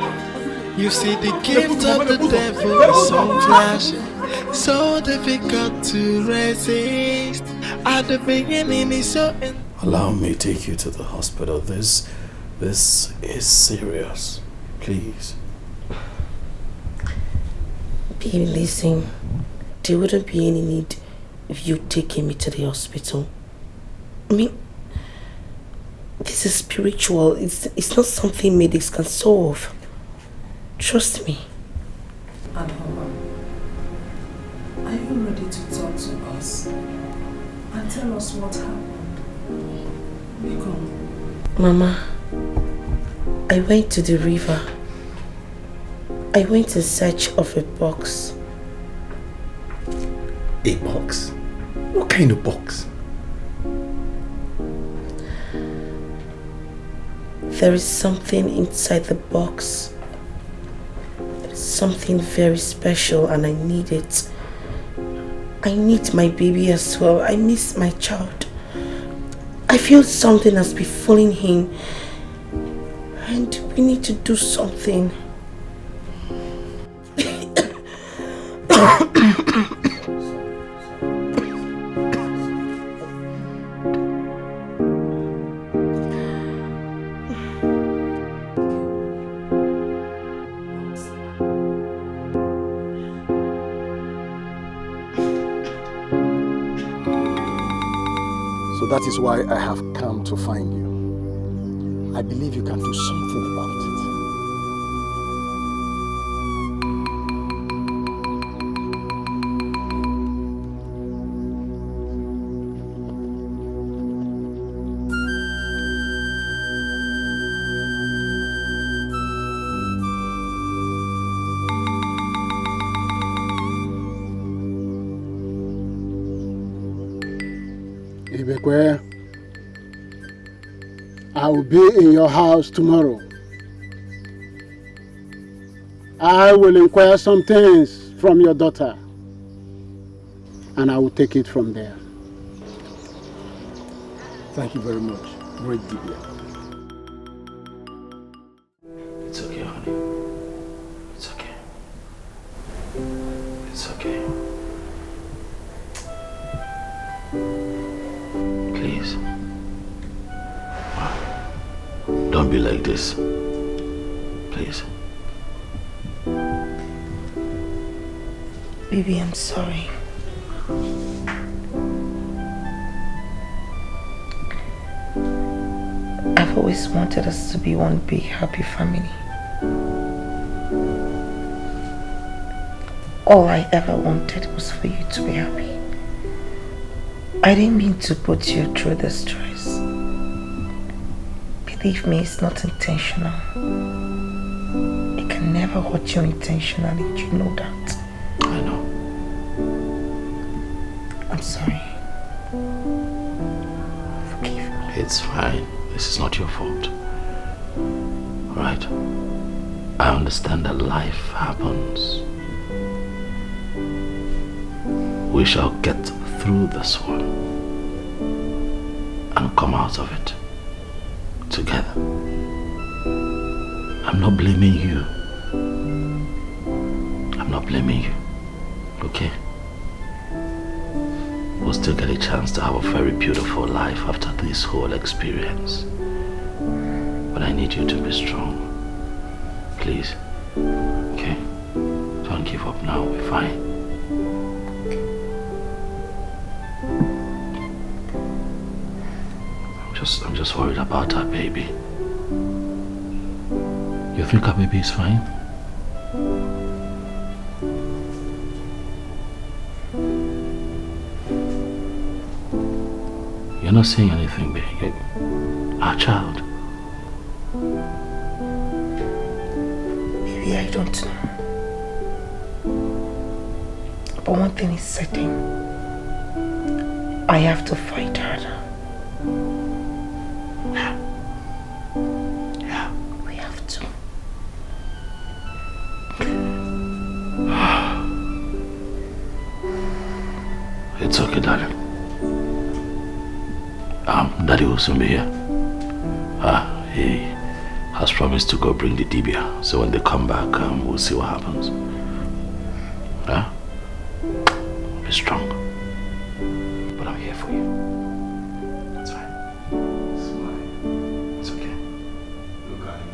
You see the gift of the devil is so flashing, so difficult to resist. At the beginning it's so... Allow me to take you to the hospital. This is serious. Please. Baby, listen. There wouldn't be any need of you taking me to the hospital. I mean, this is spiritual. It's not something medics can solve. Trust me. Anhoma, are you ready to talk to us? and tell us what happened. Mama, I went to the river. I went in search of a box. A box? What kind of box? There is something inside the box. Something very special and I need it. I need my baby as well. I miss my child. I feel something has befallen him and we need to do something. That is why I have come to find you. I believe you can do something about it. Ibekwe, I will be in your house tomorrow. I will inquire some things from your daughter and I will take it from there. Thank you very much, great Dibia. It's okay, honey. It's okay. It's okay. Please. Don't be like this. Please. Baby, I'm sorry. I've always wanted us to be one big happy family. All I ever wanted was for you to be happy. I didn't mean to put you through the stress. Believe me, it's not intentional. It can never hurt you intentionally, you know that. I know. I'm sorry. Forgive me. It's fine. This is not your fault. Alright? I understand that life happens. We shall get through this one and come out of it together. I'm not blaming you. I'm not blaming you. Okay? We'll still get a chance to have a very beautiful life after this whole experience. But I need you to be strong. Please. Okay? Don't give up now. We're fine. I'm just worried about our baby. You think our baby is fine? You're not saying anything, baby. Our child. Maybe I don't know. But one thing is certain. I have to fight harder. Yeah. We have to. It's okay, darling. Daddy will soon be here. He has promised to go bring the Dibia. So when they come back, we'll see what happens. Be strong. But I'm here for you. That's fine. Smile. It's okay. Look at him.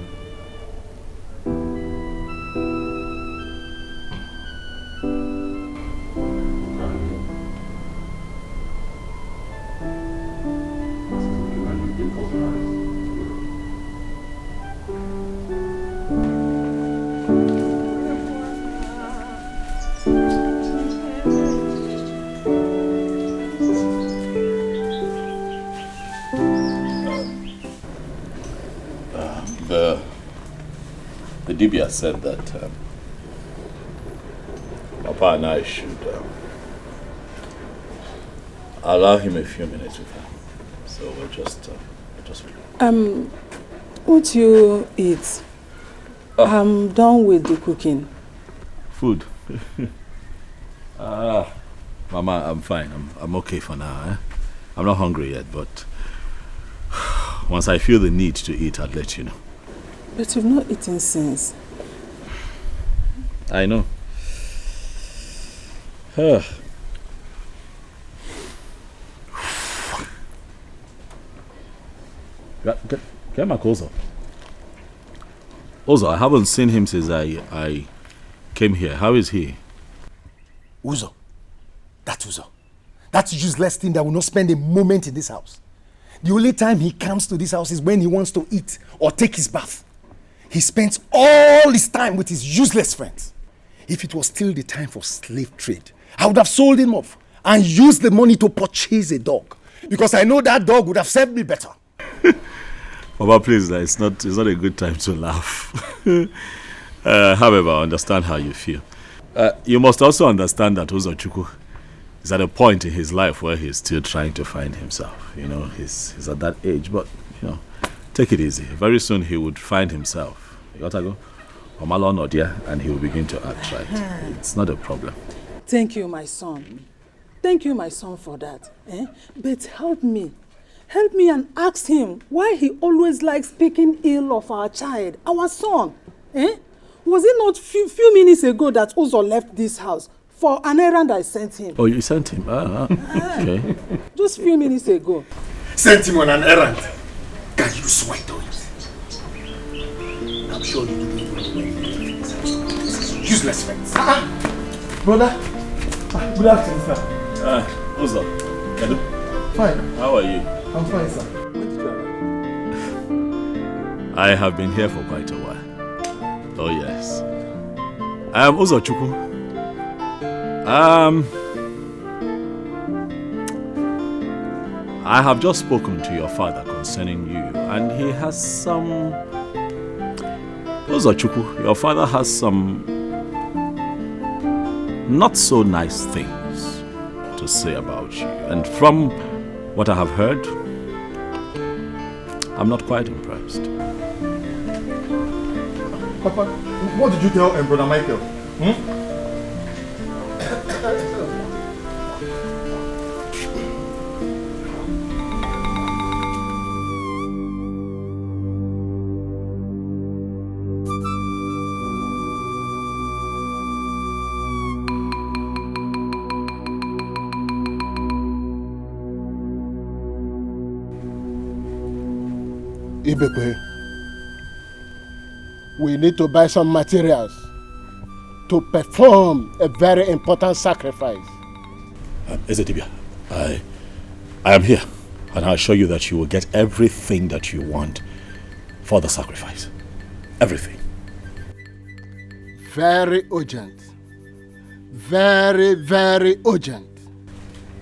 The Dibia said that Papa and I should allow him a few minutes with her. So we'll just Won't you eat? I'm done with the cooking. Food. Mama, I'm fine. I'm okay for now. Eh? I'm not hungry yet, but once I feel the need to eat, I'll let you know. But you've not eaten since. I know. Get my clothes up. Also, I haven't seen him since I came here. How is he? Uzo. That useless thing that will not spend a moment in this house. The only time he comes to this house is when he wants to eat or take his bath. He spends all his time with his useless friends. If it was still the time for slave trade, I would have sold him off and used the money to purchase a dog. Because I know that dog would have served me better. Mama, please, it's not a good time to laugh. However, I understand how you feel. You must also understand that Uzochukwu is at a point in his life where he's still trying to find himself. You know, he's at that age, but, you know, take it easy. Very soon he would find himself. You gotta go. Omalo Nodia, and he will begin to act right. It's not a problem. Thank you, my son. Thank you, my son, for that. But help me. Help me and ask him why he always likes speaking ill of our child, our son. Was it not few minutes ago that Uzo left this house for an errand I sent him? Oh, you sent him? Okay. Just few minutes ago. Sent him on an errand? Can you swear to it? I'm sure you didn't even know where he is. Useless friends. Brother, good afternoon, sir. Uzo, hello. Fine. How are you? I'm fine, sir. When did you arrive? I have been here for quite a while. Oh yes. I am Uzochukwu. I have just spoken to your father concerning you, and he has some... Uzochukwu, your father has some not so nice things to say about you. And from what I have heard, I'm not quite impressed. Papa, what did you tell Brother Michael? Ibekwe, we need to buy some materials to perform a very important sacrifice. Ezedibia, I am here, and I assure you that you will get everything that you want for the sacrifice. Everything. Very urgent. Very, very urgent.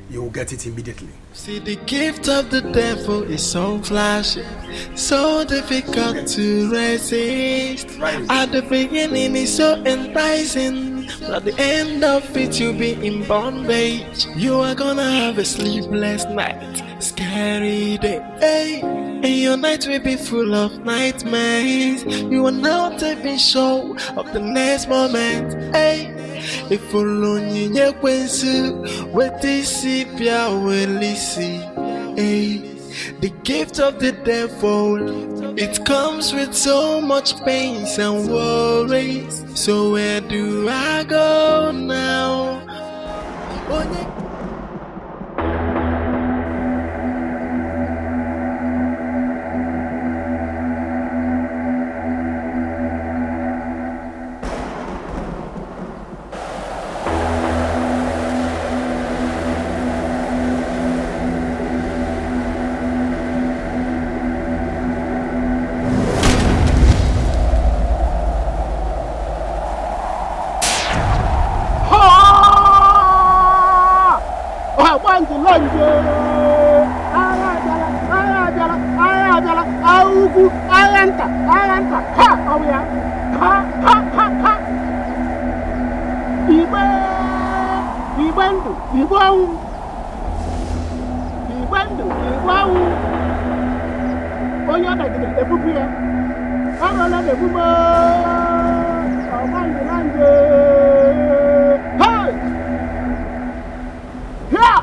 You will get it immediately. See, the gift of the devil is so flashy, so difficult to resist. At the beginning it's so enticing, but at the end of it you'll be in bondage. You are gonna have a sleepless night, scary day, hey. And your night will be full of nightmares. You are now taking show of the next moment, hey. If only you with this the gift of the devil, it comes with so much pains and worries. So where do I go now? Ayanta, ha, oh yeah, ha. Ibandu, Oya da gidi ebubia. Arola de bumo. Awande lande. Hey! Yeah!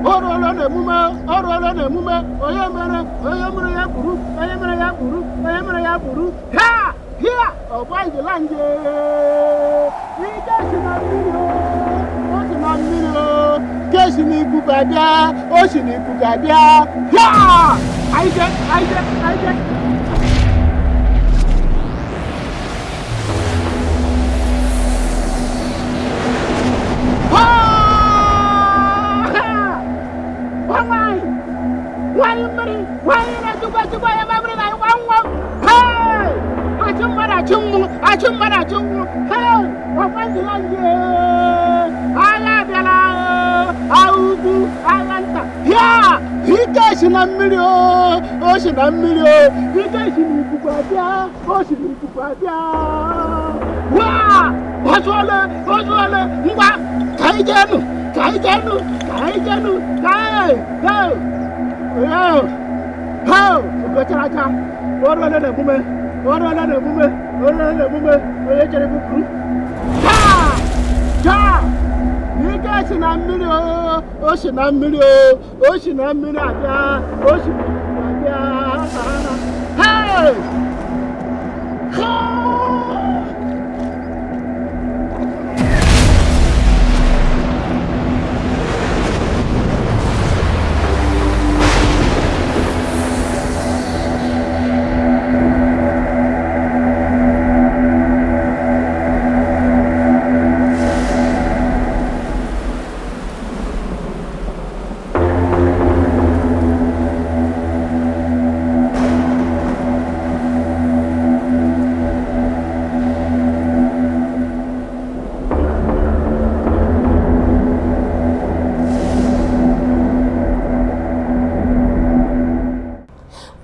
Orola de mume. Oya mere ya buru. Ha! Here! Awande lande. Ida sinamiro. Kesi kukadia, oshini kukadia. Ya! Aide. Why na juga ya mamri na wang. Hey! Achumbara. Hey! Wapanzilanje. Ala biala. Augu alanta. Ya! Hika shinamilio. Hika shinikupatia. Wa! Oswale. Ngwa. Kaijenu. Hey! How? Ugocharacha. Orole de mume. Oye chere buku. Ja! Nika shinamiri abia. Hey!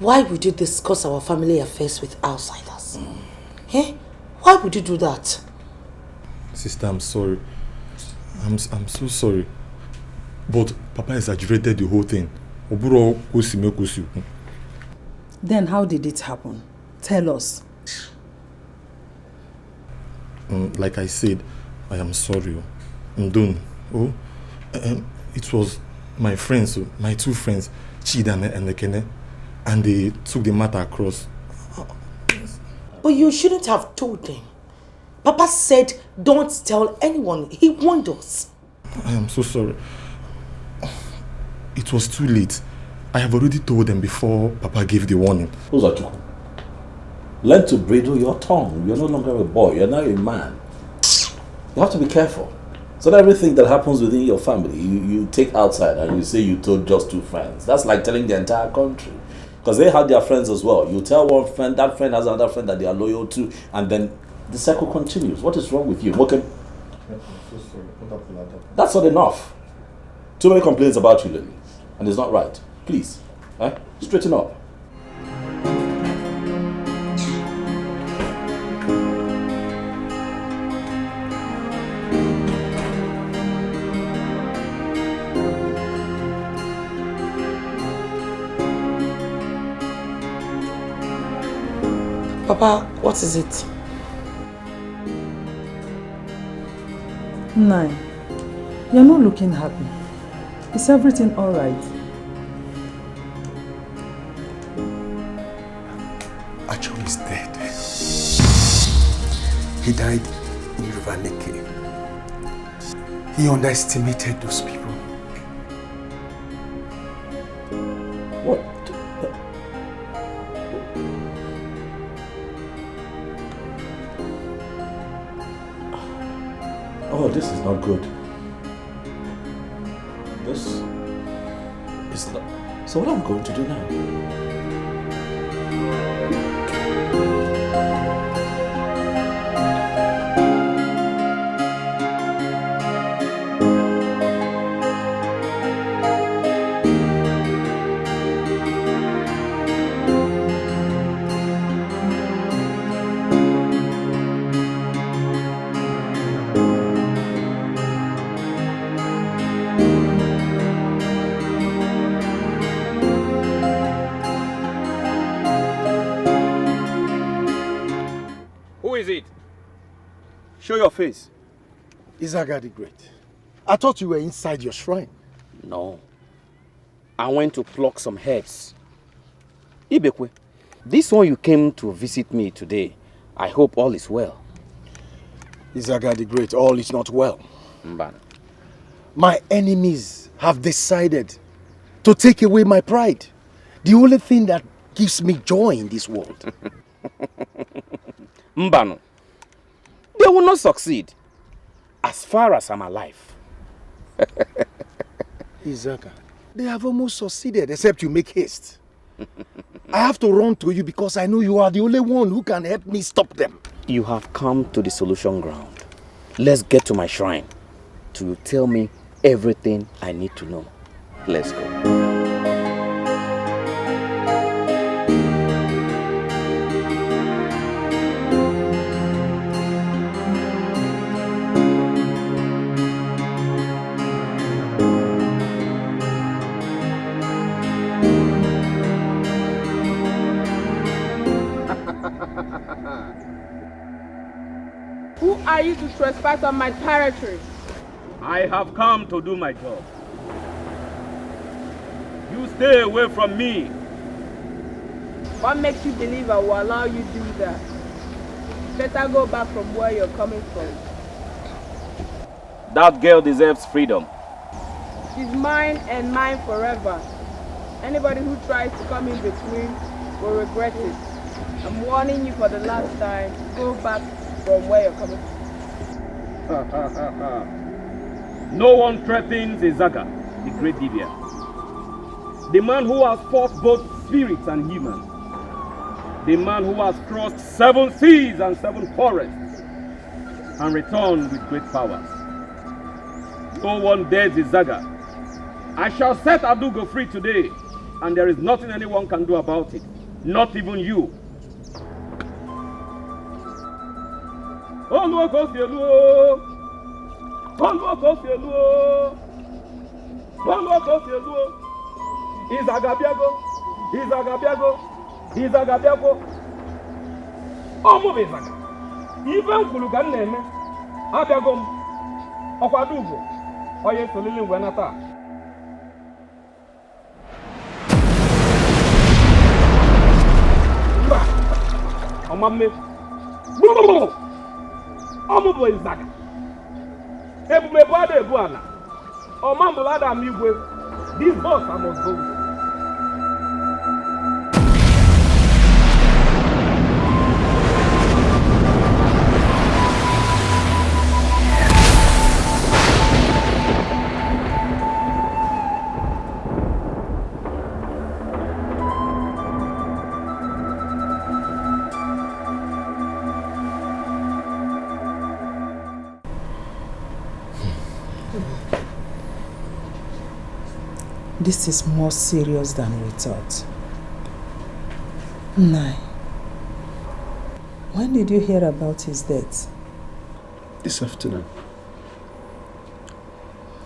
Why would you discuss our family affairs with outsiders? Eh? Why would you do that? Sister, I'm sorry. I'm so sorry. But Papa exaggerated the whole thing. Then how did it happen? Tell us. Like I said, I am sorry. I'm done. It was my friends, my two friends, Chida and Nekene, and they took the matter across. But you shouldn't have told them. Papa said, don't tell anyone. He warned us. I am so sorry. It was too late. I have already told them before Papa gave the warning. Uzochukwu, learn to bridle your tongue. You're no longer a boy. You're now a man. You have to be careful. So that everything that happens within your family, you take outside and you say you told just two friends. That's like telling the entire country. Because they have their friends as well. You tell one friend, that friend has another friend that they are loyal to, and then the circle continues. What is wrong with you? Okay. I'm so sorry. That's not enough. Too many complaints about you, Lily. And it's not right. Please, straighten up. Papa, what is it? 9. You're not looking happy. Is everything all right? Acho is dead. He died in Rivaneke. He underestimated those people. What? Oh, this is not good. This is not... So what am I going to do now? is it? Show your face. Izaga the Great. I thought you were inside your shrine. No. I went to pluck some herbs. Ibekwe, this one you came to visit me today. I hope all is well. Izaga the Great, all is not well. Mban. My enemies have decided to take away my pride. The only thing that gives me joy in this world. Mbano. They will not succeed. As far as I'm alive. Izaga, they have almost succeeded except you make haste. I have to run to you because I know you are the only one who can help me stop them. You have come to the solution ground. Let's get to my shrine to tell me everything I need to know. Let's go. Who are you to trespass on my territory? I have come to do my job. You stay away from me. What makes you believe I will allow you to do that? Better go back from where you're coming from. That girl deserves freedom. She's mine and mine forever. Anybody who tries to come in between will regret it. I'm warning you for the last time. Go back from where you're coming from. No one threatens Izaga, the great Divya. The man who has fought both spirits and humans. The man who has crossed 7 seas and 7 forests and returned with great powers. No one dares Izaga. I shall set Adugo free today, and there is nothing anyone can do about it. Not even you. Izagabiago. Omo bezaga. Even kuluga neme. Abiagom. Okwadugo. Oye solili wenata. Omame. Omo bo Izaga. Ebume bwade ebuana. Omambulada amigwe. This boss I must go with. This is more serious than we thought. Nai, when did you hear about his death? This afternoon.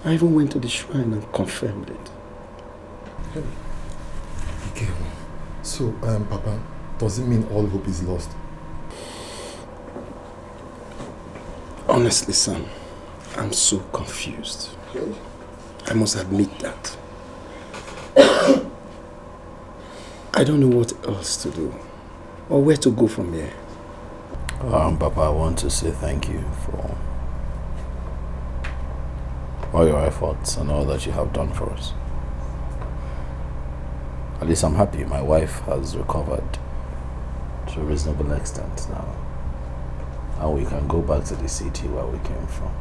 I even went to the shrine and confirmed it. Okay. So, Papa, does it mean all hope is lost? Honestly, Sam, I'm so confused. I must admit that. I don't know what else to do or where to go from here. Papa, I want to say thank you for all your efforts and all that you have done for us. At least I'm happy my wife has recovered to a reasonable extent now. And we can go back to the city where we came from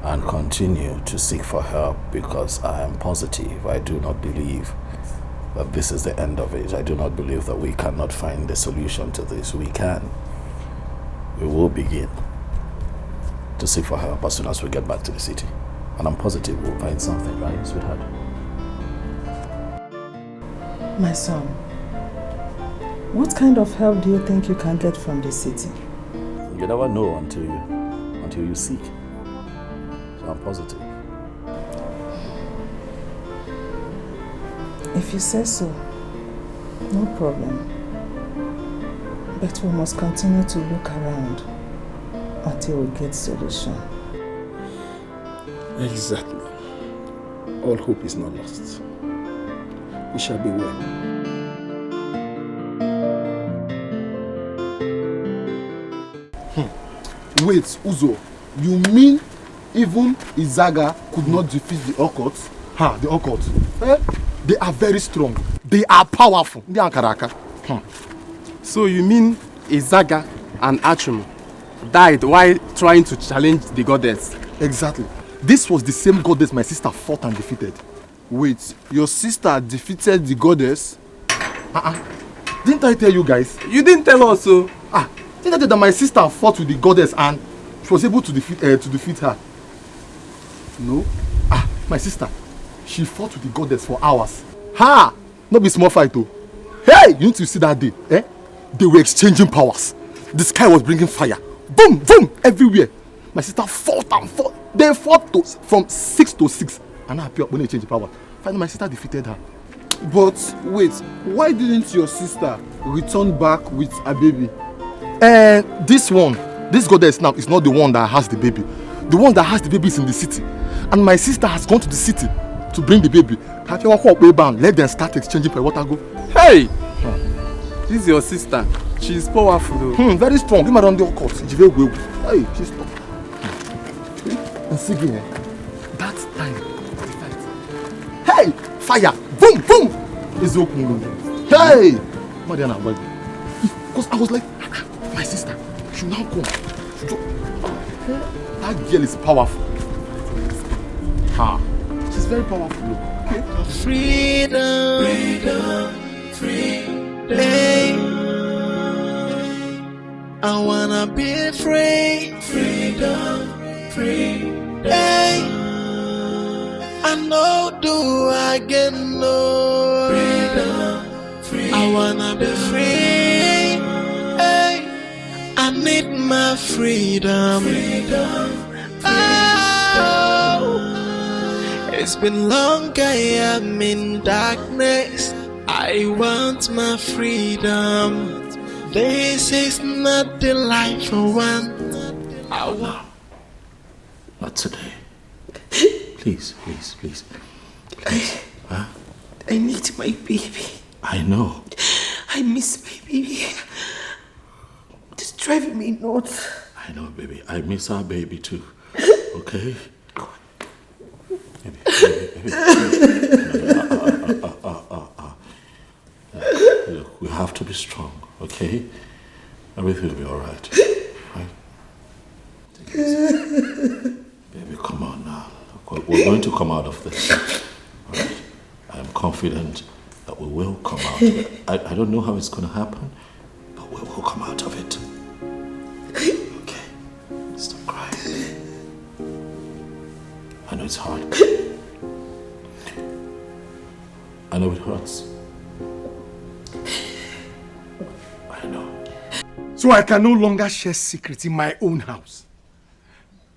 and continue to seek for help, because I am positive. I do not believe that this is the end of it. I do not believe that we cannot find a solution to this. We can. We will begin to seek for help as soon as we get back to the city. And I'm positive we'll find something, right, sweetheart? My son, what kind of help do you think you can get from the city? You never know until you seek. So I'm positive. If you say so, no problem. But we must continue to look around until we get solution. Exactly. All hope is not lost. We shall be well. Wait, Uzo, you mean even Izaga could not defeat the Okot? Ha, the Okot. They are very strong. They are powerful. They are Karaka. So you mean Izaga and Achum died while trying to challenge the goddess? Exactly. This was the same goddess my sister fought and defeated. Wait, your sister defeated the goddess? Didn't I tell you guys? You didn't tell us so. Didn't I tell you that my sister fought with the goddess and she was able to defeat her? No. My sister, she fought with the goddess for hours. Ha! Not be small fight though. Hey! You need to see that day. They were exchanging powers. The sky was bringing fire. Boom! Boom! Everywhere. My sister fought and fought. They fought from 6 to 6. And I appeared when they changed the power. Finally, my sister defeated her. But wait, why didn't your sister return back with a baby? This goddess now is not the one that has the baby. The one that has the baby is in the city. And my sister has gone to the city to bring the baby. Let them start exchanging for water go. Hey! This is your sister. She's powerful though. Very strong. Give me around the court. Hey, she's strong. And see again, that time, hey, fire, boom, boom. It's open. Hey, Mariana, because I was like, my sister, she now come. That girl is powerful. She's very powerful. Okay. Freedom, freedom, freedom. I wanna be free. Freedom, free. I know do I get no freedom, free. I wanna be free. I need my freedom. Oh, it's been long I am in darkness. I want my freedom. This is not the life I want. I want. Not today. Please, please, please. Please. Huh? I need my baby. I know. I miss my baby. It's driving me nuts. I know, baby. I miss our baby too. Okay? Baby. Look, we have to be strong, okay? Everything will be alright. Right? Take it easy. Baby, come on now. We're going to come out of this. All right? I am confident that we will come out of it. I don't know how it's going to happen, but we will come out of it. Okay? Stop crying. I know it's hard. I know it hurts. I know. So I can no longer share secrets in my own house.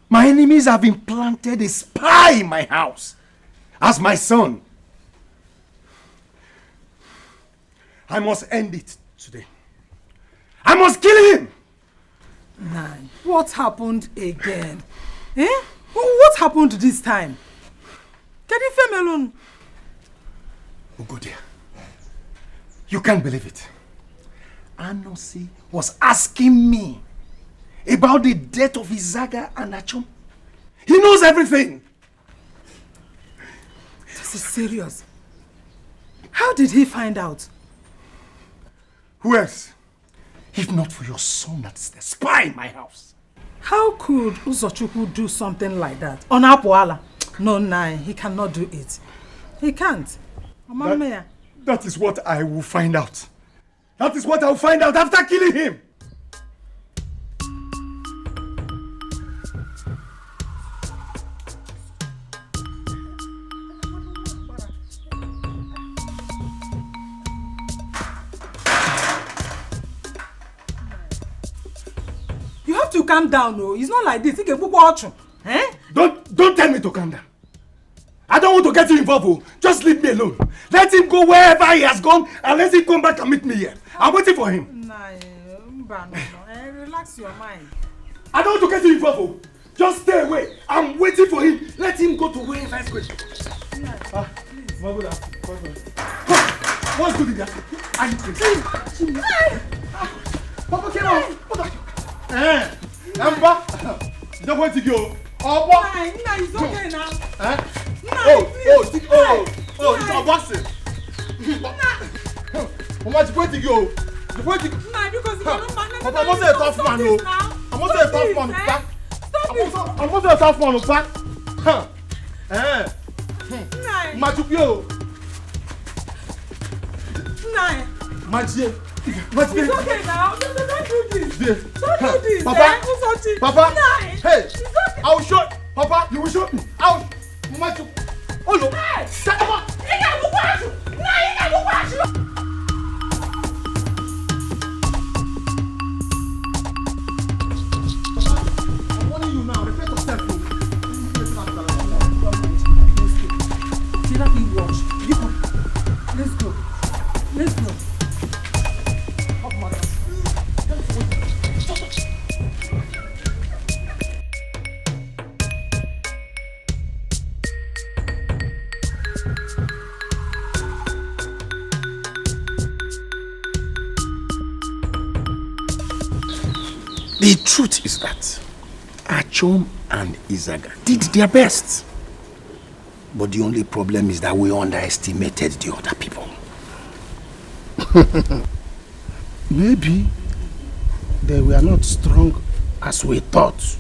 My enemies have implanted a spy in my house as my son. I must end it today. I must kill him! Nine. What happened again? What happened this time? Can you leave him alone? Ugodia, you can't believe it. Anosi was asking me about the death of Izaga and Achum. He knows everything. This is serious. How did he find out? Who else? If not for your son that's the spy in my house. How could Uzochukwu do something like that? On Apuala? No, Nine, he cannot do it. He can't. That is what I will find out. That is what I will find out after killing him. You have to calm down, no. It's not like this. Don't tell me to calm down. I don't want to get you involved. Just leave me alone. Let him go wherever he has gone and let him come back and meet me here. I'm waiting for him. Relax your mind. I don't want to get involved. Just stay away. I'm waiting for him. Let him go to where first question. What's good in there? Papa came out. Amber, you don't want to go. Oh, what? It's okay now. It's a boxing. Mama, you going to go? You going to go? Because Papa, I'm also a tough man, no. I'm also a tough man, back. I'm also a tough man, back. Majupio. Majie. It's okay now. Don't do this. Don't do this. Papa. Papa. Hey. I will show. Papa, you will show me. I will. Maju. Oh no. Shut up. I'm warning you now. Respect yourself. See that thing watch. Let's go. Let's go. The truth is that Achom and Izaga did their best. But the only problem is that we underestimated the other people. Maybe they were not strong as we thought.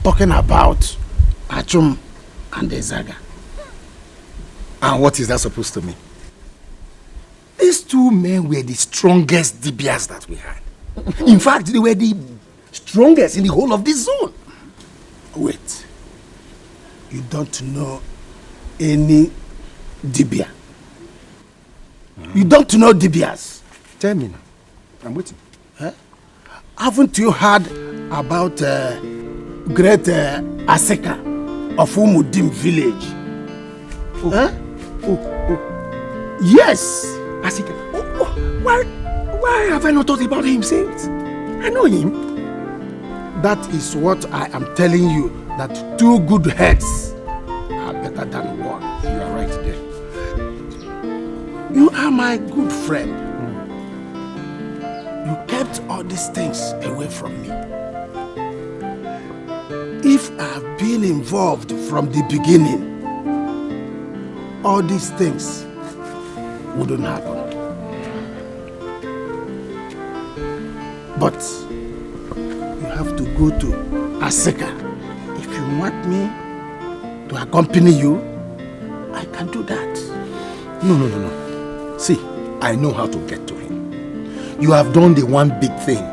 Talking about Achom and Izaga. And what is that supposed to mean? These two men were the strongest DBS that we had. In fact, they were the strongest in the whole of this zone. Wait. You don't know any Dibia? You don't know Dibias? Tell me now. I'm waiting. Haven't you heard about great Aseka of Umudim village? Yes! Aseka. Why have I not thought about him since? I know him. That is what I am telling you, that two good heads are better than one. You are right there. You are my good friend. You kept all these things away from me. If I have been involved from the beginning, all these things wouldn't happen. But you have to go to Aseka. If you want me to accompany you, I can do that. No. See, I know how to get to him. You have done the one big thing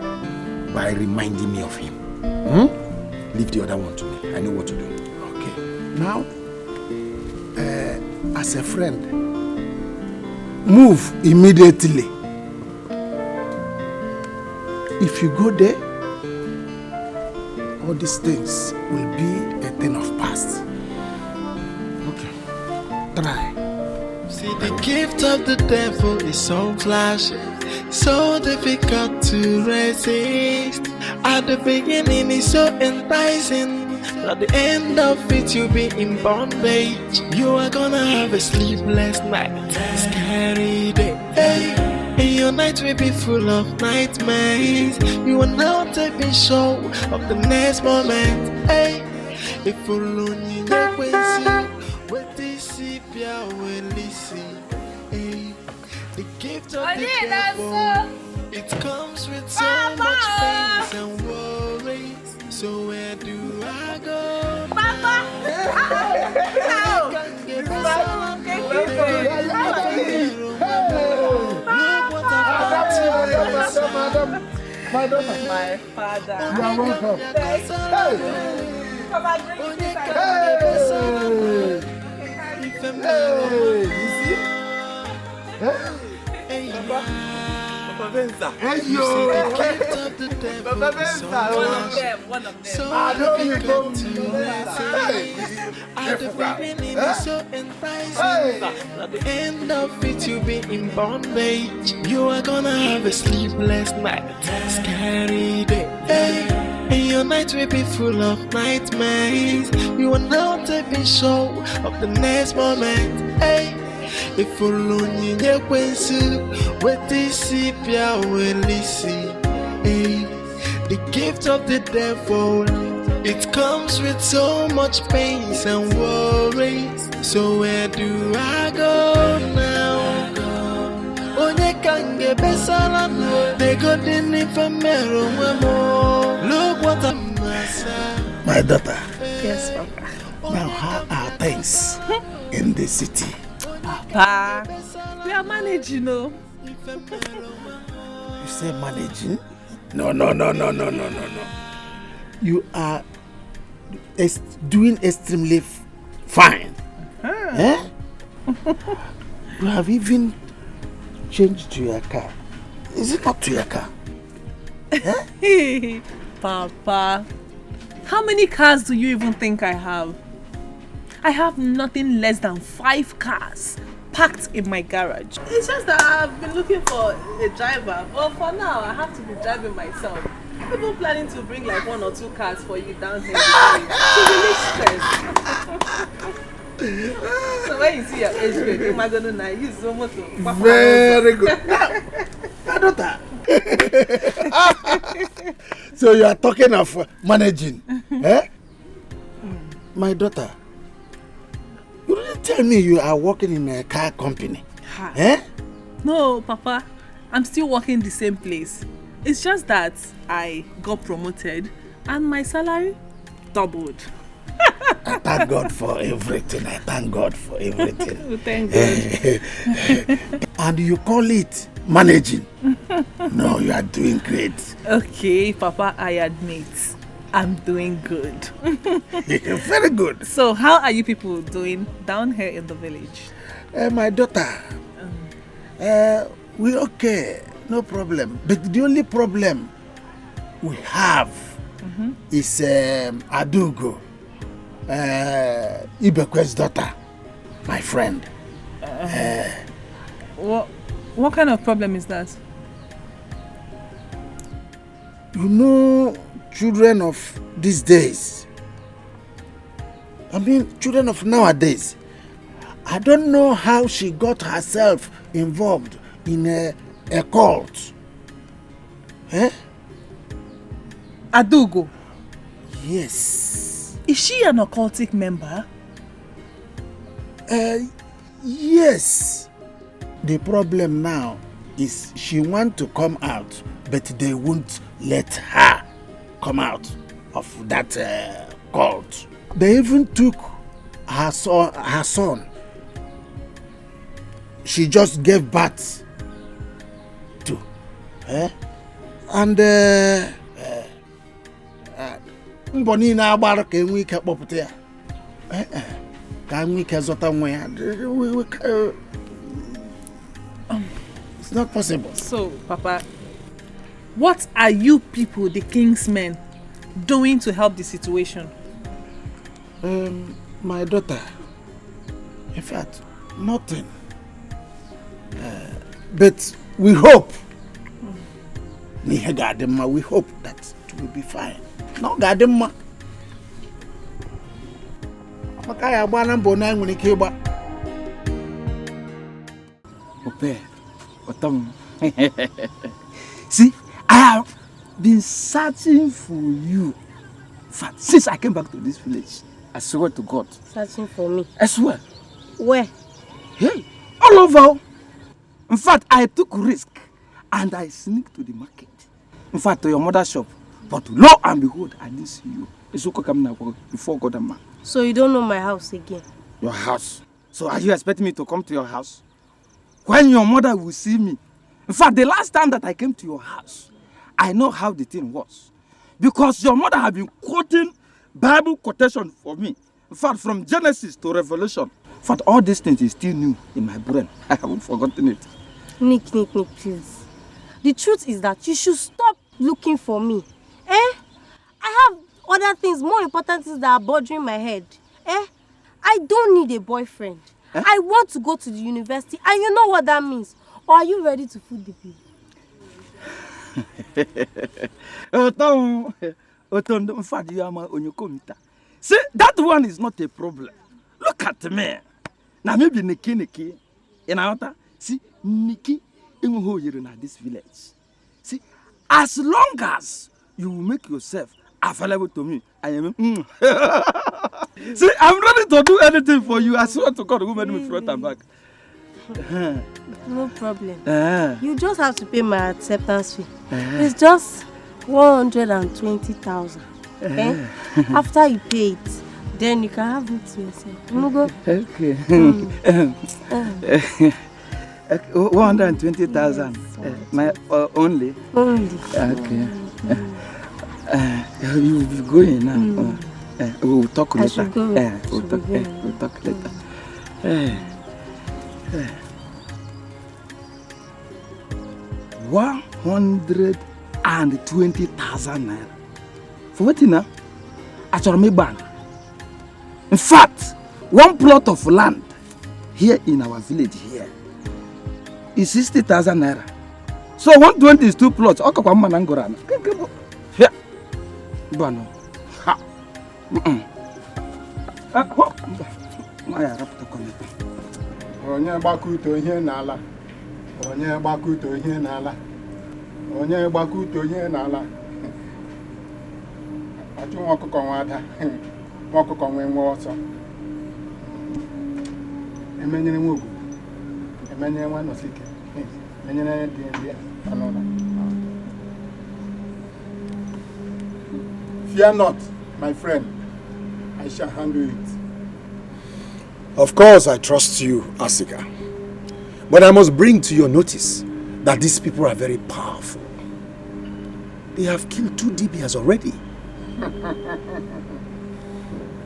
by reminding me of him. Leave the other one to me. I know what to do. Okay. Now, as a friend, move immediately. If you go there, all these things will be a thing of past. Okay. Try. See, the gift of the devil is so flashy, so difficult to resist. At the beginning, it's so enticing. At the end of it, you'll be in bondage. You are gonna have a sleepless night, scary day. Hey. And your night will be full of nightmares. You are now taking show of the next moment. Hey, if you lonely, what this if you will listen. Hey, the gift of the devil, it comes with so much pains and worries. So where do I go? Papa! My father. You are welcome. Come and drink this. You see? Papa Benza. Hey, yo. Papa Benza. One of them. So I know you go to at the beginning it's so enticing. At the end of it you'll be in bondage. You are gonna have a sleepless night, scary day. And your night will be full of nightmares. You will now taking show of the next moment. If you lonely, you can see what this is. The gift of the devil, it comes with so much pain and worries. So where do I go now? Onye can get better. They got the name for look what I'm saying. My daughter. Yes, Papa. Now, how are things in the city? Papa, we are managing, You say managing? No. You are doing extremely fine. You have even changed to your car. Is it not to your car? Papa, how many cars do you even think I have? I have nothing less than 5 cars parked in my garage. It's just that I've been looking for a driver, but for now I have to be driving myself. I'm even planning to bring like 1 or 2 cars for you down here to relieve stress. So when you see your age grade, you're going to use so much. Very good. My daughter. So you are talking of managing, My daughter, you didn't tell me you are working in a car company. No, Papa, I'm still working the same place. It's just that I got promoted and my salary doubled. I thank God for everything. Thank God. Thank God. And you call it managing? No, you are doing great. Okay, Papa, I admit I'm doing good. Very good. So how are you people doing down here in the village? My daughter, we're okay, no problem. But the only problem we have is Adugo, Ibekwe's daughter, my friend. What kind of problem is that? You know, children of these days, children of nowadays, I don't know how she got herself involved in a cult. Adugo? Yes. Is she an occultic member? Yes. The problem now is she wants to come out, but they won't let her come out of that cult. They even took her son. She just gave birth to. And mboni na agbara ka enwe ike kpọpụta ya. Ka enwe ike zọta nwa ya. It's not possible. So, Papa, what are you people, the king's men, doing to help the situation? My daughter, in fact, nothing. But we hope. We hope that it will be fine. No, Gadema. Makaya bana mbona ngune keba. See, I have been searching for you. In fact, since I came back to this village, I swear to God. Searching for me? I swear. Where? Hey, all over. In fact, I took risk and I sneaked to the market. In fact, to your mother's shop. But lo and behold, I didn't see you. It's okay coming now before God and man. So you don't know my house again? Your house? So are you expecting me to come to your house? When your mother will see me? In fact, the last time that I came to your house, I know how the thing was. Because your mother had been quoting Bible quotation for me. In fact, from Genesis to Revelation. In fact, all these things is still new in my brain. I haven't forgotten it. Nick, please. The truth is that you should stop looking for me. I have other things, more important things that are bothering my head. I don't need a boyfriend. I want to go to the university, and you know what that means. Or are you ready to food the bill? See, that one is not a problem. Look at me. Now maybe Niki. In our see, Niki in this village. See, as long as you make yourself available to me, I am. See, I'm ready to do anything for you. I swear to God, who made me front and back. No problem. You just have to pay my acceptance fee. It's just 120,000. After you pay it, then you can have it to yourself. Go. Okay. 120,000. My only. Only. Okay. You will go in now. We'll talk later. We'll talk later. 120,000 naira. For what now? At your bank. In fact, one plot of land here in our village here is 60,000 naira. So 120 is 2 plots. Okay, one man angorana. Here, Bano. Ha. Onye gbakuto ihe n'ala. Onye gbakuto ihe n'ala. Onye gbakuto ihe n'ala. Atu ọkụkọ nwada. Ọkụkọ nwe ọsọ. Emenyere nwe ogu. Emenyere nwa nosike. Emenyere dị ndị anola. Fear not, my friend. I shall handle it. Of course, I trust you, Asika. But I must bring to your notice that these people are very powerful. They have killed 2 DBs already.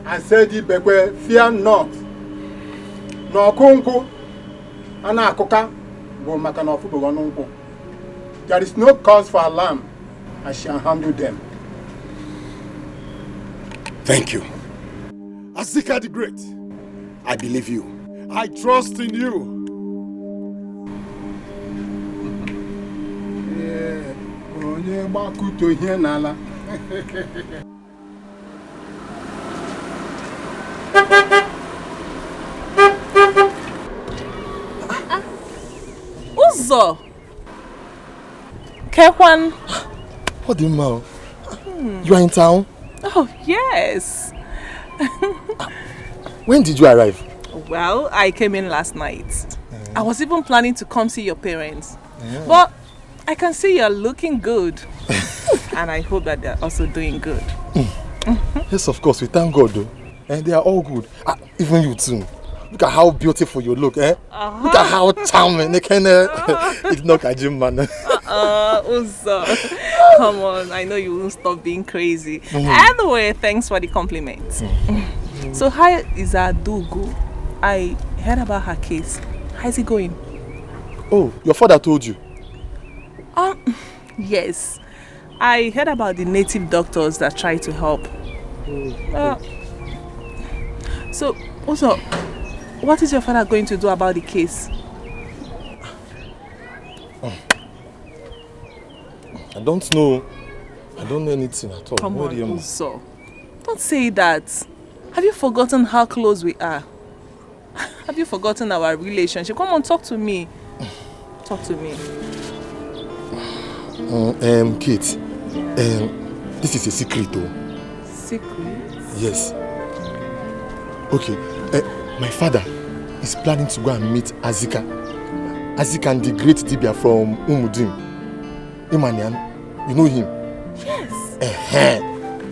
I said, Ibekwe, fear not. No kunku, ana akoka, go makanofu begonunku. There is no cause for alarm. I shall handle them. Thank you. Asika the Great, I believe you. I trust in you. Onye gbakuto ihe n'ala. Uzo. Kekwan. What do you mean? You are in town? Oh, yes. When did you arrive? Well, I came in last night. I was even planning to come see your parents. But I can see you're looking good. And I hope that they're also doing good. Yes, of course. We thank God, though. And they are all good. Even you too. Look at how beautiful you look, eh? Look at how charming. They can ignore Kajim, man. Uzo. Come on, I know you won't stop being crazy. Anyway, thanks for the compliment. So how is Adugu? I heard about her case. How is it going? Oh, your father told you? Yes. I heard about the native doctors that try to help. So, also, what is your father going to do about the case? I don't know. I don't know anything at all. Come on, Uzo. Don't say that. Have you forgotten how close we are? Have you forgotten our relationship? Come on, talk to me. Talk to me. Kate, this is a secret, though. Secret? Yes. Okay, my father is planning to go and meet Azika. Azika and the great Dibia from Umudim. Imanian, you know him? Yes.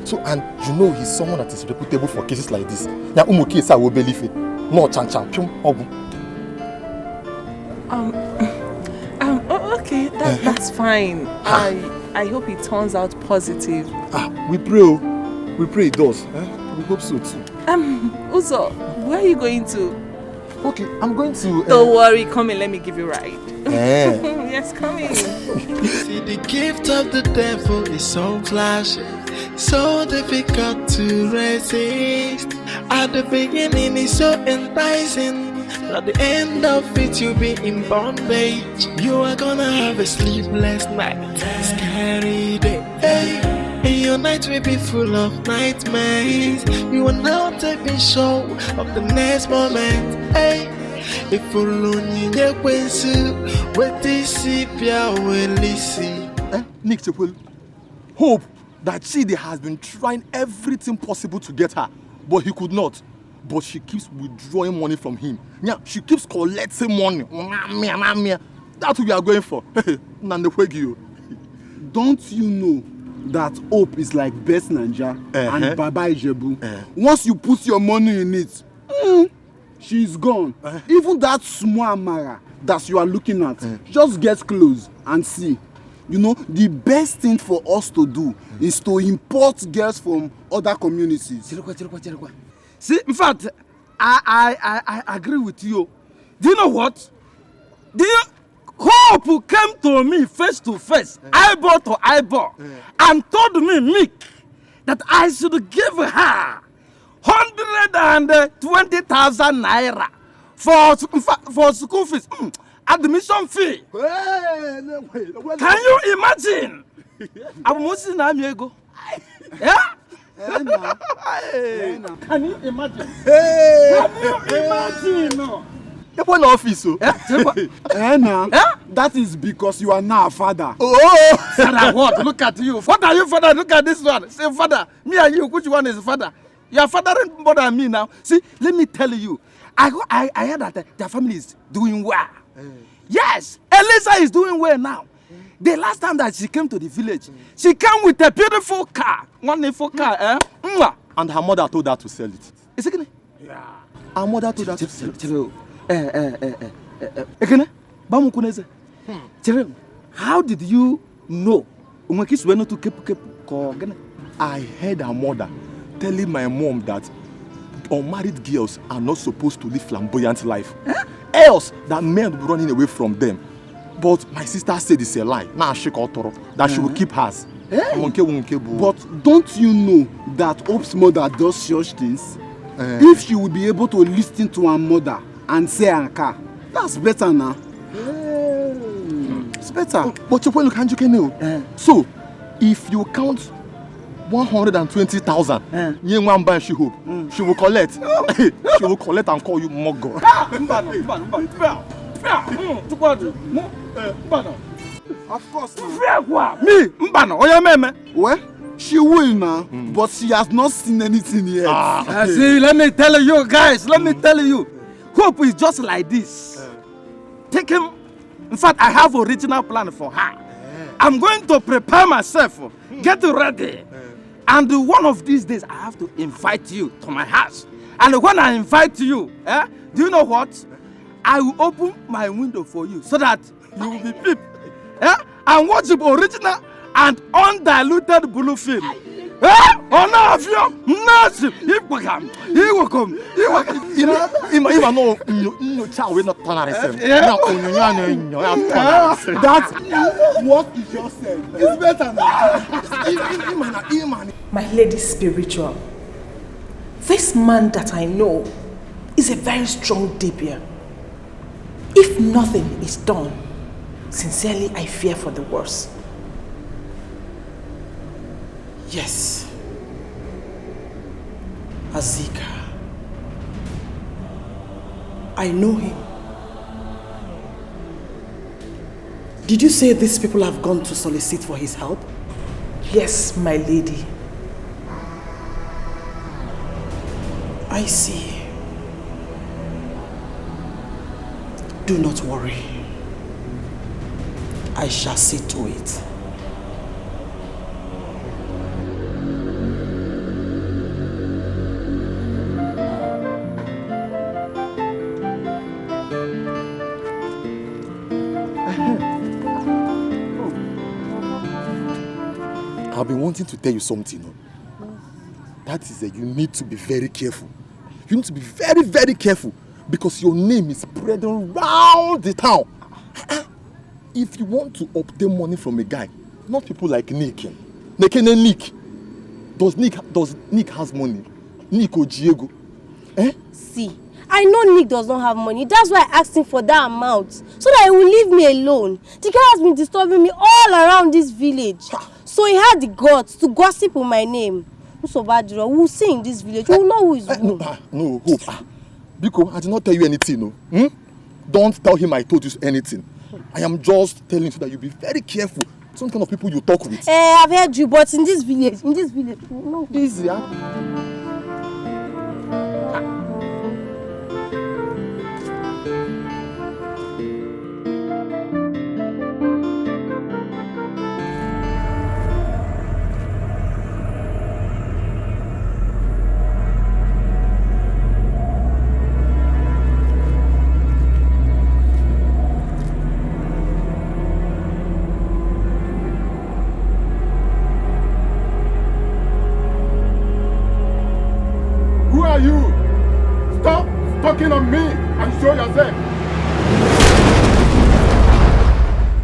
So, and you know he's someone that is reputable for cases like this. Now, Umukesa will believe it. No chan. Okay, that's fine. I hope it turns out positive. We pray. We pray it does. We hope so too. Uzo, where are you going to? Okay, I'm going to... Don't worry, come in, let me give you a ride. Eh. Yes, come in. See, the gift of the devil is so flashy, so difficult to resist. At the beginning it's so enticing, at the end of it you'll be in bondage. You are gonna have a sleepless night, scary day. Hey. And your night will be full of nightmares. You are now taking show of the next moment. Hey. If only you what this Nick Chepwell, Hope that Chidi has been trying everything possible to get her, but he could not. But she keeps withdrawing money from him. Yeah, she keeps collecting money. That's what we are going for. Don't you know that Hope is like Best Ninja and Baba Ijebu? Once you put your money in it, she's gone. Even that small Amara that you are looking at, just get close and see. You know, the best thing for us to do is to import girls from other communities. See, in fact, I agree with you. Do you know what? Hope came to me face to face, eyeball to eyeball, and told me, Mick, that I should give her 120,000 naira for school fees, admission fee. Can you imagine? I'm missing amigo. Yeah? Can you imagine? Can you imagine? That is because you are now a father. Oh, father, what? Look at you. Father, you father. Look at this one. Say, father, me and you, which one is father? You are fathering more than me now. See, let me tell you. I heard that their family is doing well. Yes, Elisa is doing well now. The last time that she came to the village, she came with a beautiful car. Wonderful car, And her mother told her to sell it. Is it? Yeah. Her mother told her to sell it. How did you know? I heard her mother telling my mom that unmarried girls are not supposed to live flamboyant life. Else, that men will be running away from them. But my sister said it's a lie. Now she called Toro that she will keep hers. But don't you know that Hope's mother does such things? If she would be able to listen to her mother and say Anka, that's better now. It's better. But you can't know. So, if you count 120,000, she will collect. She will collect and call you Mogo. Of course. Me, well, she will now, but she has not seen anything yet. See, let me tell you guys, let me tell you, Hope is just like this. Take him. In fact, I have original plan for her. I'm going to prepare myself, get ready. And one of these days, I have to invite you to my house. And when I invite you, do you know what? I will open my window for you so that you will be peep. And watch the original and undiluted blue film. Oh no, if you nothing, he will come. He will come. He will come. You know, no child will not turn out the That's what you just said. It's better now. My lady spiritual, this man that I know is a very strong dibia. If nothing is done, sincerely I fear for the worst. Yes. Azika. I know him. Did you say these people have gone to solicit for his help? Yes, my lady. I see. Do not worry. I shall see to it. I've been wanting to tell you something. That is that you need to be very careful. You need to be very, very careful. because your name is spreading round the town. If you want to obtain money from a guy, not people like Nick. Nick. Does Nick has money? Nick or Diego? See, I know Nick does not have money. That's why I asked him for that amount. So that he will leave me alone. The guy has been disturbing me all around this village. So he had the guts to gossip with my name. We'll see in this village. We'll know who is who. No, Hope. Biko, I did not tell you anything, no. Don't tell him I told you anything. I am just telling you so that you be very careful. Some kind of people you talk with. I've heard you, but in this village, no. Easy, On me and show yourself.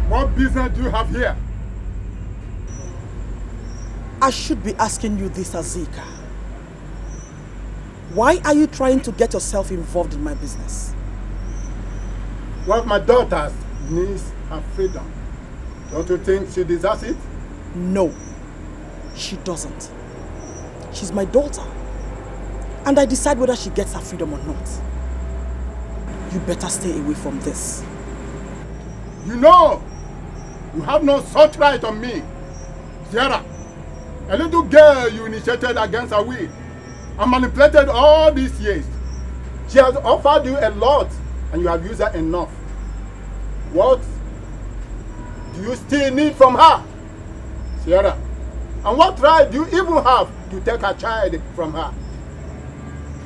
What business do you have here? I should be asking you this, Azika. Why are you trying to get yourself involved in my business? One of my daughters needs her freedom. Don't you think she deserves it? No, she doesn't. She's my daughter. And I decide whether she gets her freedom or not. You better stay away from this. You know, you have no such right on me. Sierra, a little girl you initiated against her will and manipulated all these years. She has offered you a lot and you have used her enough. What do you still need from her, Sierra? And what right do you even have to take her child from her?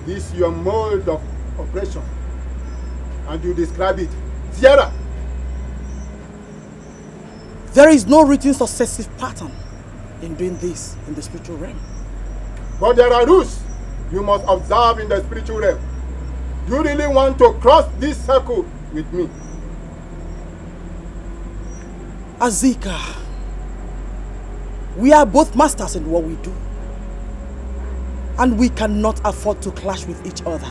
This is your mode of operation. And you describe it. Sierra! There is no written successive pattern in doing this in the spiritual realm. But there are rules you must observe in the spiritual realm. Do you really want to cross this circle with me? Azika, we are both masters in what we do. And we cannot afford to clash with each other.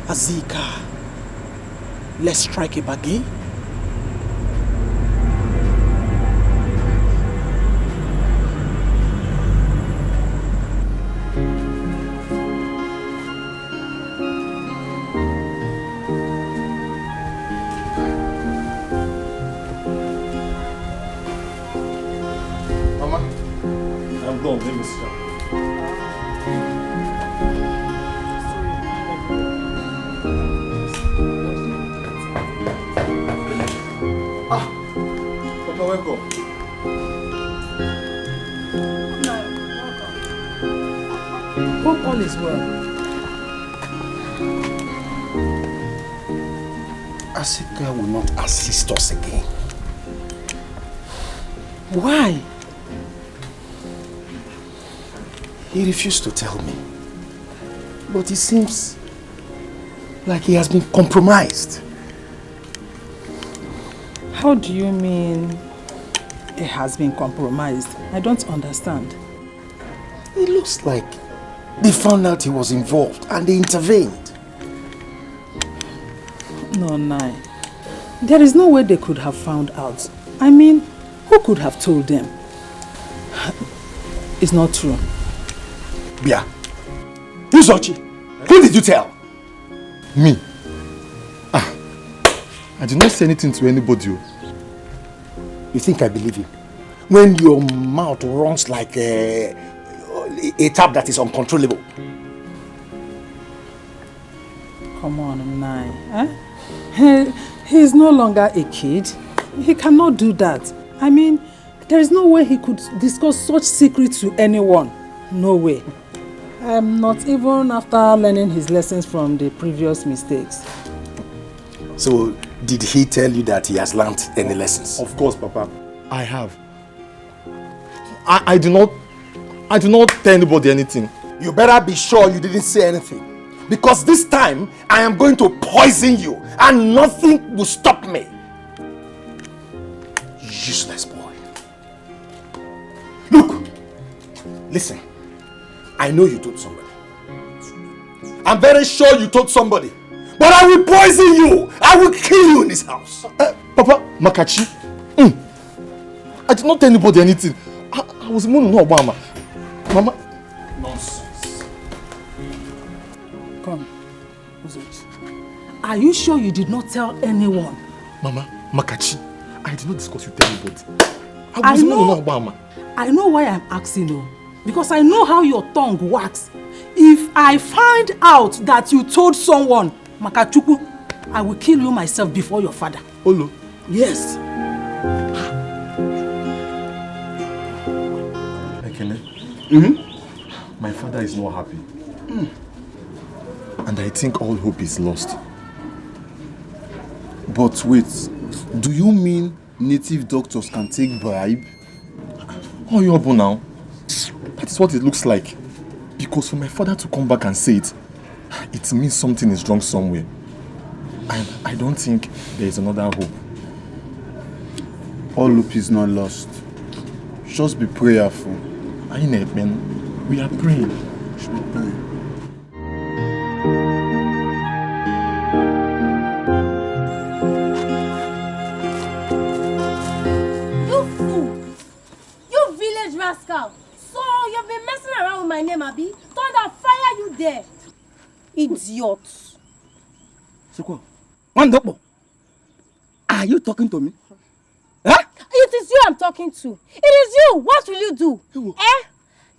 Azika, let's strike a bargain. Mama, I'm going. Let me sit down. Welcome. Hope all is well. Azika will not assist us again. Why? He refused to tell me. But it seems like he has been compromised. How do you mean it has been compromised? I don't understand. It looks like they found out he was involved and they intervened. No, Nai. There is no way they could have found out. I mean, who could have told them? It's not true. Bia, Uzochi, who did you tell? Me. I did not say anything to anybody. You think I believe you? When your mouth runs like a tap that is uncontrollable. Come on, Nai. He is no longer a kid. He cannot do that. I mean, there is no way he could discuss such secrets to anyone. No way. Not even after learning his lessons from the previous mistakes. So, did he tell you that he has learned any lessons? Of course, Papa. I have. I do not tell anybody anything. You better be sure you didn't say anything. Because this time, I am going to poison you and nothing will stop me. Useless boy. Look, listen. I know you told somebody. I'm very sure you told somebody. But I will poison you. I will kill you in this house. Papa, Makachi. I did not tell anybody anything. I was mourning no Obama. Mama. Nonsense. Come. Who's it? Are you sure you did not tell anyone? Mama, Makachi, I did not discuss with anybody. I was mourning no Obama. I know why I'm asking you. Because I know how your tongue works. If I find out that you told someone, Makachuku, I will kill you myself before your father. Olo? Yes. My father is not happy. And I think all hope is lost. But wait, do you mean native doctors can take bribe? Oh, you're up now. That is what it looks like. Because for my father to come back and say it, it means something is wrong somewhere. And I don't think there is another hope. All hope is not lost. Just be prayerful. I know, man. We are praying. Should we pray? You fool! You village rascal! So you've been messing around with my name, Abi? Thunder fire you there! Idiot! Sukwo, Wandopo, are you talking to me? Huh? It is you I'm talking to. It is you. What will you do?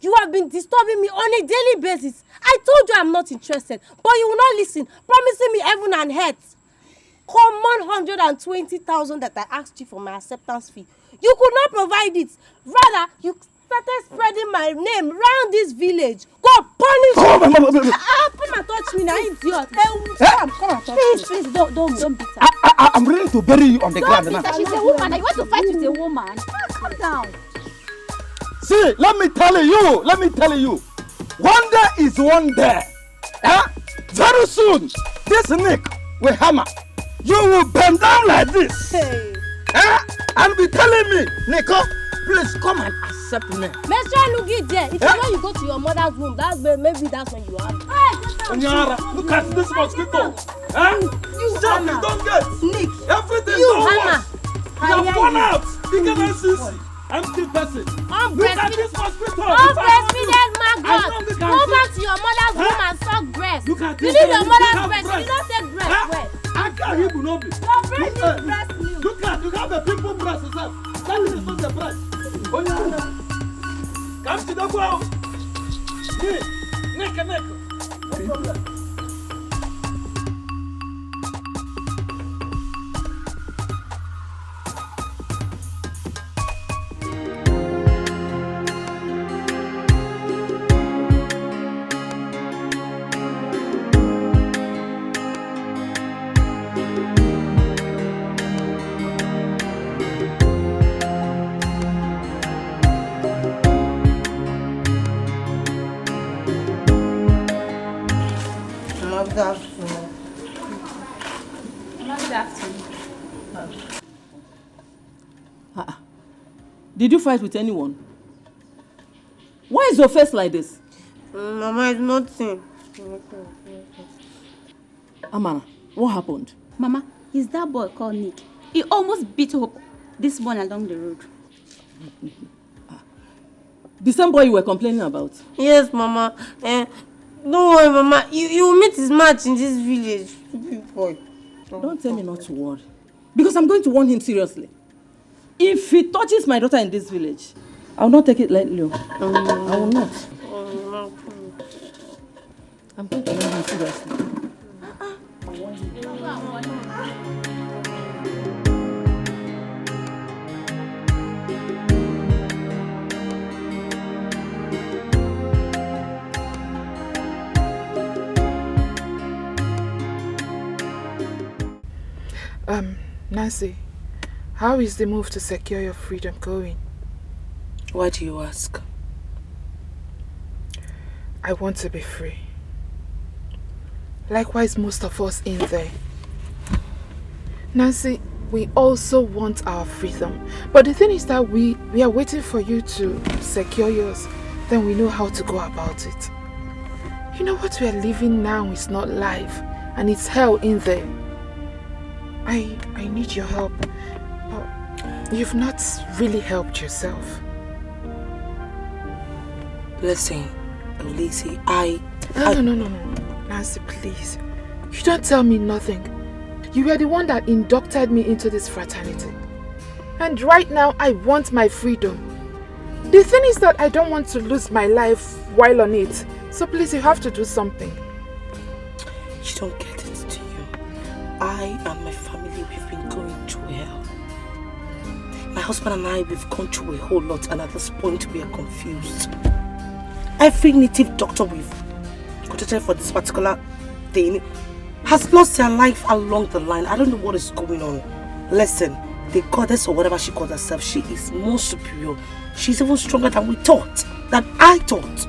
You have been disturbing me on a daily basis. I told you I'm not interested, but you will not listen, promising me heaven and earth. Common 120,000 that I asked you for my acceptance fee. You could not provide it. Rather, you started spreading my name round this village. Go punish me. Come and touch me now, idiot. Come and touch me. Please, don't beat her. I'm ready to bury you on the ground now. She's a woman. You want to fight with a woman? Calm down. See, let me tell you. One day is one day. Very soon, this Nick will hammer. You will bend down like this. And be telling me, Nico, please come and accept me. Make sure you get there. If you know you go to your mother's room, maybe that's when you have. Onyara, look at this mosquito. You don't get. Nick. Everything You don't hammer. work. You have gone out. You cannot see. I'm still person. Look at this mosquito. Unbreastfeeded maggot. Go back to your mother's room and suck breast. Look at You this. need your mother's breast. You don't take breast. Where? I can't even know me. Your breast is breast milk. Look at, you have a pimple breast yourself. That is not the breast. Oh, yeah. Come to the ground. Neck. No problem. Did you fight with anyone? Why is your face like this? Mama, it's nothing. Amara, what happened? Mama, is that boy called Nick? He almost beat Hope this morning along the road. The same boy you were complaining about? Yes, Mama. Don't worry, Mama. You will meet his match in this village. Stupid boy. Don't tell me not to worry. Because I'm going to warn him seriously. If he touches my daughter in this village, I will not take it lightly. I will not. I'm going to warn him seriously. Nancy, how is the move to secure your freedom going? Why do you ask? I want to be free. Likewise, most of us in there. Nancy, we also want our freedom. But the thing is that we are waiting for you to secure yours. Then we know how to go about it. You know what we are living now is not life. And it's hell in there. I need your help. But you've not really helped yourself. Listen, Lizzie, No. Nancy, please. You don't tell me nothing. You were the one that inducted me into this fraternity. And right now, I want my freedom. The thing is that I don't want to lose my life while on it. So please, you have to do something. You don't get it, do you? I and my family, we've been going through hell. My husband and I, we've gone through a whole lot, and at this point, we are confused. Every native doctor we've contracted for this particular thing has lost their life along the line. I don't know what is going on. Listen, the goddess or whatever she calls herself, she is more superior. She's even stronger than we thought, than I thought.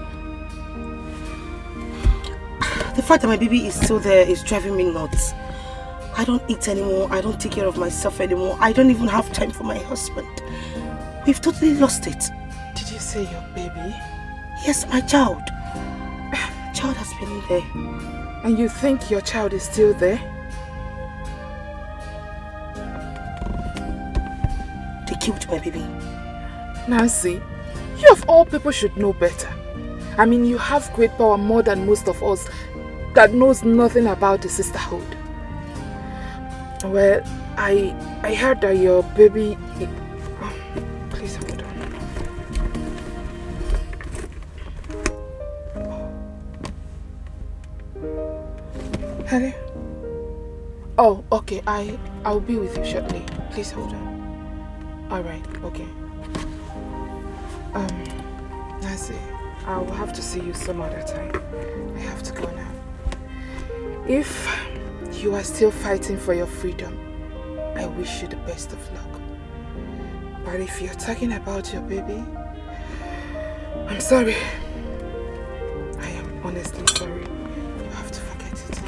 The fact that my baby is still there is driving me nuts. I don't eat anymore. I don't take care of myself anymore. I don't even have time for my husband. We've totally lost it. Did you say your baby? Yes, my child. My child has been in there. And you think your child is still there? They killed my baby. Nancy, you of all people should know better. I mean, you have great power more than most of us that knows nothing about the sisterhood. Well, I heard that your baby... Please hold on. Hello? Oh, okay. I'll be with you shortly. Please hold on. Alright, okay. Nancy, I will have to see you some other time. I have to go now. If you are still fighting for your freedom, I wish you the best of luck. But if you're talking about your baby, I'm sorry. I am honestly sorry. You have to forget it.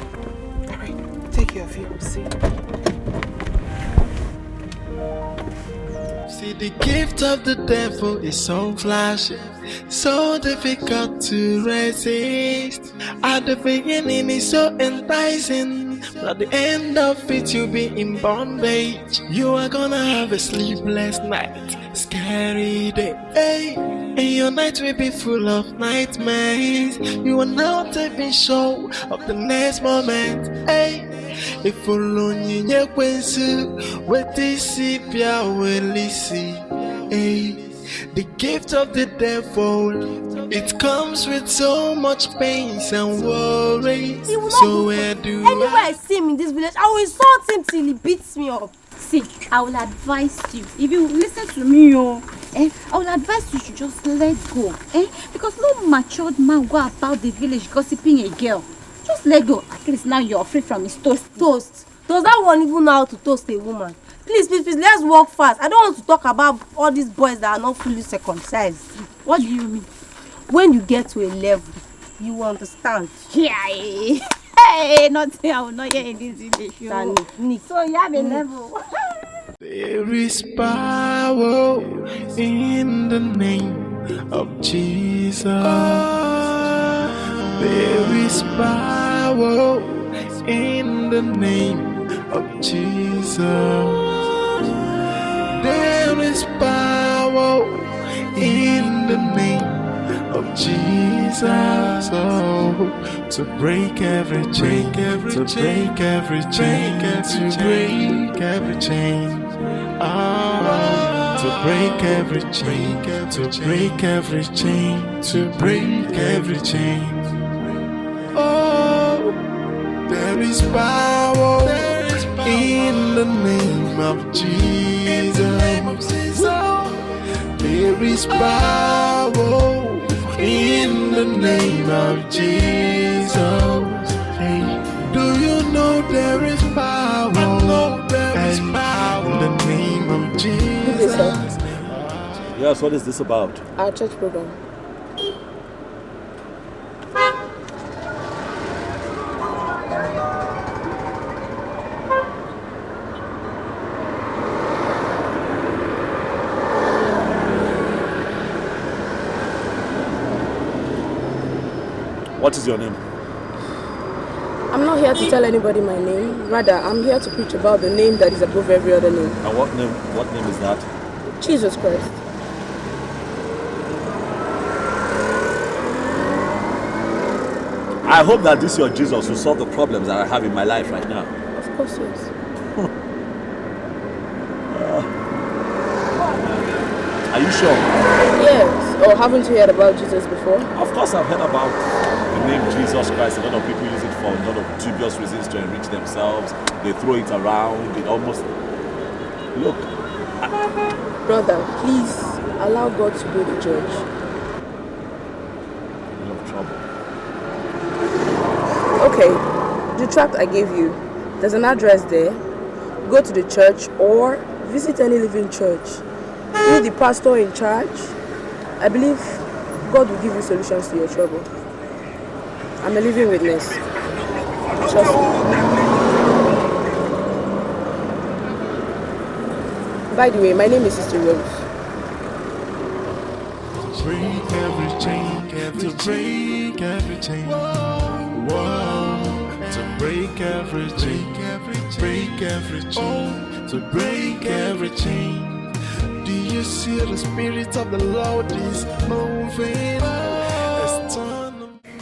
Alright, take care of you. We'll see. See, the gift of the devil is so flashy, so difficult to resist. At the beginning it's so enticing, but at the end of it you'll be in bondage. You are gonna have a sleepless night, scary day, hey. And your night will be full of nightmares. You are not even sure of the next moment, hey. If only you knew what this pia will see, hey. The gift of the devil, it comes with so much pain and worries. So where do anywhere I see him in this village, I will insult him till he beats me up. See, I will advise you, if you listen to me, I will advise you to just let go, because no matured man go about the village gossiping a girl. Just let go. At least now you're free from his toast. Toast? Does that one even know how to toast a woman? Please, let's walk fast. I don't want to talk about all these boys that are not fully circumcised. What do you mean? When you get to a level, you will understand. Yeah. Hey, nothing I will not hear in this village. Nick. So you have a level. There is power in the name of Jesus. There is power in the name of Jesus. There is power in the name of Jesus. Oh, to break every chain, to break every chain, to break every chain. Oh, to break every chain, to break every chain, to break every chain. Oh, there is power in the name of Jesus. There is power in the name of Jesus. Hey, do you know there is power? I know there is power in the name of Jesus. Yes, what is this about? Our church program. What is your name? I'm not here to tell anybody my name. Rather, I'm here to preach about the name that is above every other name. And what name is that? Jesus Christ. I hope that this your Jesus will solve the problems that I have in my life right now. Of course, yes. Are you sure? Yes. Or haven't you heard about Jesus before? Of course I've heard about the name Jesus Christ. A lot of people use it for a lot of dubious reasons to enrich themselves. They throw it around. It almost... Look. Brother, please allow God to be the judge. I'm in trouble. Okay, the tract I gave you, there's an address there. Go to the church or visit any living church. Meet the pastor in charge. I believe God will give you solutions to your trouble. I'm a living witness. Trust me. By the way, my name is Sister Rose. Break every chain, to break every chain. Whoa, to break every chain, break every chain, to break every chain. Do you see the spirit of the Lord is moving?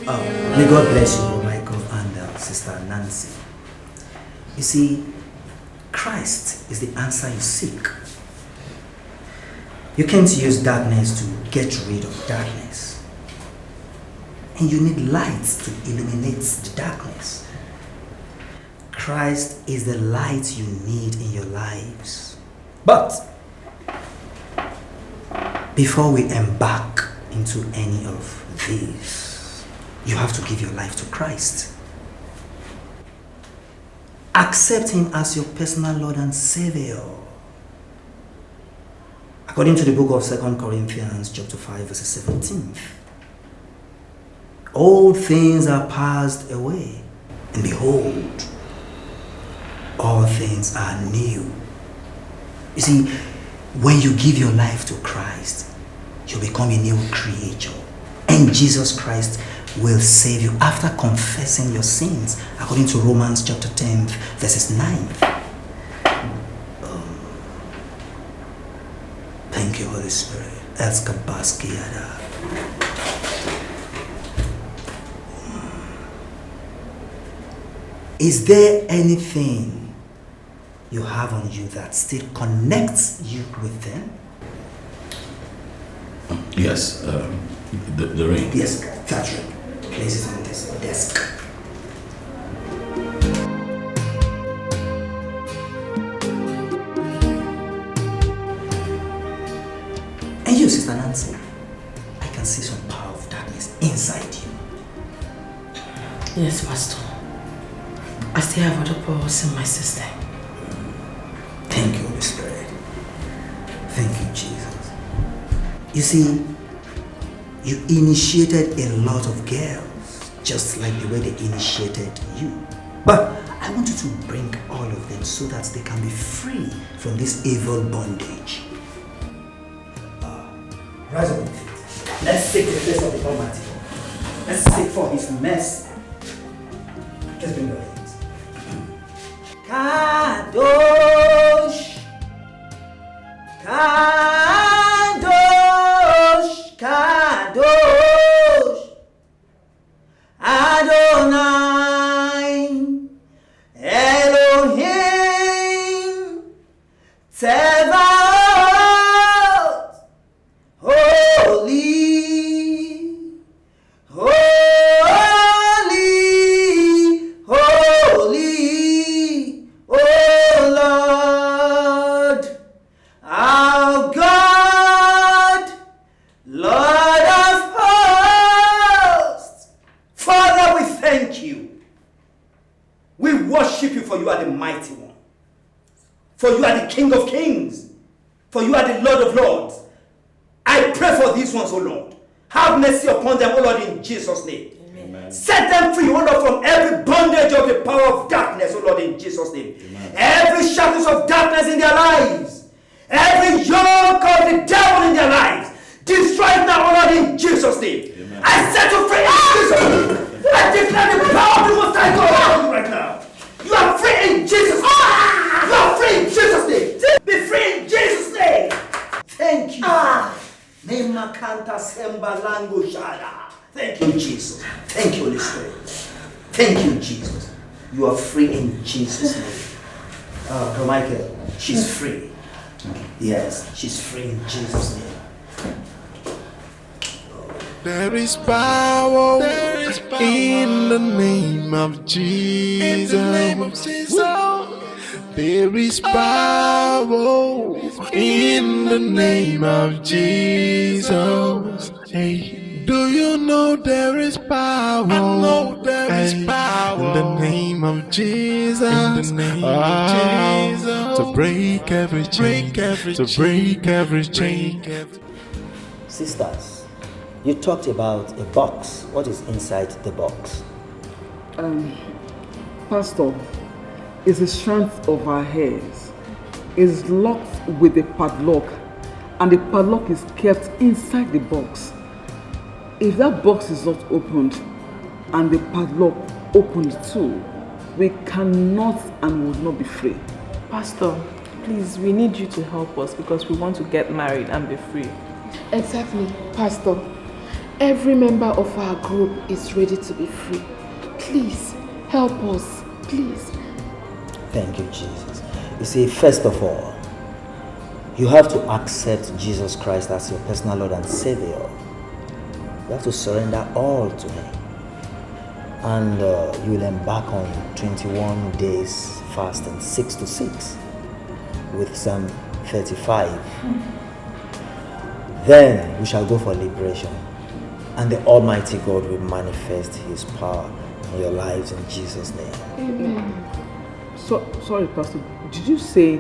May God bless you, Michael and Sister Nancy. You see, Christ is the answer you seek. You can't use darkness to get rid of darkness. And you need light to illuminate the darkness. Christ is the light you need in your lives. But before we embark into any of these, you have to give your life to Christ. Accept Him as your personal Lord and Savior. According to the book of 2 Corinthians chapter 5 verse 17, all things are passed away, and behold, all things are new. You see, when you give your life to Christ, you become a new creature, and Jesus Christ will save you after confessing your sins, according to Romans chapter 10 verses 9. Thank you, Holy Spirit. Is there anything you have on you that still connects you with them? Yes, the ring. Yes, that ring. Place it on this desk. And you, Sister Nancy, I can see some power of darkness inside you. Yes, Pastor. I still have other powers in my system. Thank you, Holy Spirit. Thank you, Jesus. You see, you initiated a lot of girls, just like the way they initiated you. But I want you to bring all of them so that they can be free from this evil bondage. Rise up on your feet. Let's seek the face of the Almighty. Let's seek for His mercy. Just bring your hands. Kadosh, Kadosh, Kadosh, Adonai, Elohim, Tzevaot, holy, holy, holy, oh Lord, our God, Lord of hosts. Father, we thank you. We worship you, for you are the mighty one. For you are the King of kings. For you are the Lord of lords. I pray for these ones, O Lord. Have mercy upon them, O Lord, in Jesus' name. Amen. Set them free, O Lord, from every bondage of the power of darkness, O Lord, in Jesus' name. Amen. Every shadows of darkness in their lives, every yoke of the devil in their lives, destroy it now, O Lord, in Jesus' name. Amen. I set you free in Jesus' name. I declare the power of the Most High God on you right now. You are free in Jesus' name. You are free in Jesus' name. Be free in Jesus' name. Thank you. Nemakanta semba lango shada. Thank you, Jesus. Thank you, Holy Spirit. Thank you, Jesus. You are free in Jesus' name. Michael, she's free. Yes, she's free in Jesus' name. There is power in the name of Jesus. There is power in the name of Jesus. Hey, do you know there is power? I know there is power in the name of Jesus. In the name of Jesus, to break every chain, to break every chain. Sisters, you talked about a box. What is inside the box? Pastor, is the strength of our hairs. Is locked with a padlock, and the padlock is kept inside the box. If that box is not opened and the padlock opened too, we cannot and will not be free. Pastor, please, we need you to help us because we want to get married and be free. Exactly, Pastor. Every member of our group is ready to be free. Please, help us, please. Thank you, Jesus. You see, first of all, you have to accept Jesus Christ as your personal Lord and Savior. You have to surrender all to Him. And you will embark on 21 days fasting, 6 to 6, with Psalm 35. Then we shall go for liberation, and the Almighty God will manifest His power in your lives in Jesus' name. Amen. Sorry, Pastor, did you say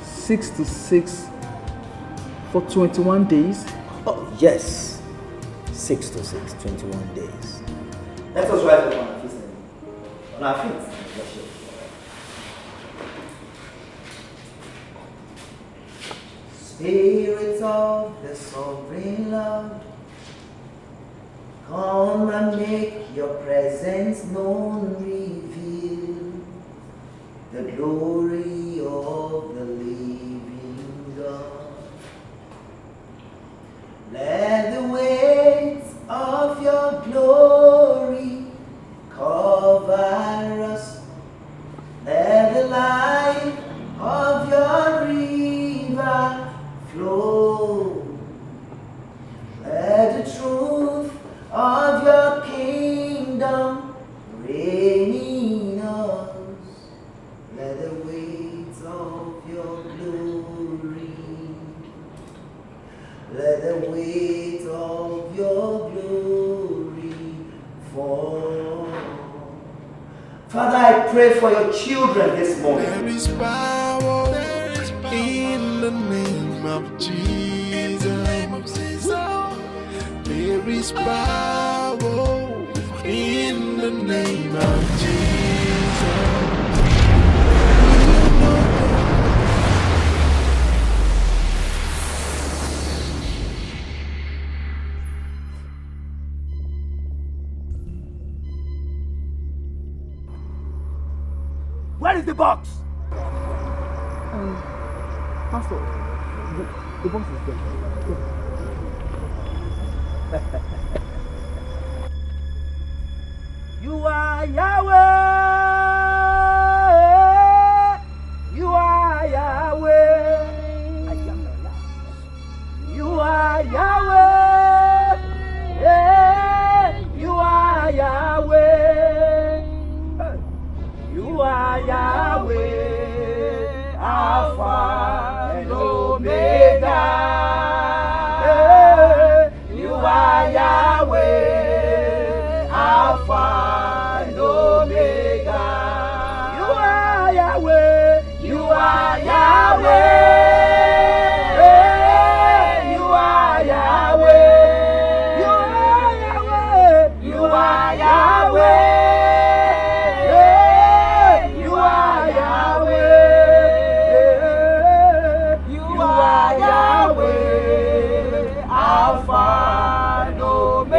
6 to 6 for 21 days? Oh, yes. 6 to 6, 21 days. Let us rise up on our feet. On our feet. Worship. Spirit of the sovereign Lord, come and make your presence known, reveal the glory of the living God. Let the weight of your glory cover us. Let the light of your river flow. Let the truth of your kingdom reign in us. Let the weight of your glory, let the weight of your glory fall. Father, I pray for your children this morning. There is power in the name of Jesus. There is power in the name of Jesus. Where is the box? Pastor, the box is there. You are Yahweh. You are Yahweh. You are Yahweh. Yeah. You are Yahweh. You are Yahweh. Alpha and Omega. Yeah. You are Yahweh. Alpha and Omega. You are Yahweh. You are Yahweh. You are Yahweh. You are Yahweh. You are Yahweh. You are Yahweh. Alpha and Omega.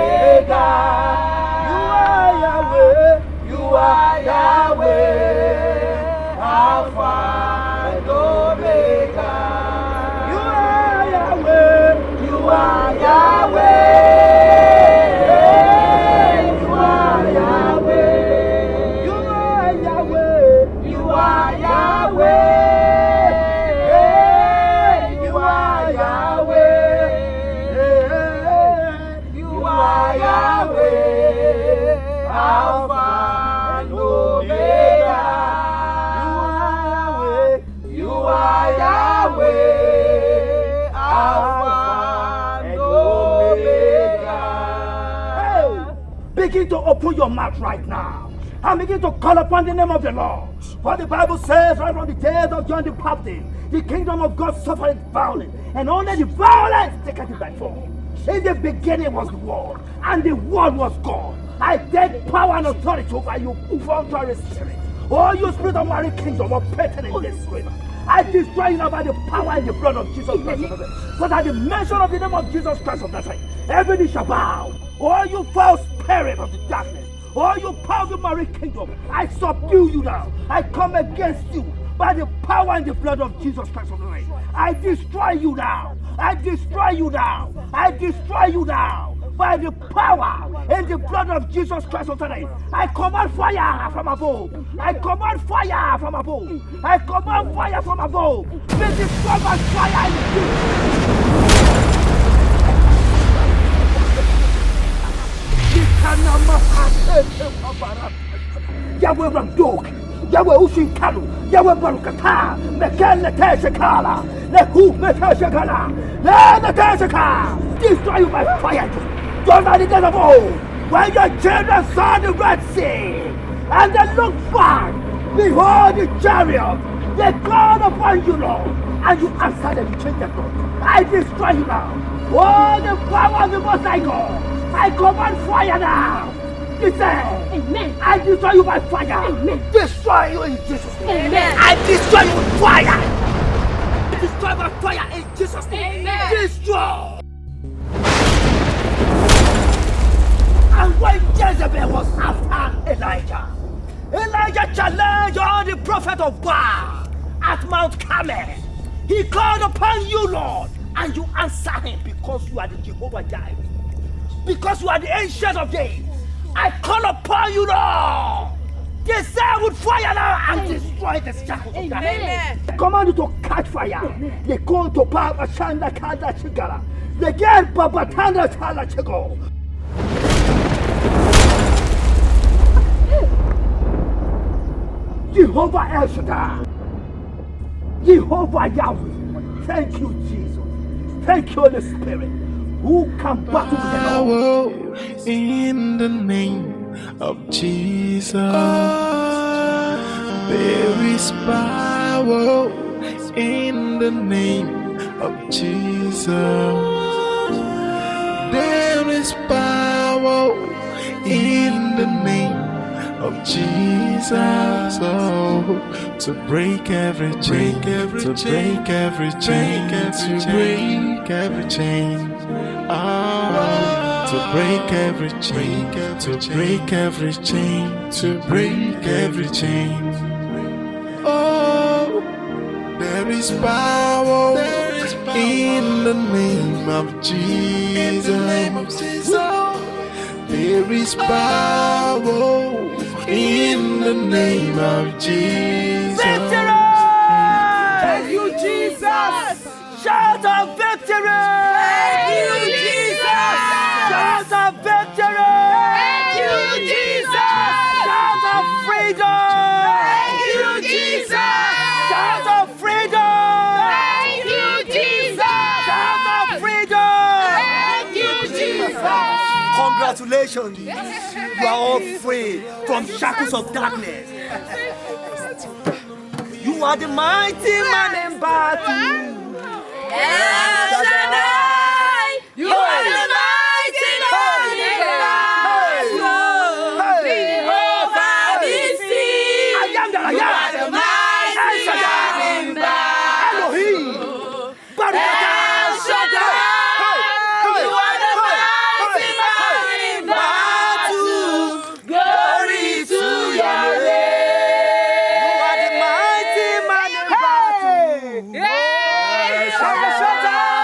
open your mouth right now and begin to call upon the name of the Lord. For the Bible says right from the days of John the Baptist, the kingdom of God suffered violence, and only the violence taketh it by force. In the beginning was the Word, and the Word was God. I take power and authority over you, contrary spirit. Oh, you spirit of marine kingdom operating in this river. I destroy you now by the power and the blood of Jesus Christ of Nazareth. Because at the mention of the name of Jesus Christ of Nazareth, every knee shall bow. Oh, you foul spirit of the darkness. Oh, you power of the marine kingdom. I subdue you now. I come against you by the power and the blood of Jesus Christ of Nazareth. I destroy you now. I destroy you now. I destroy you now. By the power and the blood of Jesus Christ of Nazareth. I command fire from above. I command fire from above. I command fire from above. Be destroyed by fire in Jesus. Yahweh Ramdog, Yahweh Ushinkalu, Yahweh Barukata, Mekele Teshakala, Lehu Meteshakala, Leteshaka. Destroy you by fire. Just like the days of old, when your children saw the Red Sea, and they looked back, behold the chariot, they called upon you, Lord, and you answered them, you changed their thought. I destroy you now. Oh, the power of the Most High God. I command fire now. Listen. Amen. I destroy you by fire. Amen. Destroy you in Jesus' name. Amen. I destroy you with fire. Destroy by fire in Jesus' name. Amen. Destroy. And when Jezebel was after Elijah, Elijah challenged all the prophets of Baal at Mount Carmel. He called upon you, Lord, and you answered him because you are the Jehovah Jireh. Because you are the ancient of days. I call upon you, Lord. Descend with fire now and destroy the shackles of darkness. I command you to catch fire. They go to Papa Shanda Kanda Chigara. They get Papa Tanda Chala Chigo. Jehovah El Shaddai. Jehovah Yahweh. Thank you, Jesus. Thank you, Holy Spirit. Who can battle with the Lord? In the name of Jesus, there is power. In the name of Jesus, there is power. In the name of Jesus, oh, to break every chain, to break every chain, to break every chain. Oh, to break every chain, to break every chain, to break every chain. Oh, there is power in the name of Jesus. There is power in the name of Jesus. Victory! Thank you, Jesus! Shout of victory! Thank you, Jesus! Shout of victory! Thank you, Jesus! Shout of freedom! Thank you, Jesus! Shout of freedom! Thank you, Jesus! Shout of freedom! Thank you, Jesus! Congratulations! You are all free from shackles of darkness. You are the mighty man in battle. El Shaddai, you are the mighty man in battle. Jehovah Nissi, you are the mighty man in battle. Elohim, El Shaddai, you are the mighty man in battle. Glory to your name. You are the mighty man in battle. El Shaddai,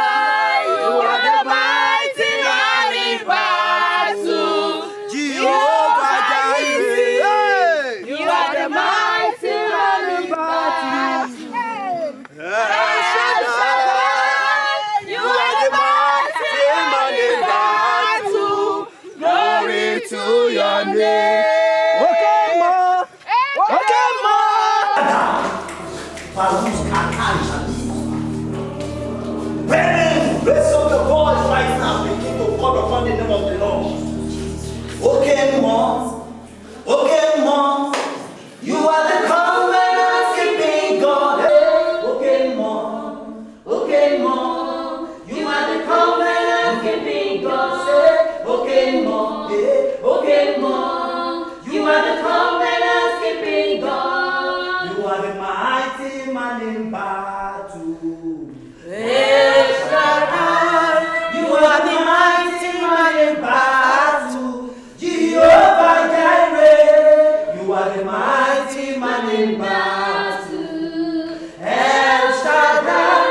are the mighty man in battle. El Shaddai, you are the mighty man in battle. Jehovah Jireh, you are the mighty man in battle. El Shaddai,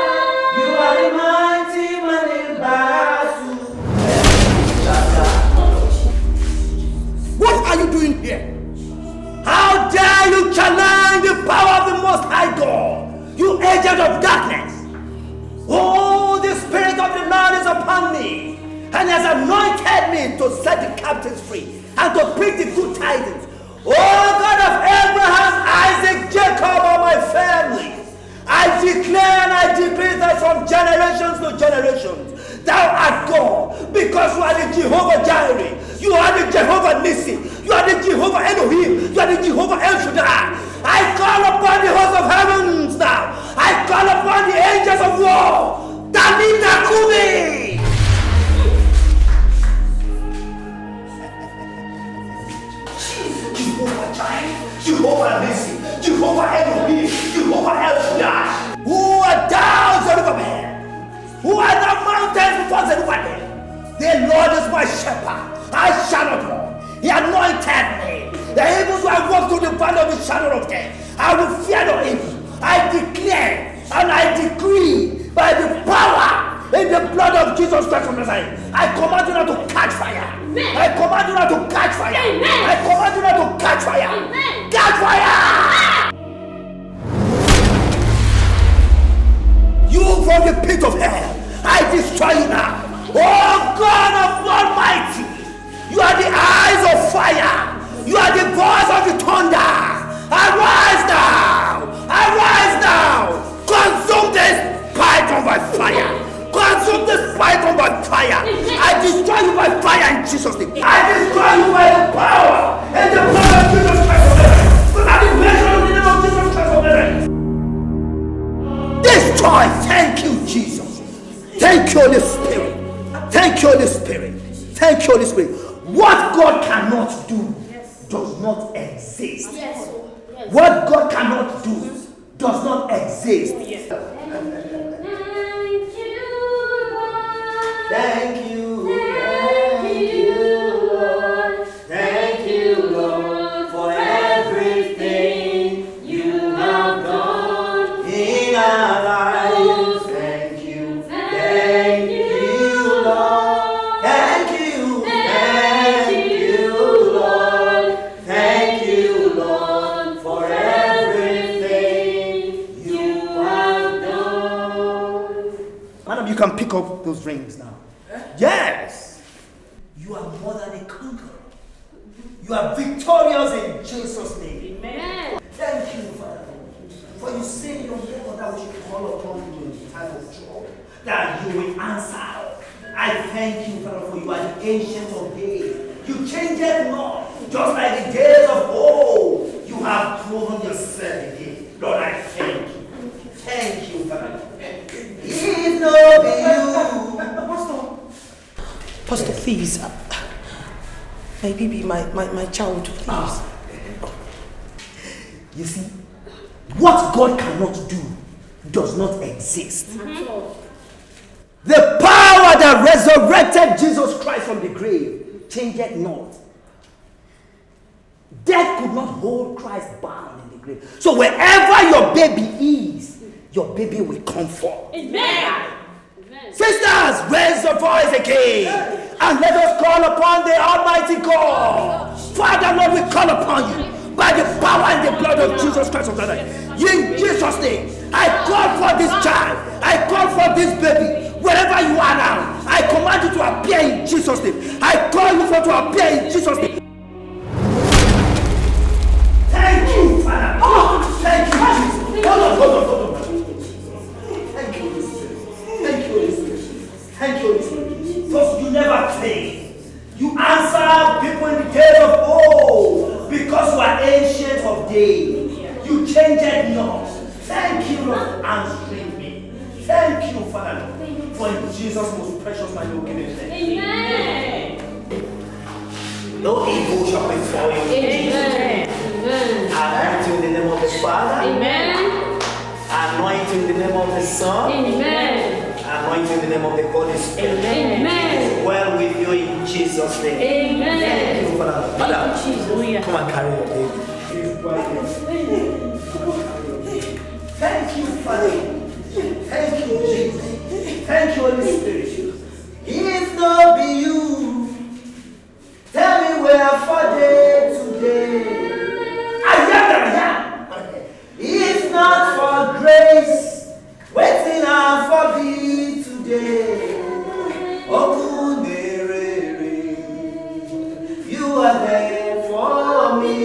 you are the mighty man in battle. El Shaddai. What are you doing here? How dare you challenge the power of the Most High God, you agent of darkness? Oh, the Spirit of the Lord is upon me, and has anointed me to set the captives free and to preach the good tidings. Oh, God of Abraham, Isaac, Jacob, and my family, I declare and I decree that from generations to generations, thou art God, because you are the Jehovah Jireh, you are the Jehovah Nissi, you are the Jehovah Elohim, you are the Jehovah El Shaddai. I call upon the host of heavens now. I call upon the angels of war. Danita Kumi! Jehovah Jireh, Jehovah Nissi, Jehovah Elohim, Jehovah El Shaddai. Who are thou, Zerubbabel? Who are the mountains before Zerubbabel? The Lord is my shepherd, I shall not want. He anointed me. The evils who I walk through the valley of the shadow of death, I will fear no evil. I declare and I decree by the power in the blood of Jesus Christ of Nazareth, I command you not to catch fire. Amen. I command you not to catch fire. Amen. I command you not to catch fire. Amen. Catch fire! You from the pit of hell, I destroy you now. Oh God of Almighty, you are the eyes of fire. You are the voice of the thunder. Arise now! Arise now! Consume this python by fire! Consume this python by fire! I destroy you by fire in Jesus' name! I destroy you by the power and the blood of Jesus Christ of Nazareth! By the measure of the name of Jesus Christ of Nazareth! Destroy! Thank you, Jesus! Thank you, Holy Spirit! Thank you, Holy Spirit! Thank you, Holy Spirit! What God cannot do does not exist. Yes. What God cannot do does not exist. Yes. Thank you, Lord. Thank you, Lord, for everything you have done in our lives. Thank you, Lord. Thank you, Lord. Thank you, Lord, for everything you have done. Madam, you can pick up those rings now. Yes! You are more than a conqueror. You are victorious in Jesus' name. Amen. Thank you, Father. For you say in your word that we should call upon you in time of trouble, that you will answer. I thank you, Father, for you are the ancient of days. You change it not, just like the days of old. You have proven yourself again. Lord, I thank you. Thank you, Father. If not be you. Pastor, please. My baby, my child, please. You see, what God cannot do does not exist. The power that resurrected Jesus Christ from the grave changed not. Death could not hold Christ bound in the grave. So wherever your baby is, your baby will come forth. Amen. Sisters, raise your voice again and let us call upon the Almighty God. Father, Lord, we call upon you by the power and the blood of Jesus Christ of Nazareth. In Jesus' name, I call for this child. I call for this baby. Wherever you are now, I command you to appear in Jesus' name. I call you for to appear in Jesus' name. Thank you, Father. Oh, thank you, Jesus. Hold on. Thank you, Holy Spirit. Thank you, Holy Spirit. Thank you, Holy Spirit. Because you never fail. You answer people in the days of old because you are ancient of days. You change it not. Thank you, Lord, for answering me. Thank you, Father, for in Jesus' most precious and your giving name. Amen. No evil shall befall you. Amen. I ask you in the name of the the Father. Amen. Anoint in the name of the Son. Amen. Anoint in the name of the Holy Spirit. Amen. Well with you in Jesus' name. Amen. Thank you, Father. Father, Jesus. come and carry your baby. Thank you, Father. Thank you, Jesus. Thank you, Holy Spirit. If not be you, tell me where for day today. If not for grace, waiting out for thee today. Oh, you are there for me.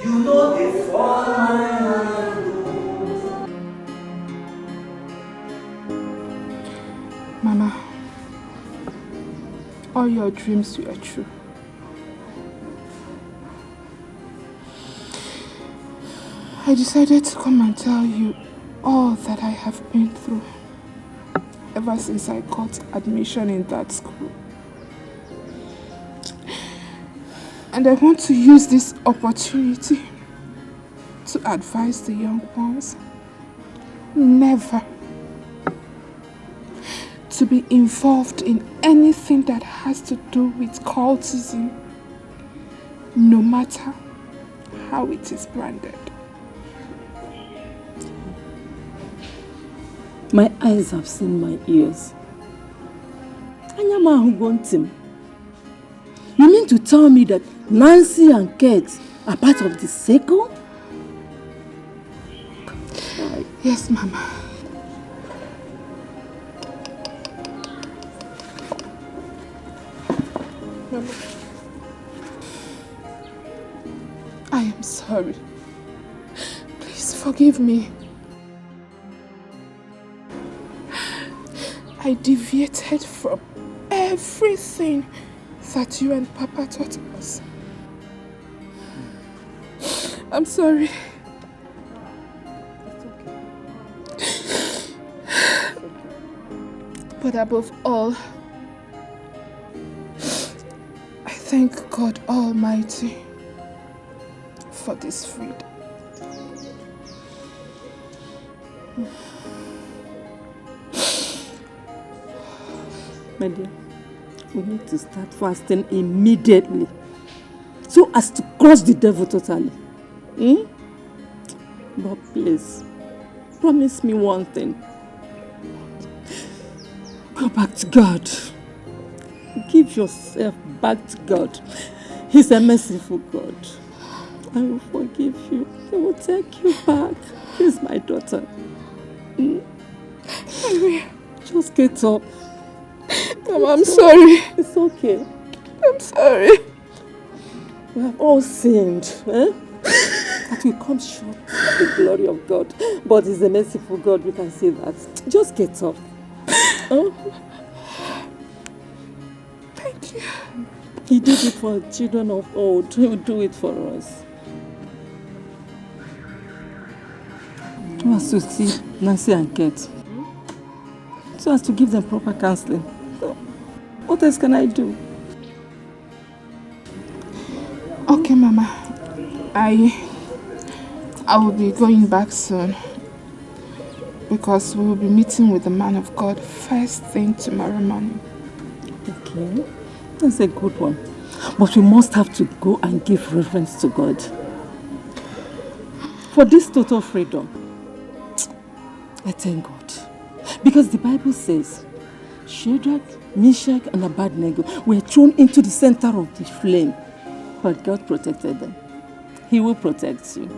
You know they fall my hand. Mama, all your dreams were true. I decided to come and tell you all that I have been through ever since I got admission in that school. And I want to use this opportunity to advise the young ones never to be involved in anything that has to do with cultism, no matter how it is branded. My eyes have seen my ears. Anyama who want him. You mean to tell me that Nancy and Kate are part of the circle? Yes, Mama. Mama, I am sorry. Please forgive me. I deviated from everything that you and Papa taught us. I'm sorry. But above all, I thank God Almighty for this freedom. My dear, we need to start fasting immediately so as to crush the devil totally. But please, promise me one thing. Go back to God. Give yourself back to God. He's a merciful God. I will forgive you. He will take you back. He's my daughter. Just get up. Mama, I'm sorry. It's okay. I'm sorry. We have all sinned. That will come short of the glory of God. But He's a merciful God, we can say that. Just get up. Thank you. He did it for children of old. He will do it for us. I want to see Nancy and Kate. So as to give them proper counseling. So, what else can I do? Okay, Mama. I will be going back soon. Because we will be meeting with the man of God first thing tomorrow morning. Okay, that's a good one. But we must have to go and give reverence to God. For this total freedom, I thank God. Because the Bible says, Shadrach, Meshach, and Abednego were thrown into the center of the flame. But God protected them. He will protect you.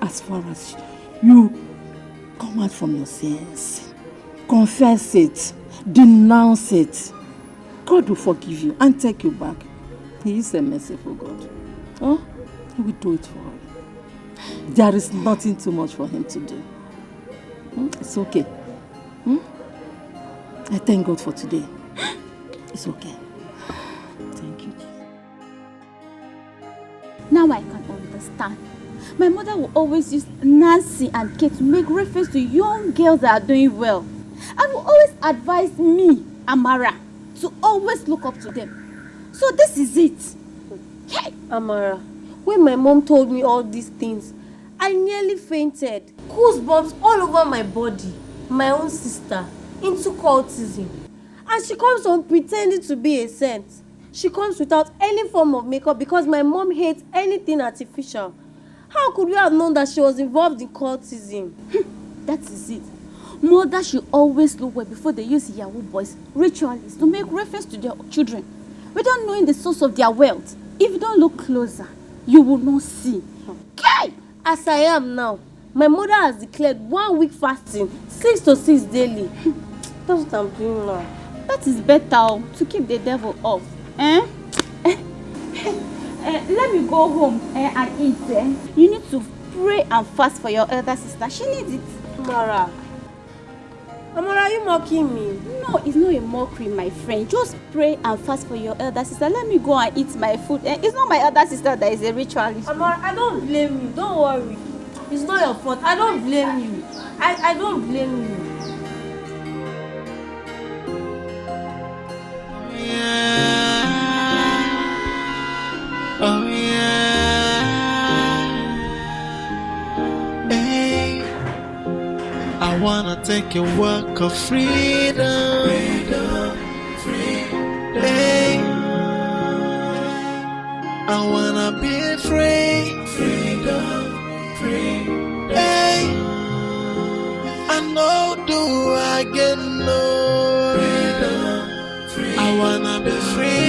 As far as you come out from your sins, confess it, denounce it, God will forgive you and take you back. He is a merciful God. He will do it for you. There is nothing too much for Him to do. It's okay. I thank God for today. It's okay. Thank you. Now I can understand. My mother will always use Nancy and Kate to make reference to young girls that are doing well. And will always advise me, Amara, to always look up to them. So this is it. Hey, Amara, when my mom told me all these things, I nearly fainted. Goosebumps all over my body. My own sister into cultism. And she comes on pretending to be a saint. She comes without any form of makeup because my mom hates anything artificial. How could we have known that she was involved in cultism? That is it. Mothers should always look well before they use Yahoo boys, ritualists, to make reference to their children, without knowing the source of their wealth. If you don't look closer, you will not see. Okay. As I am now, my mother has declared 1 week fasting, 6 to 6 daily. That's what I'm doing now. That is better to keep the devil off. Let me go home and eat. You need to pray and fast for your elder sister. She needs it. Amara, are you mocking me? No, it's not a mockery, my friend. Just pray and fast for your elder sister. Let me go and eat my food. It's not my elder sister that is a ritualist. Amara, I don't blame you. Don't worry. It's not your fault. I don't blame you. I don't blame you. Oh yeah, hey, I wanna take a walk of freedom, hey, I wanna be free, hey, I know do I get no, I wanna be free.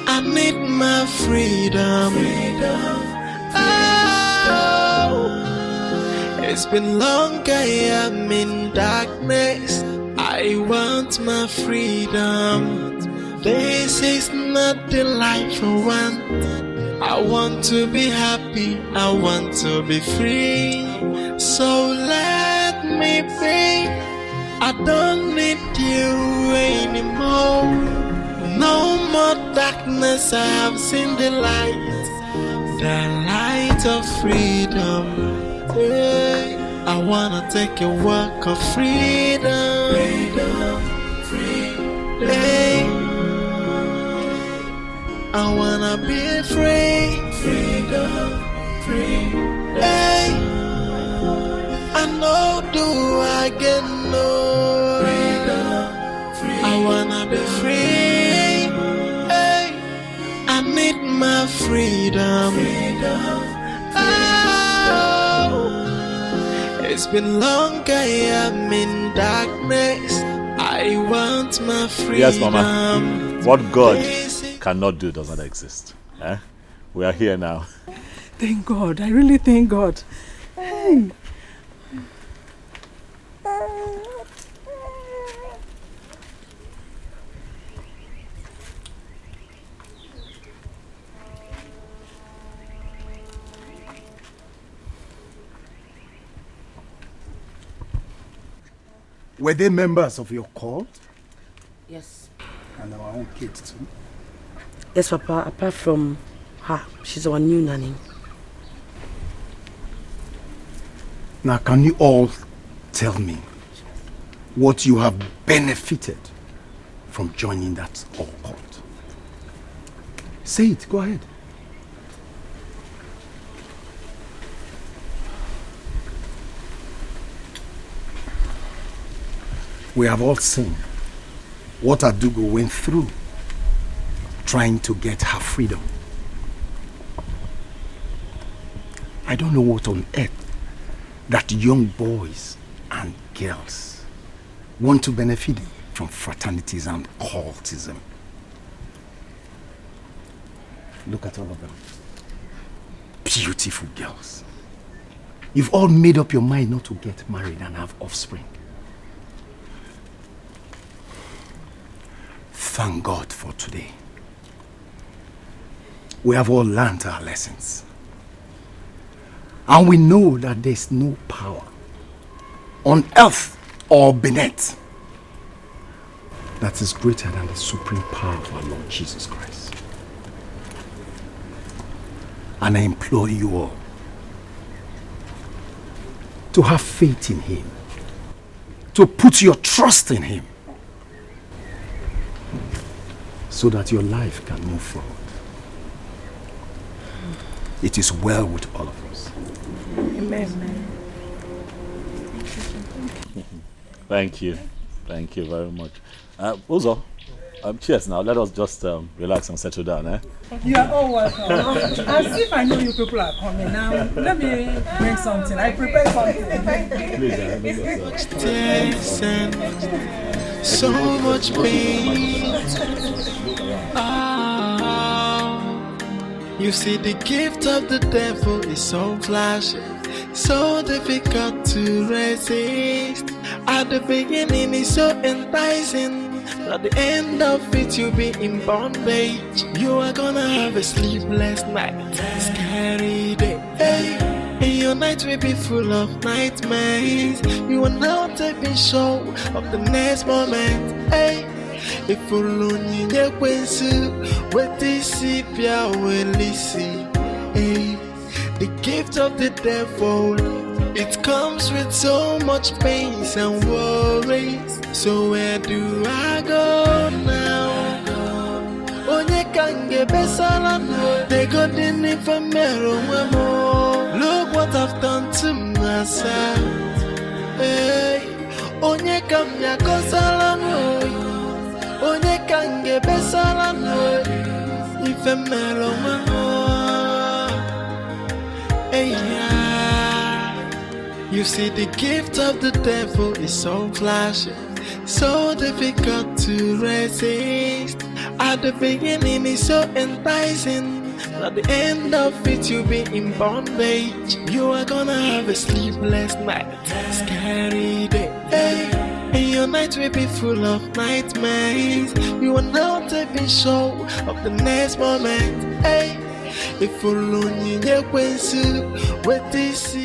I need my freedom. Oh, it's been long, I am in darkness. I want my freedom. This is not the life I want. I want to be happy. I want to be free. So let me be. I don't need you anymore. No more darkness, I have seen the light of freedom. Hey, I wanna take a walk of freedom. Hey, I wanna be free. Hey, I know do I get no. I wanna be free. I need my freedom. Oh, it's been long, I am in darkness. I want my freedom. Yes, Mama. What God cannot do does not exist. We are here now. Thank God. I really thank God. Hey. Were they members of your cult? Yes. And our own kids too? Yes, Papa. Apart from her, she's our new nanny. Now, can you all tell me what you have benefited from joining that cult? Say it. Go ahead. We have all seen what Adugo went through trying to get her freedom. I don't know what on earth that young boys and girls want to benefit from fraternities and cultism. Look at all of them. Beautiful girls. You've all made up your mind not to get married and have offspring. Thank God for today. We have all learned our lessons. And we know that there's no power on earth or beneath that is greater than the supreme power of our Lord Jesus Christ. And I implore you all to have faith in Him, to put your trust in Him. so that your life can move forward. It is well with all of us. Amen. Thank you. Thank you very much. Uzo, cheers now. Let us just relax and settle down, eh? You are all welcome. As if I know you people are coming now. Let me bring something. I prepared something. Tears and so much pain. You see, the gift of the devil is so flashy, so difficult to resist. At the beginning it's so enticing, at the end of it you'll be in bondage. You are gonna have a sleepless night, scary day, hey. And your night will be full of nightmares. You are not taking show of the next moment, hey. If you learn your quensu, what this pia will listen, hey. The gift of the devil, it comes with so much pains and worries. So where do I go now? Onye kange besala no, they got in if a mirror. Look what I've done to myself. Hey, onye kamya kosala no, onye kange besala no, if a mirror. Hey, yeah. You see, the gift of the devil is so flashy, so difficult to resist. At the beginning it's so enticing, at the end of it you'll be in bondage. You are gonna have a sleepless night, scary day, hey. And your night will be full of nightmares. You are not even sure of the next moment, hey. If you learn your quensu, what this